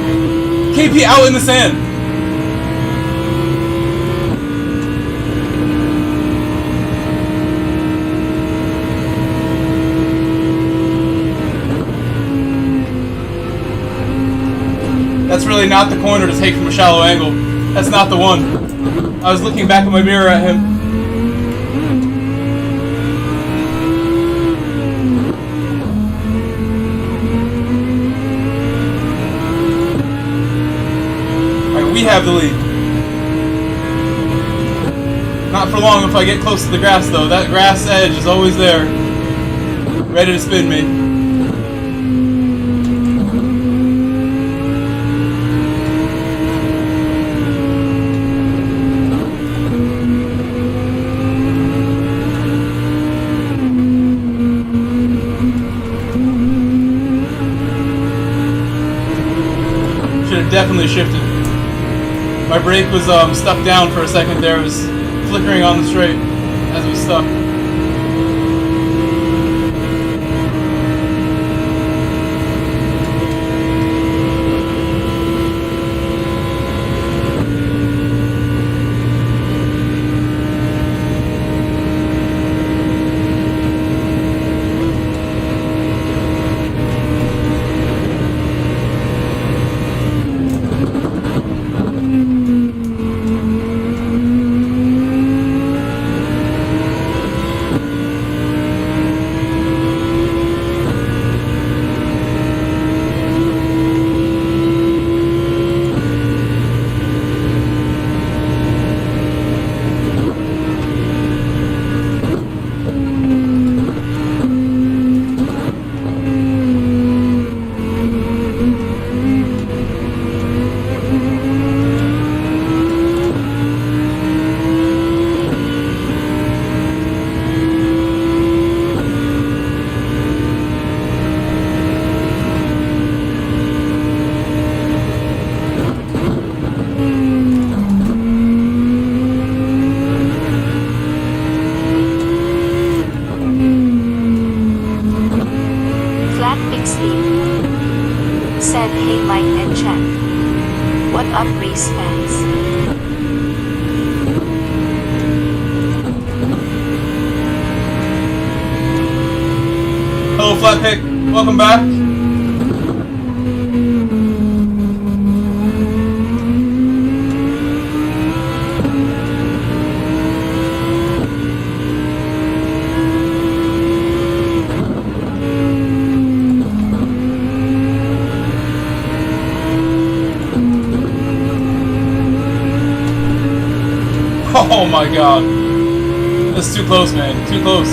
S1: KP out in the sand! That's really not the corner to take from a shallow angle. That's not the one. I was looking back in my mirror at him. We have the lead. Not for long if I get close to the grass though. That grass edge is always there. Ready to spin me. Should have definitely shifted. My brake was stuck down for a second there. It was flickering on the straight as it was stuck.
S2: said hey Mike and chat. What up race fans?
S1: Hello Flatpick, welcome back. Oh my god. That's too close, man. Too close.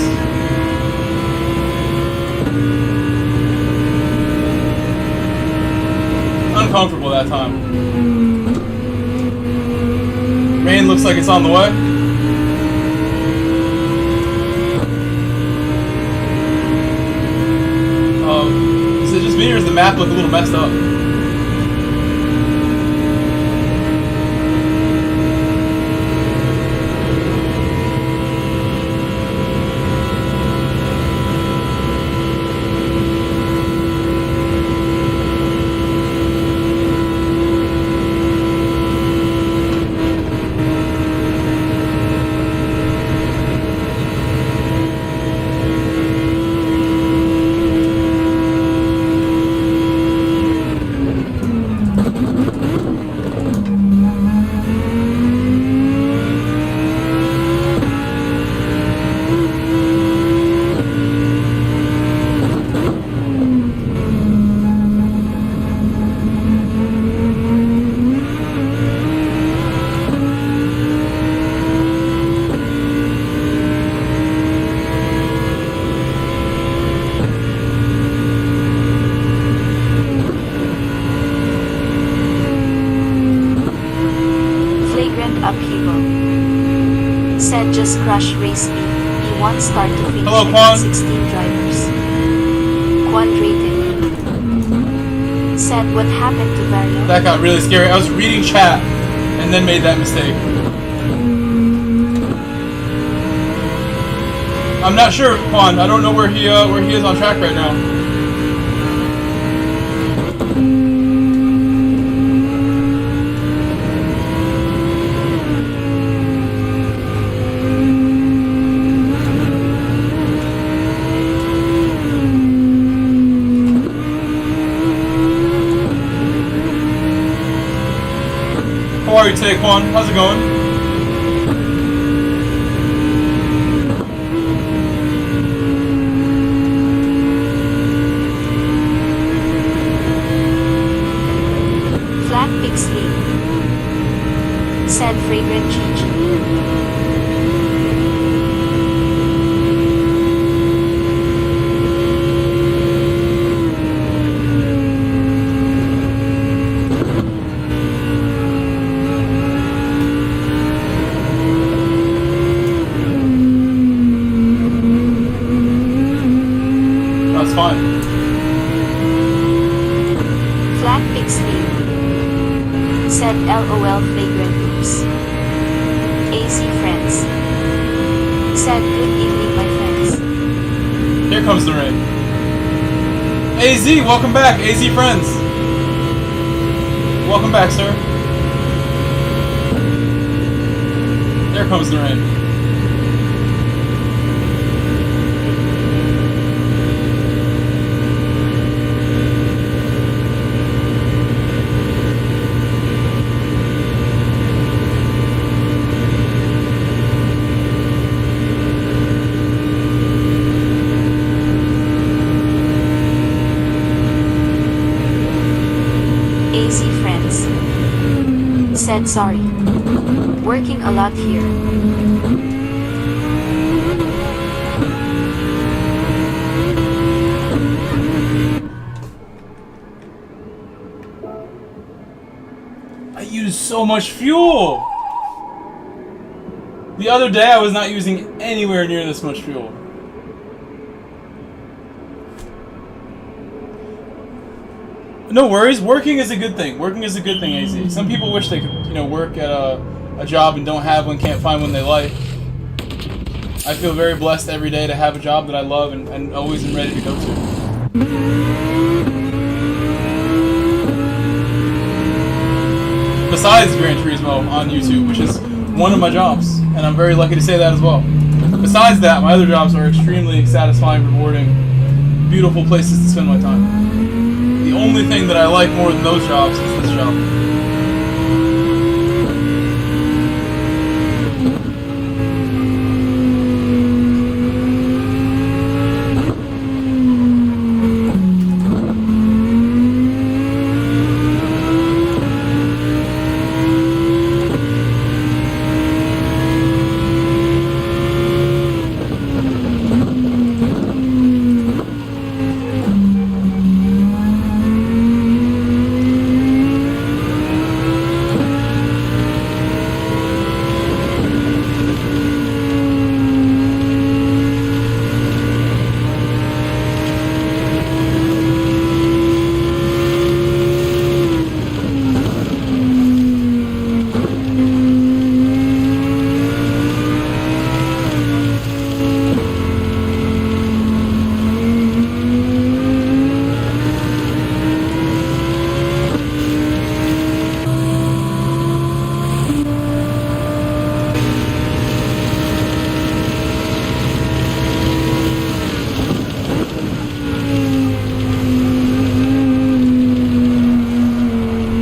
S1: Uncomfortable that time. Rain looks like it's on the way. Is it just me or does the map look a little messed up?
S2: Said just crush race B. P1 start to finish.
S1: Hello, Quan.
S2: 16 drivers. Quan rated. Said what happened to Vario?
S1: That got really scary. I was reading chat and then made that mistake. I'm not sure, Quan. I don't know where he is on track right now. How are you today, Quan? How's it going?
S2: Flat Big Sleep. Said Fragrant Gigi. Flat Big Sleep. Said LOL Flagrant Oops. AZ Friends. Said good evening my friends.
S1: Here comes the rain. AZ, welcome back. AZ Friends. Welcome back, sir. Here comes the rain.
S2: AZ Friends. Said sorry. Working a lot here.
S1: I use so much fuel! The other day I was not using anywhere near this much fuel. No worries, working is a good thing. Working is a good thing, AZ. Some people wish they could, work at a job and don't have one, can't find one they like. I feel very blessed every day to have a job that I love and always am ready to go to. besides Gran Turismo on YouTube, which is one of my jobs, and I'm very lucky to say that as well. Besides that, my other jobs are extremely satisfying, rewarding, beautiful places to spend my time. The only thing that I like more than those jobs is this job.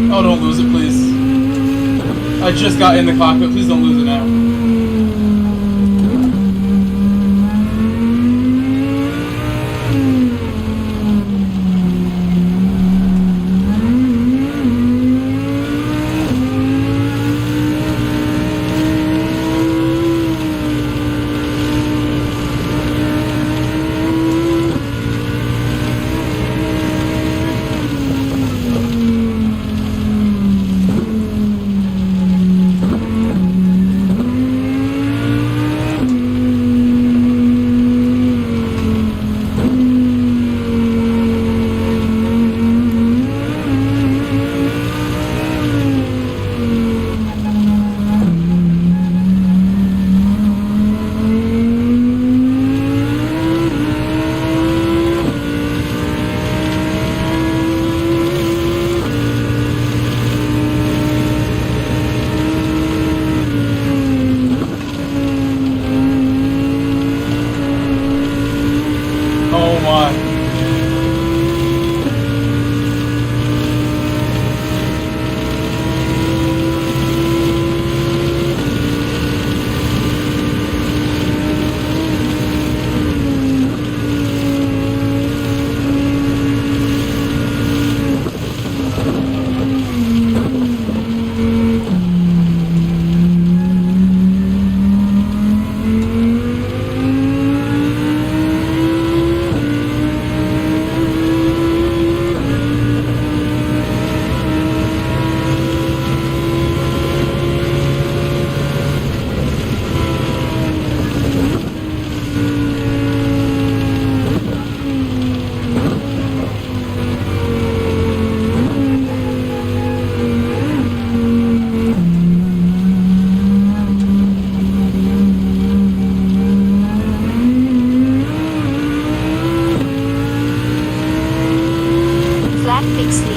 S1: Oh, don't lose it, please. I just got in the cockpit. Please don't lose it now.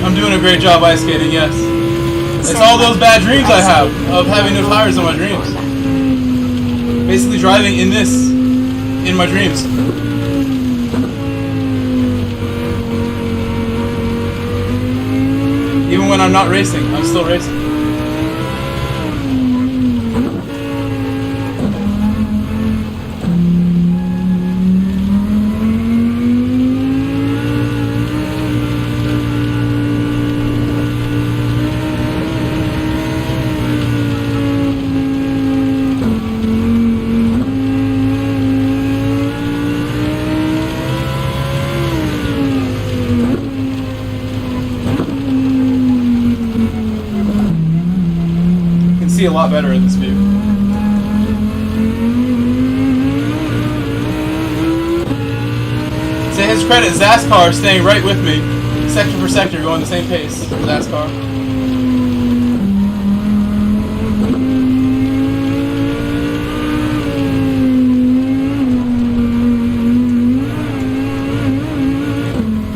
S1: I'm doing a great job ice skating, yes. It's all those bad dreams I have of having no tires on my dreams. Basically driving in this, in my dreams. Even when I'm not racing, I'm still racing. See a lot better in this view. To his credit, Zascar staying right with me, sector for sector, going the same pace. Zascar.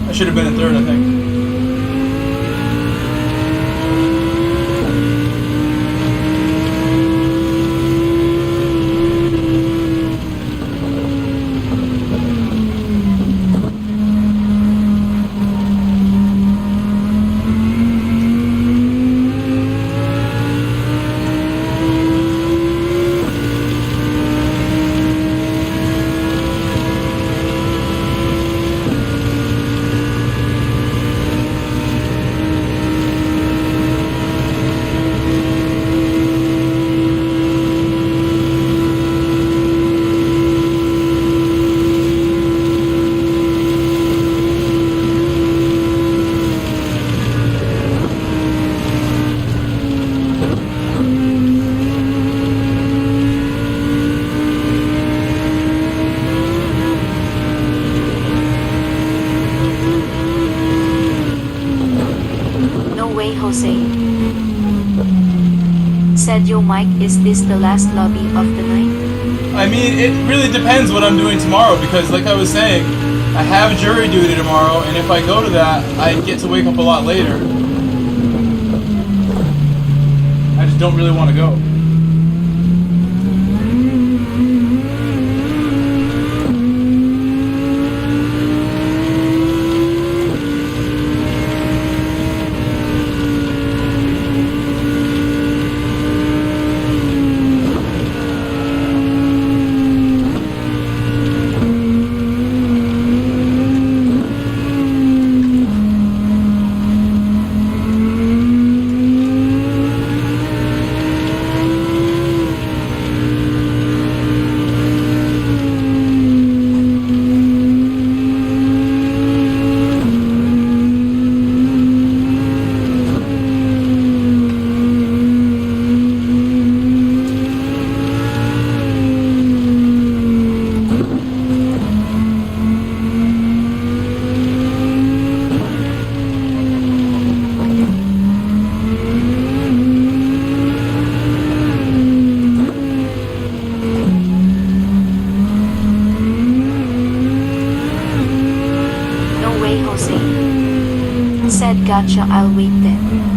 S1: I should have been in third, I think.
S2: Jose. Said yo Mike, is this the last lobby of the night?
S1: I mean, it really depends what I'm doing tomorrow, because like I was saying, I have jury duty tomorrow, and if I go to that, I get to wake up a lot later. I just don't really want to go.
S2: Gotcha, I'll wait then.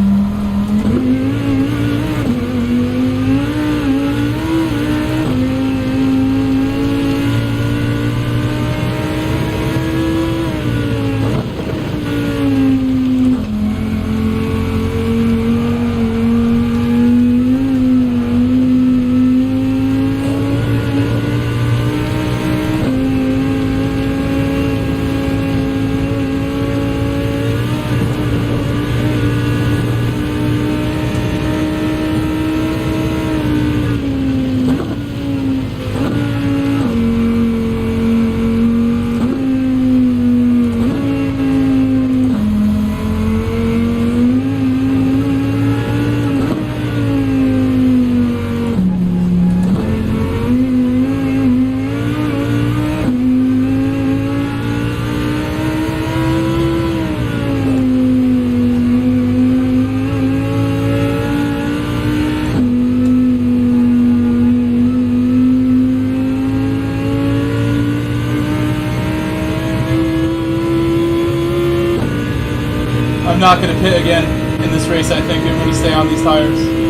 S1: I'm not going to pit again in this race. I think I'm going to stay on these tires.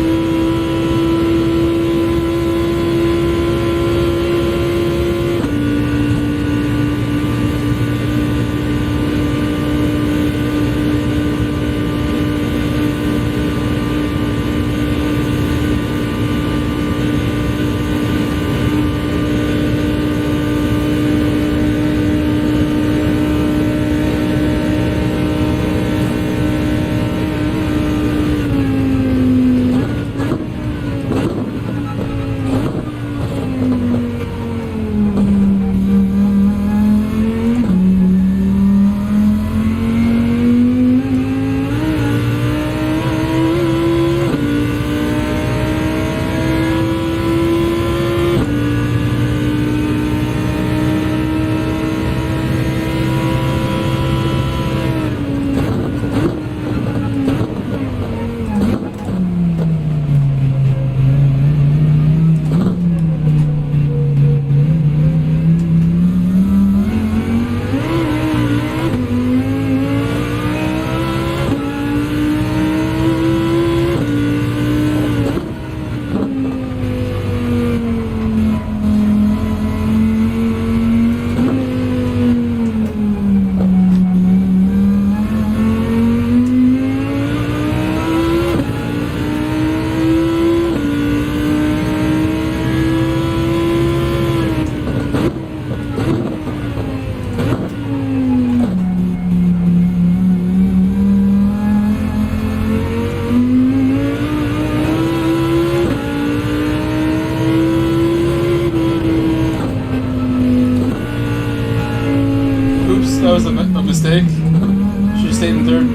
S1: That was a mistake. Should have stayed in third.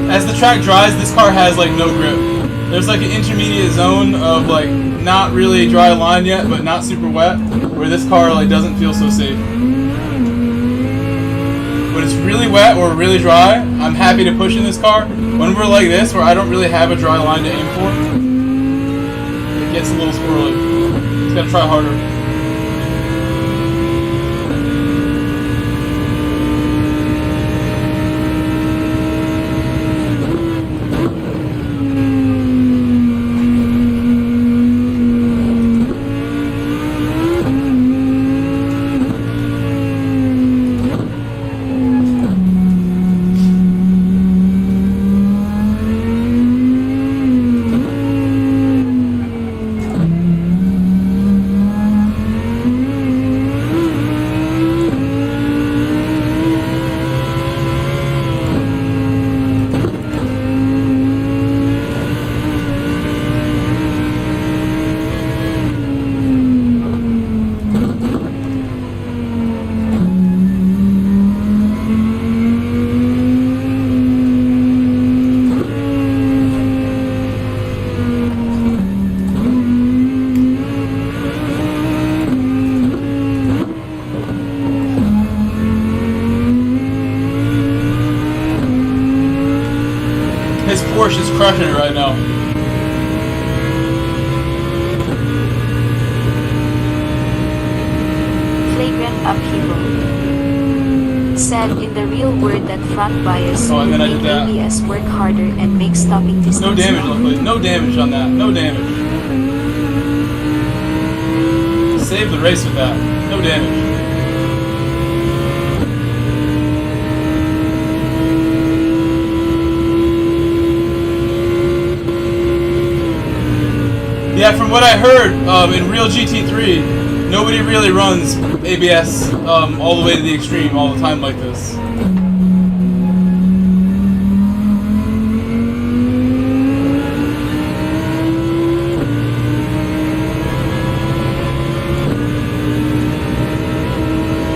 S1: As the track dries, this car has like no grip. There's like an intermediate zone of like not really dry line yet, but not super wet, where this car like doesn't feel so safe. when it's really wet or really dry, I'm happy to push in this car. When we're like this, where I don't really have a dry line to aim for, it gets a little squirrely. Just gotta try harder. Porsche is crushing it right now.
S2: Flagrant upheaval. Said in the real word that front bias
S1: Oh, and
S2: would
S1: then I
S2: make
S1: did that.
S2: ABS work harder and make stopping distance
S1: No damage,
S2: longer.
S1: luckily. No damage on that. No damage. Save the race with that. No damage. Yeah, from what I heard, in real GT3, nobody really runs ABS all the way to the extreme all the time like this.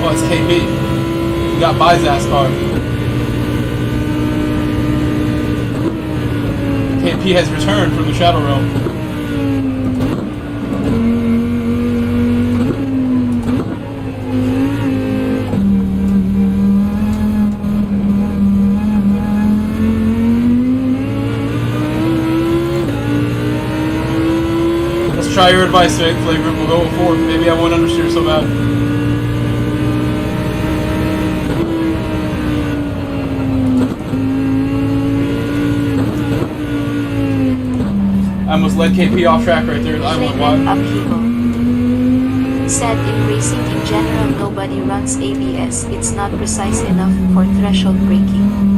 S1: Oh, it's KP. He got by his ass car. KP has returned from the Shadow Realm. Try your advice, Flagrant. We'll go with 4. Maybe I won't understeer so bad. I almost led KP off track right there. I went
S2: Flagrant
S1: wide.
S2: upheaval. Said in racing in general nobody runs ABS. It's not precise enough for threshold braking.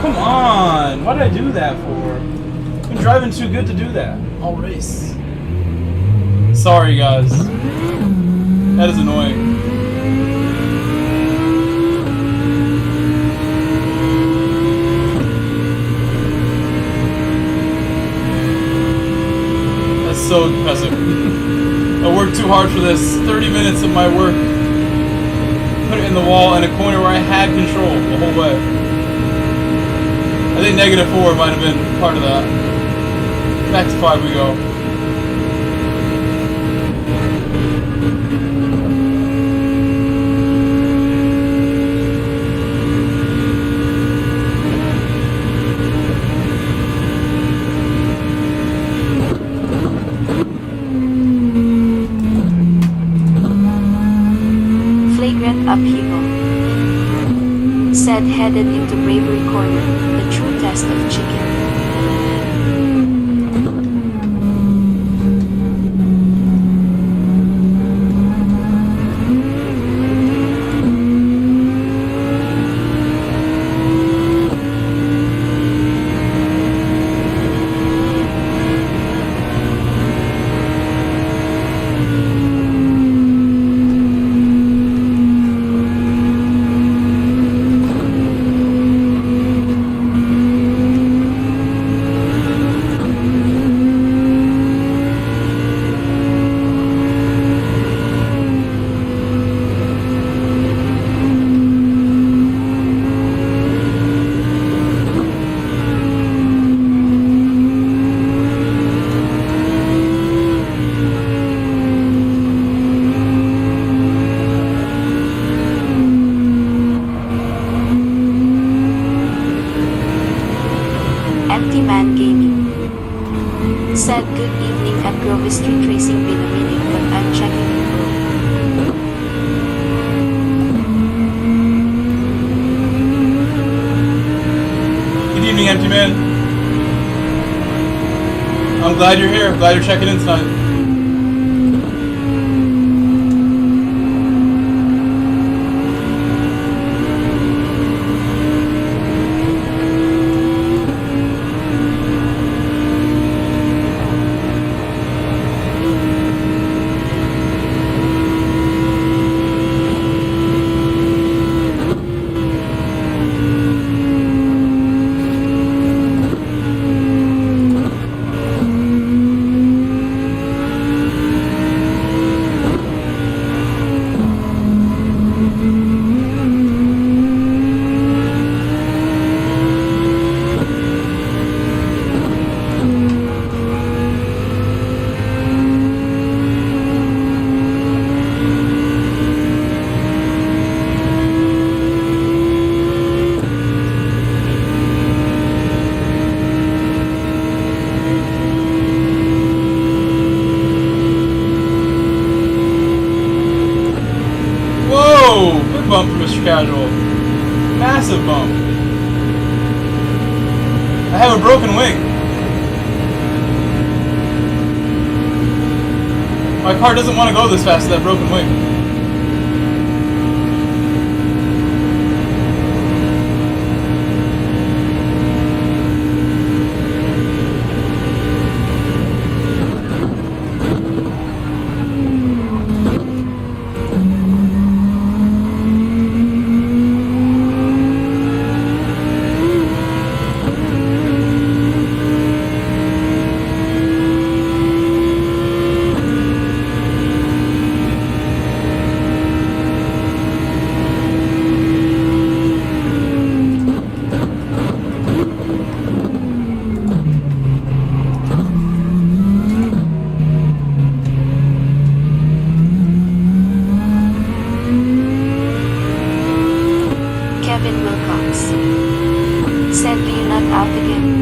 S2: Come on! What did I do that for? I'm driving too good to do that. I'll race. Sorry, guys. That is annoying. That's so depressing. I worked too hard for this. 30 minutes of my work. Put it in the wall in a corner where I had control the whole way. I think -4 might have been part of that. Back to 5 we go. Flagrant said headed into Bravery Corner, the true test of chicken. Empty Man Gaming said good evening at Grove Street Racing, been a minute but I'm checking it bro.
S1: Good evening, Empty Man. I'm glad you're here. Glad you're checking in tonight. Bump for Mr. Casual. Massive bump. I have a broken wing. My car doesn't want to go this fast with that broken wing.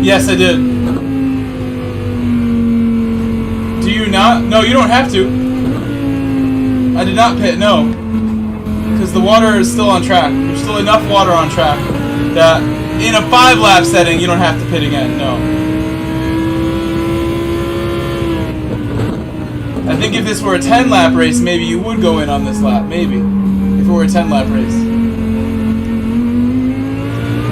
S1: Yes, I did. Do you not? No, you don't have to. I did not pit, no. Because the water is still on track. There's still enough water on track that in a 5-lap setting, you don't have to pit again, no. I think if this were a 10-lap race, maybe you would go in on this lap, maybe. If it were a 10-lap race.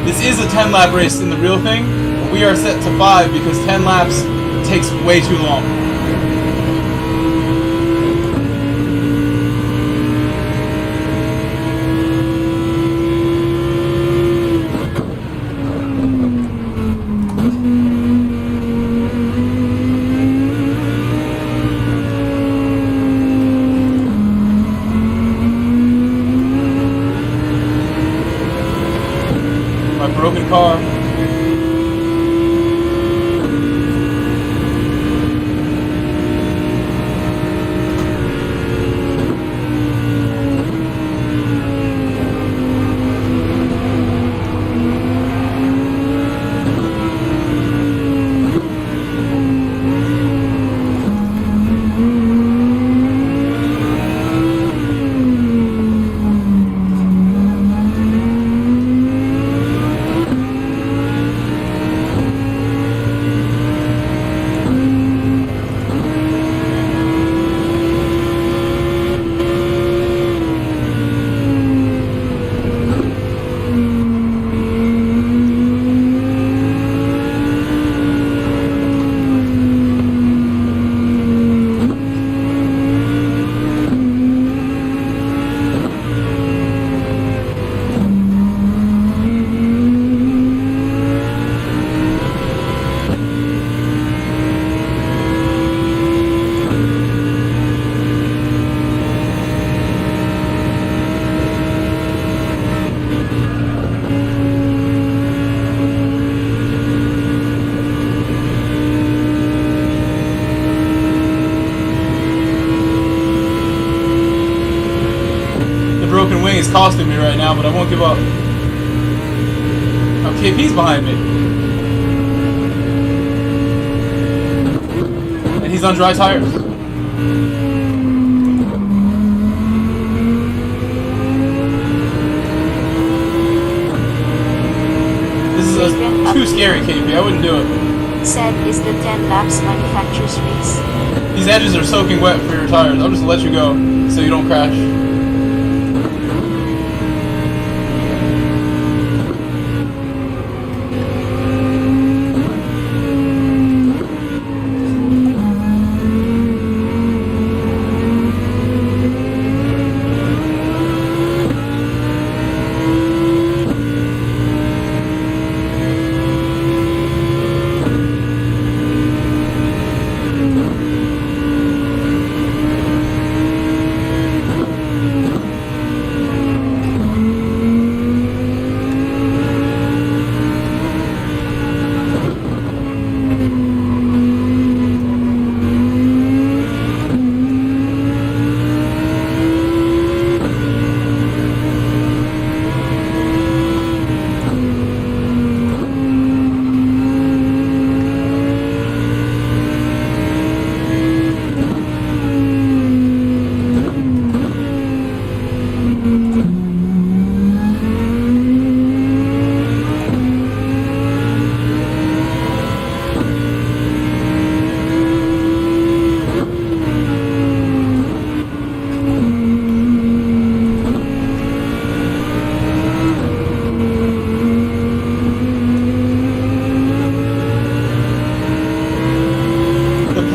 S1: This is a 10-lap race in the real thing. We are set to 5 because 10 laps takes way too long. My broken car. KP's costing me right now, but I won't give up. Oh, KP's behind me. And he's on dry tires. This is too scary, KP. I wouldn't do it.
S2: Said is the 10 laps manufacturer's race.
S1: These edges are soaking wet for your tires. I'll just let you go so you don't crash.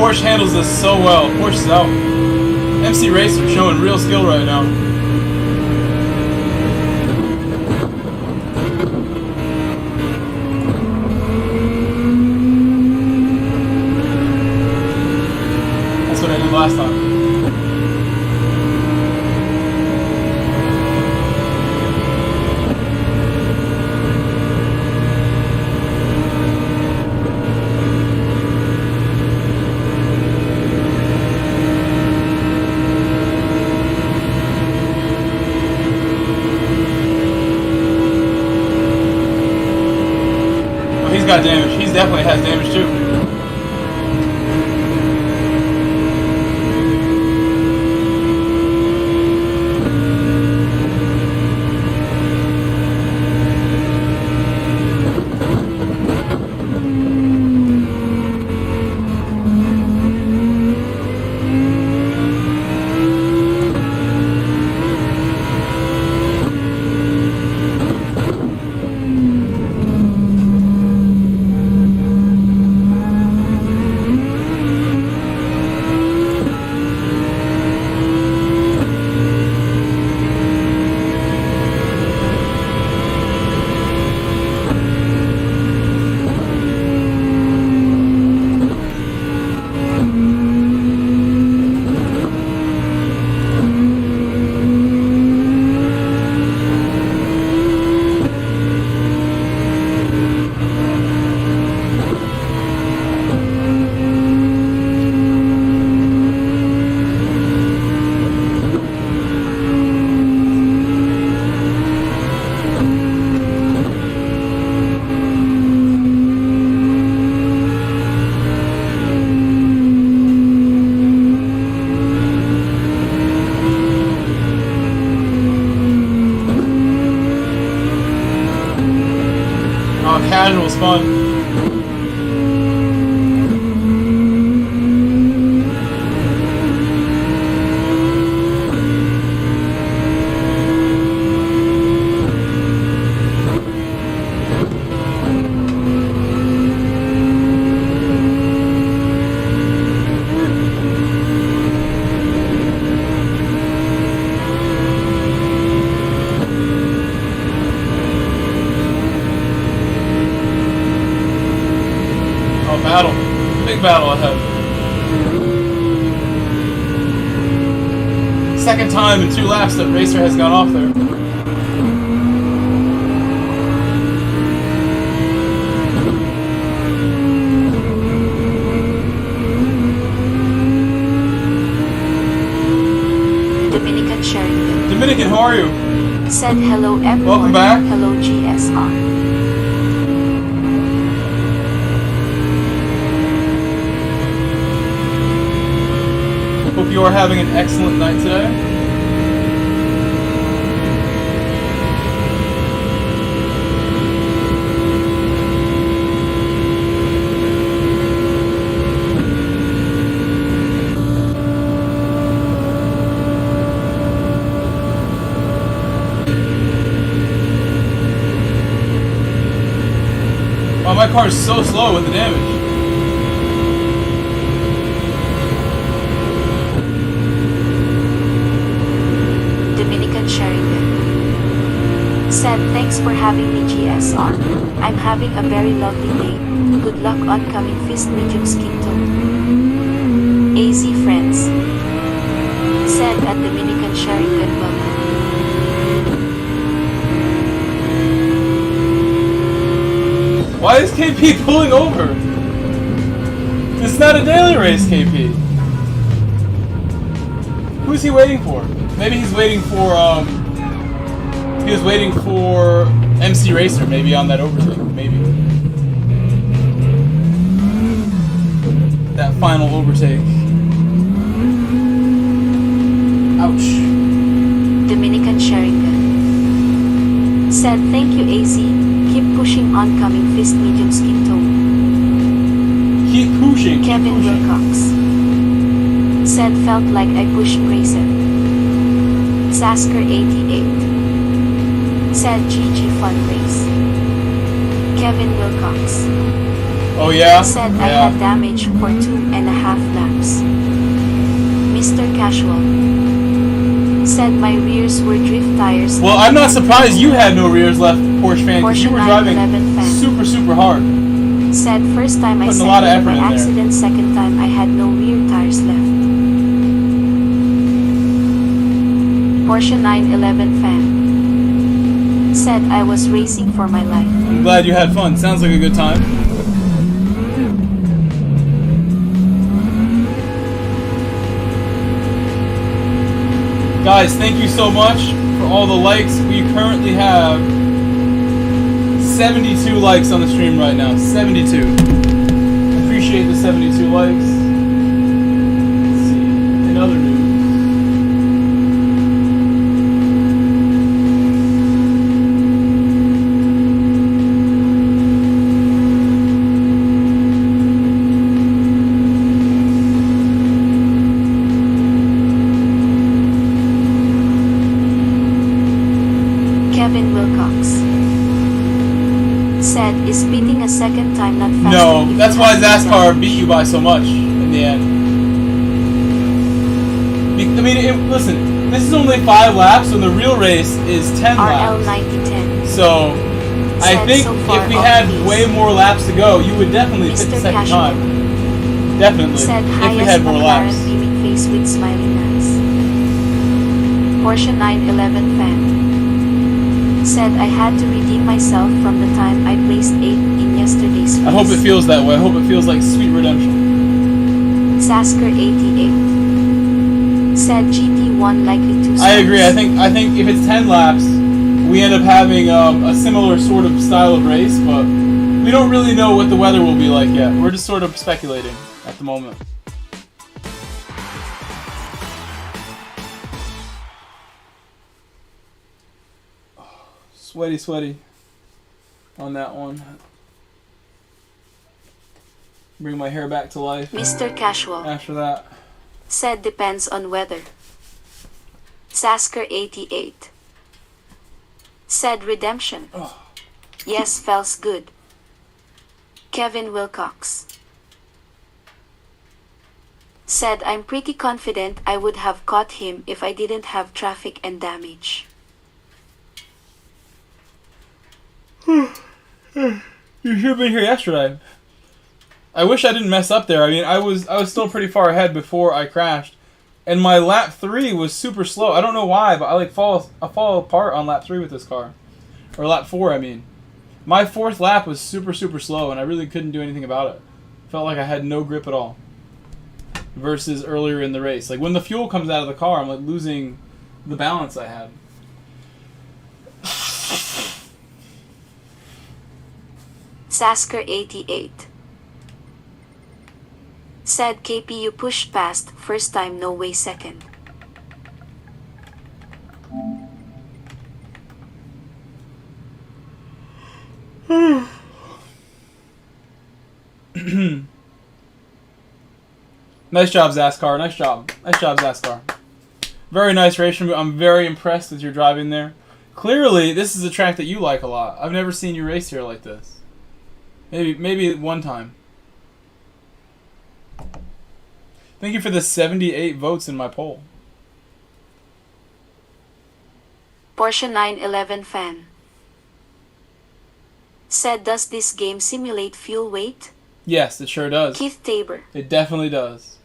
S1: Porsche handles this so well. Porsche's out. MC Racer showing real skill right now. That's what I did last time. He's got damage. He definitely has damage too. Casual's fun. Battle. Big battle ahead. Second time in 2 laps that Racer has gone off there.
S2: Dominican sharing good.
S1: Dominican, how are you?
S2: Said hello everyone.
S1: Welcome back.
S2: Hello GSR.
S1: Hope you are having an excellent night today. Oh, my car is so slow with the damage.
S2: Dominican Sheringham. Said thanks for having me GSR. I'm having a very lovely day. Good luck on coming Fist Medium Skin Tone. AZ friends. Said at Dominican Sheringham welcome.
S1: Why is KP pulling over? It's not a daily race, KP. Who's he waiting for? Maybe he's waiting for, he was waiting for MC Racer, maybe on that overtake, maybe. That final overtake. Ouch.
S2: Dominican Sheringham. Said thank you AZ. Keep pushing on coming Fist Medium Skin Tone.
S1: Keep pushing.
S2: Kevin Wilcox. Said felt like I pushed Grayson. Sasker88. Said GG fun race. Kevin Wilcox.
S1: Oh yeah?
S2: Said I had damage for 2.5 laps. Mr. Casual. Said my rears were drift tires.
S1: Well, I'm not surprised you had no rears left, Porsche fan, because you were driving super, super hard.
S2: Said first time I
S1: Putting
S2: said
S1: a lot of
S2: it
S1: effort
S2: by
S1: in there.
S2: accident, second time I had no rear tires left. Porsche 911 fan. Said I was racing for my life.
S1: I'm glad you had fun. Sounds like a good time. Guys, thank you so much for all the likes. We currently have 72 likes on the stream right now. 72. Appreciate the 72 likes. Let's see. In other news.
S2: Kevin Wilcox. Said is beating a second time not fast.
S1: No, that's why NASCAR beat you by so much in the end. I mean, listen, this is only 5 laps, and the real race is 10 laps.
S2: RL9010.
S1: So, I think
S2: so
S1: if we had way more laps to go, you would definitely pick the second time. Definitely,
S2: Said
S1: if we had more laps.
S2: beaming face with smiling eyes. Porsche 911 fan. Said I had to redeem myself from the time I placed 8th in yesterday's race.
S1: I hope it feels that way. I hope it feels like sweet redemption.
S2: Sasker88. Said GT1 likely to.
S1: I agree. I think if it's 10 laps, we end up having a similar sort of style of race, but we don't really know what the weather will be like yet. We're just sort of speculating at the moment. Sweaty on that one. Bring my hair back to life.
S2: Mr. Casual.
S1: After that.
S2: Said depends on weather. Sasker88. Said redemption.
S1: Oh.
S2: Yes, feels good. Kevin Wilcox. Said I'm pretty confident I would have caught him if I didn't have traffic and damage.
S1: You should have been here yesterday. I wish I didn't mess up there. I mean, I was still pretty far ahead before I crashed, and my lap 3 was super slow. I don't know why, but I fall apart on lap 3 with this car, or lap 4. I mean, my 4th lap was super slow, and I really couldn't do anything about it. Felt like I had no grip at all. Versus earlier in the race, like when the fuel comes out of the car, I'm like losing the balance I had.
S2: Sasker88 said KP you pushed past, first time no way second.
S1: Nice job, Zaskar. Nice job. Nice job, Zaskar. Very nice racing. I'm very impressed with your driving there. Clearly, this is a track that you like a lot. I've never seen you race here like this. Maybe one time. Thank you for the 78 votes in my poll.
S2: Porsche 911 fan said, does this game simulate fuel weight?
S1: Yes, it sure does.
S2: Keith Tabor
S1: It definitely does.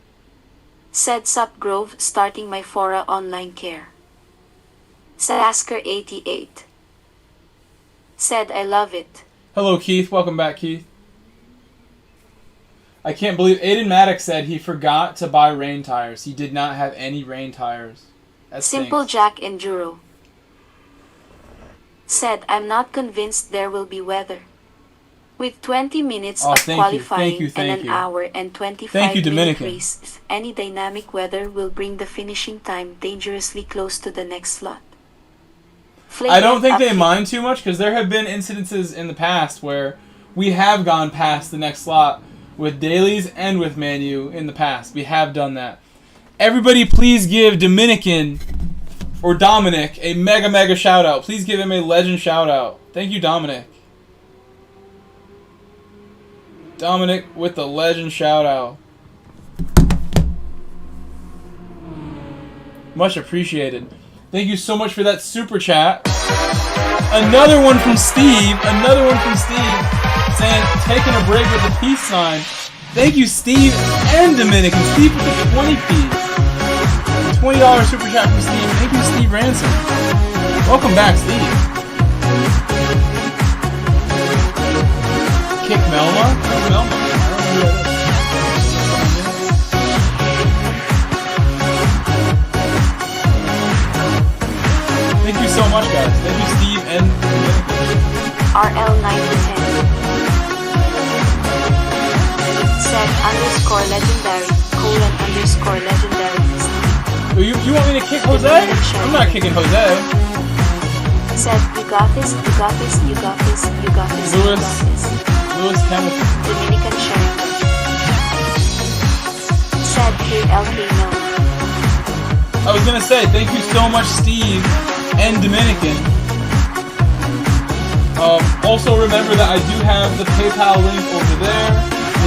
S2: said, Sup Grove, starting my Fora online care. Sasker88 said, I love it.
S1: Hello, Keith. Welcome back, Keith. I can't believe Aiden Maddox said he forgot to buy rain tires. He did not have any rain tires. That
S2: Simple
S1: stinks.
S2: Jack Enduro said, I'm not convinced there will be weather. With 20 minutes of qualifying and an hour and 25-minute race, any dynamic weather will bring the finishing time dangerously close to the next slot.
S1: I don't think they mind too much because there have been incidences in the past where we have gone past the next slot with dailies and with Manu in the past. We have done that. Everybody please give Dominican or Dominic a mega shout out. Please give him a legend shout out. Thank you, Dominic. Dominic with the legend shout out. Much appreciated. Thank you so much for that super chat. Another one from Steve. Another one from Steve saying, taking a break with the peace sign. Thank you, Steve and Dominican. Steve with the 20 P's. $20 super chat from Steve. Thank you, Steve Ransom. Welcome back, Steve. Kick Melma? Who's Melma? I don't know who that is. Thank you so much, guys. Thank you, Steve and
S2: RL910 said _legendary _legendary.
S1: You want me to kick Jose? I'm not kicking Jose.
S2: Said, you got this, you got this, you got this, you got this, you got this.
S1: Lewis Hamilton.
S2: Dominican Sherrington said, KLK no.
S1: I was gonna say, thank you so much, Steve and Dominican. Also remember that I do have the PayPal link over there.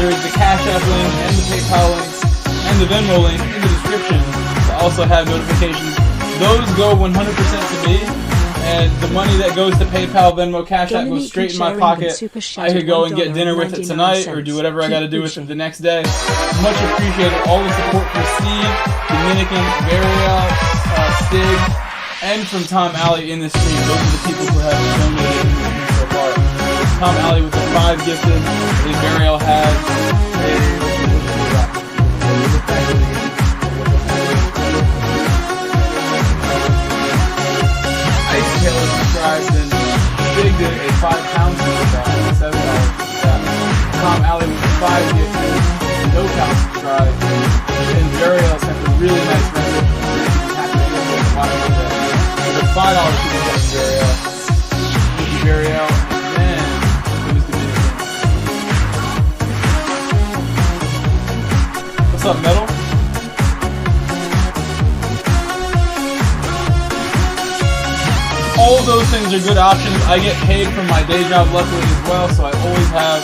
S1: There's the Cash App link and the PayPal link and the Venmo link in the description. I also have notifications. Those go 100% to me. And the money that goes to PayPal, Venmo, Cash App goes straight in my pocket. I could go and get dinner with it tonight or do whatever I got to do with it the next day. Much appreciated. All the support for Steve, Dominican, Variel, Stig, and from Tom Alley in this stream. Those are the people who have donated so far. Tom Alley with the 5 gifted. I think Variel has Ice Taylor subscribed and Big did a £5 subscribe, $7 subscribe. Tom Alley with the 5 gifted, no count subscribe, and Variel sent a really nice message. With a $5 super chat to Variel. Thank you, Variel. And it was Dominican. What's up, Metal? All of those things are good options. I get paid from my day job luckily as well, so I always have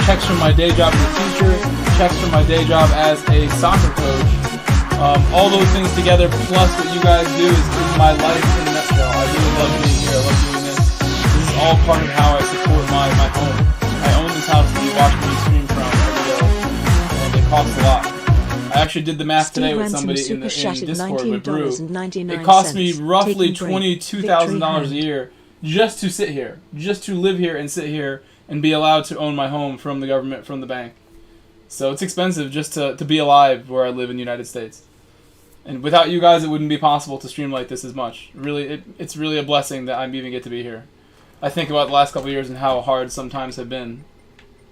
S1: checks from my day job as a teacher, checks from my day job as a soccer coach. All those things together, plus what you guys do, is my life in a nutshell. I really love being here. I love doing this. This is all part of how I support my home. I own this house that you watch me stream from every day, and it costs a lot. I actually did the math today with somebody in Discord with Brew. It cost me roughly $22,000 a year just to sit here, just to live here and sit here and be allowed to own my home from the government, from the bank. So it's expensive just to be alive where I live in the United States. And without you guys, it wouldn't be possible to stream like this as much. Really, it's really a blessing that I'm even get to be here. I think about the last couple of years and how hard some times have been.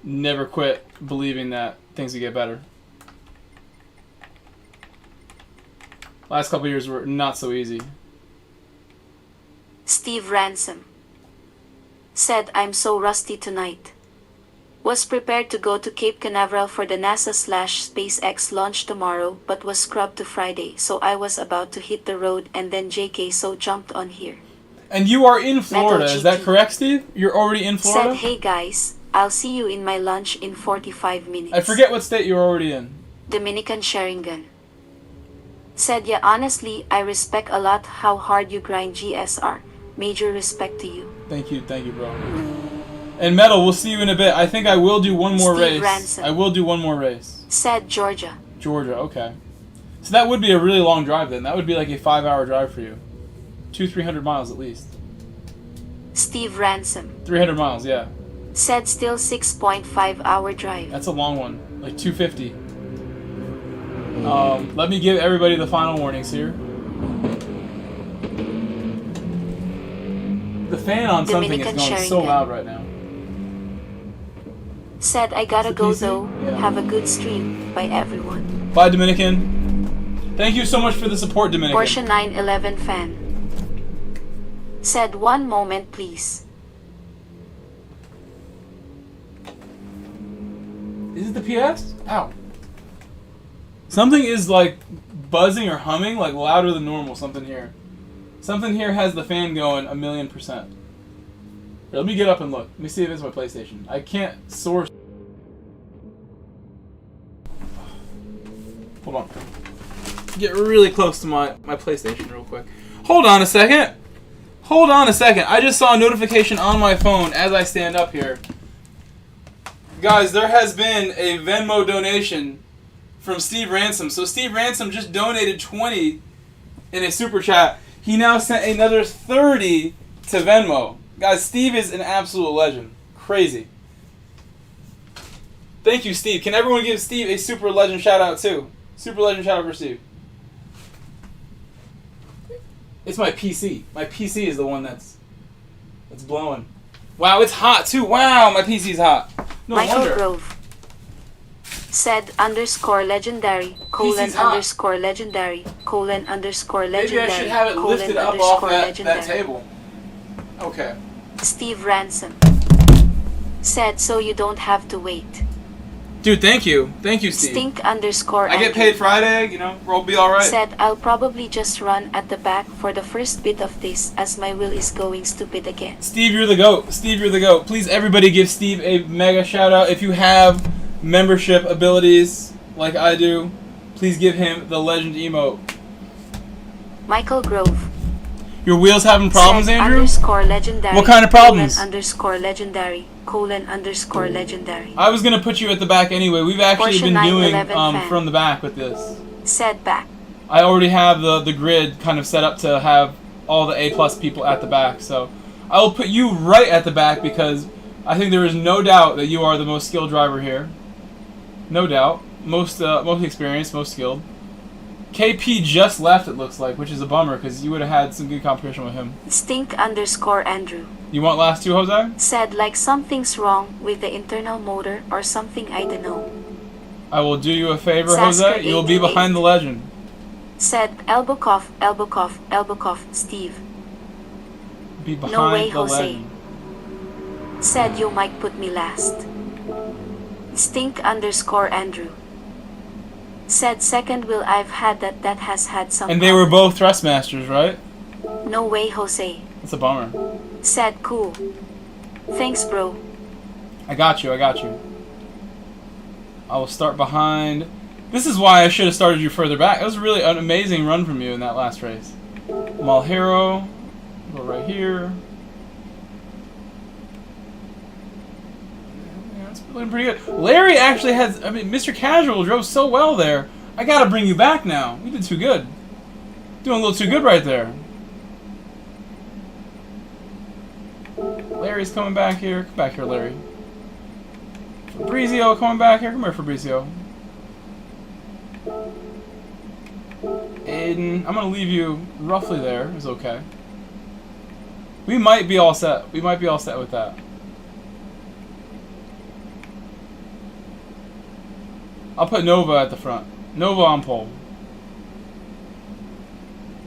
S1: Never quit believing that things would get better. Last couple of years were not so easy.
S2: Steve Ransom said, I'm so rusty tonight. Was prepared to go to Cape Canaveral for the NASA/SpaceX launch tomorrow, but was scrubbed to Friday, so I was about to hit the road and then JK so jumped on here.
S1: And you are in Florida, is that correct, Steve? You're already in Florida?
S2: Said, hey guys, I'll see you in my lunch in 45 minutes.
S1: I forget what state you're already in.
S2: Dominican Sheringan. Said, yeah, honestly, I respect a lot how hard you grind GSR. Major respect to you.
S1: Thank you, bro. And Metal, we'll see you in a bit. I think I will do one more race.
S2: Ransom.
S1: I will do one more race.
S2: Said Georgia.
S1: Georgia, okay. So that would be a really long drive then. That would be like a 5-hour drive for you. 200-300 miles at least.
S2: Steve Ransom.
S1: 300 miles, yeah.
S2: Said still 6.5-hour drive.
S1: That's a long one. Like 250. Let me give everybody the final warnings here. The fan on something is going so loud right now.
S2: Said, I gotta go though. Yeah. Have a good stream. Bye everyone.
S1: Bye Dominican. Thank you so much for the support, Dominican.
S2: Porsche 911 fan. Said, one moment please.
S1: Is it the PS? Ow. Something is like buzzing or humming like louder than normal. Something here. Something here has the fan going 1,000,000%. Here, let me get up and look. Let me see if it's my PlayStation. I can't source. Hold on. Get really close to my PlayStation real quick. Hold on a second. Hold on a second. I just saw a notification on my phone as I stand up here. Guys, there has been a Venmo donation from Steve Ransom. So Steve Ransom just donated 20 in a super chat. He now sent another 30 to Venmo. Guys, Steve is an absolute legend. Crazy. Thank you, Steve. Can everyone give Steve a super legend shout out too? Super legend shout out for Steve. It's my PC. My PC is the one that's blowing. Wow, it's hot too. Wow, my PC's hot. No
S2: Michael
S1: wonder.
S2: Grove said _legendary _legendary _legendary
S1: Maybe I should have it lifted up off that table. Okay.
S2: Steve Ransom said, so you don't have to wait.
S1: Dude, thank you. Thank you, Steve.
S2: Stink _
S1: I get paid Friday, you know, we'll be alright.
S2: Said, I'll probably just run at the back for the first bit of this as my wheel is going stupid again.
S1: Steve, you're the GOAT. Steve, you're the GOAT. Please, everybody give Steve a mega shout out. If you have membership abilities like I do, please give him the legend emote.
S2: Michael Grove.
S1: Your wheels having problems,
S2: said,
S1: Andrew?
S2: _legendary
S1: what kind of problems?
S2: _legendary _legendary.
S1: I was gonna put you at the back anyway. We've actually
S2: Porsche
S1: been doing
S2: fan.
S1: from the back with this.
S2: Said back.
S1: I already have the grid kind of set up to have all the A+ people at the back, so I will put you right at the back because I think there is no doubt that you are the most skilled driver here. No doubt. Most experienced, most skilled. KP just left, it looks like, which is a bummer because you would have had some good competition with him.
S2: Stink _ Andrew.
S1: You want last two, Jose?
S2: Said like something's wrong with the internal motor or something, I don't know.
S1: I will do you a favor, Jose. You will be behind the legend.
S2: Said elbow cough, Steve.
S1: Be behind
S2: no way,
S1: the
S2: Jose.
S1: legend.
S2: Said you might put me last. Stink _ Andrew. Said second wheel I've had that has had some.
S1: And they were both Thrustmasters, right?
S2: No way, Jose.
S1: That's a bummer.
S2: Said cool. Thanks, bro.
S1: I got you. I will start behind. This is why I should have started you further back. It was really an amazing run from you in that last race. Malhero. Go right here. Yeah, it's looking pretty good. Larry actually has, I mean, Mr. Casual drove so well there. I gotta bring you back now. You did too good. Doing a little too good right there. Larry's coming back here. Come back here, Larry. Fabrizio coming back here. Come here, Fabrizio. Aiden, I'm gonna leave you roughly there. It's okay. We might be all set. We might be all set with that. I'll put Nova at the front. Nova on pole.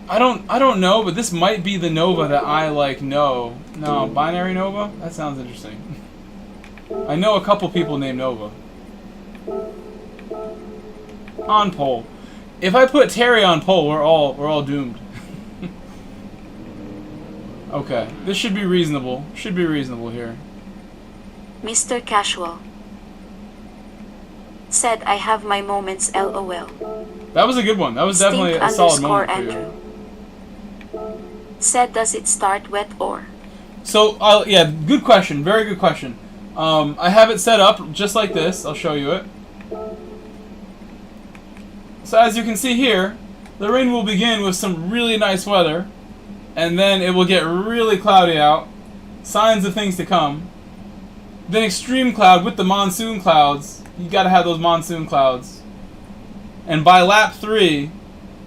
S1: I don't know, but this might be the Nova that I like know. No, binary Nova? That sounds interesting. I know a couple people named Nova. On pole. If I put Terry on pole, we're all doomed. Okay, this should be reasonable. Should be reasonable here.
S2: Mr. Casual said, I have my moments, LOL.
S1: That was a good one. That was definitely a solid moment for you.
S2: Andrew said, does it start wet or?
S1: So, yeah, good question. Very good question. I have it set up just like this. I'll show you it. So as you can see here, the rain will begin with some really nice weather, and then it will get really cloudy out. Signs of things to come. Then extreme cloud with the monsoon clouds. You gotta have those monsoon clouds. And by lap 3,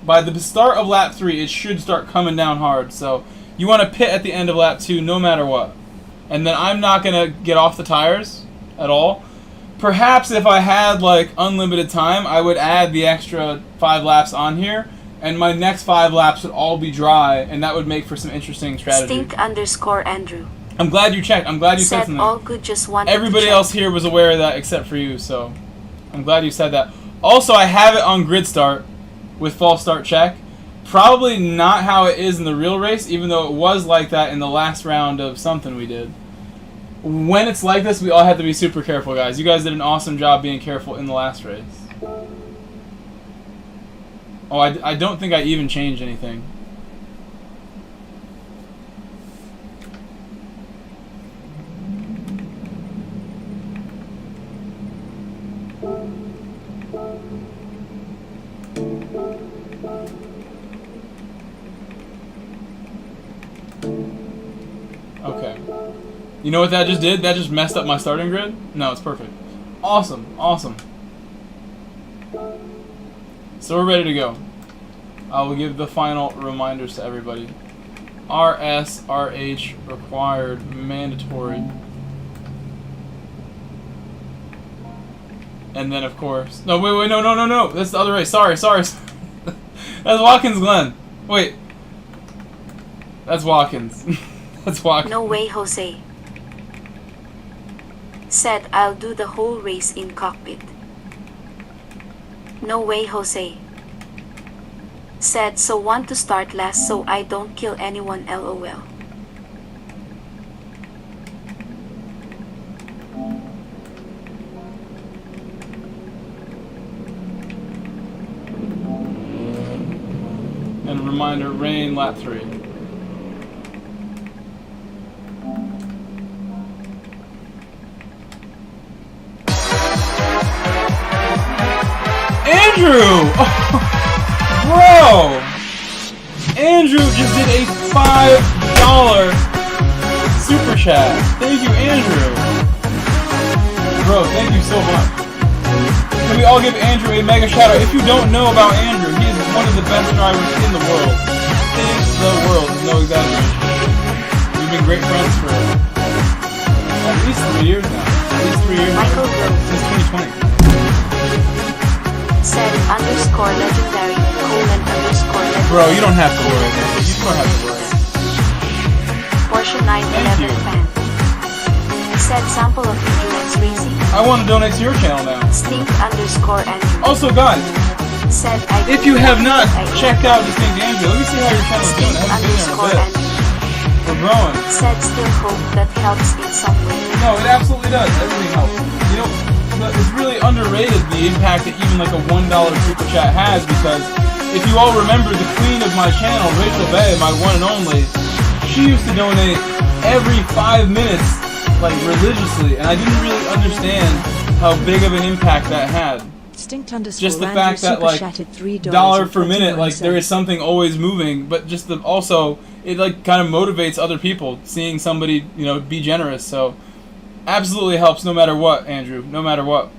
S1: by the start of lap 3, it should start coming down hard. So you want to pit at the end of lap 2 no matter what. And then I'm not going to get off the tires at all. Perhaps if I had like unlimited time, I would add the extra 5 laps on here. And my next 5 laps would all be dry. And that would make for some interesting strategy.
S2: Stink_Andrew.
S1: I'm glad you checked. I'm glad you said something.
S2: All good, just wanted
S1: Everybody
S2: to check.
S1: else here was aware of that except for you. So I'm glad you said that. Also, I have it on grid start with false start check. Probably not how it is in the real race, even though it was like that in the last round of something we did. When it's like this, we all have to be super careful, guys. You guys did an awesome job being careful in the last race. Oh, I don't think I even changed anything. Okay. You know what that just did? That just messed up my starting grid? No, it's perfect. Awesome. Awesome. So we're ready to go. I will give the final reminders to everybody. RS, RH, required, mandatory. And then, of course... No, wait, no. That's the other race. Sorry. That's Watkins Glen. Wait. That's Watkins. That's Watkins.
S2: No way, Jose. Said, I'll do the whole race in cockpit. No way, Jose. Said, so want to start last so I don't kill anyone, LOL.
S1: And a reminder, rain, lap 3. Andrew! Oh, bro! Andrew just did a $5 super chat. Thank you, Andrew. Bro, thank you so much. Can we all give Andrew a mega shout out? If you don't know about Andrew, he is one of the best drivers in the world. In the world, no exaggeration. We've been great friends for at least 3 years now. At least 3 years
S2: Michael
S1: now. Since 2020.
S2: Said _legendary, _legendary.
S1: Bro, you don't have to worry. You don't have to worry.
S2: Porsche 911 fan. Said sample of endurance racing.
S1: I want to donate to your channel now.
S2: Stink_Andrew.
S1: Also, guys,
S2: said
S1: if you have not checked out Distinct Andrew, let me see how your channel's doing. I haven't been there in a bit. We're growing.
S2: Said still hope that helps in some way.
S1: No, it absolutely does. Everything helps. You know, it's really underrated the impact that even like a $1 super chat has, because if you all remember the queen of my channel, Rachel Bay, my one and only, she used to donate every 5 minutes, like religiously, and I didn't really understand how big of an impact that had. Just the fact that like dollar per minute, like there is something always moving, but just the also it like kind of motivates other people seeing somebody, you know, be generous. So absolutely helps no matter what, Andrew, no matter what.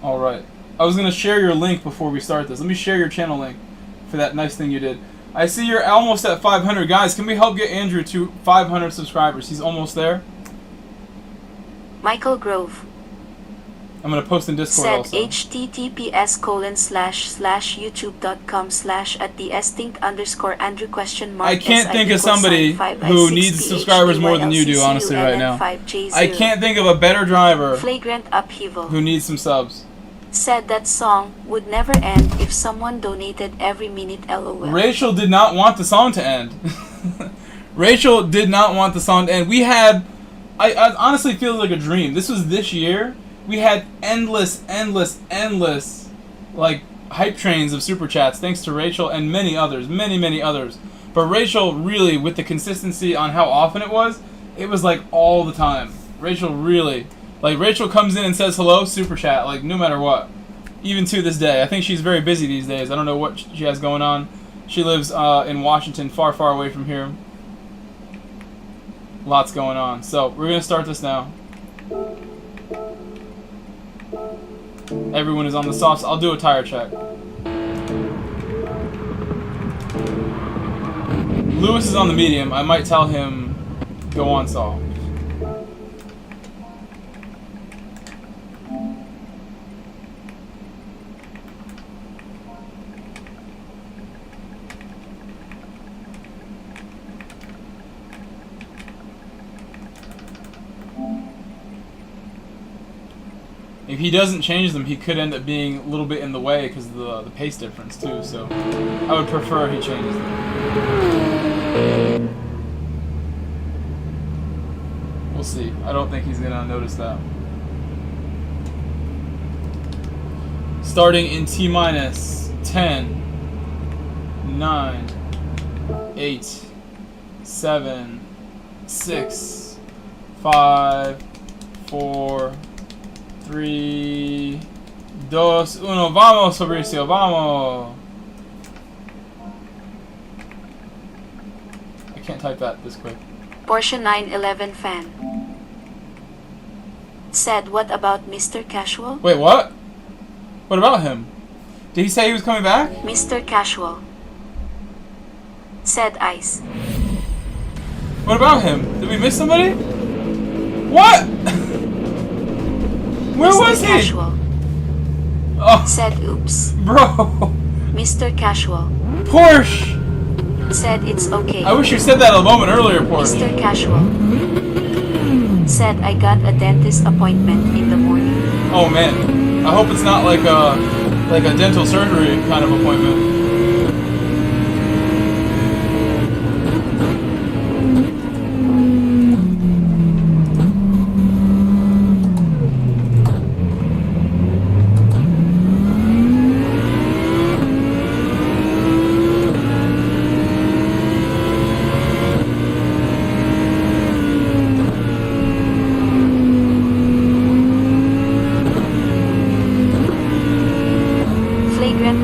S1: Alright. I was going to share your link before we start this. Let me share your channel link for that nice thing you did. I see you're almost at 500. Guys, can we help get Andrew to 500 subscribers? He's almost there.
S2: Michael Grove
S1: I'm going to post in Discord
S2: said
S1: also.
S2: https://youtube.com/@the_Andrew ?
S1: I can't think of somebody who needs subscribers more than you do, honestly, right now. I can't think of a better driver
S2: Flagrant upheaval
S1: who needs some subs.
S2: said that song would never end if someone donated every minute. LOL.
S1: Rachel did not want the song to end. Rachel did not want the song to end. We had, I honestly feel like a dream. This was this year. We had endless, like, hype trains of super chats, thanks to Rachel and many others, many others. But Rachel really, with the consistency on how often it was like all the time. Rachel really, like, Rachel comes in and says hello, super chat, like, no matter what. Even to this day. I think she's very busy these days. I don't know what she has going on. She lives in Washington, far away from here. Lots going on. So, we're going to start this now. Everyone is on the softs. I'll do a tire check. Lewis is on the medium. I might tell him go on soft. If he doesn't change them, he could end up being a little bit in the way because of the pace difference too, so I would prefer he changes them. We'll see. I don't think he's going to notice that. Starting in T-minus 10, 9, 8, 7, 6, 5, 4, 3, 2, 1, vamos, Fabricio, vamos! I can't type that this quick.
S2: Porsche 911 fan said, what about Mr. Casual?
S1: Wait, what? What about him? Did he say he was coming back?
S2: Mr. Casual said ice.
S1: What about him? Did we miss somebody? What? Where
S2: Mr.
S1: was he?
S2: Casual
S1: Oh,
S2: said oops.
S1: bro.
S2: Mr. Casual
S1: Porsche.
S2: said it's okay.
S1: I wish you said that a moment earlier, Porsche.
S2: Mr. Casual said I got a dentist appointment in the morning.
S1: Oh man, I hope it's not like a dental surgery kind of appointment.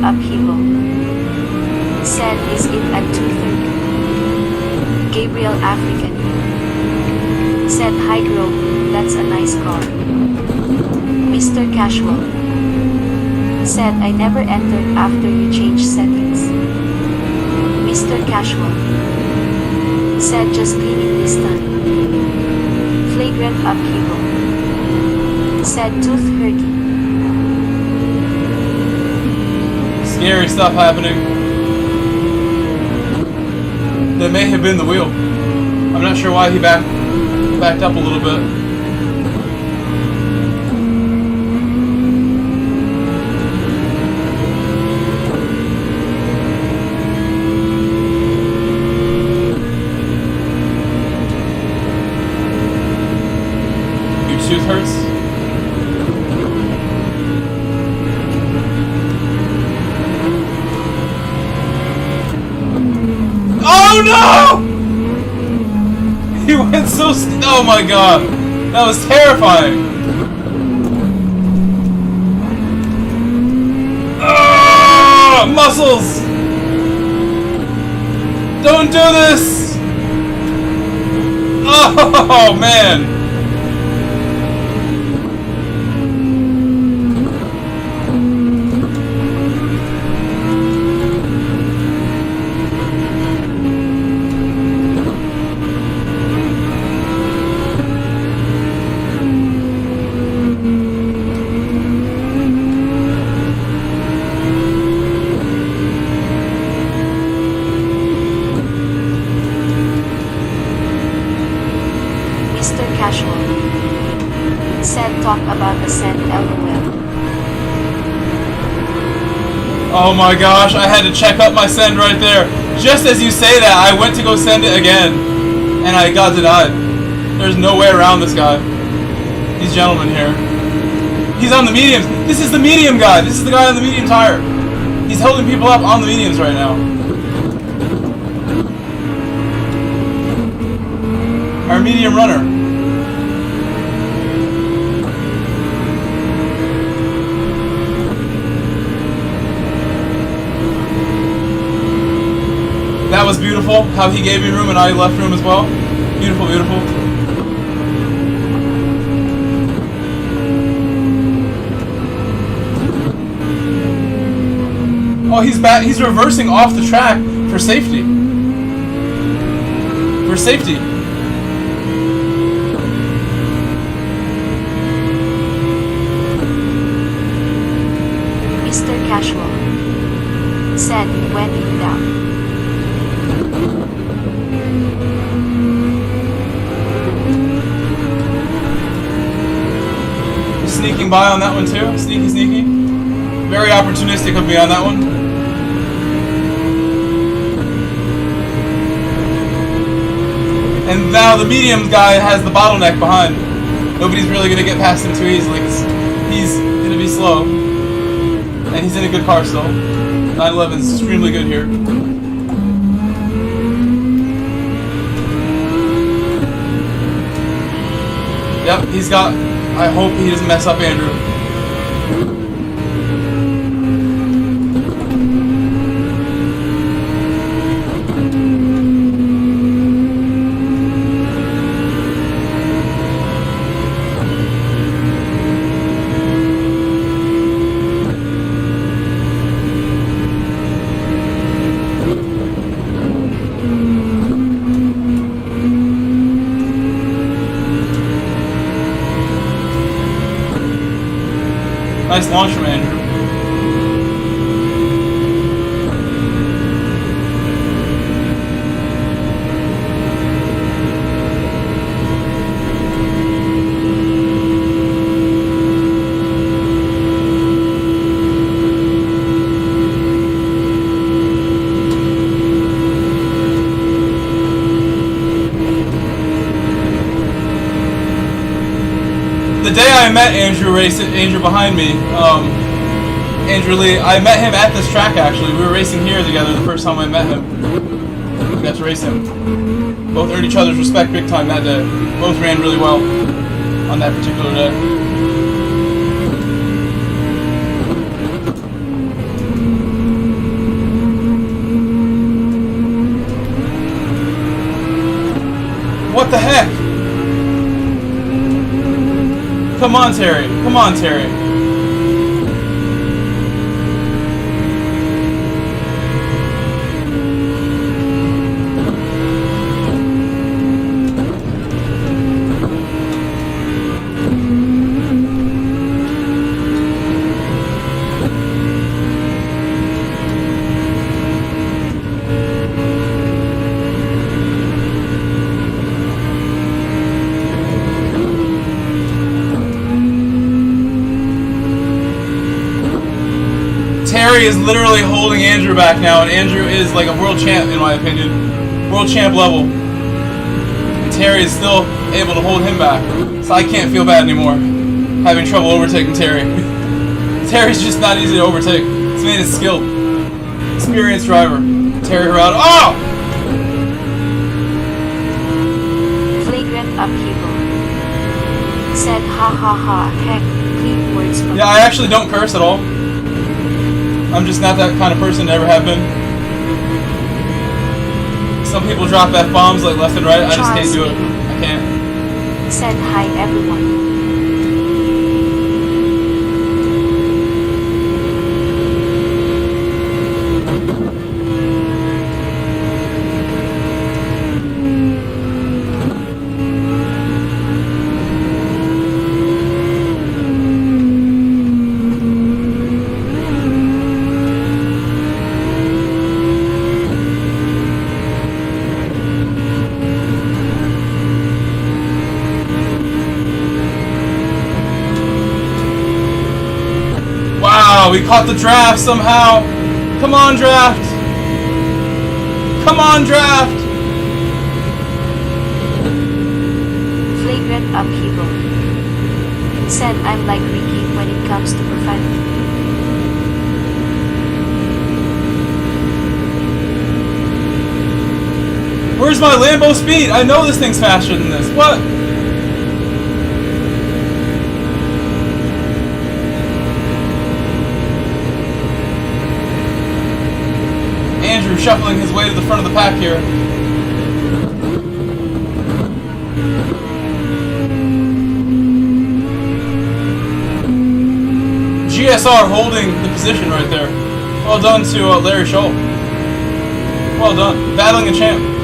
S2: Upheaval said is it at 2:30. Gabriel African said hi Grove, that's a nice car. Mr. Casual said I never entered after you changed settings. Mr. Casual said just cleaning this time. Flagrant upheaval said 2:30.
S1: Scary stuff happening. That may have been the wheel. I'm not sure why he backed up a little bit. Your tooth hurts? Oh no! He went so oh my god. That was terrifying. Oh, muscles! Don't do this! Oh, man!
S2: a send LOL.
S1: Oh my gosh, I had to check up my send right there. Just as you say that, I went to go send it again, and I got denied. There's no way around this guy. These gentlemen here. He's on the mediums. This is the medium guy. This is the guy on the medium tire. He's holding people up on the mediums right now. Our medium runner. That was beautiful, how he gave me room and I left room as well. Beautiful, beautiful. Oh, he's back. He's reversing off the track for safety. For safety.
S2: Mr. Casual said when in doubt.
S1: Sneaking by on that one too. Sneaky, sneaky. Very opportunistic of me on that one. And now the medium guy has the bottleneck behind. Nobody's really going to get past him too easily. He's going to be slow. And he's in a good car still. 911 is extremely good here. Yep, he's got... I hope he doesn't mess up Andrew. Nice launch from Andrew. The day I met Andrew behind me, Andrew Lee, I met him at this track actually. We were racing here together the first time I met him. We got to race him. Both earned each other's respect big time that day. Both ran really well on that particular day. What the heck? Come on, Terry. Come on, Terry. Terry is literally holding Andrew back now, and Andrew is like a world champ in my opinion. World champ level. And Terry is still able to hold him back. So I can't feel bad anymore. Having trouble overtaking Terry. Terry's just not easy to overtake. This man is skilled. Experienced driver. Terry Hirado. Oh!
S2: Flagrant upheaval. Said ha ha ha heck, clean words from
S1: Yeah, I actually don't curse at all. I'm just not that kind of person to ever have been. Some people drop F-bombs like left and right. I just can't do it. I can't.
S2: Said hi everyone.
S1: we caught the draft somehow. Come on, draft. Come on, draft.
S2: Flagrant upheaval. Said I'm like Ricky when it comes to profanity.
S1: Where's my Lambo speed? I know this thing's faster than this. What? Andrew shuffling his way to the front of the pack here. GSR holding the position right there. Well done to Larry Scholl. Well done. Battling a champ.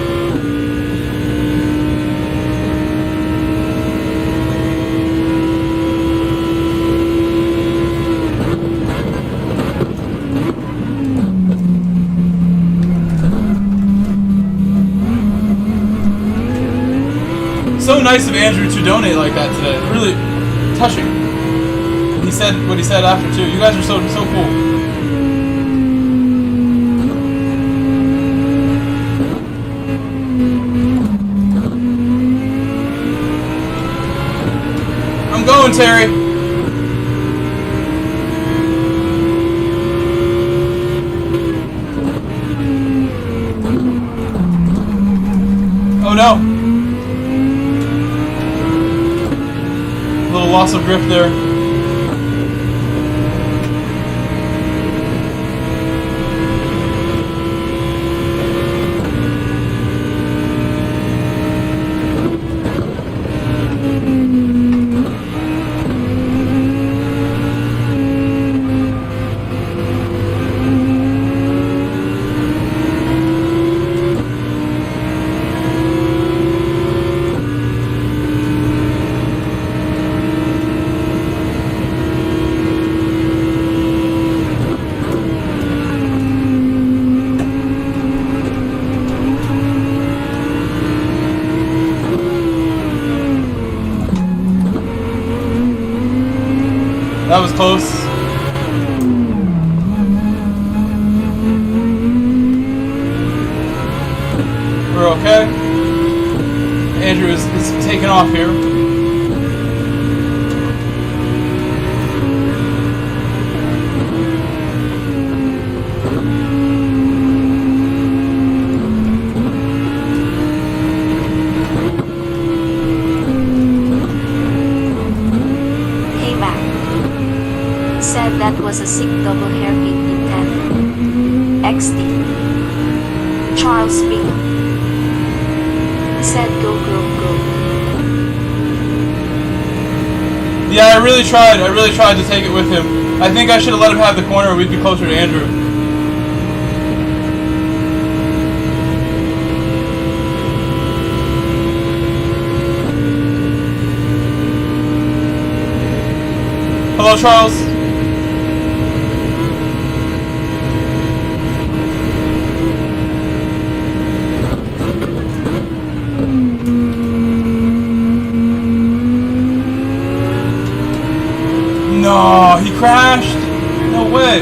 S1: So nice of Andrew to donate like that today. Really touching. He said what he said after too. You guys are so cool. I'm going, Terry. Oh no. A little loss of grip there. That was close. We're okay. Andrew is taking off here.
S2: That was a sick double hairpin in tandem. XD. Charles Bingham. Said go.
S1: Yeah, I really tried to take it with him. I think I should have let him have the corner, we'd be closer to Andrew. Hello, Charles. No, he crashed? No way.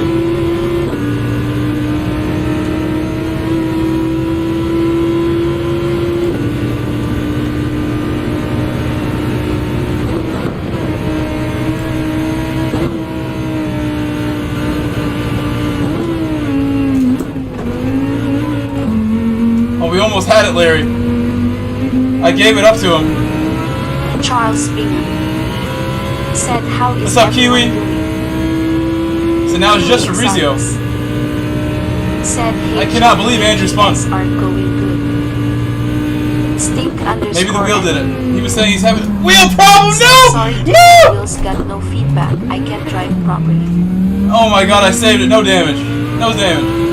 S1: Oh, we almost had it, Larry. I gave it up to him.
S2: Charles Bingham. Said how is
S1: What's up, Kiwi? So now it's just Fabrizio.
S2: Said hey,
S1: I cannot believe Andrew spun.
S2: Aren't going good. Stink underscore.
S1: Maybe the wheel did it. He was saying he's having a wheel problem. No!
S2: Sorry,
S1: No!
S2: wheels got no feedback. I can't drive properly.
S1: Oh my god, I saved it. No damage. No damage.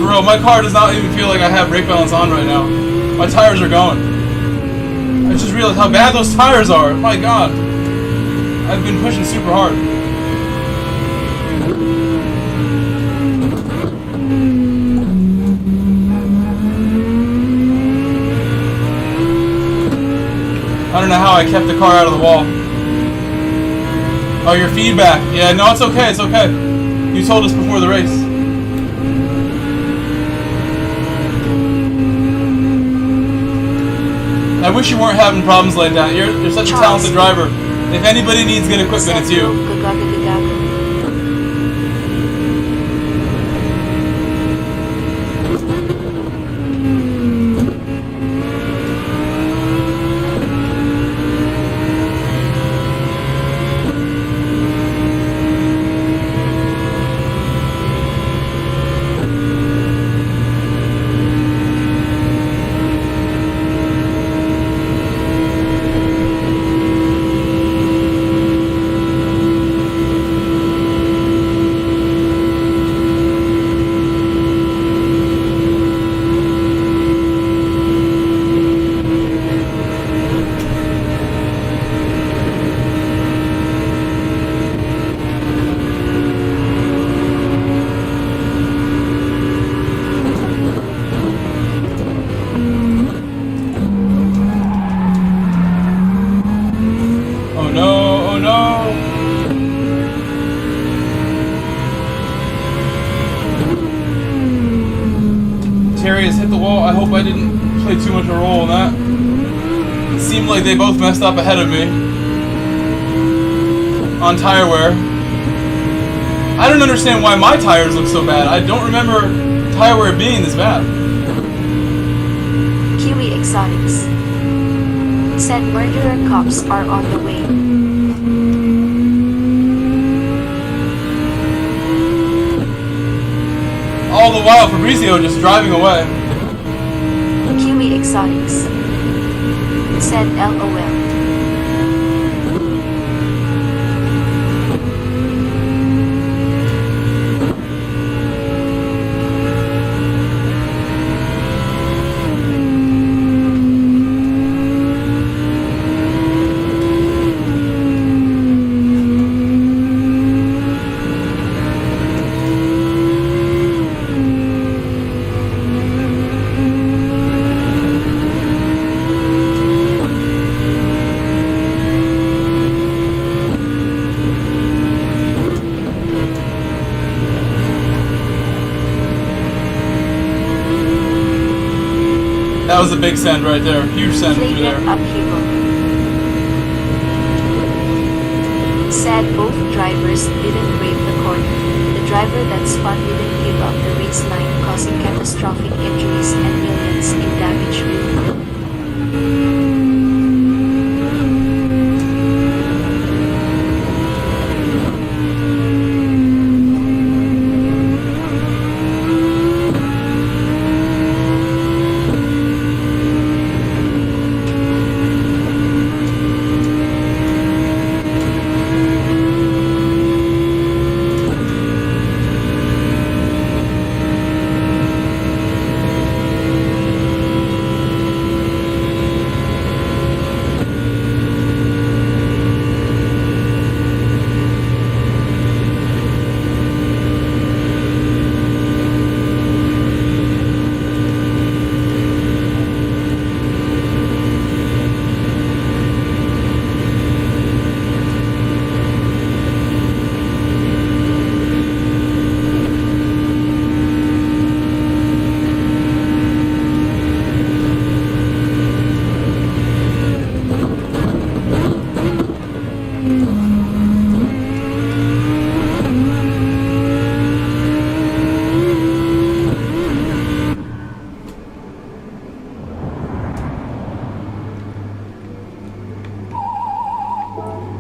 S1: Bro, my car does not even feel like I have brake balance on right now. My tires are going. I just realized how bad those tires are. My god. I've been pushing super hard. I don't know how I kept the car out of the wall. Oh, your feedback. Yeah, no, it's okay, it's okay. You told us before the race. I wish you weren't having problems like that. You're such a talented driver. If anybody needs good equipment, it's you. I hope I didn't play too much of a role in that. It seemed like they both messed up ahead of me on tire wear. I don't understand why my tires look so bad. I don't remember tire wear being this bad.
S2: Kiwi Exotics said murderer cops are on the way.
S1: All the while, Fabrizio just driving away.
S2: Kiwi Exotics said LOL.
S1: That was a big send right there. Huge send through there.
S2: Said both drivers didn't brake the corner. The driver that spun didn't give up the race line, causing catastrophic injuries and millions in damage removed.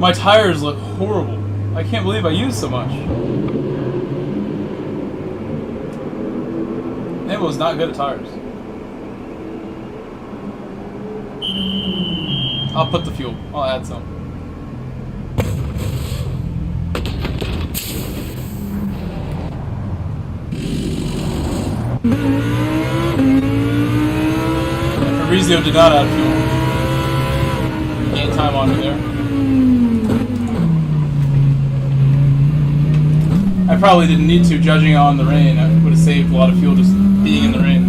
S1: My tires look horrible. I can't believe I used so much. Nibble not good at tires. I'll put the fuel. I'll add some. Fabrizio did not add fuel. Gain time on me there. I probably didn't need to, judging on the rain. I would have saved a lot of fuel just being in the rain.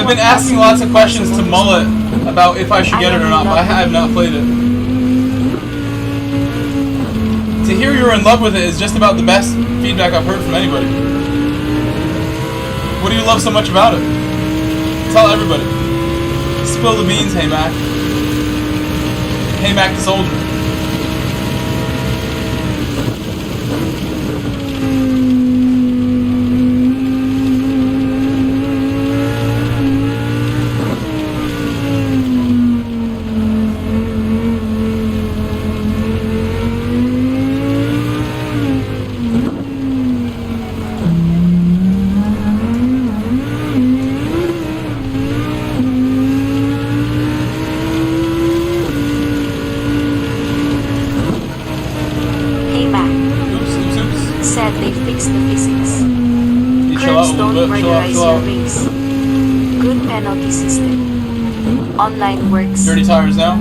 S1: I've been asking lots of questions to Mullet about if I should get it or not, but I have not played it. To hear you're in love with it is just about the best feedback I've heard from anybody. What do you love so much about it? Tell everybody. Spill the beans, hey Mac. Hey Mac the soldier.
S2: Good penalty system. Online works.
S1: Dirty tires now?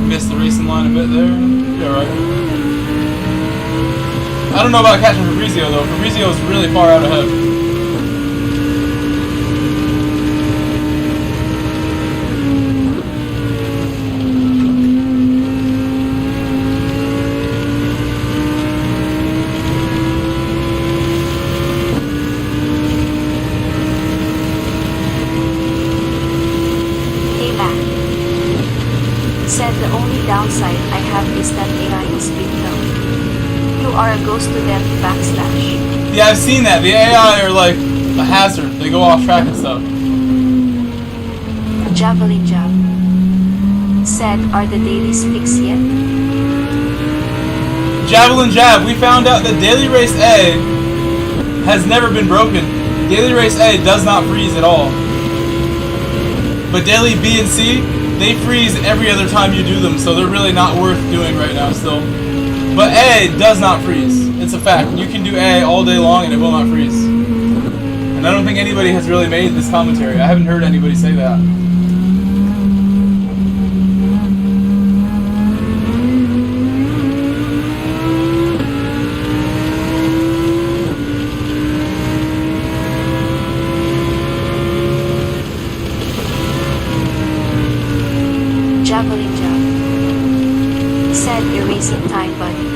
S1: Missed the racing line a bit there. You're alright. I don't know about catching Fabrizio though. Fabrizio's really far out ahead.
S2: Hey Mac. Said the only downside I have is that AI is big though. You are a ghost to them, backslash.
S1: Yeah, I've seen that. The AI are like a hazard. They go off track and stuff.
S2: Javelin Jab. Said, are the dailies fixed yet?
S1: Javelin Jab, we found out that Daily Race A has never been broken. Daily Race A does not freeze at all. But Daily B and C, they freeze every other time you do them, so they're really not worth doing right now still. But A does not freeze. It's a fact. You can do A all day long and it will not freeze. And I don't think anybody has really made this commentary. I haven't heard anybody say that.
S2: Javelin Jab. Said erasing time buddy.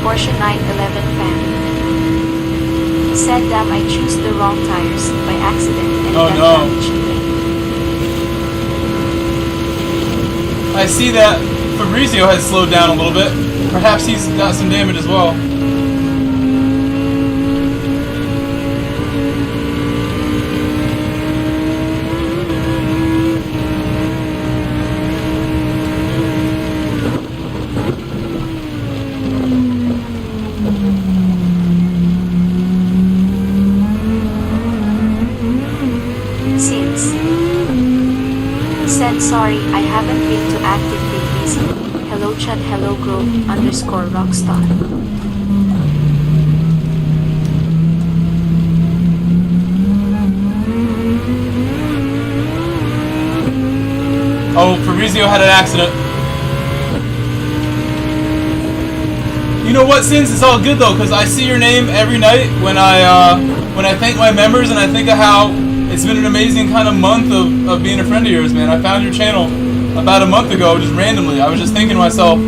S2: Porsche 911 fan. Said damn I choose the wrong tires by accident and
S1: Oh
S2: got
S1: no.
S2: damaged today.
S1: I see that Fabrizio has slowed down a little bit. Perhaps he's got some damage as well.
S2: Sorry, I haven't been too active lately. So hello chat, hello Grove _ Rockstar.
S1: Oh, Fabrizio had an accident. You know what, Sins? It's all good though, because I see your name every night when I thank my members, and I think of how it's been an amazing kind of month of being a friend of yours, man. I found your channel about a month ago, just randomly. I was just thinking to myself,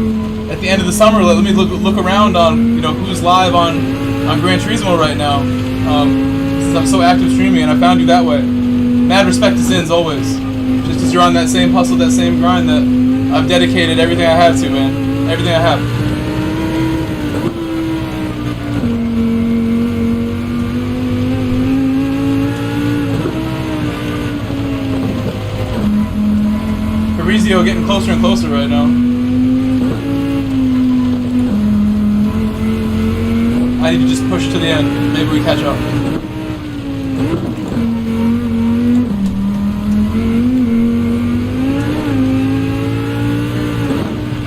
S1: at the end of the summer, let me look around on, you know, who's live on Gran Turismo right now. Since I'm so active streaming, and I found you that way. Mad respect to Sins, always. Just because you're on that same hustle, that same grind that I've dedicated everything I have to, man. Everything I have. Fabrizio getting closer and closer right now. I need to just push to the end. Maybe we catch up.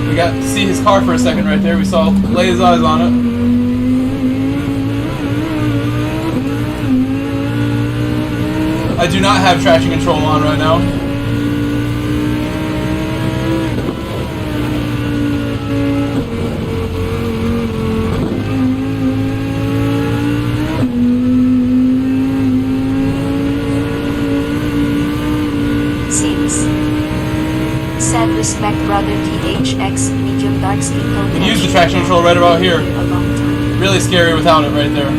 S1: We got to see his car for a second right there. We saw lay his eyes on it. I do not have traction control on right now.
S2: Respect brother THX medium dark skin tone.
S1: You can use the traction control right about here. Really scary without it right there.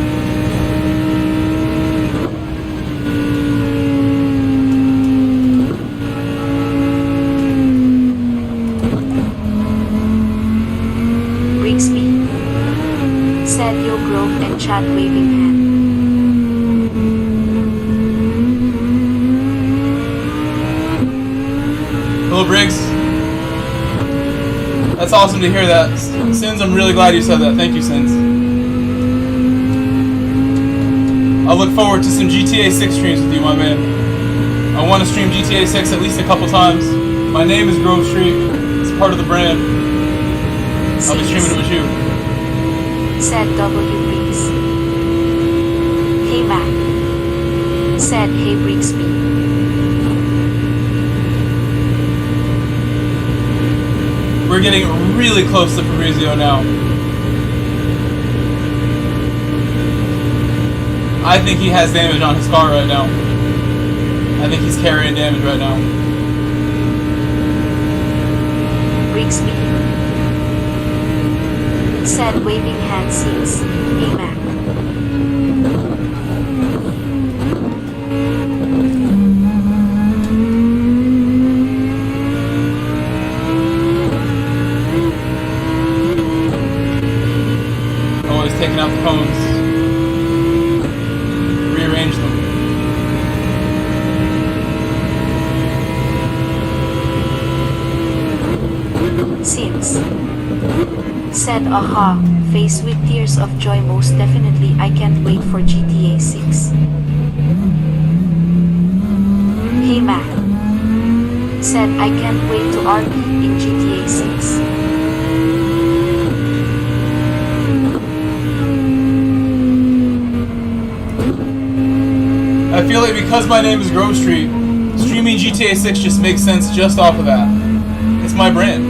S2: Brixby said yo Grove and chat waving hand.
S1: Hello Briggs. That's awesome to hear that. Sins, I'm really glad you said that. Thank you, Sins. I look forward to some GTA 6 streams with you, my man. I want to stream GTA 6 at least a couple times. My name is Grove Street. It's part of the brand. I'll be streaming it with you.
S2: Said W Briggs. Hey Mac. Said hey Brixby.
S1: We're getting really close to Fabrizio now. I think he has damage on his car right now. I think he's carrying damage right now.
S2: Brixby said waving hand sees. Hey Mac.
S1: Taking out the cones. Rearrange them.
S2: Seems. Said aha, face with tears of joy. Most definitely I can't wait for GTA 6. Hey Mac. Said I can't wait to RP in GTA 6.
S1: I feel like because my name is Grove Street, streaming GTA 6 just makes sense just off of that. It's my brand.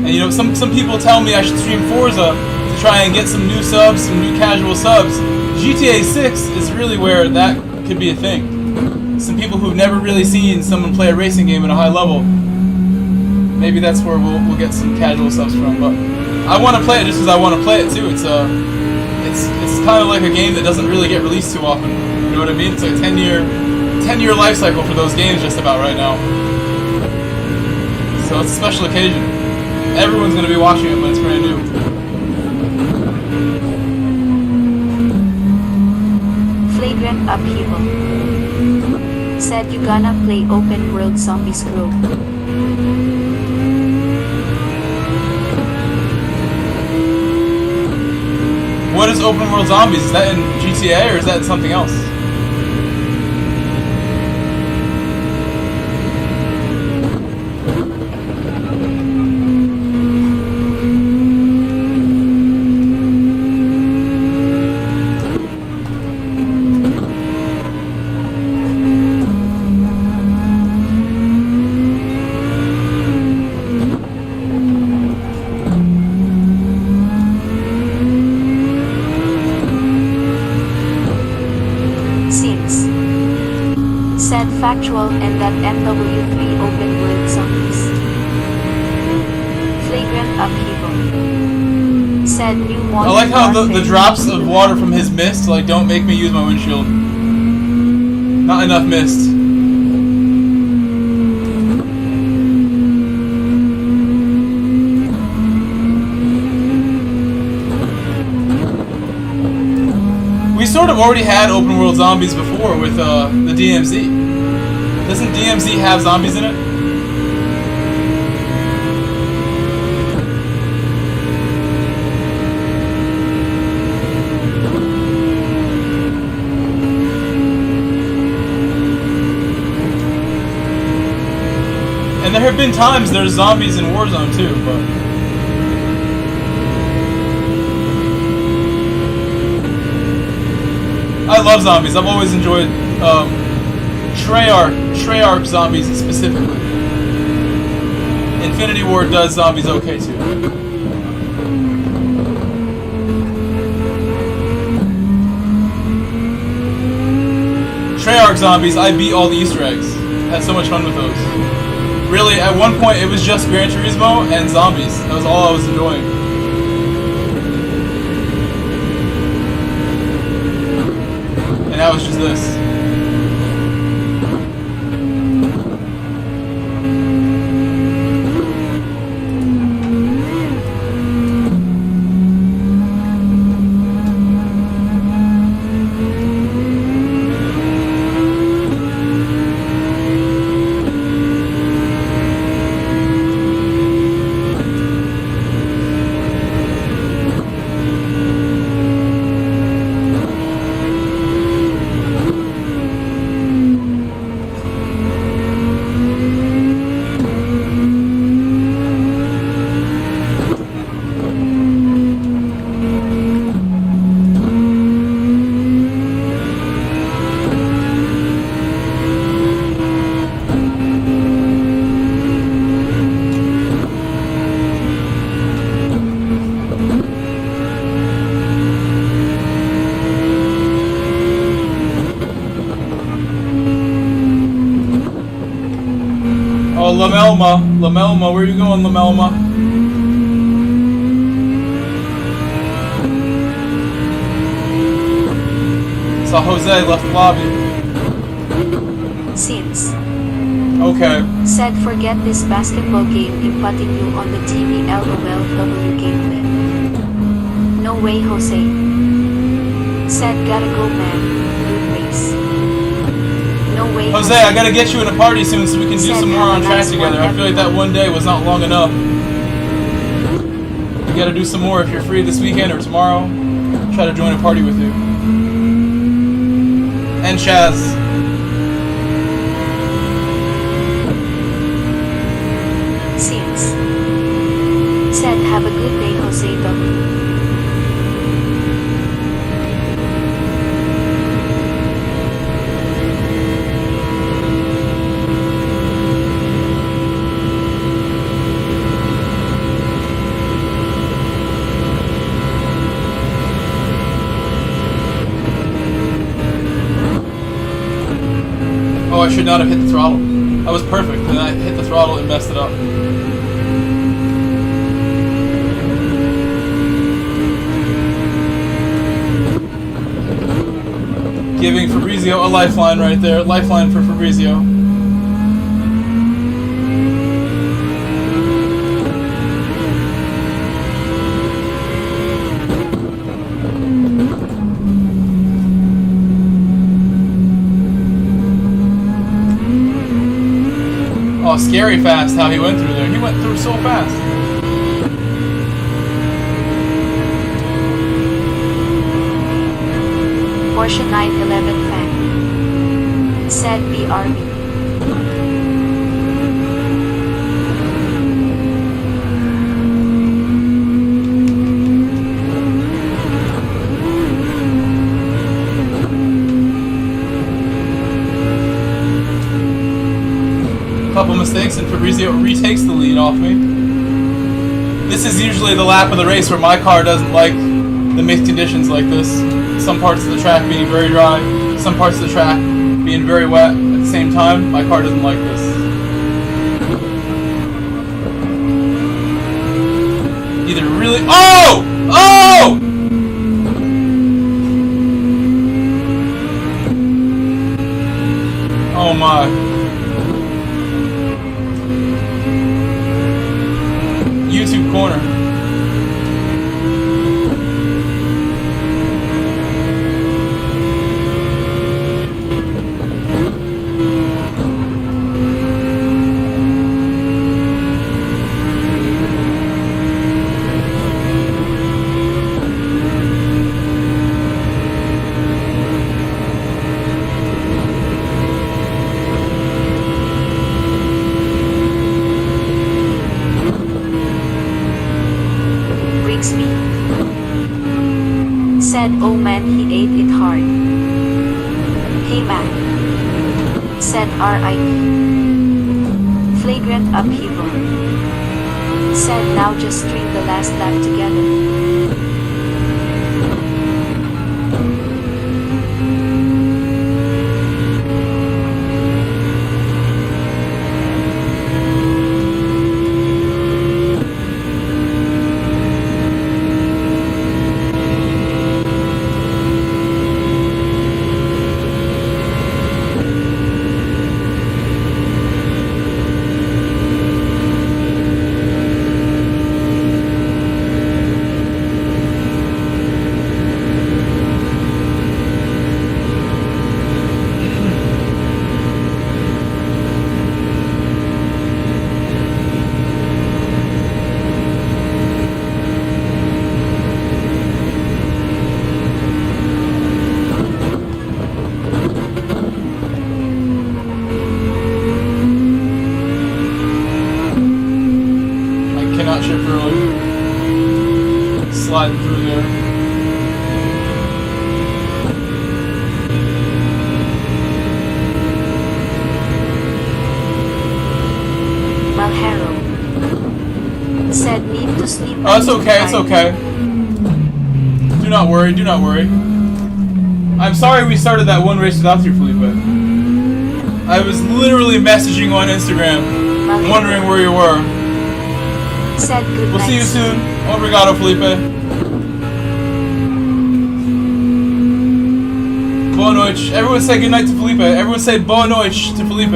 S1: And you know, some people tell me I should stream Forza to try and get some new subs, some new casual subs. GTA 6 is really where that could be a thing. Some people who've never really seen someone play a racing game at a high level, maybe that's where we'll get some casual subs from. But I want to play it just as I want to play it too. It's kind of like a game that doesn't really get released too often. You know what I mean? It's like a 10-year life cycle for those games just about right now. So it's a special occasion. Everyone's going to be watching it when it's brand new.
S2: Flagrant upheaval. Said you gonna play open world zombies Grove.
S1: What is open world zombies? Is that in GTA or is that something else?
S2: Said factual and that MW3 open world zombies. Flagrant upheaval. Said new modern
S1: I like how the
S2: warfare.
S1: drops of water from his mist, like, don't make me use my windshield. Not enough mist. We sort of already had open world zombies before with the DMZ. Doesn't DMZ have zombies in it? And there have been times there's zombies in Warzone too, but I love zombies. I've always enjoyed Treyarch zombies specifically. Infinity Ward does zombies okay too. Treyarch zombies, I beat all the Easter eggs. Had so much fun with those. Really, at one point it was just Gran Turismo and zombies. That was all I was enjoying. And now it's just this. Oh, Lamelma, where are you going, Lamelma? Saw Jose left the lobby.
S2: Since.
S1: Okay.
S2: Said forget this basketball game inputting you on the TV LOLW gameplay. No way, Jose. Said gotta go, man. Good race. No way,
S1: Jose, I gotta get you in a party soon so we can do
S2: Said
S1: some more
S2: have a
S1: on track
S2: nice
S1: together.
S2: one,
S1: I feel like that one day was not long enough. We gotta do some more if you're free this weekend or tomorrow. Try to join a party with you. And Chaz.
S2: Since. Said have a good day, Jose W.
S1: Oh, I should not have hit the throttle. I was perfect, and I hit the throttle and messed it up. Giving Fabrizio a lifeline right there. Lifeline for Fabrizio. Oh, scary fast how he went through there. He went through so fast.
S2: Porsche 911 fan. Said BRB.
S1: Couple mistakes and Fabrizio retakes the lead off me. This is usually the lap of the race where my car doesn't like the mixed conditions like this. Some parts of the track being very dry, some parts of the track being very wet at the the same time, my car doesn't like this. Either really. Oh! Oh! Oh my. YouTube corner.
S2: Said, oh man, he ate it hard. Hey man. Said, R.I.P. Flagrant upheaval. Said, now just string the last lap together. Sliding through there. Malhero. Said, need to sleep.
S1: Oh, it's okay, it's okay. Do not worry, do not worry. I'm sorry we started that one race without you, Felipe. I was literally messaging on Instagram, wondering where you were.
S2: Said good
S1: We'll
S2: night.
S1: see you soon. Obrigado, Felipe. Boa noite. Everyone say good night to Felipe. Everyone say boa noite to Felipe.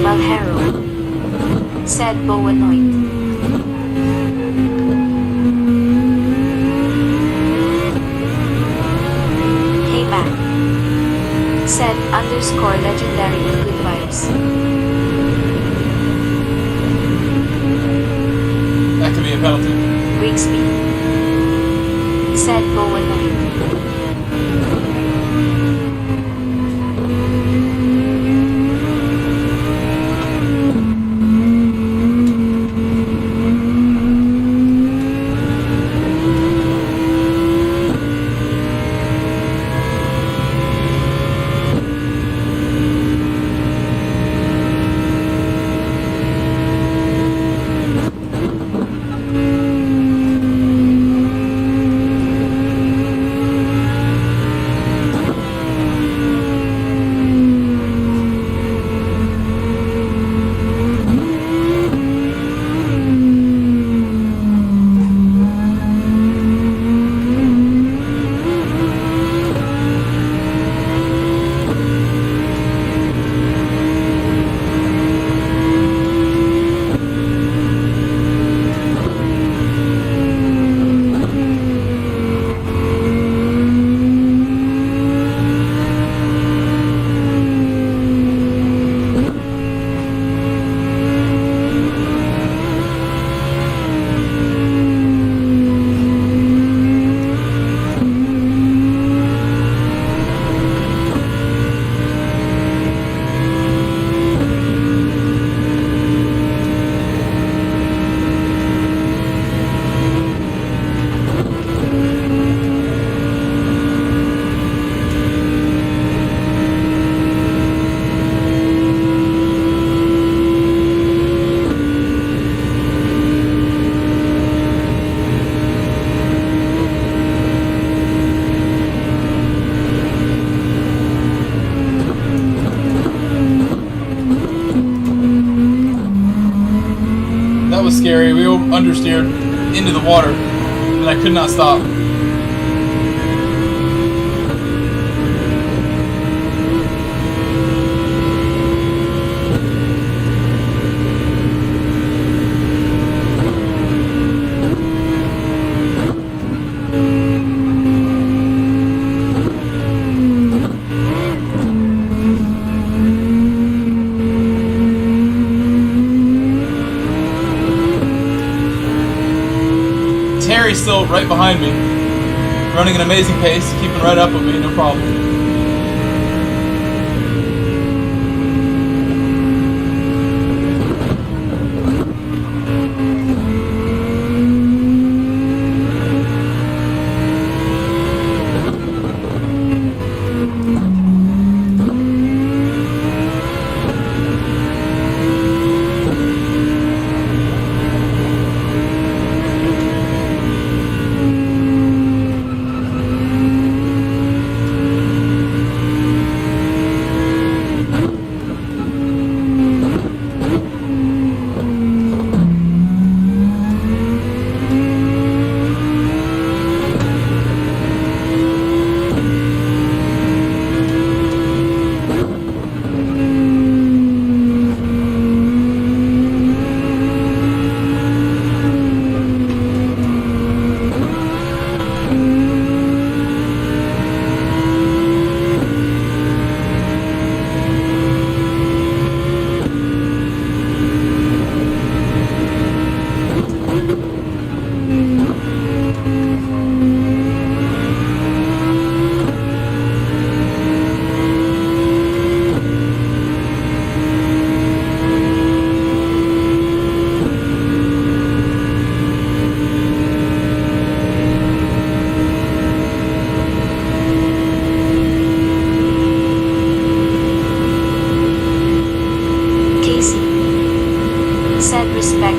S2: Malhero. Said boa noite. Hey man. Said underscore legendary good vibes.
S1: That could be a penalty.
S2: Rigsby. Said boa noite.
S1: That was scary. We understeered into the water, and I could not stop. Terry's still right behind me, running an amazing pace, keeping right up with me, no problem.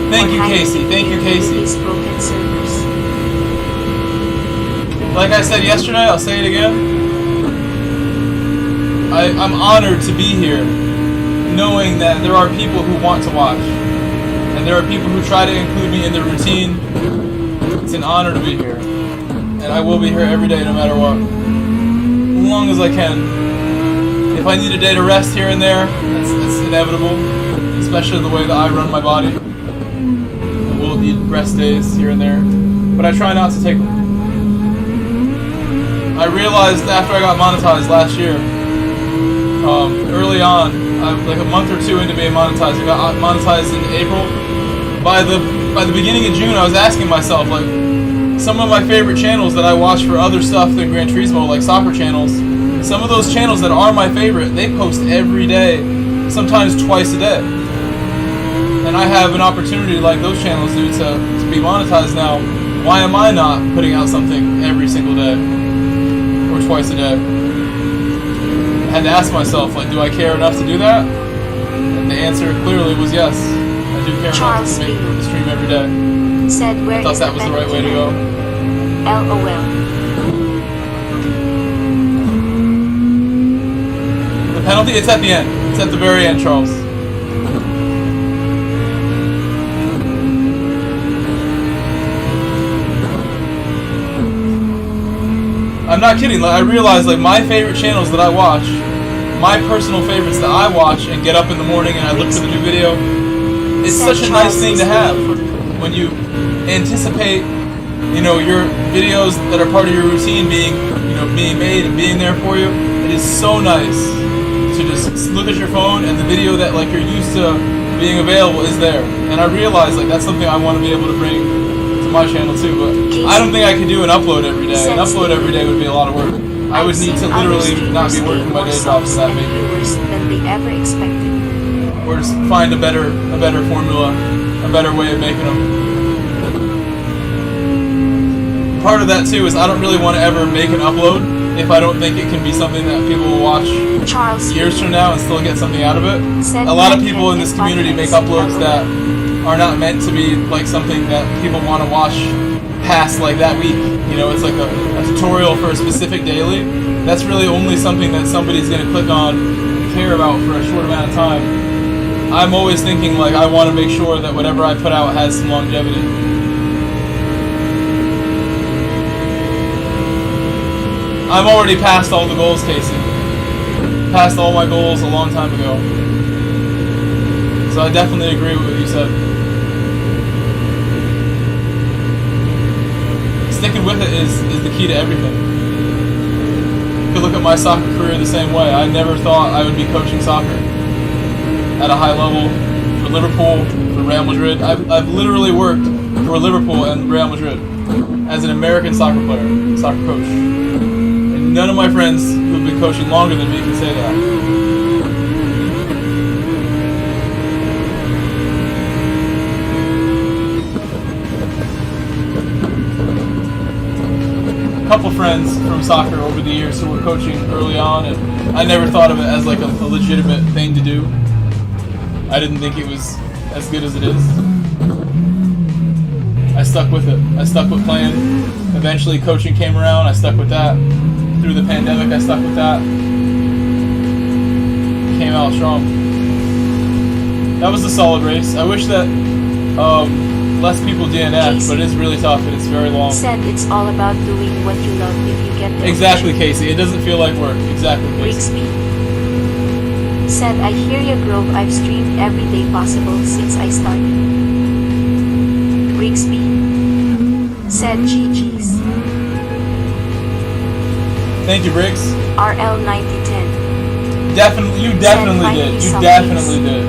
S1: Thank you, Casey. Thank you, Casey. Like I said yesterday, I'll say it again. I'm honored to be here, knowing that there are people who want to watch, and there are people who try to include me in their routine. It's an honor to be here, and I will be here every day, no matter what, as long as I can. If I need a day to rest here and there, that's inevitable, especially the way that I run my body. I will need rest days here and there, but I try not to take them. I realized after I got monetized last year, early on, like a month or two into being monetized, I got monetized in April. By the beginning of June, I was asking myself, like, some of my favorite channels that I watch for other stuff than Gran Turismo, like soccer channels, some of those channels that are my favorite, they post every day, sometimes twice a day. And I have an opportunity like those channels do to be monetized now. Why am I not putting out something every single day? Or twice a day? I had to ask myself, like, do I care enough to do that? And the answer clearly was yes. I do care enough to make the stream every day.
S2: Said, where
S1: I thought that was the right way to go.
S2: LOL.
S1: The penalty? It's at the end. It's at the very end, Charles. I'm not kidding. Like, I realize, like, my favorite channels that I watch, my personal favorites that I watch and get up in the morning and I look for the new video, it's such a nice thing to have when you anticipate, you know, your videos that are part of your routine being made and being there for you. It is so nice to just look at your phone and the video that, like, you're used to being available is there. And I realize, like, that's something I want to be able to bring to my channel too, but I don't think I could do an upload every day. An upload every day would be a lot of work. I would need to literally not be working my day jobs for that maybe.
S2: Than they ever expected.
S1: Or just find a better formula, a better way of making them. Part of that too is I don't really want to ever make an upload if I don't think it can be something that people will watch years from now and still get something out of it. A lot of people in this community make uploads that are not meant to be like something that people want to watch past like that week. You know, it's like a tutorial for a specific daily. That's really only something that somebody's going to click on and care about for a short amount of time. I'm always thinking like I want to make sure that whatever I put out has some longevity. I'm already past all the goals, Casey. Passed all my goals a long time ago. So I definitely agree with what you said. Sticking with it is the key to everything. You could look at my soccer career the same way. I never thought I would be coaching soccer at a high level for Liverpool, for Real Madrid. I've literally worked for Liverpool and Real Madrid as an American soccer player, soccer coach. And none of my friends who've been coaching longer than me can say that. Couple friends from soccer over the years who were coaching early on, and I never thought of it as like a legitimate thing to do. I didn't think it was as good as it is. I stuck with it. I stuck with playing. Eventually coaching came around, I stuck with that. Through the pandemic, I stuck with that. Came out strong. That was a solid race. I wish that less people DNF,
S2: Casey,
S1: but it's really tough and it's very long.
S2: Said it's all about doing what you love if you get there.
S1: Exactly, Casey. It doesn't feel like work. Exactly, Casey.
S2: Rigsby said, I hear you, Grove. I've streamed every day possible since I started. Rigsby said, GG's.
S1: Thank you, Briggs.
S2: RL9010.
S1: Definitely, you definitely did. You definitely did.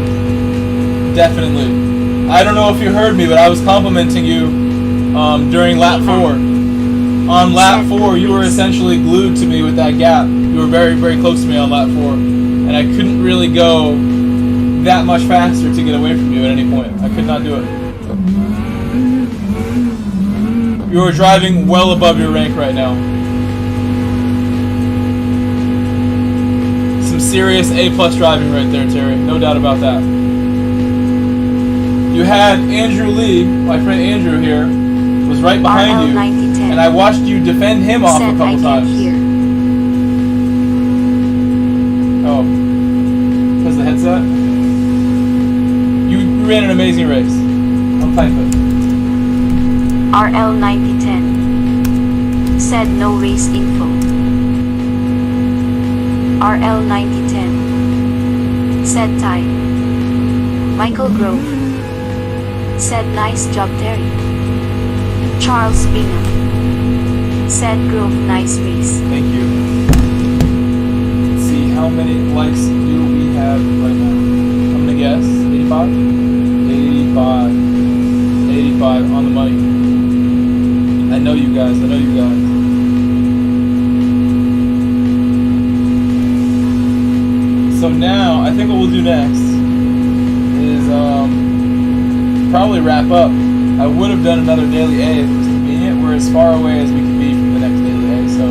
S1: Definitely. I don't know if you heard me, but I was complimenting you during lap 4. On lap 4, you were essentially glued to me with that gap. You were very, very close to me on lap 4. And I couldn't really go that much faster to get away from you at any point. I could not do it. You were driving well above your rank right now. Some serious A+ driving right there, Terry. No doubt about that. You had Andrew Lee, my friend Andrew here, was right behind you, and I watched you defend him off a couple times. Oh, because the headset? You ran an amazing race. I'll type it.
S2: RL9010 said no race info. RL9010 said tie. Michael Grove said nice job, Terry. Charles Bingham said Grove, nice race.
S1: Thank you. Let's see, how many likes do we have right now? I'm gonna guess 85? 85. 85 on the money. I know you guys, I know you guys. So now, I think what we'll do next is probably wrap up. I would have done another daily A if it was convenient. We're as far away as we can be from the next daily A, so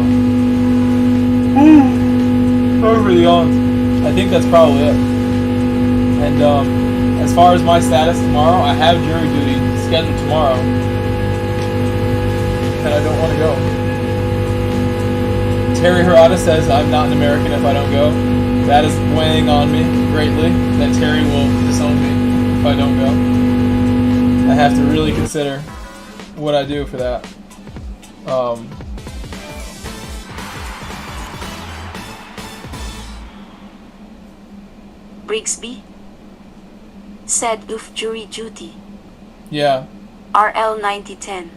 S1: over the yawns. I think that's probably it. And as far as my status tomorrow, I have jury duty scheduled tomorrow, and I don't want to go. Terry Harada says I'm not an American if I don't go. That is weighing on me greatly, that Terry will disown me if I don't go. I have to really consider what I do for that.
S2: Brigsby said oof, jury duty.
S1: Yeah.
S2: RL9010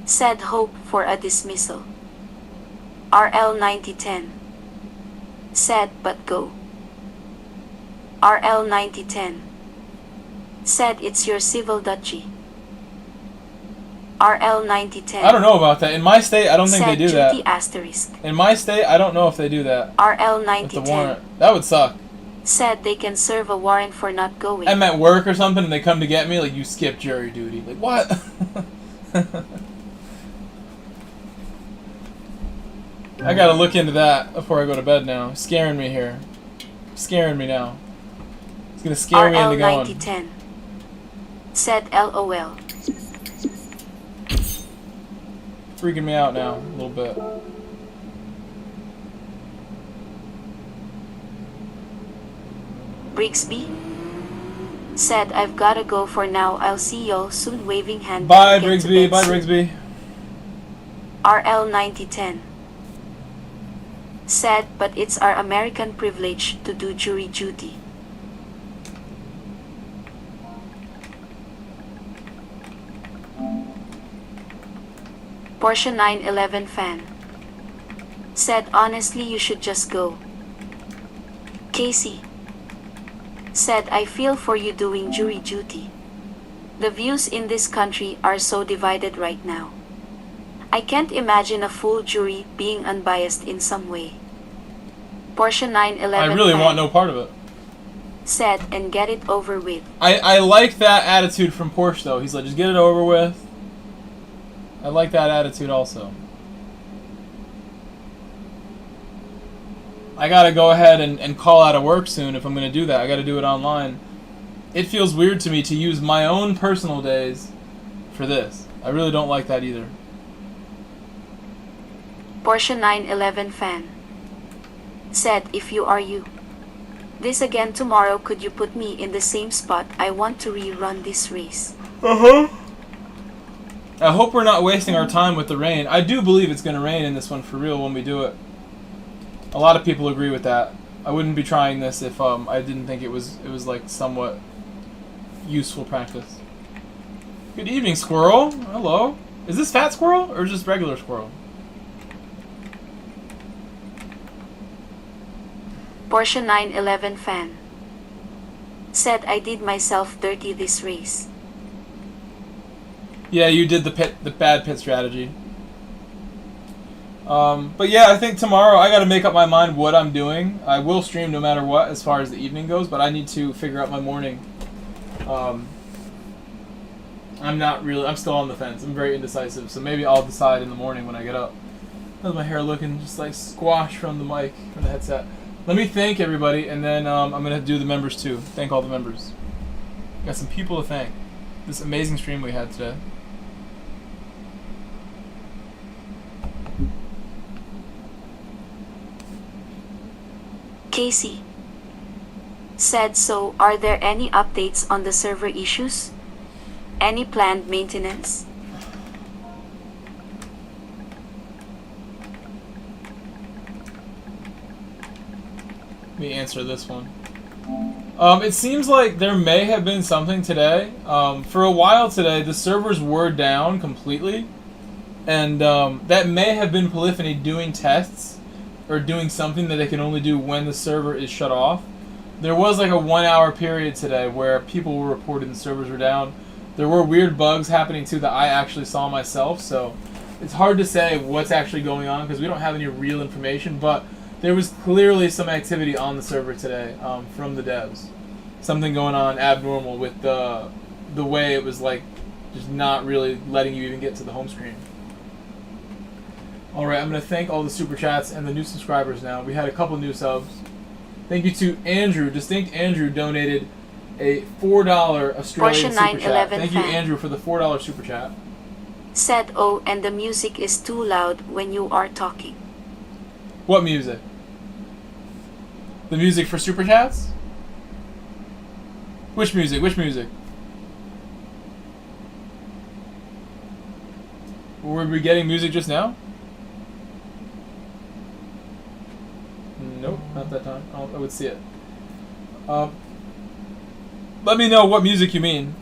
S2: said hope for a dismissal. RL9010 said but go. RL9010 said it's your civil duchy. RL9010
S1: I don't know about that. In my state, I don't think they do that.
S2: Asterisk.
S1: In my state, I don't know if they do that.
S2: RL9010
S1: the warrant. That would suck.
S2: said they can serve a warrant for not going.
S1: I'm at work or something and they come to get me, like, you skipped jury duty. Like, what? I gotta look into that before I go to bed now. Scaring me here. Scaring me now. It's gonna scare me into going.
S2: RL9010 said LOL.
S1: Freaking me out now, a little bit.
S2: Brigsby Said I've gotta go for now. I'll see y'all soon. Waving hand.
S1: Bye,
S2: Get to
S1: Brigsby.
S2: bed
S1: Bye,
S2: soon.
S1: Brigsby.
S2: RL 9010. Said, but it's our American privilege to do jury duty. Porsche 911 fan. Said, honestly you should just go. Casey. Said, I feel for you doing jury duty. The views in this country are so divided right now. I can't imagine a full jury being unbiased in some way. Porsche 911
S1: I really
S2: fan
S1: want no part of it.
S2: said, and get it over with.
S1: I like that attitude from Porsche, though. He's like, just get it over with. I like that attitude also. I gotta go ahead and call out of work soon if I'm gonna do that. I gotta do it online. It feels weird to me to use my own personal days for this. I really don't like that either.
S2: Porsche 911 fan said, if you are you. This again tomorrow, could you put me in the same spot? I want to rerun this race.
S1: I hope we're not wasting our time with the rain. I do believe it's going to rain in this one for real when we do it. A lot of people agree with that. I wouldn't be trying this if I didn't think it was like somewhat useful practice. Good evening, Squirrel. Hello. Is this Fat Squirrel or just regular Squirrel?
S2: Porsche 911 fan said, I did myself dirty this race.
S1: Yeah, you did the bad pit strategy. But yeah, I think tomorrow I got to make up my mind what I'm doing. I will stream no matter what as far as the evening goes, but I need to figure out my morning. I'm still on the fence. I'm very indecisive, so maybe I'll decide in the morning when I get up. How's my hair looking? Just like squashed from the mic, from the headset. Let me thank everybody, and then I'm going to do the members too. Thank all the members. Got some people to thank. This amazing stream we had today.
S2: Casey said, so are there any updates on the server issues? Any planned maintenance?
S1: Let me answer this one. It seems like there may have been something today. For a while today, the servers were down completely. And that may have been Polyphony doing tests or doing something that they can only do when the server is shut off. There was like a 1 hour period today where people were reporting the servers were down. There were weird bugs happening too that I actually saw myself. So it's hard to say what's actually going on because we don't have any real information. But there was clearly some activity on the server today from the devs. Something going on abnormal with the way it was like just not really letting you even get to the home screen. Alright, I'm going to thank all the super chats and the new subscribers now. We had a couple new subs. Thank you to Andrew. Distinct Andrew donated a $4 Australian super chat. Thank you, Andrew, for the $4 super chat.
S2: Said, oh, and the music is too loud when you are talking.
S1: What music? The music for super chats? Which music? Which music? Were we getting music just now? Nope, not that time. I would see it. Let me know what music you mean.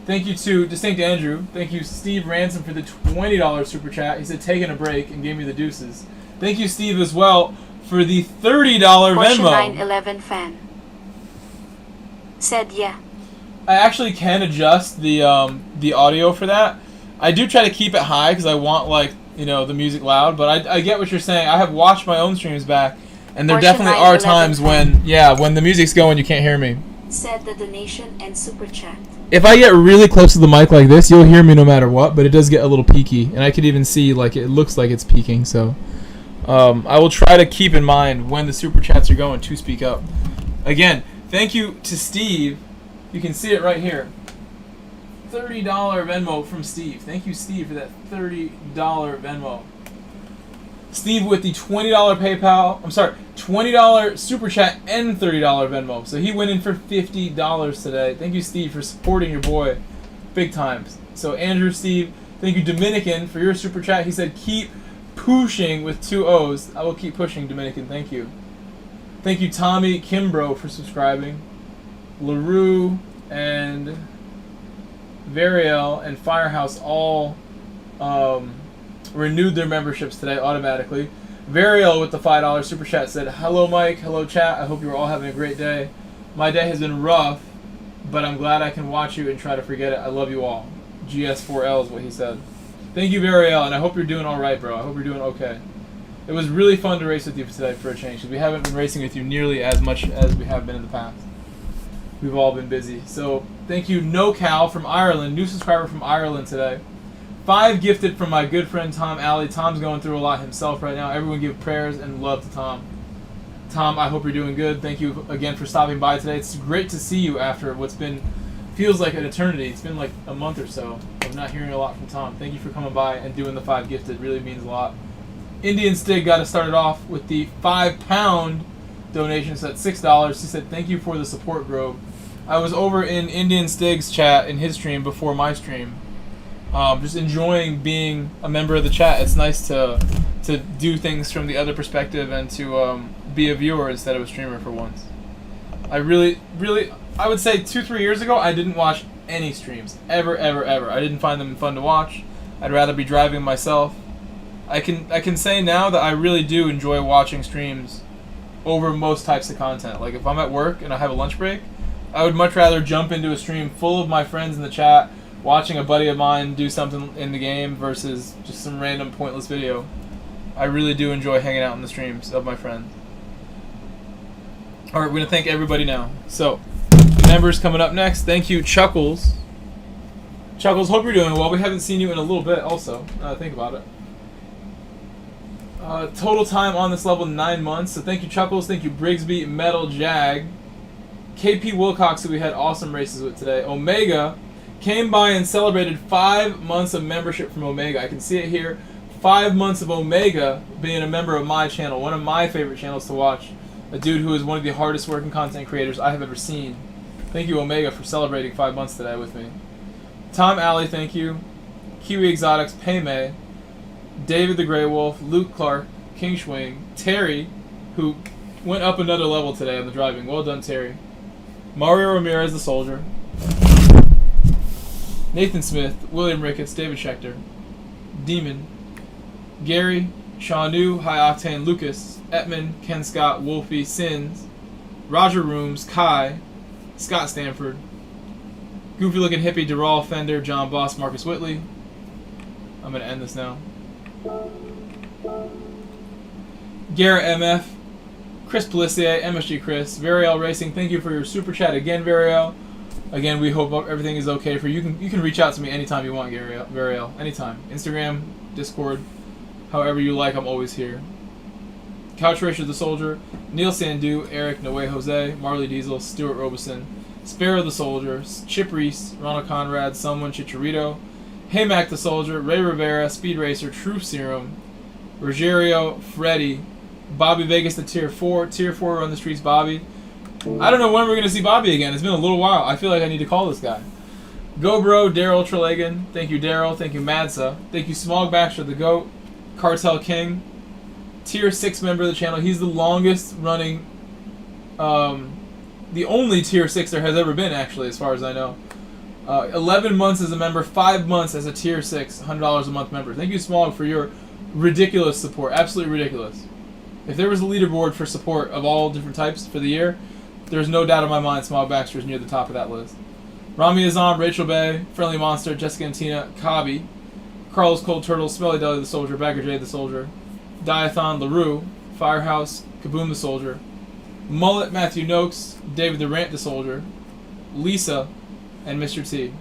S1: Thank you to Distinct Andrew. Thank you, Steve Ransom, for the $20 super chat. He said taking a break and gave me the deuces. Thank you, Steve, as well, for the $30 Venmo.
S2: Porsche 911 fan said, yeah.
S1: I actually can adjust the audio for that. I do try to keep it high because I want the music loud. But I get what you're saying. I have watched my own streams back, and there definitely are times when the music's going, you can't hear me.
S2: Said the donation and super chat.
S1: If I get really close to the mic like this, you'll hear me no matter what. But it does get a little peaky, and I could even see it looks like it's peaking. So I will try to keep in mind when the super chats are going to speak up. Again, thank you to Steve. You can see it right here. $30 Venmo from Steve. Thank you, Steve, for that $30 Venmo. Steve with the $20 PayPal. I'm sorry, $20 Super Chat and $30 Venmo. So he went in for $50 today. Thank you, Steve, for supporting your boy big time. So Andrew, Steve, thank you, Dominican, for your Super Chat. He said, keep pushing with 2 O's. I will keep pushing, Dominican. Thank you. Thank you, Tommy Kimbrough, for subscribing. LaRue and Variel and Firehouse all renewed their memberships today automatically. Variel with the $5 Super Chat said, hello, Mike. Hello, chat. I hope you're all having a great day. My day has been rough, but I'm glad I can watch you and try to forget it. I love you all. GS4L is what he said. Thank you, Variel, and I hope you're doing all right, bro. I hope you're doing okay. It was really fun to race with you today for a change, because we haven't been racing with you nearly as much as we have been in the past. We've all been busy. So thank you, NoCal from Ireland, new subscriber from Ireland today. 5 gifted from my good friend Tom Alley. Tom's going through a lot himself right now. Everyone give prayers and love to Tom. Tom, I hope you're doing good. Thank you again for stopping by today. It's great to see you after what's been, feels like an eternity. It's been like a month or so of not hearing a lot from Tom. Thank you for coming by and doing the 5 gifted. It really means a lot. Indian Stig got us started off with the £5 donation, so that's $6. He said, thank you for the support, Grove. I was over in Indian Stig's chat in his stream before my stream. Just enjoying being a member of the chat. It's nice to do things from the other perspective and to be a viewer instead of a streamer for once. I really, I would say 2-3 years ago, I didn't watch any streams. Ever. I didn't find them fun to watch. I'd rather be driving myself. I can say now that I really do enjoy watching streams over most types of content. Like if I'm at work and I have a lunch break, I would much rather jump into a stream full of my friends in the chat, watching a buddy of mine do something in the game versus just some random pointless video. I really do enjoy hanging out in the streams of my friends. Alright, we're going to thank everybody now. So, members coming up next. Thank you, Chuckles. Chuckles, hope you're doing well. We haven't seen you in a little bit also. Think about it. Total time on this level, 9 months. So thank you, Chuckles. Thank you, Brigsby, Metal, Jag. KP Wilcox, who we had awesome races with today. Omega came by and celebrated 5 months of membership from Omega. I can see it here. 5 months of Omega being a member of my channel. One of my favorite channels to watch. A dude who is one of the hardest working content creators I have ever seen. Thank you, Omega, for celebrating 5 months today with me. Tom Alley, thank you. Kiwi Exotics, Paymay. David the Grey Wolf, Luke Clark, King Schwing, Terry, who went up another level today on the driving. Well done, Terry. Mario Ramirez, the Soldier. Nathan Smith, William Ricketts, David Schechter, Demon, Gary, Shaunu, High Octane, Lucas, Etman, Ken Scott, Wolfie, Sins, Roger Rooms, Kai, Scott Stanford, Goofy Looking Hippie, Dural, Fender, John Boss, Marcus Whitley. I'm going to end this now. Garrett MF, Chris Pelissier, MSG Chris, Variel Racing, thank you for your super chat again, Variel. Again, we hope everything is okay for you. You can reach out to me anytime you want, Variel. Anytime. Instagram, Discord, however you like, I'm always here. Couch Racer the Soldier, Neil Sandu, Eric Noe Jose, Marley Diesel, Stuart Robeson, Sparrow the Soldier, Chip Reese, Ronald Conrad, Someone Chicharito, Hey Mac the Soldier, Ray Rivera, Speed Racer, Truth Serum, Rogerio, Freddy, Bobby Vegas the Tier 4 on the streets, Bobby. I don't know when we're going to see Bobby again. It's been a little while. I feel like I need to call this guy. GoBro, Daryl Trelegan. Thank you, Daryl. Thank you, Madsa. Thank you, Smog Baxter the Goat. Cartel King. Tier 6 member of the channel. He's the longest running, the only Tier 6 there has ever been, actually, as far as I know. 11 months as a member, 5 months as a Tier 6, $100 a month member. Thank you, Smog, for your ridiculous support. Absolutely ridiculous. If there was a leaderboard for support of all different types for the year, there's no doubt in my mind Smog Baxter is near the top of that list. Rami Azam, Rachel Bay, Friendly Monster, Jessica and Tina, Kabi, Carlos Cold Turtle, Smelly Deli the Soldier, Bagger J the Soldier, Diathon LaRue, Firehouse, Kaboom the Soldier, Mullet Matthew Noakes, David the Rant the Soldier, Lisa, and Mr. T.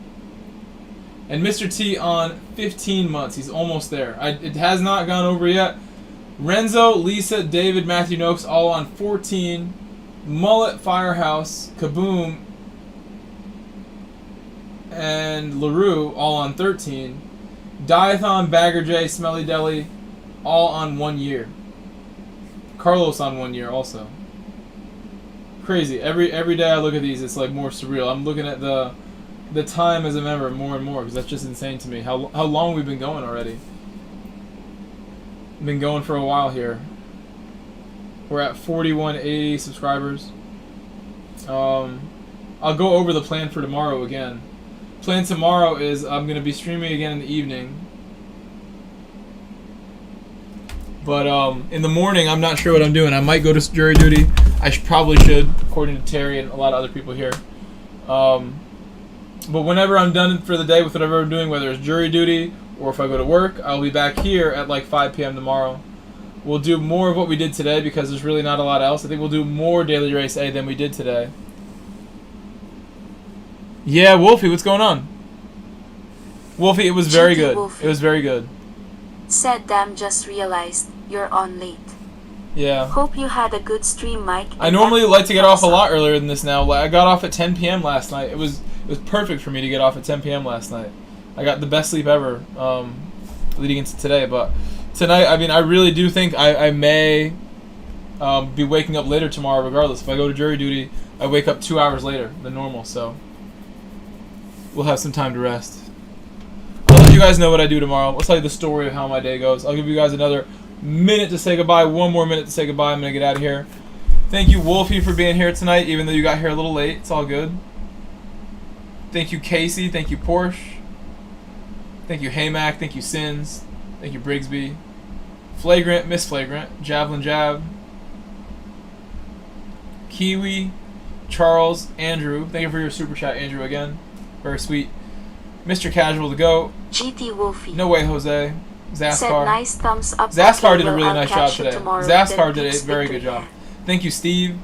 S1: And Mr. T on 15 months. He's almost there. It has not gone over yet. Renzo, Lisa, David, Matthew Noakes, all on 14. Mullet, Firehouse, Kaboom, and LaRue, all on 13. Diathon, Bagger J, Smelly Deli, all on 1 year. Carlos on 1 year also. Crazy. Every day I look at these, it's like more surreal. I'm looking at the time as a member more and more, because that's just insane to me. How long we've been going already. Been going for a while here. We're at 4180 subscribers. I'll go over the plan for tomorrow again. Plan tomorrow is I'm going to be streaming again in the evening. But in the morning, I'm not sure what I'm doing. I might go to jury duty. I probably should, according to Terry and a lot of other people here. But whenever I'm done for the day with whatever I'm doing, whether it's jury duty or if I go to work, I'll be back here at like 5 p.m. tomorrow. We'll do more of what we did today because there's really not a lot else. I think we'll do more Daily Race A than we did today. Yeah, Wolfie, what's going on? Wolfie, it was very good. It was very good.
S2: Said damn, just realized you're on late.
S1: Yeah.
S2: Hope you had a good stream, Mike.
S1: I normally like to get off a lot earlier than this now. I got off at 10 p.m. last night. It was perfect for me to get off at 10 p.m. last night. I got the best sleep ever leading into today. But tonight, I mean, I really do think I may be waking up later tomorrow regardless. If I go to jury duty, I wake up 2 hours later than normal. So we'll have some time to rest. I'll let you guys know what I do tomorrow. I'll tell you the story of how my day goes. I'll give you guys another minute to say goodbye. One more minute to say goodbye. I'm going to get out of here. Thank you, Wolfie, for being here tonight, even though you got here a little late. It's all good. Thank you, Casey. Thank you, Porsche. Thank you, Haymack. Thank you, Sins. Thank you, Brigsby. Flagrant, Miss Flagrant. Javelin Jab. Kiwi. Charles. Andrew. Thank you for your super chat, Andrew, again. Very sweet. Mr. Casual to go.
S2: GT Wolfie.
S1: No way, Jose. Zaskar.
S2: Said nice thumbs up.
S1: Zaskar
S2: Okay,
S1: did a really
S2: well,
S1: nice
S2: I'll
S1: job
S2: catch you
S1: today.
S2: tomorrow,
S1: Zaskar
S2: then
S1: did a
S2: peace,
S1: very
S2: victory.
S1: good job. Thank you, Steve.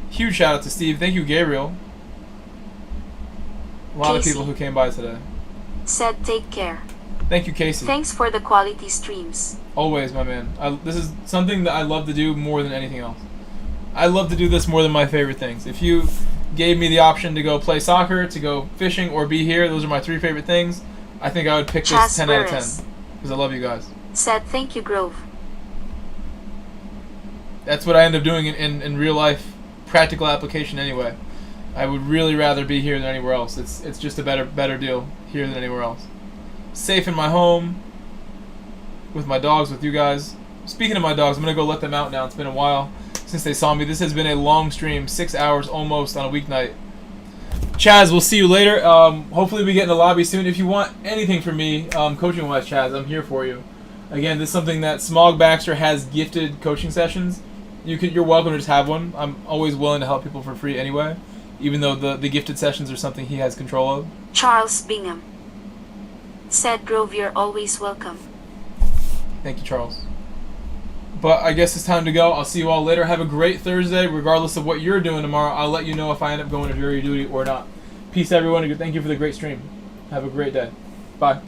S1: Huge shout out to Steve. Thank you, Gabriel. A lot of
S2: Casey.
S1: people who came by today.
S2: Said take care.
S1: Thank you, Casey.
S2: Thanks for the quality streams.
S1: Always, my man. This is something that I love to do more than anything else. I love to do this more than my favorite things. If you gave me the option to go play soccer, to go fishing, or be here, those are my 3 favorite things, I think I would pick this 10 out of 10. Because I love you guys.
S2: Said thank you, Grove.
S1: That's what I end up doing in real life, practical application anyway. I would really rather be here than anywhere else. It's just a better deal here than anywhere else. Safe in my home, with my dogs, with you guys. Speaking of my dogs, I'm going to go let them out now. It's been a while since they saw me. This has been a long stream, 6 hours almost on a weeknight. Chaz, we'll see you later. Hopefully we get in the lobby soon. If you want anything from me, coaching-wise, Chaz, I'm here for you. Again, this is something that Smog Baxter has gifted coaching sessions. You're welcome to just have one. I'm always willing to help people for free anyway, even though the gifted sessions are something he has control of.
S2: Charles Bingham. Said Grove, you're always welcome.
S1: Thank you, Charles. But I guess it's time to go. I'll see you all later. Have a great Thursday, regardless of what you're doing tomorrow. I'll let you know if I end up going to jury duty or not. Peace, everyone, and thank you for the great stream. Have a great day. Bye.